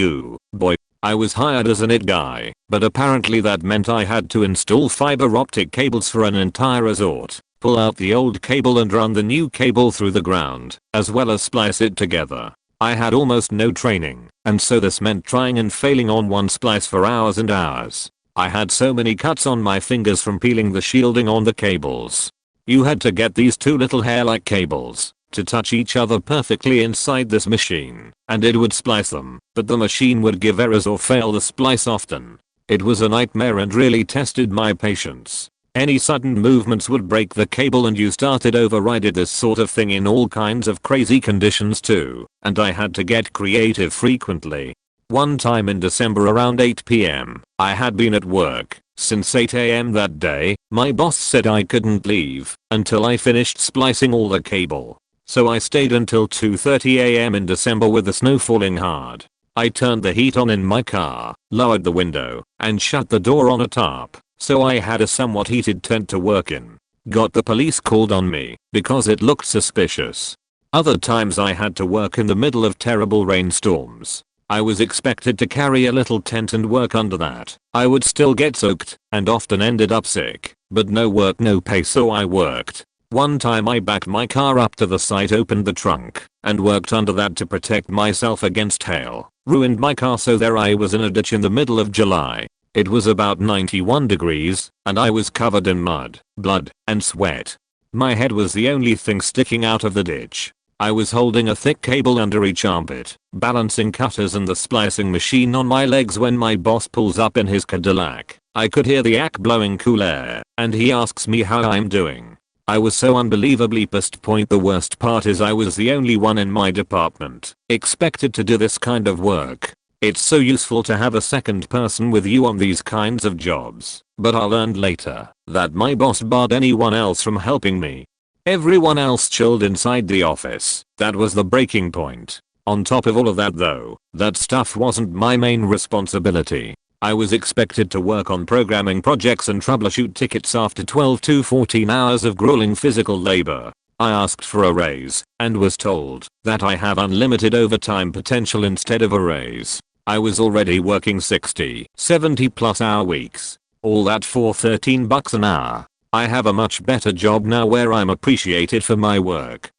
Ooh, boy. I was hired as an IT guy, but apparently that meant I had to install fiber optic cables for an entire resort, pull out the old cable and run the new cable through the ground, as well as splice it together. I had almost no training, and so this meant trying and failing on one splice for hours and hours. I had so many cuts on my fingers from peeling the shielding on the cables. You had to get these two little hair-like cables to touch each other perfectly inside this machine, and it would splice them, but the machine would give errors or fail the splice often. It was a nightmare and really tested my patience. Any sudden movements would break the cable and you started over. I did this sort of thing in all kinds of crazy conditions too, and I had to get creative frequently. One time in December around 8 PM, I had been at work since 8 AM that day. My boss said I couldn't leave until I finished splicing all the cable. So I stayed until 2:30 AM in December with the snow falling hard. I turned the heat on in my car, lowered the window, and shut the door on a tarp, so I had a somewhat heated tent to work in. Got the police called on me because it looked suspicious. Other times I had to work in the middle of terrible rainstorms. I was expected to carry a little tent and work under that. I would still get soaked and often ended up sick, but no work no pay, so I worked. One time I backed my car up to the site, opened the trunk, and worked under that to protect myself against hail. Ruined my car, so there I was in a ditch in the middle of July. It was about 91 degrees, and I was covered in mud, blood, and sweat. My head was the only thing sticking out of the ditch. I was holding a thick cable under each armpit, balancing cutters and the splicing machine on my legs when my boss pulls up in his Cadillac. I could hear the AC blowing cool air, and he asks me how I'm doing. I was so unbelievably pissed. The worst part is I was the only one in my department expected to do this kind of work. It's so useful to have a second person with you on these kinds of jobs, but I learned later that my boss barred anyone else from helping me. Everyone else chilled inside the office. That was the breaking point. On top of all of that though, that stuff wasn't my main responsibility. I was expected to work on programming projects and troubleshoot tickets after 12 to 14 hours of grueling physical labor. I asked for a raise and was told that I have unlimited overtime potential instead of a raise. I was already working 60, 70 plus hour weeks. All that for $13 an hour. I have a much better job now where I'm appreciated for my work.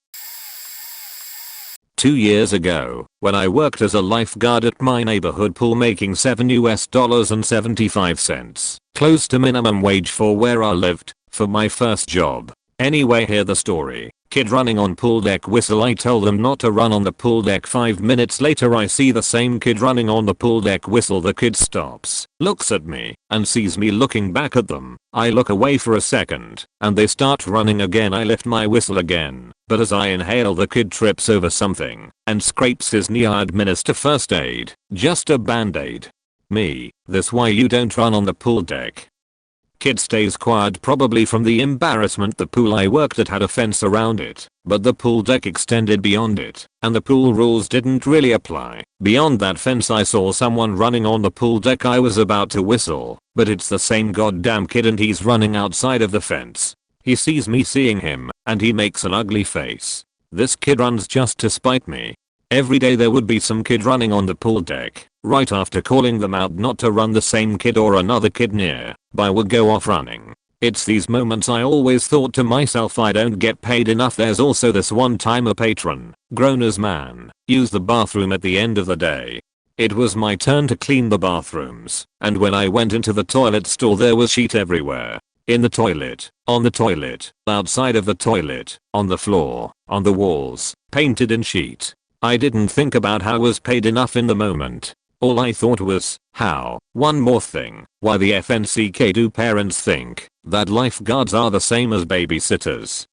2 years ago, when I worked as a lifeguard at my neighborhood pool making $7.75, close to minimum wage for where I lived, for my first job. Anyway, hear the story. Kid running on pool deck whistle. I tell them not to run on the pool deck. 5 minutes later I see the same kid running on the pool deck whistle. The kid stops, looks at me, and sees me looking back at them. I look away for a second, and they start running again. I lift my whistle again, but as I inhale the kid trips over something, and scrapes his knee. I administer first aid, just a band-aid. Me, this why you don't run on the pool deck. Kid stays quiet, probably from the embarrassment. The pool I worked at had a fence around it, but the pool deck extended beyond it, and the pool rules didn't really apply. Beyond that fence I saw someone running on the pool deck. I was about to whistle, but it's the same goddamn kid and he's running outside of the fence. He sees me seeing him, and he makes an ugly face. This kid runs just to spite me. Every day there would be some kid running on the pool deck. Right after calling them out not to run, the same kid or another kid nearby would go off running. It's these moments I always thought to myself, I don't get paid enough. There's also this one time a patron, grown as man, used the bathroom at the end of the day. It was my turn to clean the bathrooms, and when I went into the toilet stall there was shit everywhere. In the toilet, on the toilet, outside of the toilet, on the floor, on the walls, painted in sheet. I didn't think about how I was paid enough in the moment. All I thought was, how? One more thing, why the FNCK do parents think that lifeguards are the same as babysitters?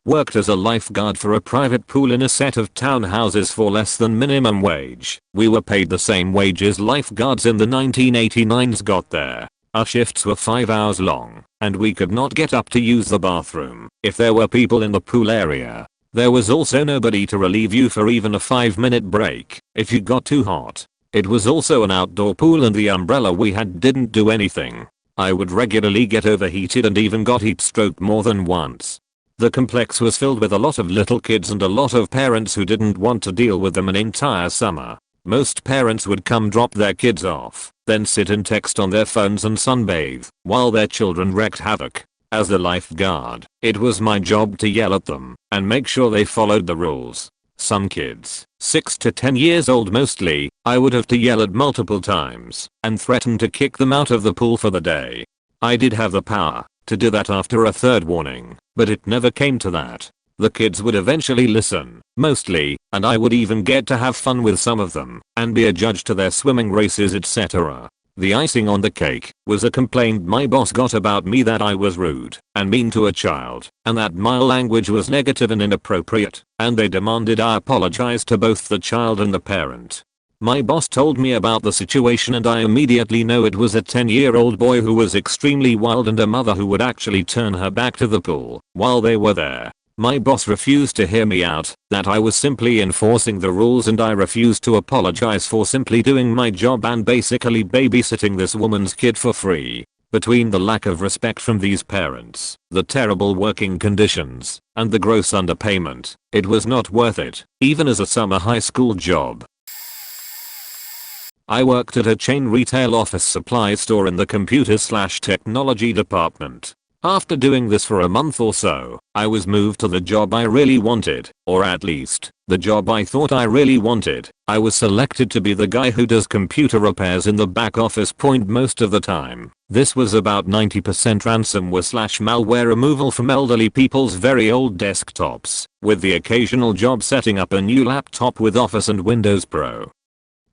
Worked as a lifeguard for a private pool in a set of townhouses for less than minimum wage. We were paid the same wage as lifeguards in the 1989s got there. Our shifts were 5 hours long, and we could not get up to use the bathroom if there were people in the pool area. There was also nobody to relieve you for even a 5-minute break if you got too hot. It was also an outdoor pool and the umbrella we had didn't do anything. I would regularly get overheated and even got heat stroke more than once. The complex was filled with a lot of little kids and a lot of parents who didn't want to deal with them an entire summer. Most parents would come drop their kids off, then sit and text on their phones and sunbathe while their children wreaked havoc. As the lifeguard, it was my job to yell at them and make sure they followed the rules. Some kids, 6 to 10 years old mostly, I would have to yell at multiple times and threaten to kick them out of the pool for the day. I did have the power to do that after a third warning, but it never came to that. The kids would eventually listen, mostly, and I would even get to have fun with some of them and be a judge to their swimming races, etc. The icing on the cake was a complaint my boss got about me that I was rude and mean to a child, and that my language was negative and inappropriate, and they demanded I apologize to both the child and the parent. My boss told me about the situation and I immediately know it was a 10-year-old boy who was extremely wild and a mother who would actually turn her back to the pool while they were there. My boss refused to hear me out, that I was simply enforcing the rules, and I refused to apologize for simply doing my job and basically babysitting this woman's kid for free. Between the lack of respect from these parents, the terrible working conditions, and the gross underpayment, it was not worth it, even as a summer high school job. I worked at a chain retail office supply store in the computer/technology department. After doing this for a month or so, I was moved to the job I really wanted, or at least, the job I thought I really wanted. I was selected to be the guy who does computer repairs in the back office point most of the time. This was about 90% ransomware/malware removal from elderly people's very old desktops, with the occasional job setting up a new laptop with Office and Windows Pro.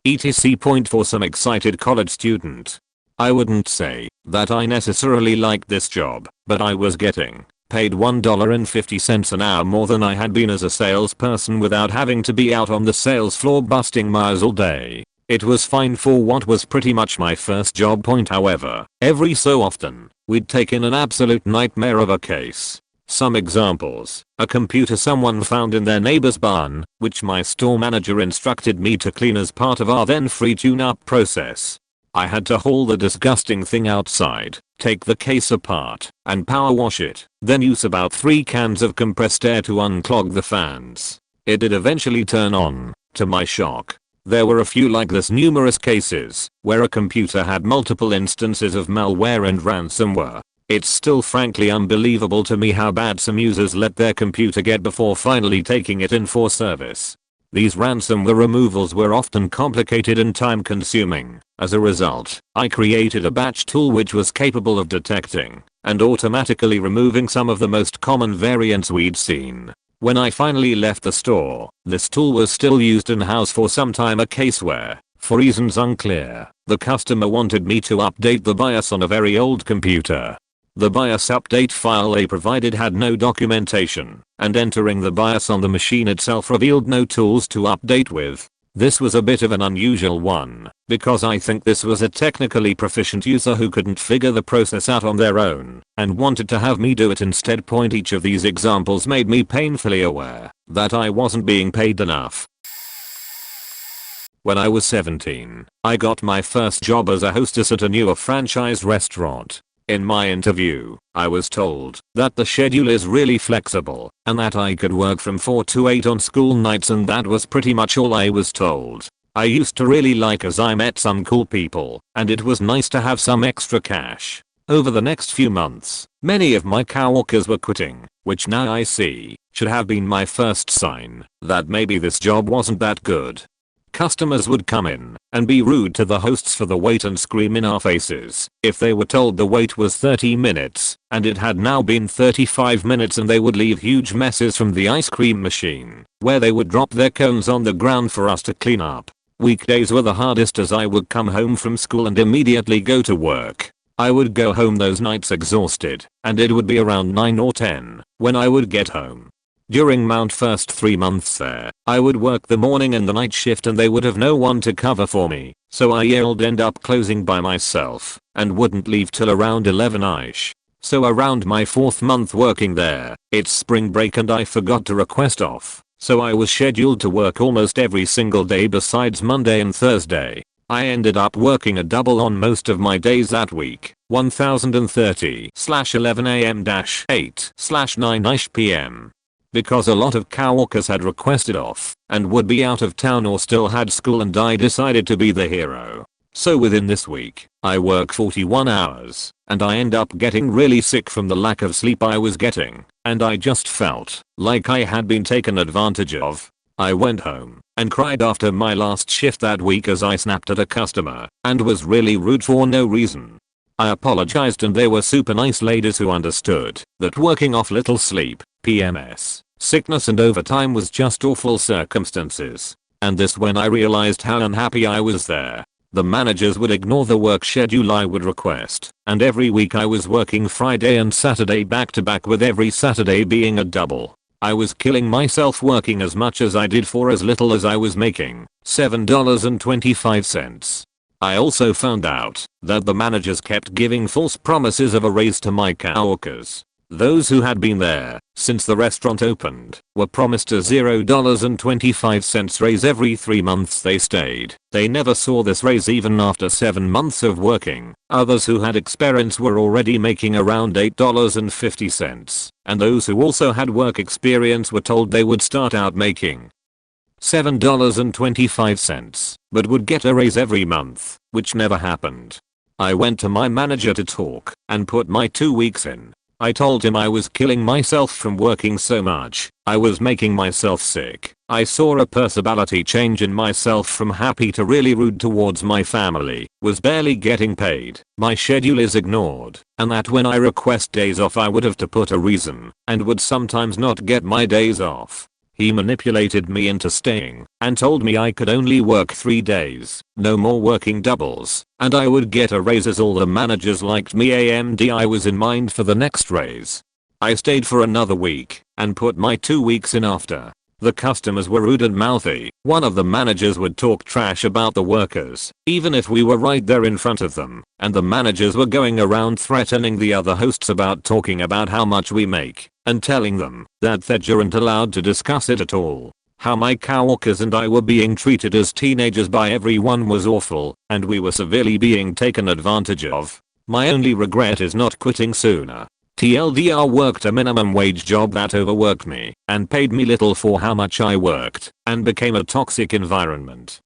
etc. Point for some excited college student. I wouldn't say that I necessarily liked this job, but I was getting paid $1.50 an hour more than I had been as a salesperson without having to be out on the sales floor busting miles all day. It was fine for what was pretty much my first job. Point however, every so often, we'd take in an absolute nightmare of a case. Some examples: a computer someone found in their neighbor's barn, which my store manager instructed me to clean as part of our then free tune-up process. I had to haul the disgusting thing outside, take the case apart, and power wash it, then use about 3 cans of compressed air to unclog the fans. It did eventually turn on, to my shock. There were a few like this, numerous cases, where a computer had multiple instances of malware and ransomware. It's still frankly unbelievable to me how bad some users let their computer get before finally taking it in for service. These ransomware removals were often complicated and time consuming. As a result, I created a batch tool which was capable of detecting and automatically removing some of the most common variants we'd seen. When I finally left the store, this tool was still used in-house for some time, a case where, for reasons unclear, the customer wanted me to update the BIOS on a very old computer. The BIOS update file they provided had no documentation, and entering the BIOS on the machine itself revealed no tools to update with. This was a bit of an unusual one, because I think this was a technically proficient user who couldn't figure the process out on their own, and wanted to have me do it instead. Point each of these examples made me painfully aware that I wasn't being paid enough. When I was 17, I got my first job as a hostess at a newer franchise restaurant. In my interview, I was told that the schedule is really flexible and that I could work from 4 to 8 on school nights, and that was pretty much all I was told. I used to really like as I met some cool people and it was nice to have some extra cash. Over the next few months, many of my coworkers were quitting, which now I see should have been my first sign that maybe this job wasn't that good. Customers would come in and be rude to the hosts for the wait and scream in our faces if they were told the wait was 30 minutes and it had now been 35 minutes, and they would leave huge messes from the ice cream machine where they would drop their cones on the ground for us to clean up. Weekdays were the hardest as I would come home from school and immediately go to work. I would go home those nights exhausted, and it would be around 9 or 10 when I would get home. During my first 3 months there, I would work the morning and the night shift and they would have no one to cover for me, so I'd end up closing by myself and wouldn't leave till around 11ish. So around my 4th month working there, it's spring break and I forgot to request off, so I was scheduled to work almost every single day besides Monday and Thursday. I ended up working a double on most of my days that week, 1030/11 am-8/9ish pm. Because a lot of coworkers had requested off and would be out of town or still had school, and I decided to be the hero. So within this week, I work 41 hours and I end up getting really sick from the lack of sleep I was getting, and I just felt like I had been taken advantage of. I went home and cried after my last shift that week as I snapped at a customer and was really rude for no reason. I apologized and they were super nice ladies who understood that working off little sleep, PMS, sickness and overtime was just awful circumstances. And this when I realized how unhappy I was there. The managers would ignore the work schedule I would request, and every week I was working Friday and Saturday back to back with every Saturday being a double. I was killing myself working as much as I did for as little as I was making, $7.25. I also found out that the managers kept giving false promises of a raise to my coworkers. Those who had been there since the restaurant opened were promised a $0.25 raise every 3 months they stayed. They never saw this raise even after 7 months of working. Others who had experience were already making around $8.50, and those who also had work experience were told they would start out making $7.25, but would get a raise every month, which never happened. I went to my manager to talk and put my 2 weeks in. I told him I was killing myself from working so much. I was making myself sick. I saw a personality change in myself from happy to really rude towards my family, was barely getting paid, my schedule is ignored, and that when I request days off I would have to put a reason, and would sometimes not get my days off. He manipulated me into staying and told me I could only work 3 days, no more working doubles, and I would get a raise as all the managers liked me and I was in mind for the next raise. I stayed for another week and put my 2 weeks in after. The customers were rude and mouthy. One of the managers would talk trash about the workers, even if we were right there in front of them, and the managers were going around threatening the other hosts about talking about how much we make, and telling them that they weren't allowed to discuss it at all. How my coworkers and I were being treated as teenagers by everyone was awful, and we were severely being taken advantage of. My only regret is not quitting sooner. TLDR worked a minimum wage job that overworked me and paid me little for how much I worked and became a toxic environment.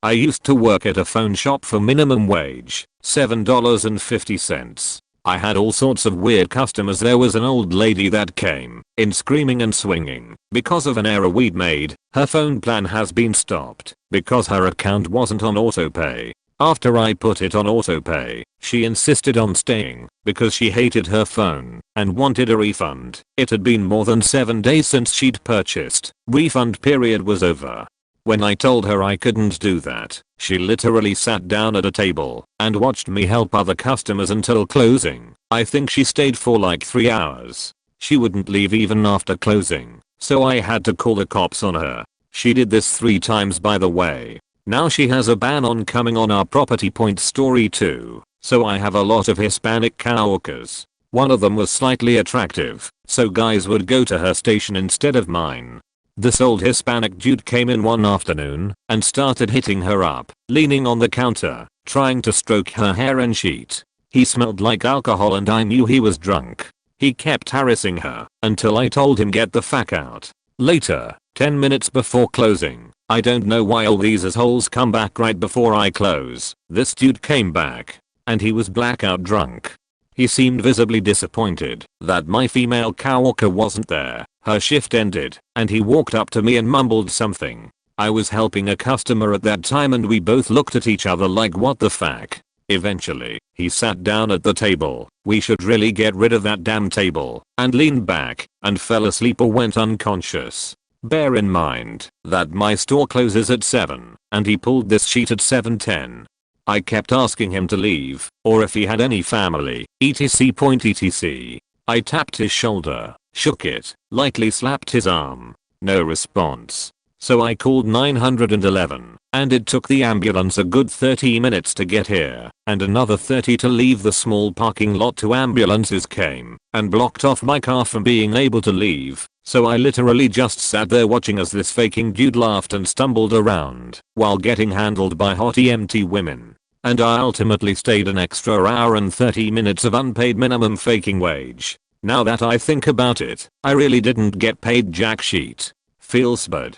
I used to work at a phone shop for minimum wage, $7.50. I had all sorts of weird customers. There was an old lady that came in screaming and swinging because of an error we'd made. Her phone plan has been stopped because her account wasn't on autopay. After I put it on autopay, she insisted on staying because she hated her phone and wanted a refund. It had been more than 7 days since she'd purchased. Refund period was over. When I told her I couldn't do that, she literally sat down at a table and watched me help other customers until closing. I think she stayed for like 3 hours. She wouldn't leave even after closing, so I had to call the cops on her. She did this 3 times by the way. Now she has a ban on coming on our property. Story 2. So I have a lot of Hispanic coworkers. One of them was slightly attractive, so guys would go to her station instead of mine. This old Hispanic dude came in one afternoon and started hitting her up, leaning on the counter, trying to stroke her hair and sheet. He smelled like alcohol and I knew he was drunk. He kept harassing her until I told him get the fuck out. Later, 10 minutes before closing, I don't know why all these assholes come back right before I close. This dude came back, and he was blackout drunk. He seemed visibly disappointed that my female coworker wasn't there. Her shift ended, and he walked up to me and mumbled something. I was helping a customer at that time and we both looked at each other like what the fuck. Eventually, he sat down at the table. We should really get rid of that damn table, and leaned back and fell asleep or went unconscious. Bear in mind that my store closes at 7 and he pulled this sheet at 7:10. I kept asking him to leave or if he had any family, etc. I tapped his shoulder, shook it, lightly slapped his arm. No response. So I called 911 and it took the ambulance a good 30 minutes to get here and another 30 to leave the small parking lot. 2 ambulances came and blocked off my car from being able to leave. So I literally just sat there watching as this faking dude laughed and stumbled around while getting handled by hot EMT women. And I ultimately stayed an extra hour and 30 minutes of unpaid minimum faking wage. Now that I think about it, I really didn't get paid jack shit. Feels bad.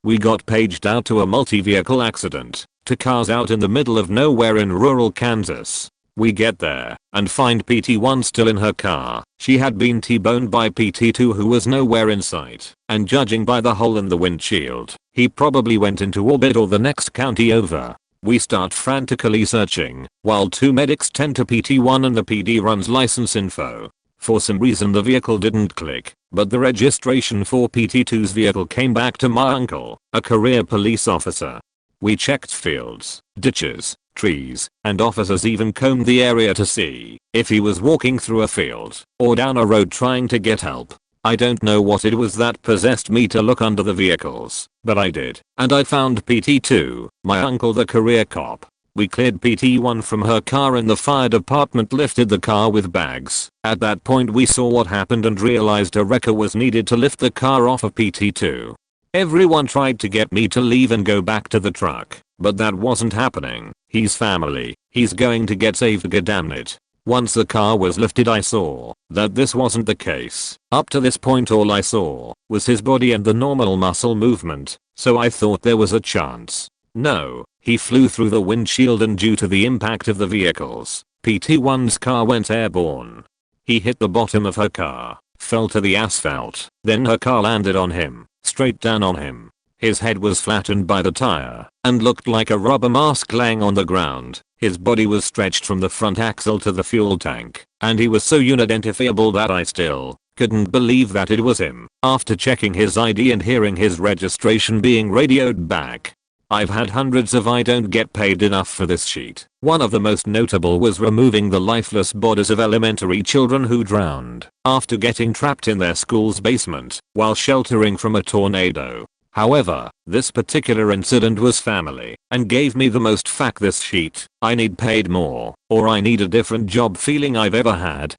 We got paged out to a multi-vehicle accident, to cars out in the middle of nowhere in rural Kansas. We get there and find PT1 still in her car. She had been T-boned by PT2 who was nowhere in sight, and judging by the hole in the windshield, he probably went into orbit or the next county over. We start frantically searching, while 2 medics tend to PT1 and the PD runs license info. For some reason the vehicle didn't click, but the registration for PT2's vehicle came back to my uncle, a career police officer. We checked fields, ditches, trees, and officers even combed the area to see if he was walking through a field or down a road trying to get help. I don't know what it was that possessed me to look under the vehicles, but I did, and I found PT2, my uncle the career cop. We cleared PT1 from her car and the fire department lifted the car with bags. At that point we saw what happened and realized a wrecker was needed to lift the car off of PT2. Everyone tried to get me to leave and go back to the truck, but that wasn't happening. He's family. He's going to get saved, goddammit. Once the car was lifted I saw that this wasn't the case. Up to this point all I saw was his body and the normal muscle movement, so I thought there was a chance. No, he flew through the windshield and due to the impact of the vehicles, PT1's car went airborne. He hit the bottom of her car, fell to the asphalt, then her car landed on him, straight down on him. His head was flattened by the tire and looked like a rubber mask laying on the ground. His body was stretched from the front axle to the fuel tank, and he was so unidentifiable that I still couldn't believe that it was him after checking his ID and hearing his registration being radioed back. I've had hundreds of I don't get paid enough for this sheet. One of the most notable was removing the lifeless bodies of elementary children who drowned after getting trapped in their school's basement while sheltering from a tornado. However, this particular incident was family and gave me the most fuck this sheet, I need paid more, or I need a different job feeling I've ever had.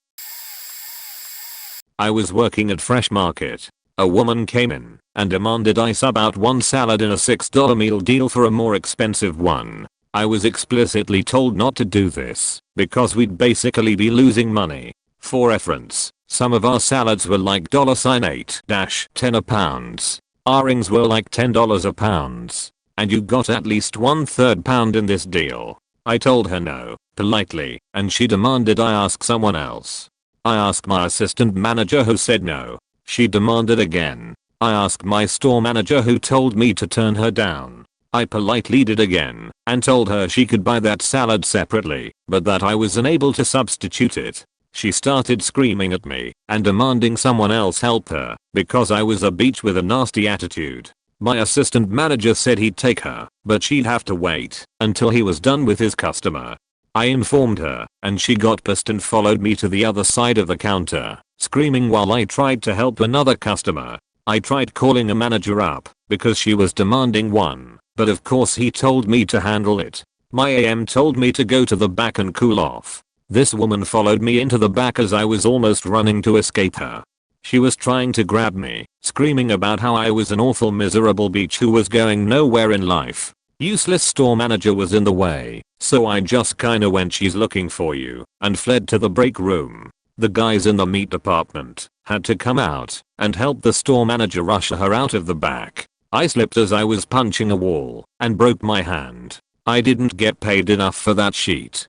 I was working at Fresh Market. A woman came in and demanded I sub out one salad in a $6 meal deal for a more expensive one. I was explicitly told not to do this because we'd basically be losing money. For reference, some of our salads were like $8-10 a pound. Our rings were like $10 a pound. And you got at least 1/3 pound in this deal. I told her no, politely, and she demanded I ask someone else. I asked my assistant manager who said no. She demanded again. I asked my store manager who told me to turn her down. I politely did again and told her she could buy that salad separately, but that I was unable to substitute it. She started screaming at me and demanding someone else help her because I was a bitch with a nasty attitude. My assistant manager said he'd take her, but she'd have to wait until he was done with his customer. I informed her, and she got pissed and followed me to the other side of the counter, screaming while I tried to help another customer. I tried calling a manager up because she was demanding one, but of course he told me to handle it. My AM told me to go to the back and cool off. This woman followed me into the back as I was almost running to escape her. She was trying to grab me, screaming about how I was an awful miserable bitch who was going nowhere in life. Useless store manager was in the way, so I just kinda went she's looking for you and fled to the break room. The guys in the meat department had to come out and help the store manager rush her out of the back. I slipped as I was punching a wall and broke my hand. I didn't get paid enough for that sheet.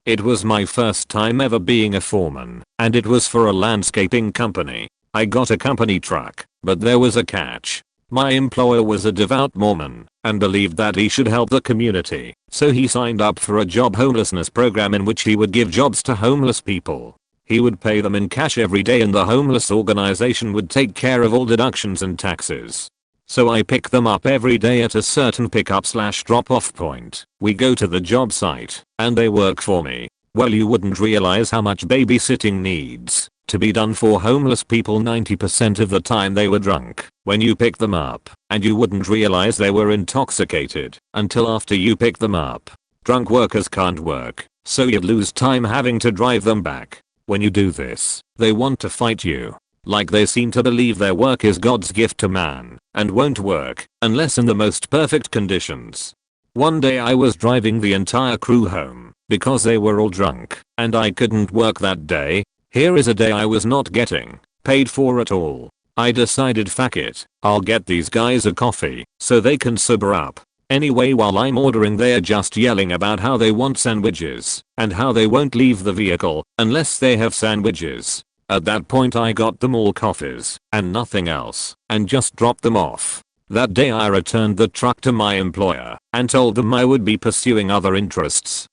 It was my first time ever being a foreman, and it was for a landscaping company. I got a company truck, but there was a catch. My employer was a devout Mormon and believed that he should help the community, so he signed up for a job homelessness program in which he would give jobs to homeless people. He would pay them in cash every day and the homeless organization would take care of all deductions and taxes. So I pick them up every day at a certain pickup/drop-off point. We go to the job site and they work for me. Well, you wouldn't realize how much babysitting needs to be done for homeless people. 90% of the time they were drunk when you pick them up, and you wouldn't realize they were intoxicated until after you pick them up. Drunk workers can't work, so you lose time having to drive them back. When you do this, they want to fight you. Like they seem to believe their work is God's gift to man and won't work unless in the most perfect conditions. One day I was driving the entire crew home because they were all drunk and I couldn't work that day. Here is a day I was not getting paid for at all. I decided fuck it, I'll get these guys a coffee so they can sober up. Anyway, while I'm ordering they're just yelling about how they want sandwiches and how they won't leave the vehicle unless they have sandwiches. At that point I got them all coffees and nothing else and just dropped them off. That day I returned the truck to my employer and told them I would be pursuing other interests.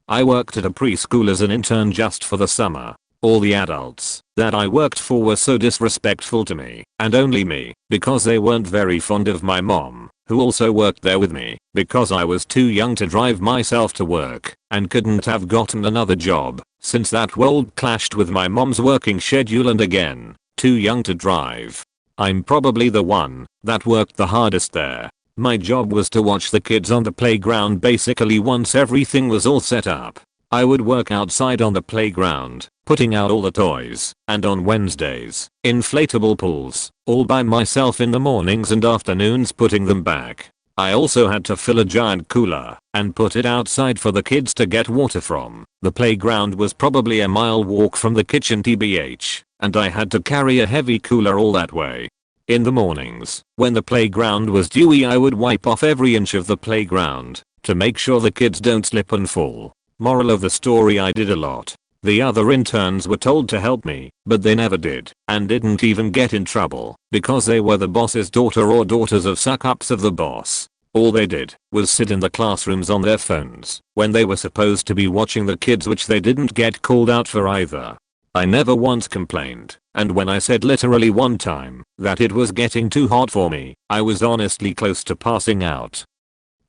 I worked at a preschool as an intern just for the summer. All the adults that I worked for were so disrespectful to me, and only me, because they weren't very fond of my mom, who also worked there with me, because I was too young to drive myself to work, and couldn't have gotten another job, since that world clashed with my mom's working schedule, and again, too young to drive. I'm probably the one that worked the hardest there. My job was to watch the kids on the playground basically once everything was all set up. I would work outside on the playground, putting out all the toys, and on Wednesdays, inflatable pools, all by myself in the mornings and afternoons putting them back. I also had to fill a giant cooler and put it outside for the kids to get water from. The playground was probably a mile walk from the kitchen tbh, and I had to carry a heavy cooler all that way. In the mornings, when the playground was dewy, I would wipe off every inch of the playground to make sure the kids don't slip and fall. Moral of the story, I did a lot. The other interns were told to help me, but they never did, and didn't even get in trouble, because they were the boss's daughter or daughters of suck-ups of the boss. All they did was sit in the classrooms on their phones when they were supposed to be watching the kids, which they didn't get called out for either. I never once complained, and when I said literally one time that it was getting too hot for me, I was honestly close to passing out.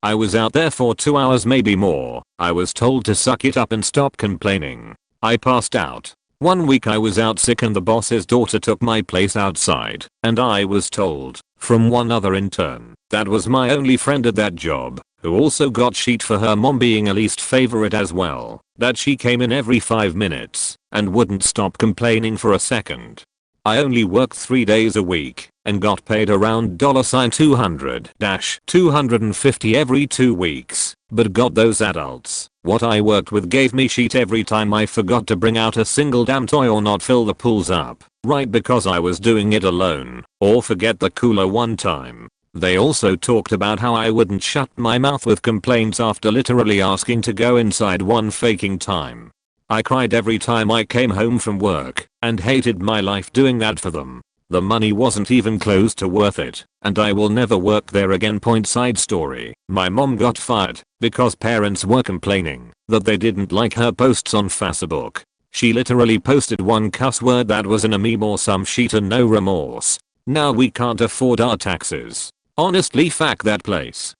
I was out there for 2 hours, maybe more. I was told to suck it up and stop complaining. I passed out. 1 week I was out sick and the boss's daughter took my place outside, and I was told from one other intern that was my only friend at that job, who also got shit for her mom being a least favorite as well, that she came in every 5 minutes and wouldn't stop complaining for a second. I only worked 3 days a week and got paid around $200-250 every 2 weeks, but got those adults what I worked with gave me shit every time I forgot to bring out a single damn toy or not fill the pools up, right, because I was doing it alone, or forget the cooler one time. They also talked about how I wouldn't shut my mouth with complaints after literally asking to go inside one faking time. I cried every time I came home from work and hated my life doing that for them. The money wasn't even close to worth it, and I will never work there again. Side story, my mom got fired because parents were complaining that they didn't like her posts on Facebook. She literally posted one cuss word that was in a meme or some shit and no remorse. Now we can't afford our taxes. Honestly, fuck that place.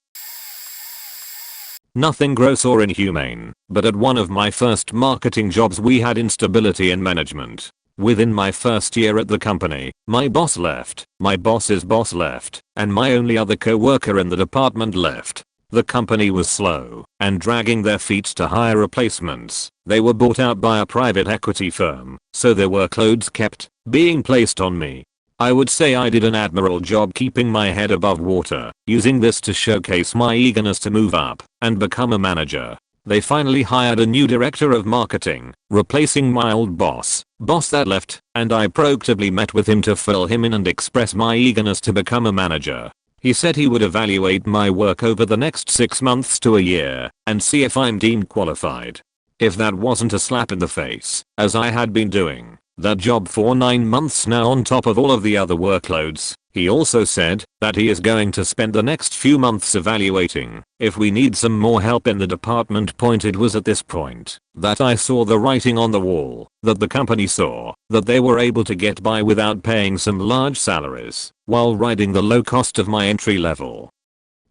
Nothing gross or inhumane, but at one of my first marketing jobs we had instability in management. Within my first year at the company, my boss left, my boss's boss left, and my only other co-worker in the department left. The company was slow and dragging their feet to hire replacements. They were bought out by a private equity firm, so their workloads kept being placed on me. I would say I did an admirable job keeping my head above water, using this to showcase my eagerness to move up and become a manager. They finally hired a new director of marketing, replacing my old boss that left, and I proactively met with him to fill him in and express my eagerness to become a manager. He said he would evaluate my work over the next 6 months to a year and see if I'm deemed qualified. If that wasn't a slap in the face, as I had been doing that job for 9 months now on top of all of the other workloads, he also said that he is going to spend the next few months evaluating if we need some more help in the department. It was at this point that I saw the writing on the wall, that the company saw that they were able to get by without paying some large salaries while riding the low cost of my entry level,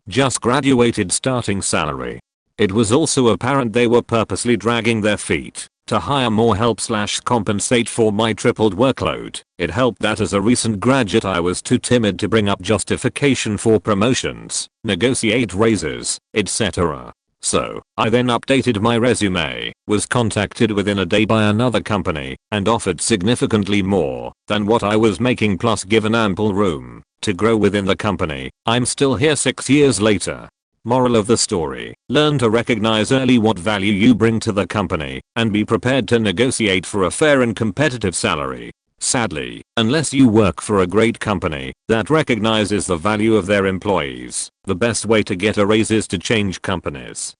just graduated starting salary. It was also apparent they were purposely dragging their feet to hire more help / compensate for my tripled workload. It helped that as a recent graduate I was too timid to bring up justification for promotions, negotiate raises, etc. So, I then updated my resume, was contacted within a day by another company, and offered significantly more than what I was making, plus given ample room to grow within the company. I'm still here 6 years later. Moral of the story, learn to recognize early what value you bring to the company and be prepared to negotiate for a fair and competitive salary. Sadly, unless you work for a great company that recognizes the value of their employees, the best way to get a raise is to change companies.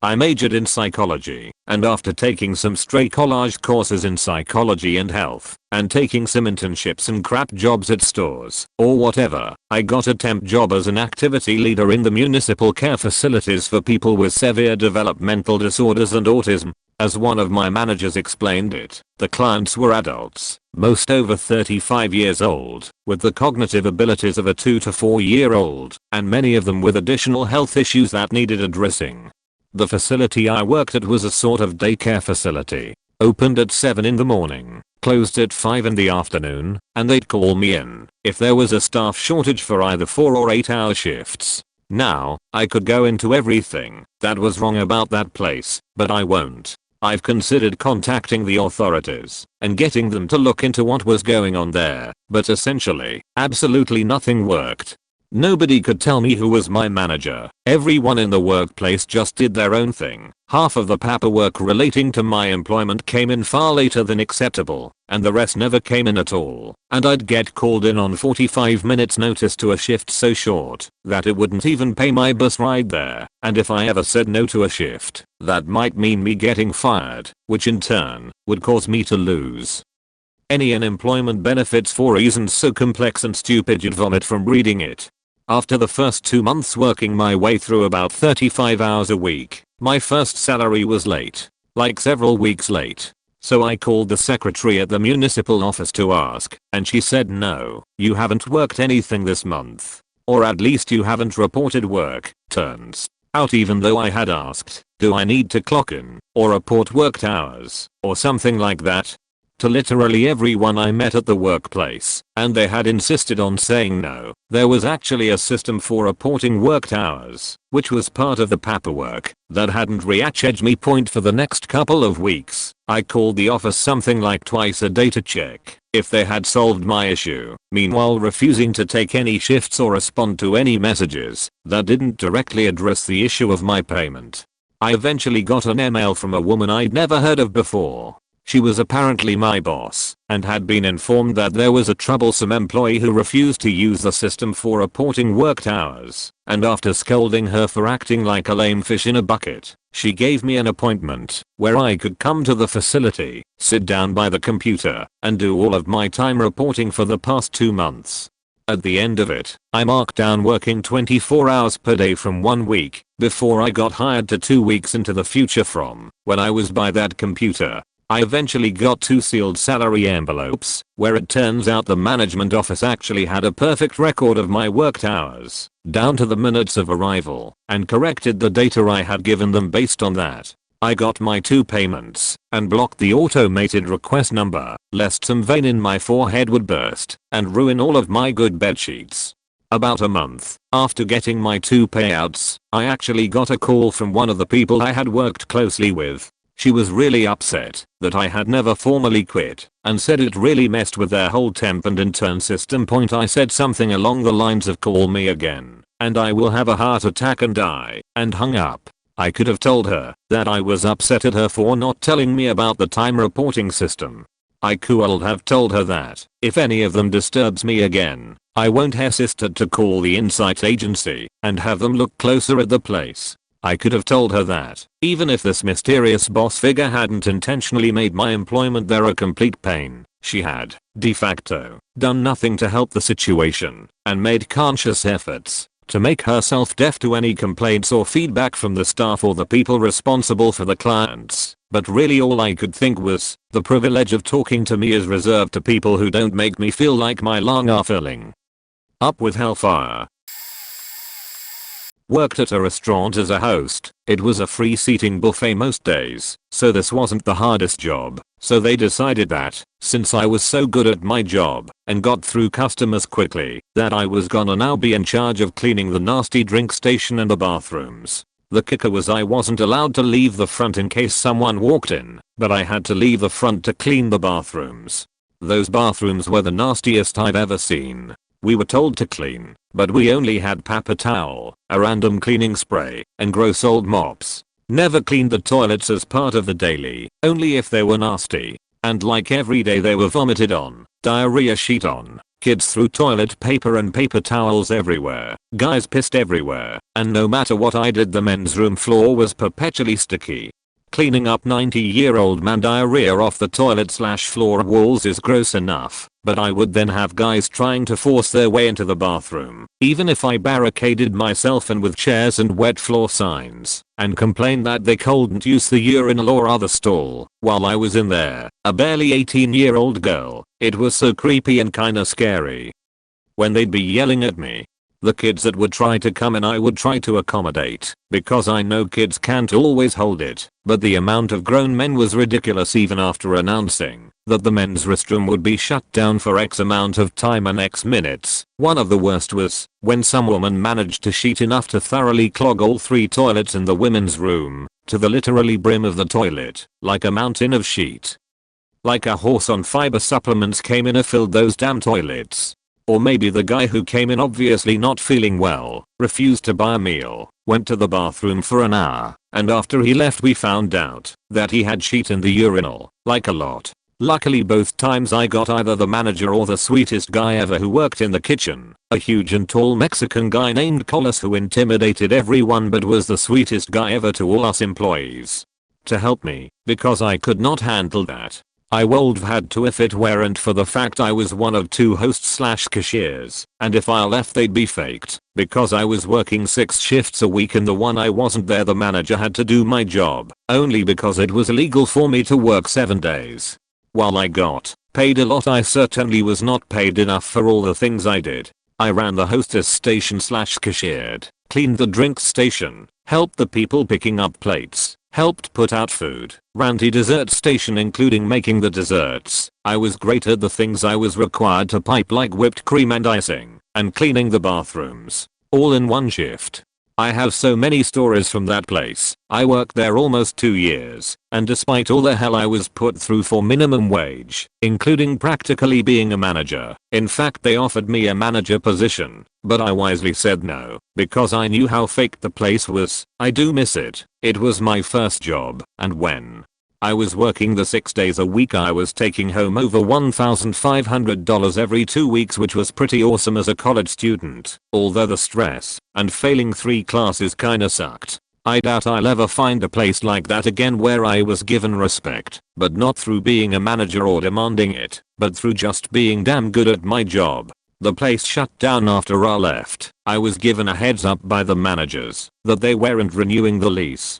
I majored in psychology, and after taking some stray college courses in psychology and health, and taking some internships and crap jobs at stores, or whatever, I got a temp job as an activity leader in the municipal care facilities for people with severe developmental disorders and autism. As one of my managers explained it, the clients were adults, most over 35 years old, with the cognitive abilities of a 2 to 4 year old, and many of them with additional health issues that needed addressing. The facility I worked at was a sort of daycare facility. Opened at 7 in the morning, closed at 5 in the afternoon, and they'd call me in if there was a staff shortage for either 4 or 8-hour shifts. Now, I could go into everything that was wrong about that place, but I won't. I've considered contacting the authorities and getting them to look into what was going on there, but essentially, absolutely nothing worked. Nobody could tell me who was my manager. Everyone in the workplace just did their own thing. Half of the paperwork relating to my employment came in far later than acceptable, and the rest never came in at all. And I'd get called in on 45 minutes notice to a shift so short that it wouldn't even pay my bus ride there. And if I ever said no to a shift, that might mean me getting fired, which in turn would cause me to lose any unemployment benefits for reasons so complex and stupid you'd vomit from reading it. After the first 2 months working my way through about 35 hours a week, my first salary was late. Like several weeks late. So I called the secretary at the municipal office to ask, and she said no, you haven't worked anything this month. Or at least you haven't reported work. Turns out even though I had asked, do I need to clock in, or report worked hours, or something like that? To literally everyone I met at the workplace, and they had insisted on saying no. There was actually a system for reporting worked hours, which was part of the paperwork, that hadn't reached me point for the next couple of weeks. I called the office something like twice a day to check if they had solved my issue, meanwhile refusing to take any shifts or respond to any messages that didn't directly address the issue of my payment. I eventually got an email from a woman I'd never heard of before. She was apparently my boss and had been informed that there was a troublesome employee who refused to use the system for reporting worked hours, and after scolding her for acting like a lame fish in a bucket, she gave me an appointment where I could come to the facility, sit down by the computer, and do all of my time reporting for the past 2 months. At the end of it, I marked down working 24 hours per day from 1 week before I got hired to 2 weeks into the future from when I was by that computer. I eventually got 2 sealed salary envelopes, where it turns out the management office actually had a perfect record of my worked hours, down to the minutes of arrival, and corrected the data I had given them based on that. I got my 2 payments, and blocked the automated request number, lest some vein in my forehead would burst, and ruin all of my good bedsheets. About a month after getting my 2 payouts, I actually got a call from one of the people I had worked closely with. She was really upset that I had never formally quit, and said it really messed with their whole temp and intern system. I said something along the lines of call me again, and I will have a heart attack and die, and hung up. I could have told her that I was upset at her for not telling me about the time reporting system. I could have told her that if any of them disturbs me again, I won't hesitate to call the Insight agency and have them look closer at the place. I could have told her that, even if this mysterious boss figure hadn't intentionally made my employment there a complete pain, she had, de facto, done nothing to help the situation, and made conscious efforts to make herself deaf to any complaints or feedback from the staff or the people responsible for the clients. But really all I could think was, the privilege of talking to me is reserved to people who don't make me feel like my lungs are filling up with hellfire. Worked at a restaurant as a host. It was a free seating buffet most days, so this wasn't the hardest job. So they decided that, since I was so good at my job and got through customers quickly, that I was gonna now be in charge of cleaning the nasty drink station and the bathrooms. The kicker was I wasn't allowed to leave the front in case someone walked in, but I had to leave the front to clean the bathrooms. Those bathrooms were the nastiest I've ever seen. We were told to clean, but we only had paper towel, a random cleaning spray, and gross old mops. Never cleaned the toilets as part of the daily, only if they were nasty. And like every day they were vomited on, diarrhea sheet on, kids threw toilet paper and paper towels everywhere, guys pissed everywhere, and no matter what I did the men's room floor was perpetually sticky. Cleaning up 90-year-old man diarrhea off the toilet/floor walls is gross enough, but I would then have guys trying to force their way into the bathroom, even if I barricaded myself in with chairs and wet floor signs, and complain that they couldn't use the urinal or other stall while I was in there, a barely 18-year-old girl. It was so creepy and kinda scary. When they'd be yelling at me, the kids that would try to come in I would try to accommodate, because I know kids can't always hold it, but the amount of grown men was ridiculous even after announcing that the men's restroom would be shut down for X amount of time and X minutes. One of the worst was when some woman managed to sheet enough to thoroughly clog all 3 toilets in the women's room, to the literally brim of the toilet, like a mountain of sheet. Like a horse on fiber supplements came in and filled those damn toilets. Or maybe the guy who came in obviously not feeling well, refused to buy a meal, went to the bathroom for an hour, and after he left we found out that he had sheet in the urinal, like a lot. Luckily both times I got either the manager or the sweetest guy ever who worked in the kitchen, a huge and tall Mexican guy named Colas who intimidated everyone but was the sweetest guy ever to all us employees. To help me, because I could not handle that, I would've had to if it weren't for the fact I was one of 2 hosts/cashiers, and if I left they'd be faked, because I was working 6 shifts a week and the one I wasn't there the manager had to do my job, only because it was illegal for me to work 7 days. While I got paid a lot I certainly was not paid enough for all the things I did. I ran the hostess station/cashiered, cleaned the drinks station, helped the people picking up plates, helped put out food, ran the dessert station including making the desserts. I was great at the things I was required to pipe like whipped cream and icing, and cleaning the bathrooms, all in one shift. I have so many stories from that place. I worked there almost 2 years, and despite all the hell I was put through for minimum wage, including practically being a manager, in fact they offered me a manager position, but I wisely said no, because I knew how fake the place was. I do miss it. It was my first job, and when I was working the 6 days a week I was taking home over $1,500 every 2 weeks, which was pretty awesome as a college student, although the stress and failing 3 classes kinda sucked. I doubt I'll ever find a place like that again where I was given respect, but not through being a manager or demanding it, but through just being damn good at my job. The place shut down after I left. I was given a heads up by the managers that they weren't renewing the lease.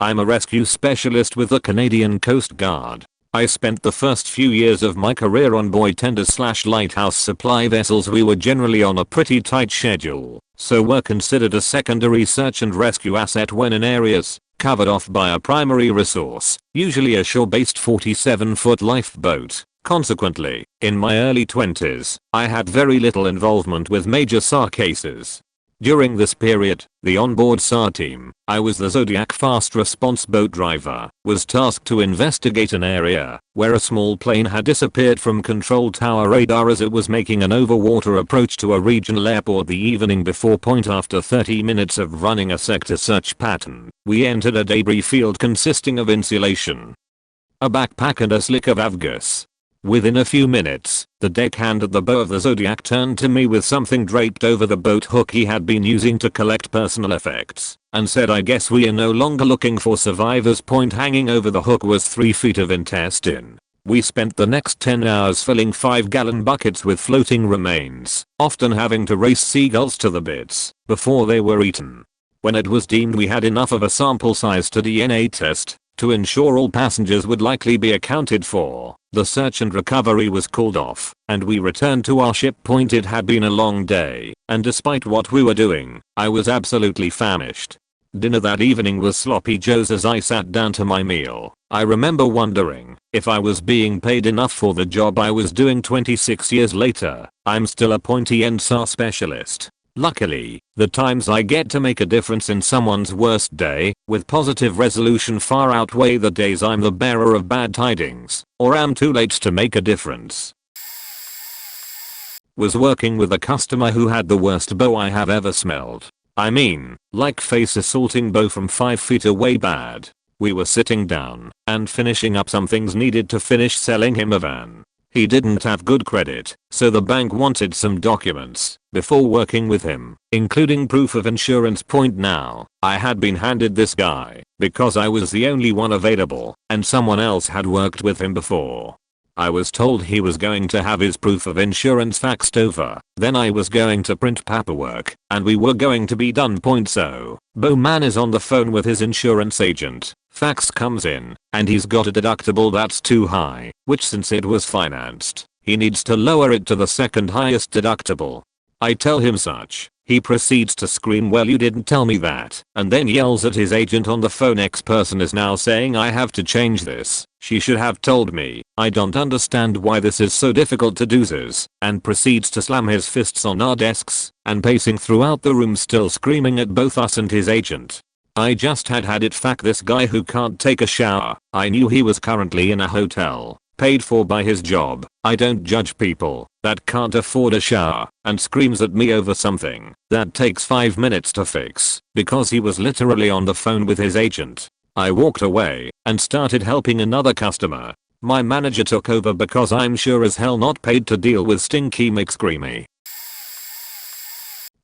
I'm a rescue specialist with the Canadian Coast Guard. I spent the first few years of my career on buoy tenders/lighthouse supply vessels. We were generally on a pretty tight schedule, so were considered a secondary search and rescue asset when in areas covered off by a primary resource, usually a shore-based 47-foot lifeboat. Consequently, in my early 20s, I had very little involvement with major SAR cases. During this period, the onboard SAR team, I was the Zodiac fast response boat driver, was tasked to investigate an area where a small plane had disappeared from control tower radar as it was making an overwater approach to a regional airport the evening before. After 30 minutes of running a sector search pattern, we entered a debris field consisting of insulation, a backpack and a slick of avgas. Within a few minutes, the deckhand at the bow of the Zodiac turned to me with something draped over the boat hook he had been using to collect personal effects, and said, "I guess we are no longer looking for survivors." Hanging over the hook was 3 feet of intestine. We spent the next 10 hours filling 5-gallon buckets with floating remains, often having to race seagulls to the bits before they were eaten. When it was deemed we had enough of a sample size to DNA test, to ensure all passengers would likely be accounted for, the search and recovery was called off, and we returned to our ship. It had been a long day, and despite what we were doing, I was absolutely famished. Dinner that evening was sloppy joes. As I sat down to my meal, I remember wondering if I was being paid enough for the job I was doing. 26 years later, I'm still a pointy end SAR specialist. Luckily, the times I get to make a difference in someone's worst day, with positive resolution, far outweigh the days I'm the bearer of bad tidings, or am too late to make a difference. Was working with a customer who had the worst bow I have ever smelled. I mean, like face assaulting bow from 5 feet away bad. We were sitting down and finishing up some things needed to finish selling him a van. He didn't have good credit, so the bank wanted some documents before working with him, including proof of insurance. Now, I had been handed this guy because I was the only one available and someone else had worked with him before. I was told he was going to have his proof of insurance faxed over, then I was going to print paperwork, and we were going to be done. So, Bowman is on the phone with his insurance agent, fax comes in, and he's got a deductible that's too high, which since it was financed, he needs to lower it to the second highest deductible. I tell him such. He proceeds to scream, "Well, you didn't tell me that," and then yells at his agent on the phone, "X person is now saying I have to change this. She should have told me. I don't understand why this is so difficult to do this," and proceeds to slam his fists on our desks and pacing throughout the room, still screaming at both us and his agent. I just had it fact this guy who can't take a shower. I knew he was currently in a hotel, paid for by his job. I don't judge people that can't afford a shower and screams at me over something that takes 5 minutes to fix because he was literally on the phone with his agent. I walked away and started helping another customer. My manager took over because I'm sure as hell not paid to deal with stinky McScreamy.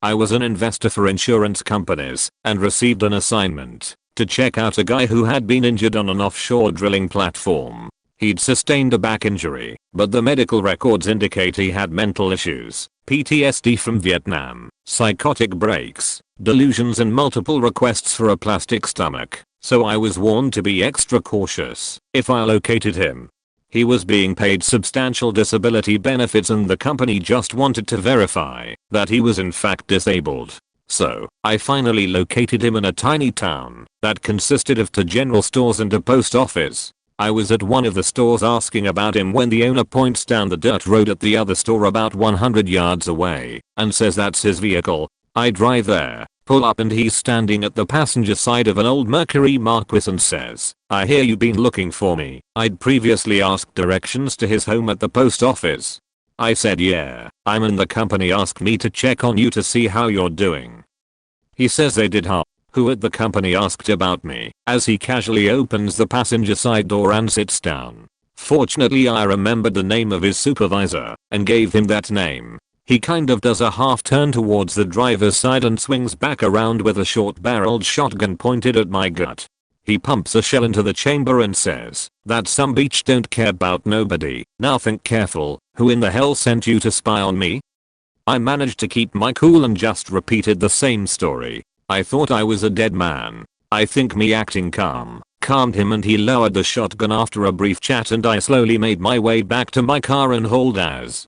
I was an investor for insurance companies and received an assignment to check out a guy who had been injured on an offshore drilling platform. He'd sustained a back injury, but the medical records indicate he had mental issues, PTSD from Vietnam, psychotic breaks, delusions and multiple requests for a plastic stomach, so I was warned to be extra cautious if I located him. He was being paid substantial disability benefits and the company just wanted to verify that he was in fact disabled. So, I finally located him in a tiny town that consisted of 2 general stores and a post office. I was at one of the stores asking about him when the owner points down the dirt road at the other store about 100 yards away and says that's his vehicle. I drive there, pull up, and he's standing at the passenger side of an old Mercury Marquis and says, "I hear you've been looking for me." I'd previously asked directions to his home at the post office. I said, "Yeah, I'm in. The company asked me to check on you to see how you're doing." He says they did. Who at the company asked about me as he casually opens the passenger side door and sits down. Fortunately, I remembered the name of his supervisor and gave him that name. He kind of does a half turn towards the driver's side and swings back around with a short-barreled shotgun pointed at my gut. He pumps a shell into the chamber and says, "That's some beach, don't care about nobody. Now think careful, who in the hell sent you to spy on me?" I managed to keep my cool and just repeated the same story. I thought I was a dead man. I think me acting calmed him and he lowered the shotgun after a brief chat, and I slowly made my way back to my car and hauled ass.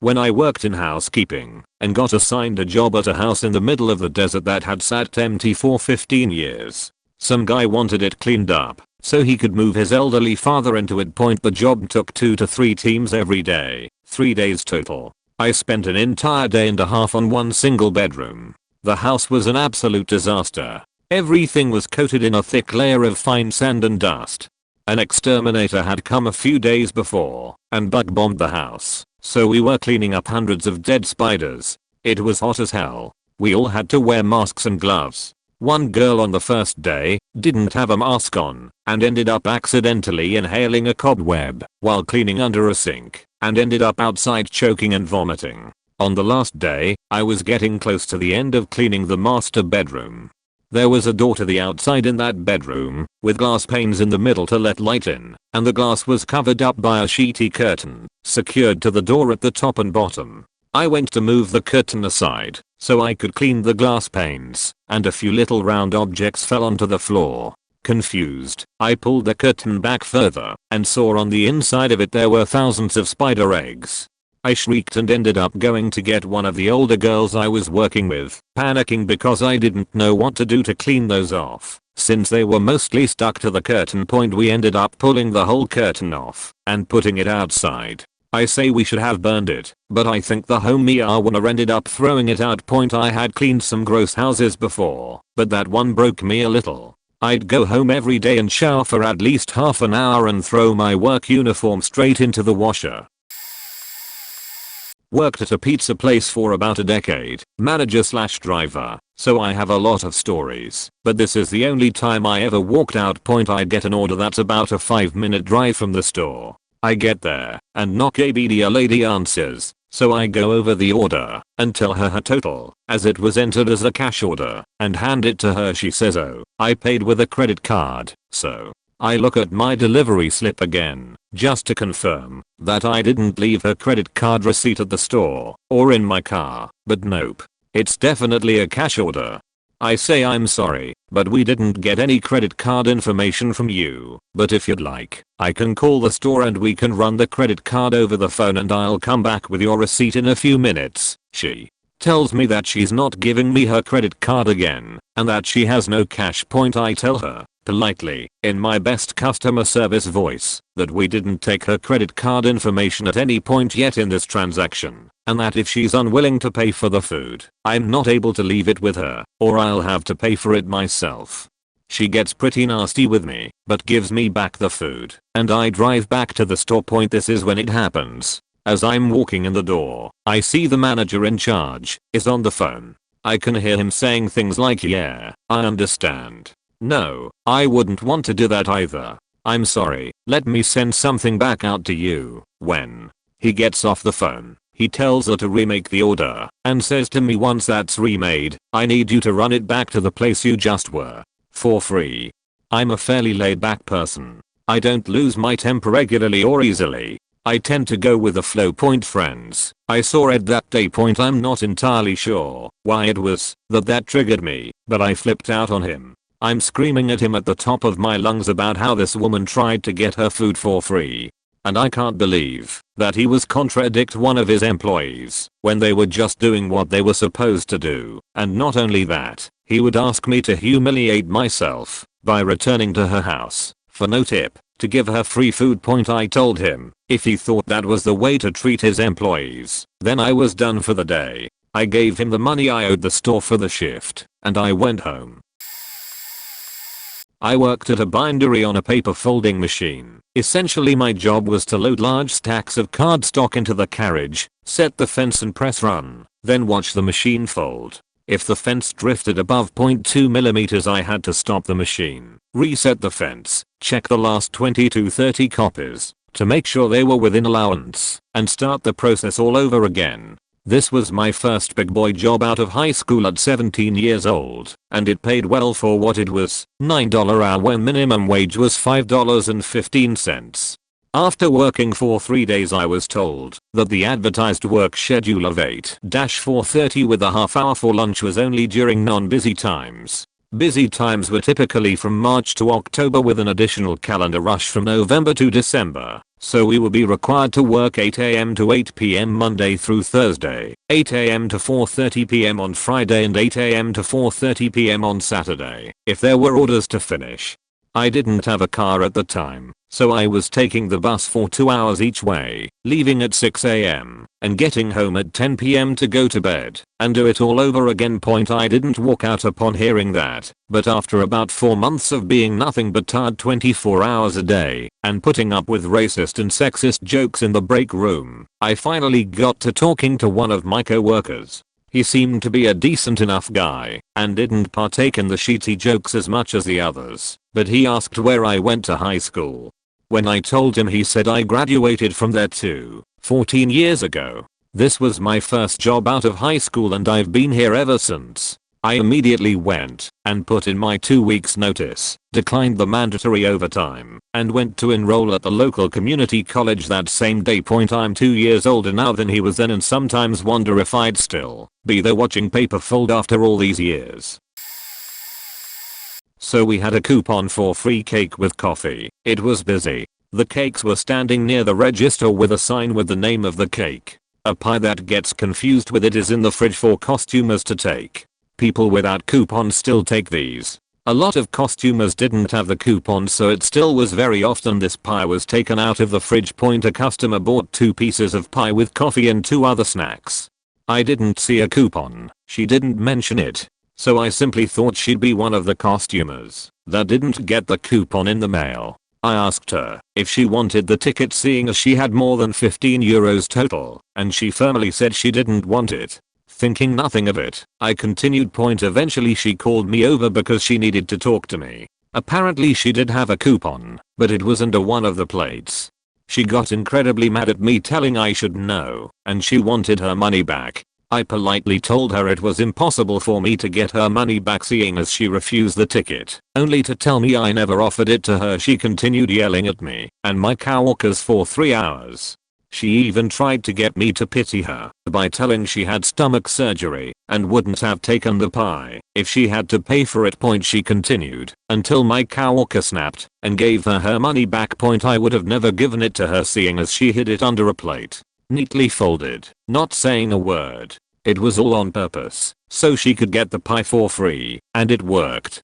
When I worked in housekeeping and got assigned a job at a house in the middle of the desert that had sat empty for 15 years. Some guy wanted it cleaned up so he could move his elderly father into it. The job took 2 to 3 teams every day, 3 days total. I spent an entire day and a half on one single bedroom. The house was an absolute disaster. Everything was coated in a thick layer of fine sand and dust. An exterminator had come a few days before and bug bombed the house, so we were cleaning up hundreds of dead spiders. It was hot as hell. We all had to wear masks and gloves. One girl on the first day didn't have a mask on and ended up accidentally inhaling a cobweb while cleaning under a sink and ended up outside choking and vomiting. On the last day, I was getting close to the end of cleaning the master bedroom. There was a door to the outside in that bedroom with glass panes in the middle to let light in, and the glass was covered up by a sheety curtain secured to the door at the top and bottom. I went to move the curtain aside so I could clean the glass panes, and a few little round objects fell onto the floor. Confused, I pulled the curtain back further and saw on the inside of it there were thousands of spider eggs. I shrieked and ended up going to get one of the older girls I was working with, panicking because I didn't know what to do to clean those off. Since they were mostly stuck to the curtain, we ended up pulling the whole curtain off and putting it outside. I say we should have burned it, but I think the homeowner ended up throwing it out. I had cleaned some gross houses before, but that one broke me a little. I'd go home every day and shower for at least half an hour and throw my work uniform straight into the washer. Worked at a pizza place for about a decade, manager slash driver, so I have a lot of stories, but this is the only time I ever walked out. I get an order that's about a 5-minute drive from the store. I get there and knock. A lady answers, so I go over the order and tell her total, as it was entered as a cash order, and hand it to her. She says, "Oh, I paid with a credit card." So I look at my delivery slip again, just to confirm that I didn't leave her credit card receipt at the store or in my car, but nope. It's definitely a cash order. I say, "I'm sorry, but we didn't get any credit card information from you, but if you'd like, I can call the store and we can run the credit card over the phone and I'll come back with your receipt in a few minutes." She tells me that she's not giving me her credit card again and that she has no cash. I tell her, politely, in my best customer service voice, that we didn't take her credit card information at any point yet in this transaction, and that if she's unwilling to pay for the food, I'm not able to leave it with her, or I'll have to pay for it myself. She gets pretty nasty with me, but gives me back the food, and I drive back to the store. This is when it happens. As I'm walking in the door, I see the manager in charge is on the phone. I can hear him saying things like, "Yeah, I understand. No, I wouldn't want to do that either. I'm sorry, let me send something back out to you." When he gets off the phone, he tells her to remake the order and says to me, "Once that's remade, I need you to run it back to the place you just were, for free." I'm a fairly laid back person. I don't lose my temper regularly or easily. I tend to go with the flow. Friends, I saw Ed that day. I'm not entirely sure why it was that triggered me, but I flipped out on him. I'm screaming at him at the top of my lungs about how this woman tried to get her food for free. And I can't believe that he was contradict one of his employees when they were just doing what they were supposed to do. And not only that, he would ask me to humiliate myself by returning to her house for no tip to give her free food. I told him if he thought that was the way to treat his employees, then I was done for the day. I gave him the money I owed the store for the shift, and I went home. I worked at a bindery on a paper folding machine. Essentially my job was to load large stacks of cardstock into the carriage, set the fence and press run, then watch the machine fold. If the fence drifted above 0.2 mm I had to stop the machine, reset the fence, check the last 20 to 30 copies to make sure they were within allowance, and start the process all over again. This was my first big boy job out of high school at 17 years old, and it paid well for what it was, $9 hour when minimum wage was $5.15. After working for 3 days I was told that the advertised work schedule of 8-4:30 with a half hour for lunch was only during non-busy times. Busy times were typically from March to October with an additional calendar rush from November to December. So we would be required to work 8 AM to 8 PM Monday through Thursday, 8 AM to 4:30 PM on Friday and 8 AM to 4:30 PM on Saturday if there were orders to finish. I didn't have a car at the time, so I was taking the bus for 2 hours each way, leaving at 6 AM and getting home at 10 PM to go to bed and do it all over again. I didn't walk out upon hearing that, but after about 4 months of being nothing but tired 24 hours a day and putting up with racist and sexist jokes in the break room, I finally got to talking to one of my coworkers. He seemed to be a decent enough guy and didn't partake in the shitty jokes as much as the others, but he asked where I went to high school. When I told him, he said I graduated from there too, 14 years ago. This was my first job out of high school and I've been here ever since. I immediately went and put in my 2 weeks notice, declined the mandatory overtime, and went to enroll at the local community college that same day. I'm 2 years older now than he was then and sometimes wonder if I'd still be there watching paper fold after all these years. So we had a coupon for free cake with coffee. It was busy. The cakes were standing near the register with a sign with the name of the cake. A pie that gets confused with it is in the fridge for costumers to take. People without coupons still take these. A lot of costumers didn't have the coupon, so it still was very often this pie was taken out of the fridge. A customer bought 2 pieces of pie with coffee and 2 other snacks. I didn't see a coupon. She didn't mention it. So I simply thought she'd be one of the costumers that didn't get the coupon in the mail. I asked her if she wanted the ticket seeing as she had more than 15 euros total, and she firmly said she didn't want it. Thinking nothing of it, I continued. Eventually she called me over because she needed to talk to me. Apparently she did have a coupon, but it was under one of the plates. She got incredibly mad at me, telling I should know, and she wanted her money back. I politely told her it was impossible for me to get her money back seeing as she refused the ticket, only to tell me I never offered it to her. She continued yelling at me and my coworkers for 3 hours. She even tried to get me to pity her by telling she had stomach surgery and wouldn't have taken the pie if she had to pay for it. She continued until my coworker snapped and gave her money back. I would have never given it to her seeing as she hid it under a plate, neatly folded, not saying a word. It was all on purpose so she could get the pie for free, and it worked.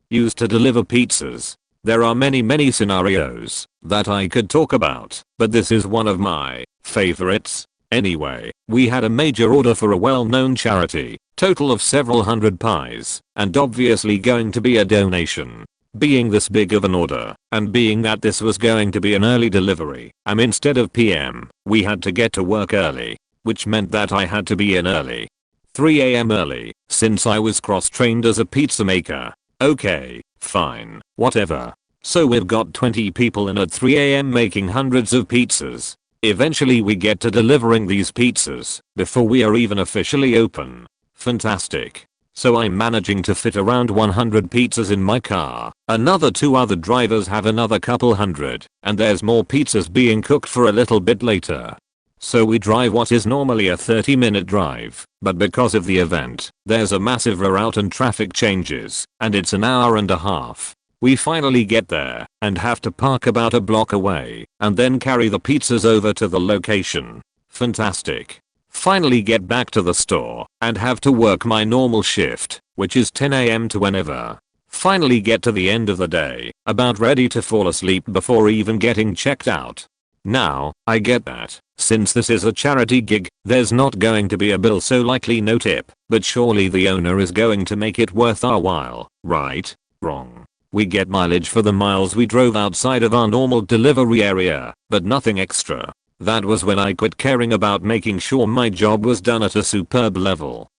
Used to deliver pizzas. There are many scenarios that I could talk about, but this is one of my favorites. Anyway, we had a major order for a well-known charity, total of several hundred pies, and obviously going to be a donation. Being this big of an order, and being that this was going to be an early delivery, instead of PM, we had to get to work early, which meant that I had to be in early. 3 AM early, since I was cross-trained as a pizza maker. Okay, fine, whatever. So we've got 20 people in at 3 AM making hundreds of pizzas. Eventually we get to delivering these pizzas before we are even officially open. Fantastic. So I'm managing to fit around 100 pizzas in my car. Another 2 other drivers have another couple hundred, and there's more pizzas being cooked for a little bit later. So we drive what is normally a 30-minute drive, but because of the event, there's a massive reroute and traffic changes, and it's an hour and a half. We finally get there, and have to park about a block away, and then carry the pizzas over to the location. Fantastic. Finally get back to the store, and have to work my normal shift, which is 10 AM to whenever. Finally get to the end of the day, about ready to fall asleep before even getting checked out. Now, I get that, since this is a charity gig, there's not going to be a bill, so likely no tip, but surely the owner is going to make it worth our while, right? Wrong. We get mileage for the miles we drove outside of our normal delivery area, but nothing extra. That was when I quit caring about making sure my job was done at a superb level.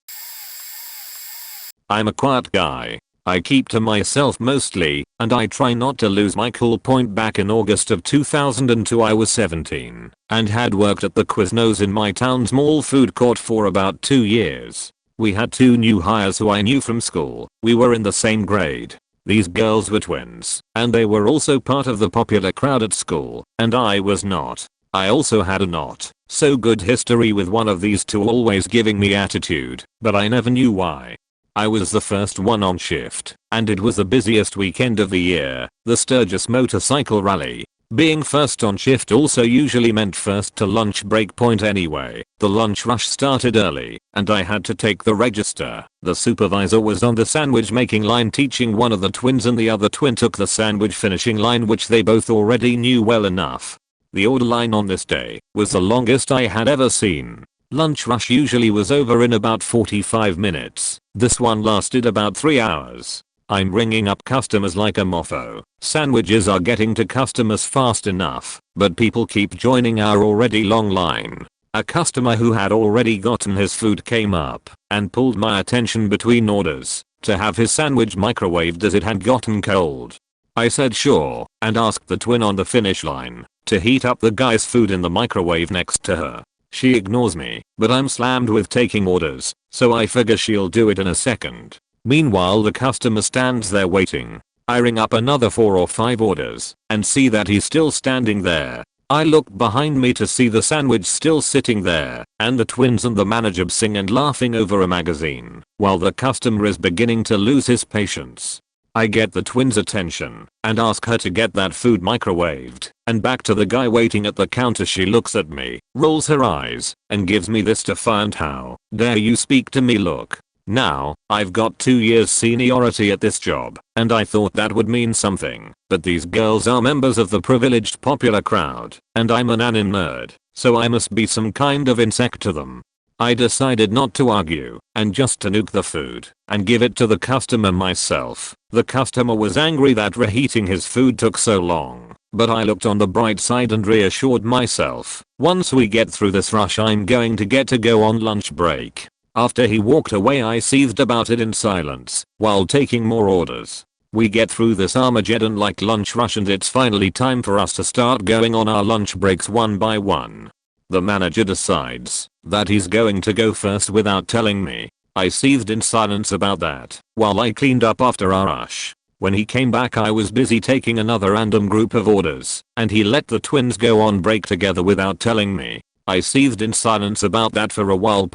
I'm a quiet guy. I keep to myself mostly, and I try not to lose my cool. Back in August of 2002 I was 17, and had worked at the Quiznos in my town's mall food court for about 2 years. We had 2 new hires who I knew from school. We were in the same grade. These girls were twins, and they were also part of the popular crowd at school, and I was not. I also had a not so good history with one of these 2 always giving me attitude, but I never knew why. I was the first one on shift, and it was the busiest weekend of the year, the Sturgis Motorcycle Rally. Being first on shift also usually meant first to lunch break. Anyway, the lunch rush started early, and I had to take the register. The supervisor was on the sandwich making line teaching one of the twins, and the other twin took the sandwich finishing line, which they both already knew well enough. The order line on this day was the longest I had ever seen. Lunch rush usually was over in about 45 minutes. This one lasted about 3 hours. I'm ringing up customers like a mofo. Sandwiches are getting to customers fast enough, but people keep joining our already long line. A customer who had already gotten his food came up and pulled my attention between orders to have his sandwich microwaved as it had gotten cold. I said sure, and asked the twin on the finish line to heat up the guy's food in the microwave next to her. She ignores me, but I'm slammed with taking orders, so I figure she'll do it in a second. Meanwhile the customer stands there waiting. I ring up another 4 or 5 orders, and see that he's still standing there. I look behind me to see the sandwich still sitting there, and the twins and the manager sing and laughing over a magazine, while the customer is beginning to lose his patience. I get the twins' attention, and ask her to get that food microwaved, and back to the guy waiting at the counter. She looks at me, rolls her eyes, and gives me this defiant "how dare you speak to me" look. Now, I've got 2 years seniority at this job, and I thought that would mean something, but these girls are members of the privileged popular crowd, and I'm an anim nerd, so I must be some kind of insect to them. I decided not to argue and just to nuke the food and give it to the customer myself. The customer was angry that reheating his food took so long, but I looked on the bright side and reassured myself, once we get through this rush I'm going to get to go on lunch break. After he walked away I seethed about it in silence while taking more orders. We get through this Armageddon like lunch rush and it's finally time for us to start going on our lunch breaks one by one. The manager decides that he's going to go first without telling me. I seethed in silence about that while I cleaned up after our rush. When he came back I was busy taking another random group of orders and he let the twins go on break together without telling me. I seethed in silence about that for a while.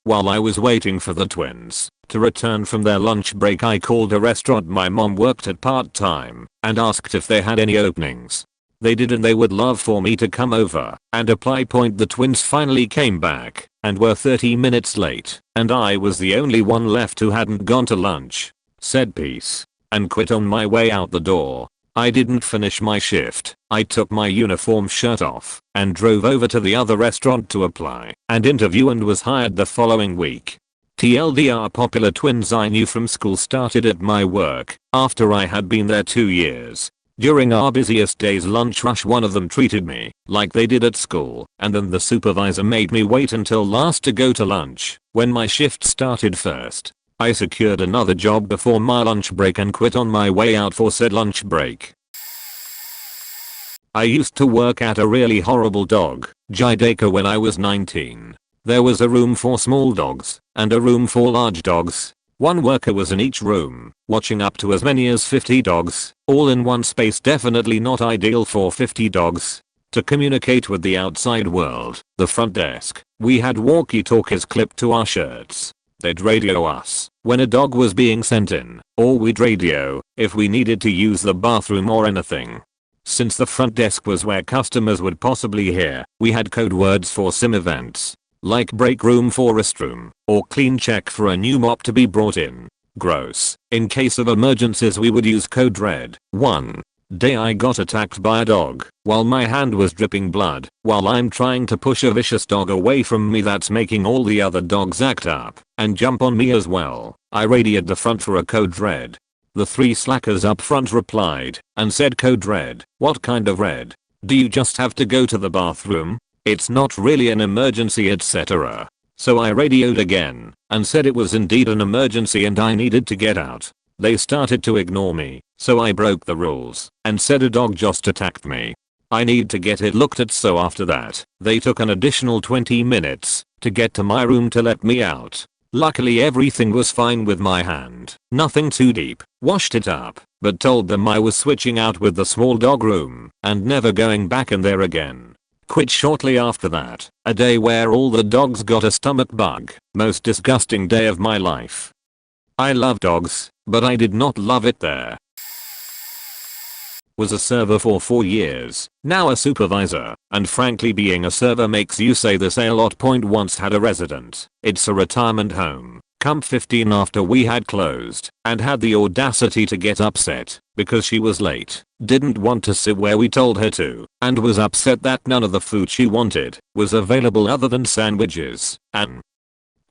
While I was waiting for the twins to return from their lunch break I called a restaurant my mom worked at part-time and asked if they had any openings. They did and they would love for me to come over and apply. The twins finally came back and were 30 minutes late and I was the only one left who hadn't gone to lunch. Said peace and quit on my way out the door. I didn't finish my shift. I took my uniform shirt off and drove over to the other restaurant to apply and interview and was hired the following week. TLDR popular twins I knew from school started at my work after I had been there 2 years. During our busiest day's lunch rush one of them treated me like they did at school and then the supervisor made me wait until last to go to lunch when my shift started first. I secured another job before my lunch break and quit on my way out for said lunch break. I used to work at a really horrible dog daycare when I was 19. There was a room for small dogs and a room for large dogs. One worker was in each room, watching up to as many as 50 dogs, all in one space. Definitely not ideal for 50 dogs. To communicate with the outside world, the front desk, we had walkie-talkies clipped to our shirts. They'd radio us when a dog was being sent in, or we'd radio if we needed to use the bathroom or anything. Since the front desk was where customers would possibly hear, we had code words for sim events, like break room for restroom, or clean check for a new mop to be brought in. Gross. In case of emergencies we would use code red. One day I got attacked by a dog while my hand was dripping blood while I'm trying to push a vicious dog away from me that's making all the other dogs act up and jump on me as well. I radioed the front for a code red. The 3 slackers up front replied and said code red. What kind of red? Do you just have to go to the bathroom? It's not really an emergency etc. So I radioed again and said it was indeed an emergency and I needed to get out. They started to ignore me, so I broke the rules and said a dog just attacked me. I need to get it looked at, so after that, they took an additional 20 minutes to get to my room to let me out. Luckily everything was fine with my hand, nothing too deep, washed it up, but told them I was switching out with the small dog room and never going back in there again. Quit shortly after that, a day where all the dogs got a stomach bug. Most disgusting day of my life. I love dogs, but I did not love it there. Was a server for 4 years, now a supervisor, and frankly being a server makes you say this a lot. Once had a resident, it's a retirement home, come 15 after we had closed, and had the audacity to get upset because she was late, didn't want to sit where we told her to, and was upset that none of the food she wanted was available other than sandwiches, and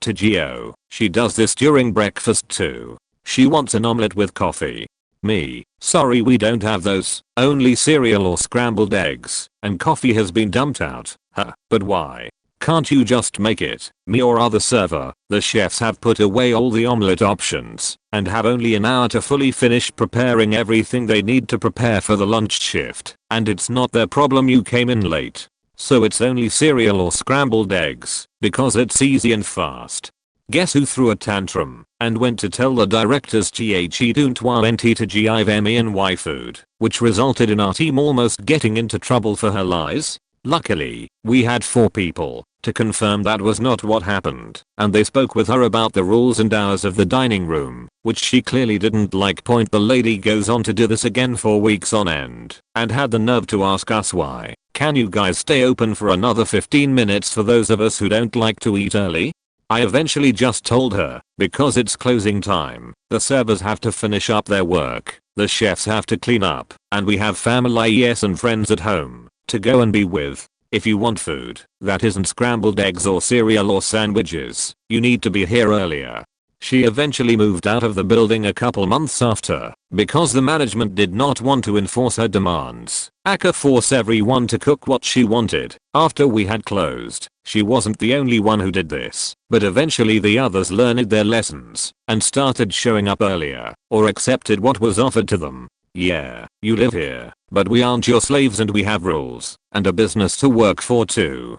to Geo, she does this during breakfast too. She wants an omelette with coffee. Me, sorry we don't have those, only cereal or scrambled eggs, and coffee has been dumped out. Huh, but why? Can't you just make it? Me or other server, the chefs have put away all the omelette options, and have only an hour to fully finish preparing everything they need to prepare for the lunch shift, and it's not their problem you came in late. So it's only cereal or scrambled eggs, because it's easy and fast. Guess who threw a tantrum and went to tell the directors GHE don't want to give me and Y food, which resulted in our team almost getting into trouble for her lies? Luckily, we had 4 people to confirm that was not what happened, and they spoke with her about the rules and hours of the dining room, which she clearly didn't like. The lady goes on to do this again for weeks on end, and had the nerve to ask us why. Can you guys stay open for another 15 minutes for those of us who don't like to eat early? I eventually just told her, because it's closing time, the servers have to finish up their work, the chefs have to clean up, and we have family and friends at home to go and be with. If you want food that isn't scrambled eggs or cereal or sandwiches, you need to be here earlier. She eventually moved out of the building a couple months after because the management did not want to enforce her demands, aka force everyone to cook what she wanted after we had closed. She wasn't the only one who did this, but eventually the others learned their lessons and started showing up earlier or accepted what was offered to them. Yeah, you live here, but we aren't your slaves and we have rules and a business to work for too.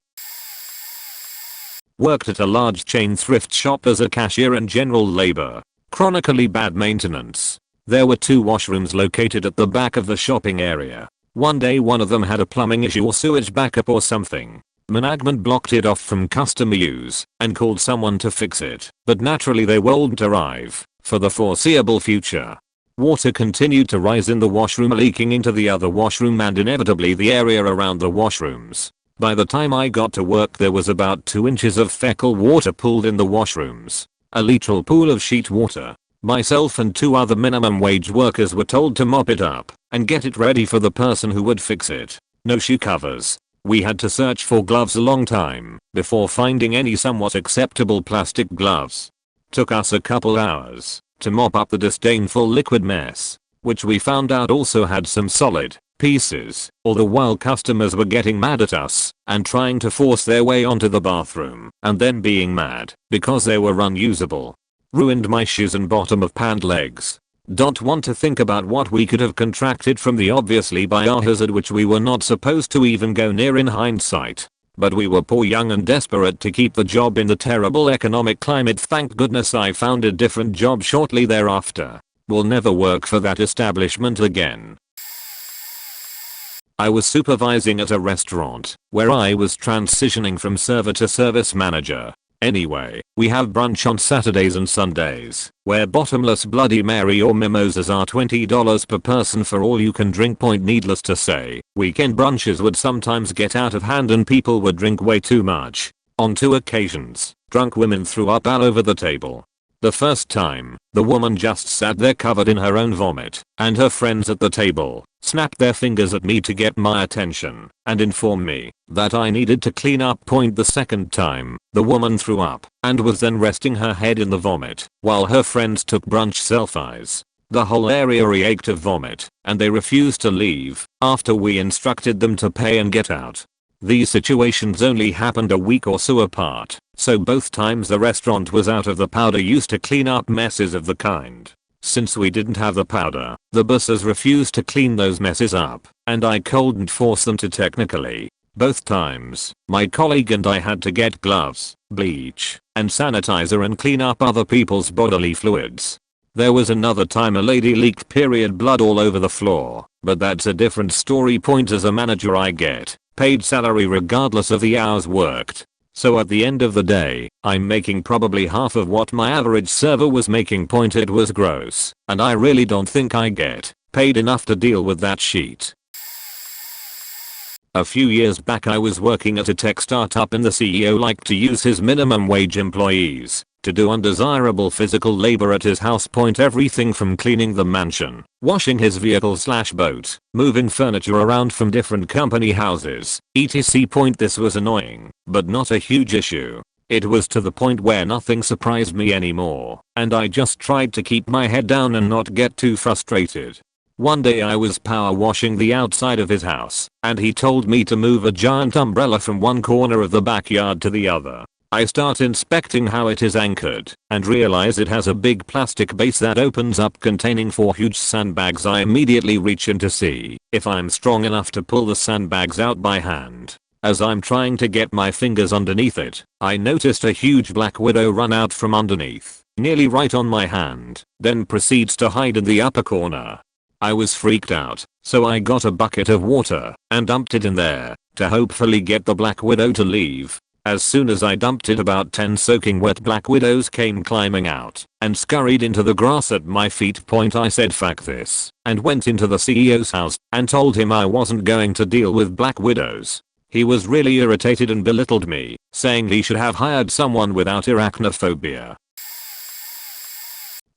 Worked at a large chain thrift shop as a cashier and general labor. Chronically bad maintenance. There were 2 washrooms located at the back of the shopping area. One day one of them had a plumbing issue or sewage backup or something. Management blocked it off from customer use and called someone to fix it, but naturally they won't arrive for the foreseeable future. Water continued to rise in the washroom, leaking into the other washroom and inevitably the area around the washrooms. By the time I got to work there was about 2 inches of fecal water pooled in the washrooms. A literal pool of sheet water. Myself and 2 other minimum wage workers were told to mop it up and get it ready for the person who would fix it. No shoe covers. We had to search for gloves a long time before finding any somewhat acceptable plastic gloves. Took us a couple hours to mop up the disdainful liquid mess, which we found out also had some solid pieces, all the while customers were getting mad at us and trying to force their way onto the bathroom and then being mad because they were unusable. Ruined my shoes and bottom of pant legs. Don't want to think about what we could have contracted from the obviously biohazard which we were not supposed to even go near in hindsight. But we were poor, young and desperate to keep the job in the terrible economic climate. Thank goodness I found a different job shortly thereafter. Will never work for that establishment again. I was supervising at a restaurant where I was transitioning from server to service manager. Anyway, we have brunch on Saturdays and Sundays, where bottomless Bloody Mary or mimosas are $20 per person for all you can drink. Needless to say, weekend brunches would sometimes get out of hand and people would drink way too much. On 2 occasions, drunk women threw up all over the table. The first time, the woman just sat there covered in her own vomit, and her friends at the table snapped their fingers at me to get my attention and inform me that I needed to clean up. The second time, the woman threw up and was then resting her head in the vomit while her friends took brunch selfies. The whole area reeked of vomit and they refused to leave after we instructed them to pay and get out. These situations only happened a week or so apart, so both times the restaurant was out of the powder used to clean up messes of the kind. Since we didn't have the powder, the bosses refused to clean those messes up, and I couldn't force them to technically. Both times, my colleague and I had to get gloves, bleach, and sanitizer and clean up other people's bodily fluids. There was another time a lady leaked period blood all over the floor, but that's a different story. As a manager I get paid salary regardless of the hours worked. So at the end of the day, I'm making probably half of what my average server was making. It was gross, and I really don't think I get paid enough to deal with that shit. A few years back I was working at a tech startup and the CEO liked to use his minimum wage employees to do undesirable physical labor at his house. Everything from cleaning the mansion, washing his vehicle/boat, moving furniture around from different company houses, etc. This was annoying, but not a huge issue. It was to the point where nothing surprised me anymore, and I just tried to keep my head down and not get too frustrated. One day I was power washing the outside of his house, and he told me to move a giant umbrella from one corner of the backyard to the other. I start inspecting how it is anchored and realize it has a big plastic base that opens up containing 4 huge sandbags. I immediately reach in to see if I'm strong enough to pull the sandbags out by hand. As I'm trying to get my fingers underneath it, I noticed a huge black widow run out from underneath, nearly right on my hand, then proceeds to hide in the upper corner. I was freaked out, so I got a bucket of water and dumped it in there to hopefully get the black widow to leave. As soon as I dumped it, about 10 soaking wet black widows came climbing out and scurried into the grass at my feet. I said fuck this and went into the CEO's house and told him I wasn't going to deal with black widows. He was really irritated and belittled me, saying he should have hired someone without arachnophobia.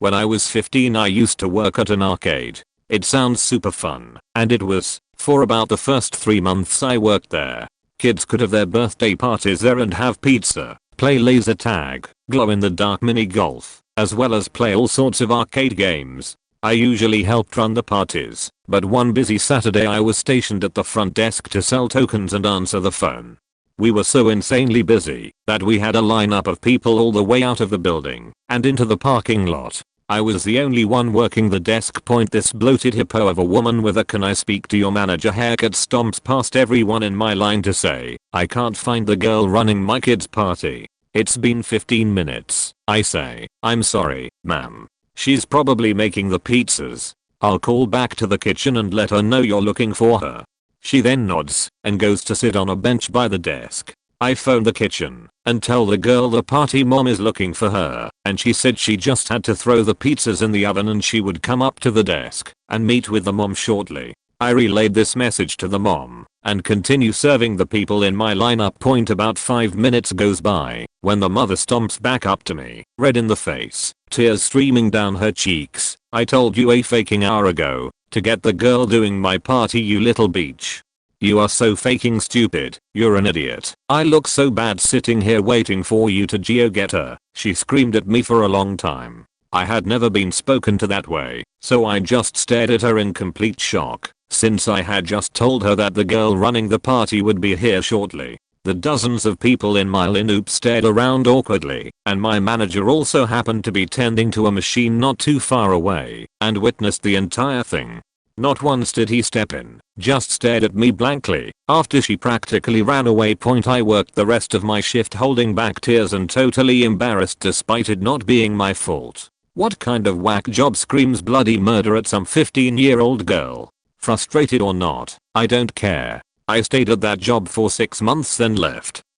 When I was 15 I used to work at an arcade. It sounds super fun, and it was, for about the first 3 months I worked there. Kids could have their birthday parties there and have pizza, play laser tag, glow in the dark mini golf, as well as play all sorts of arcade games. I usually helped run the parties, but one busy Saturday I was stationed at the front desk to sell tokens and answer the phone. We were so insanely busy that we had a lineup of people all the way out of the building and into the parking lot. I was the only one working the desk. This bloated hippo of a woman with a "can I speak to your manager" haircut stomps past everyone in my line to say, "I can't find the girl running my kid's party. It's been 15 minutes. I say, "I'm sorry, ma'am. She's probably making the pizzas. I'll call back to the kitchen and let her know you're looking for her." She then nods and goes to sit on a bench by the desk. I phone the kitchen and tell the girl the party mom is looking for her, and she said she just had to throw the pizzas in the oven and she would come up to the desk and meet with the mom shortly. I relayed this message to the mom and continue serving the people in my lineup. About 5 minutes goes by when the mother stomps back up to me, red in the face, tears streaming down her cheeks. "I told you a faking hour ago to get the girl doing my party, you little beach. You are so faking stupid. You're an idiot. I look so bad sitting here waiting for you to get her." She screamed at me for a long time. I had never been spoken to that way, so I just stared at her in complete shock, since I had just told her that the girl running the party would be here shortly. The dozens of people in my lineup stared around awkwardly, and my manager also happened to be tending to a machine not too far away and witnessed the entire thing. Not once did he step in, just stared at me blankly after she practically ran away. I worked the rest of my shift holding back tears and totally embarrassed despite it not being my fault. What kind of whack job screams bloody murder at some 15-year-old girl? Frustrated or not, I don't care. I stayed at that job for 6 months then left.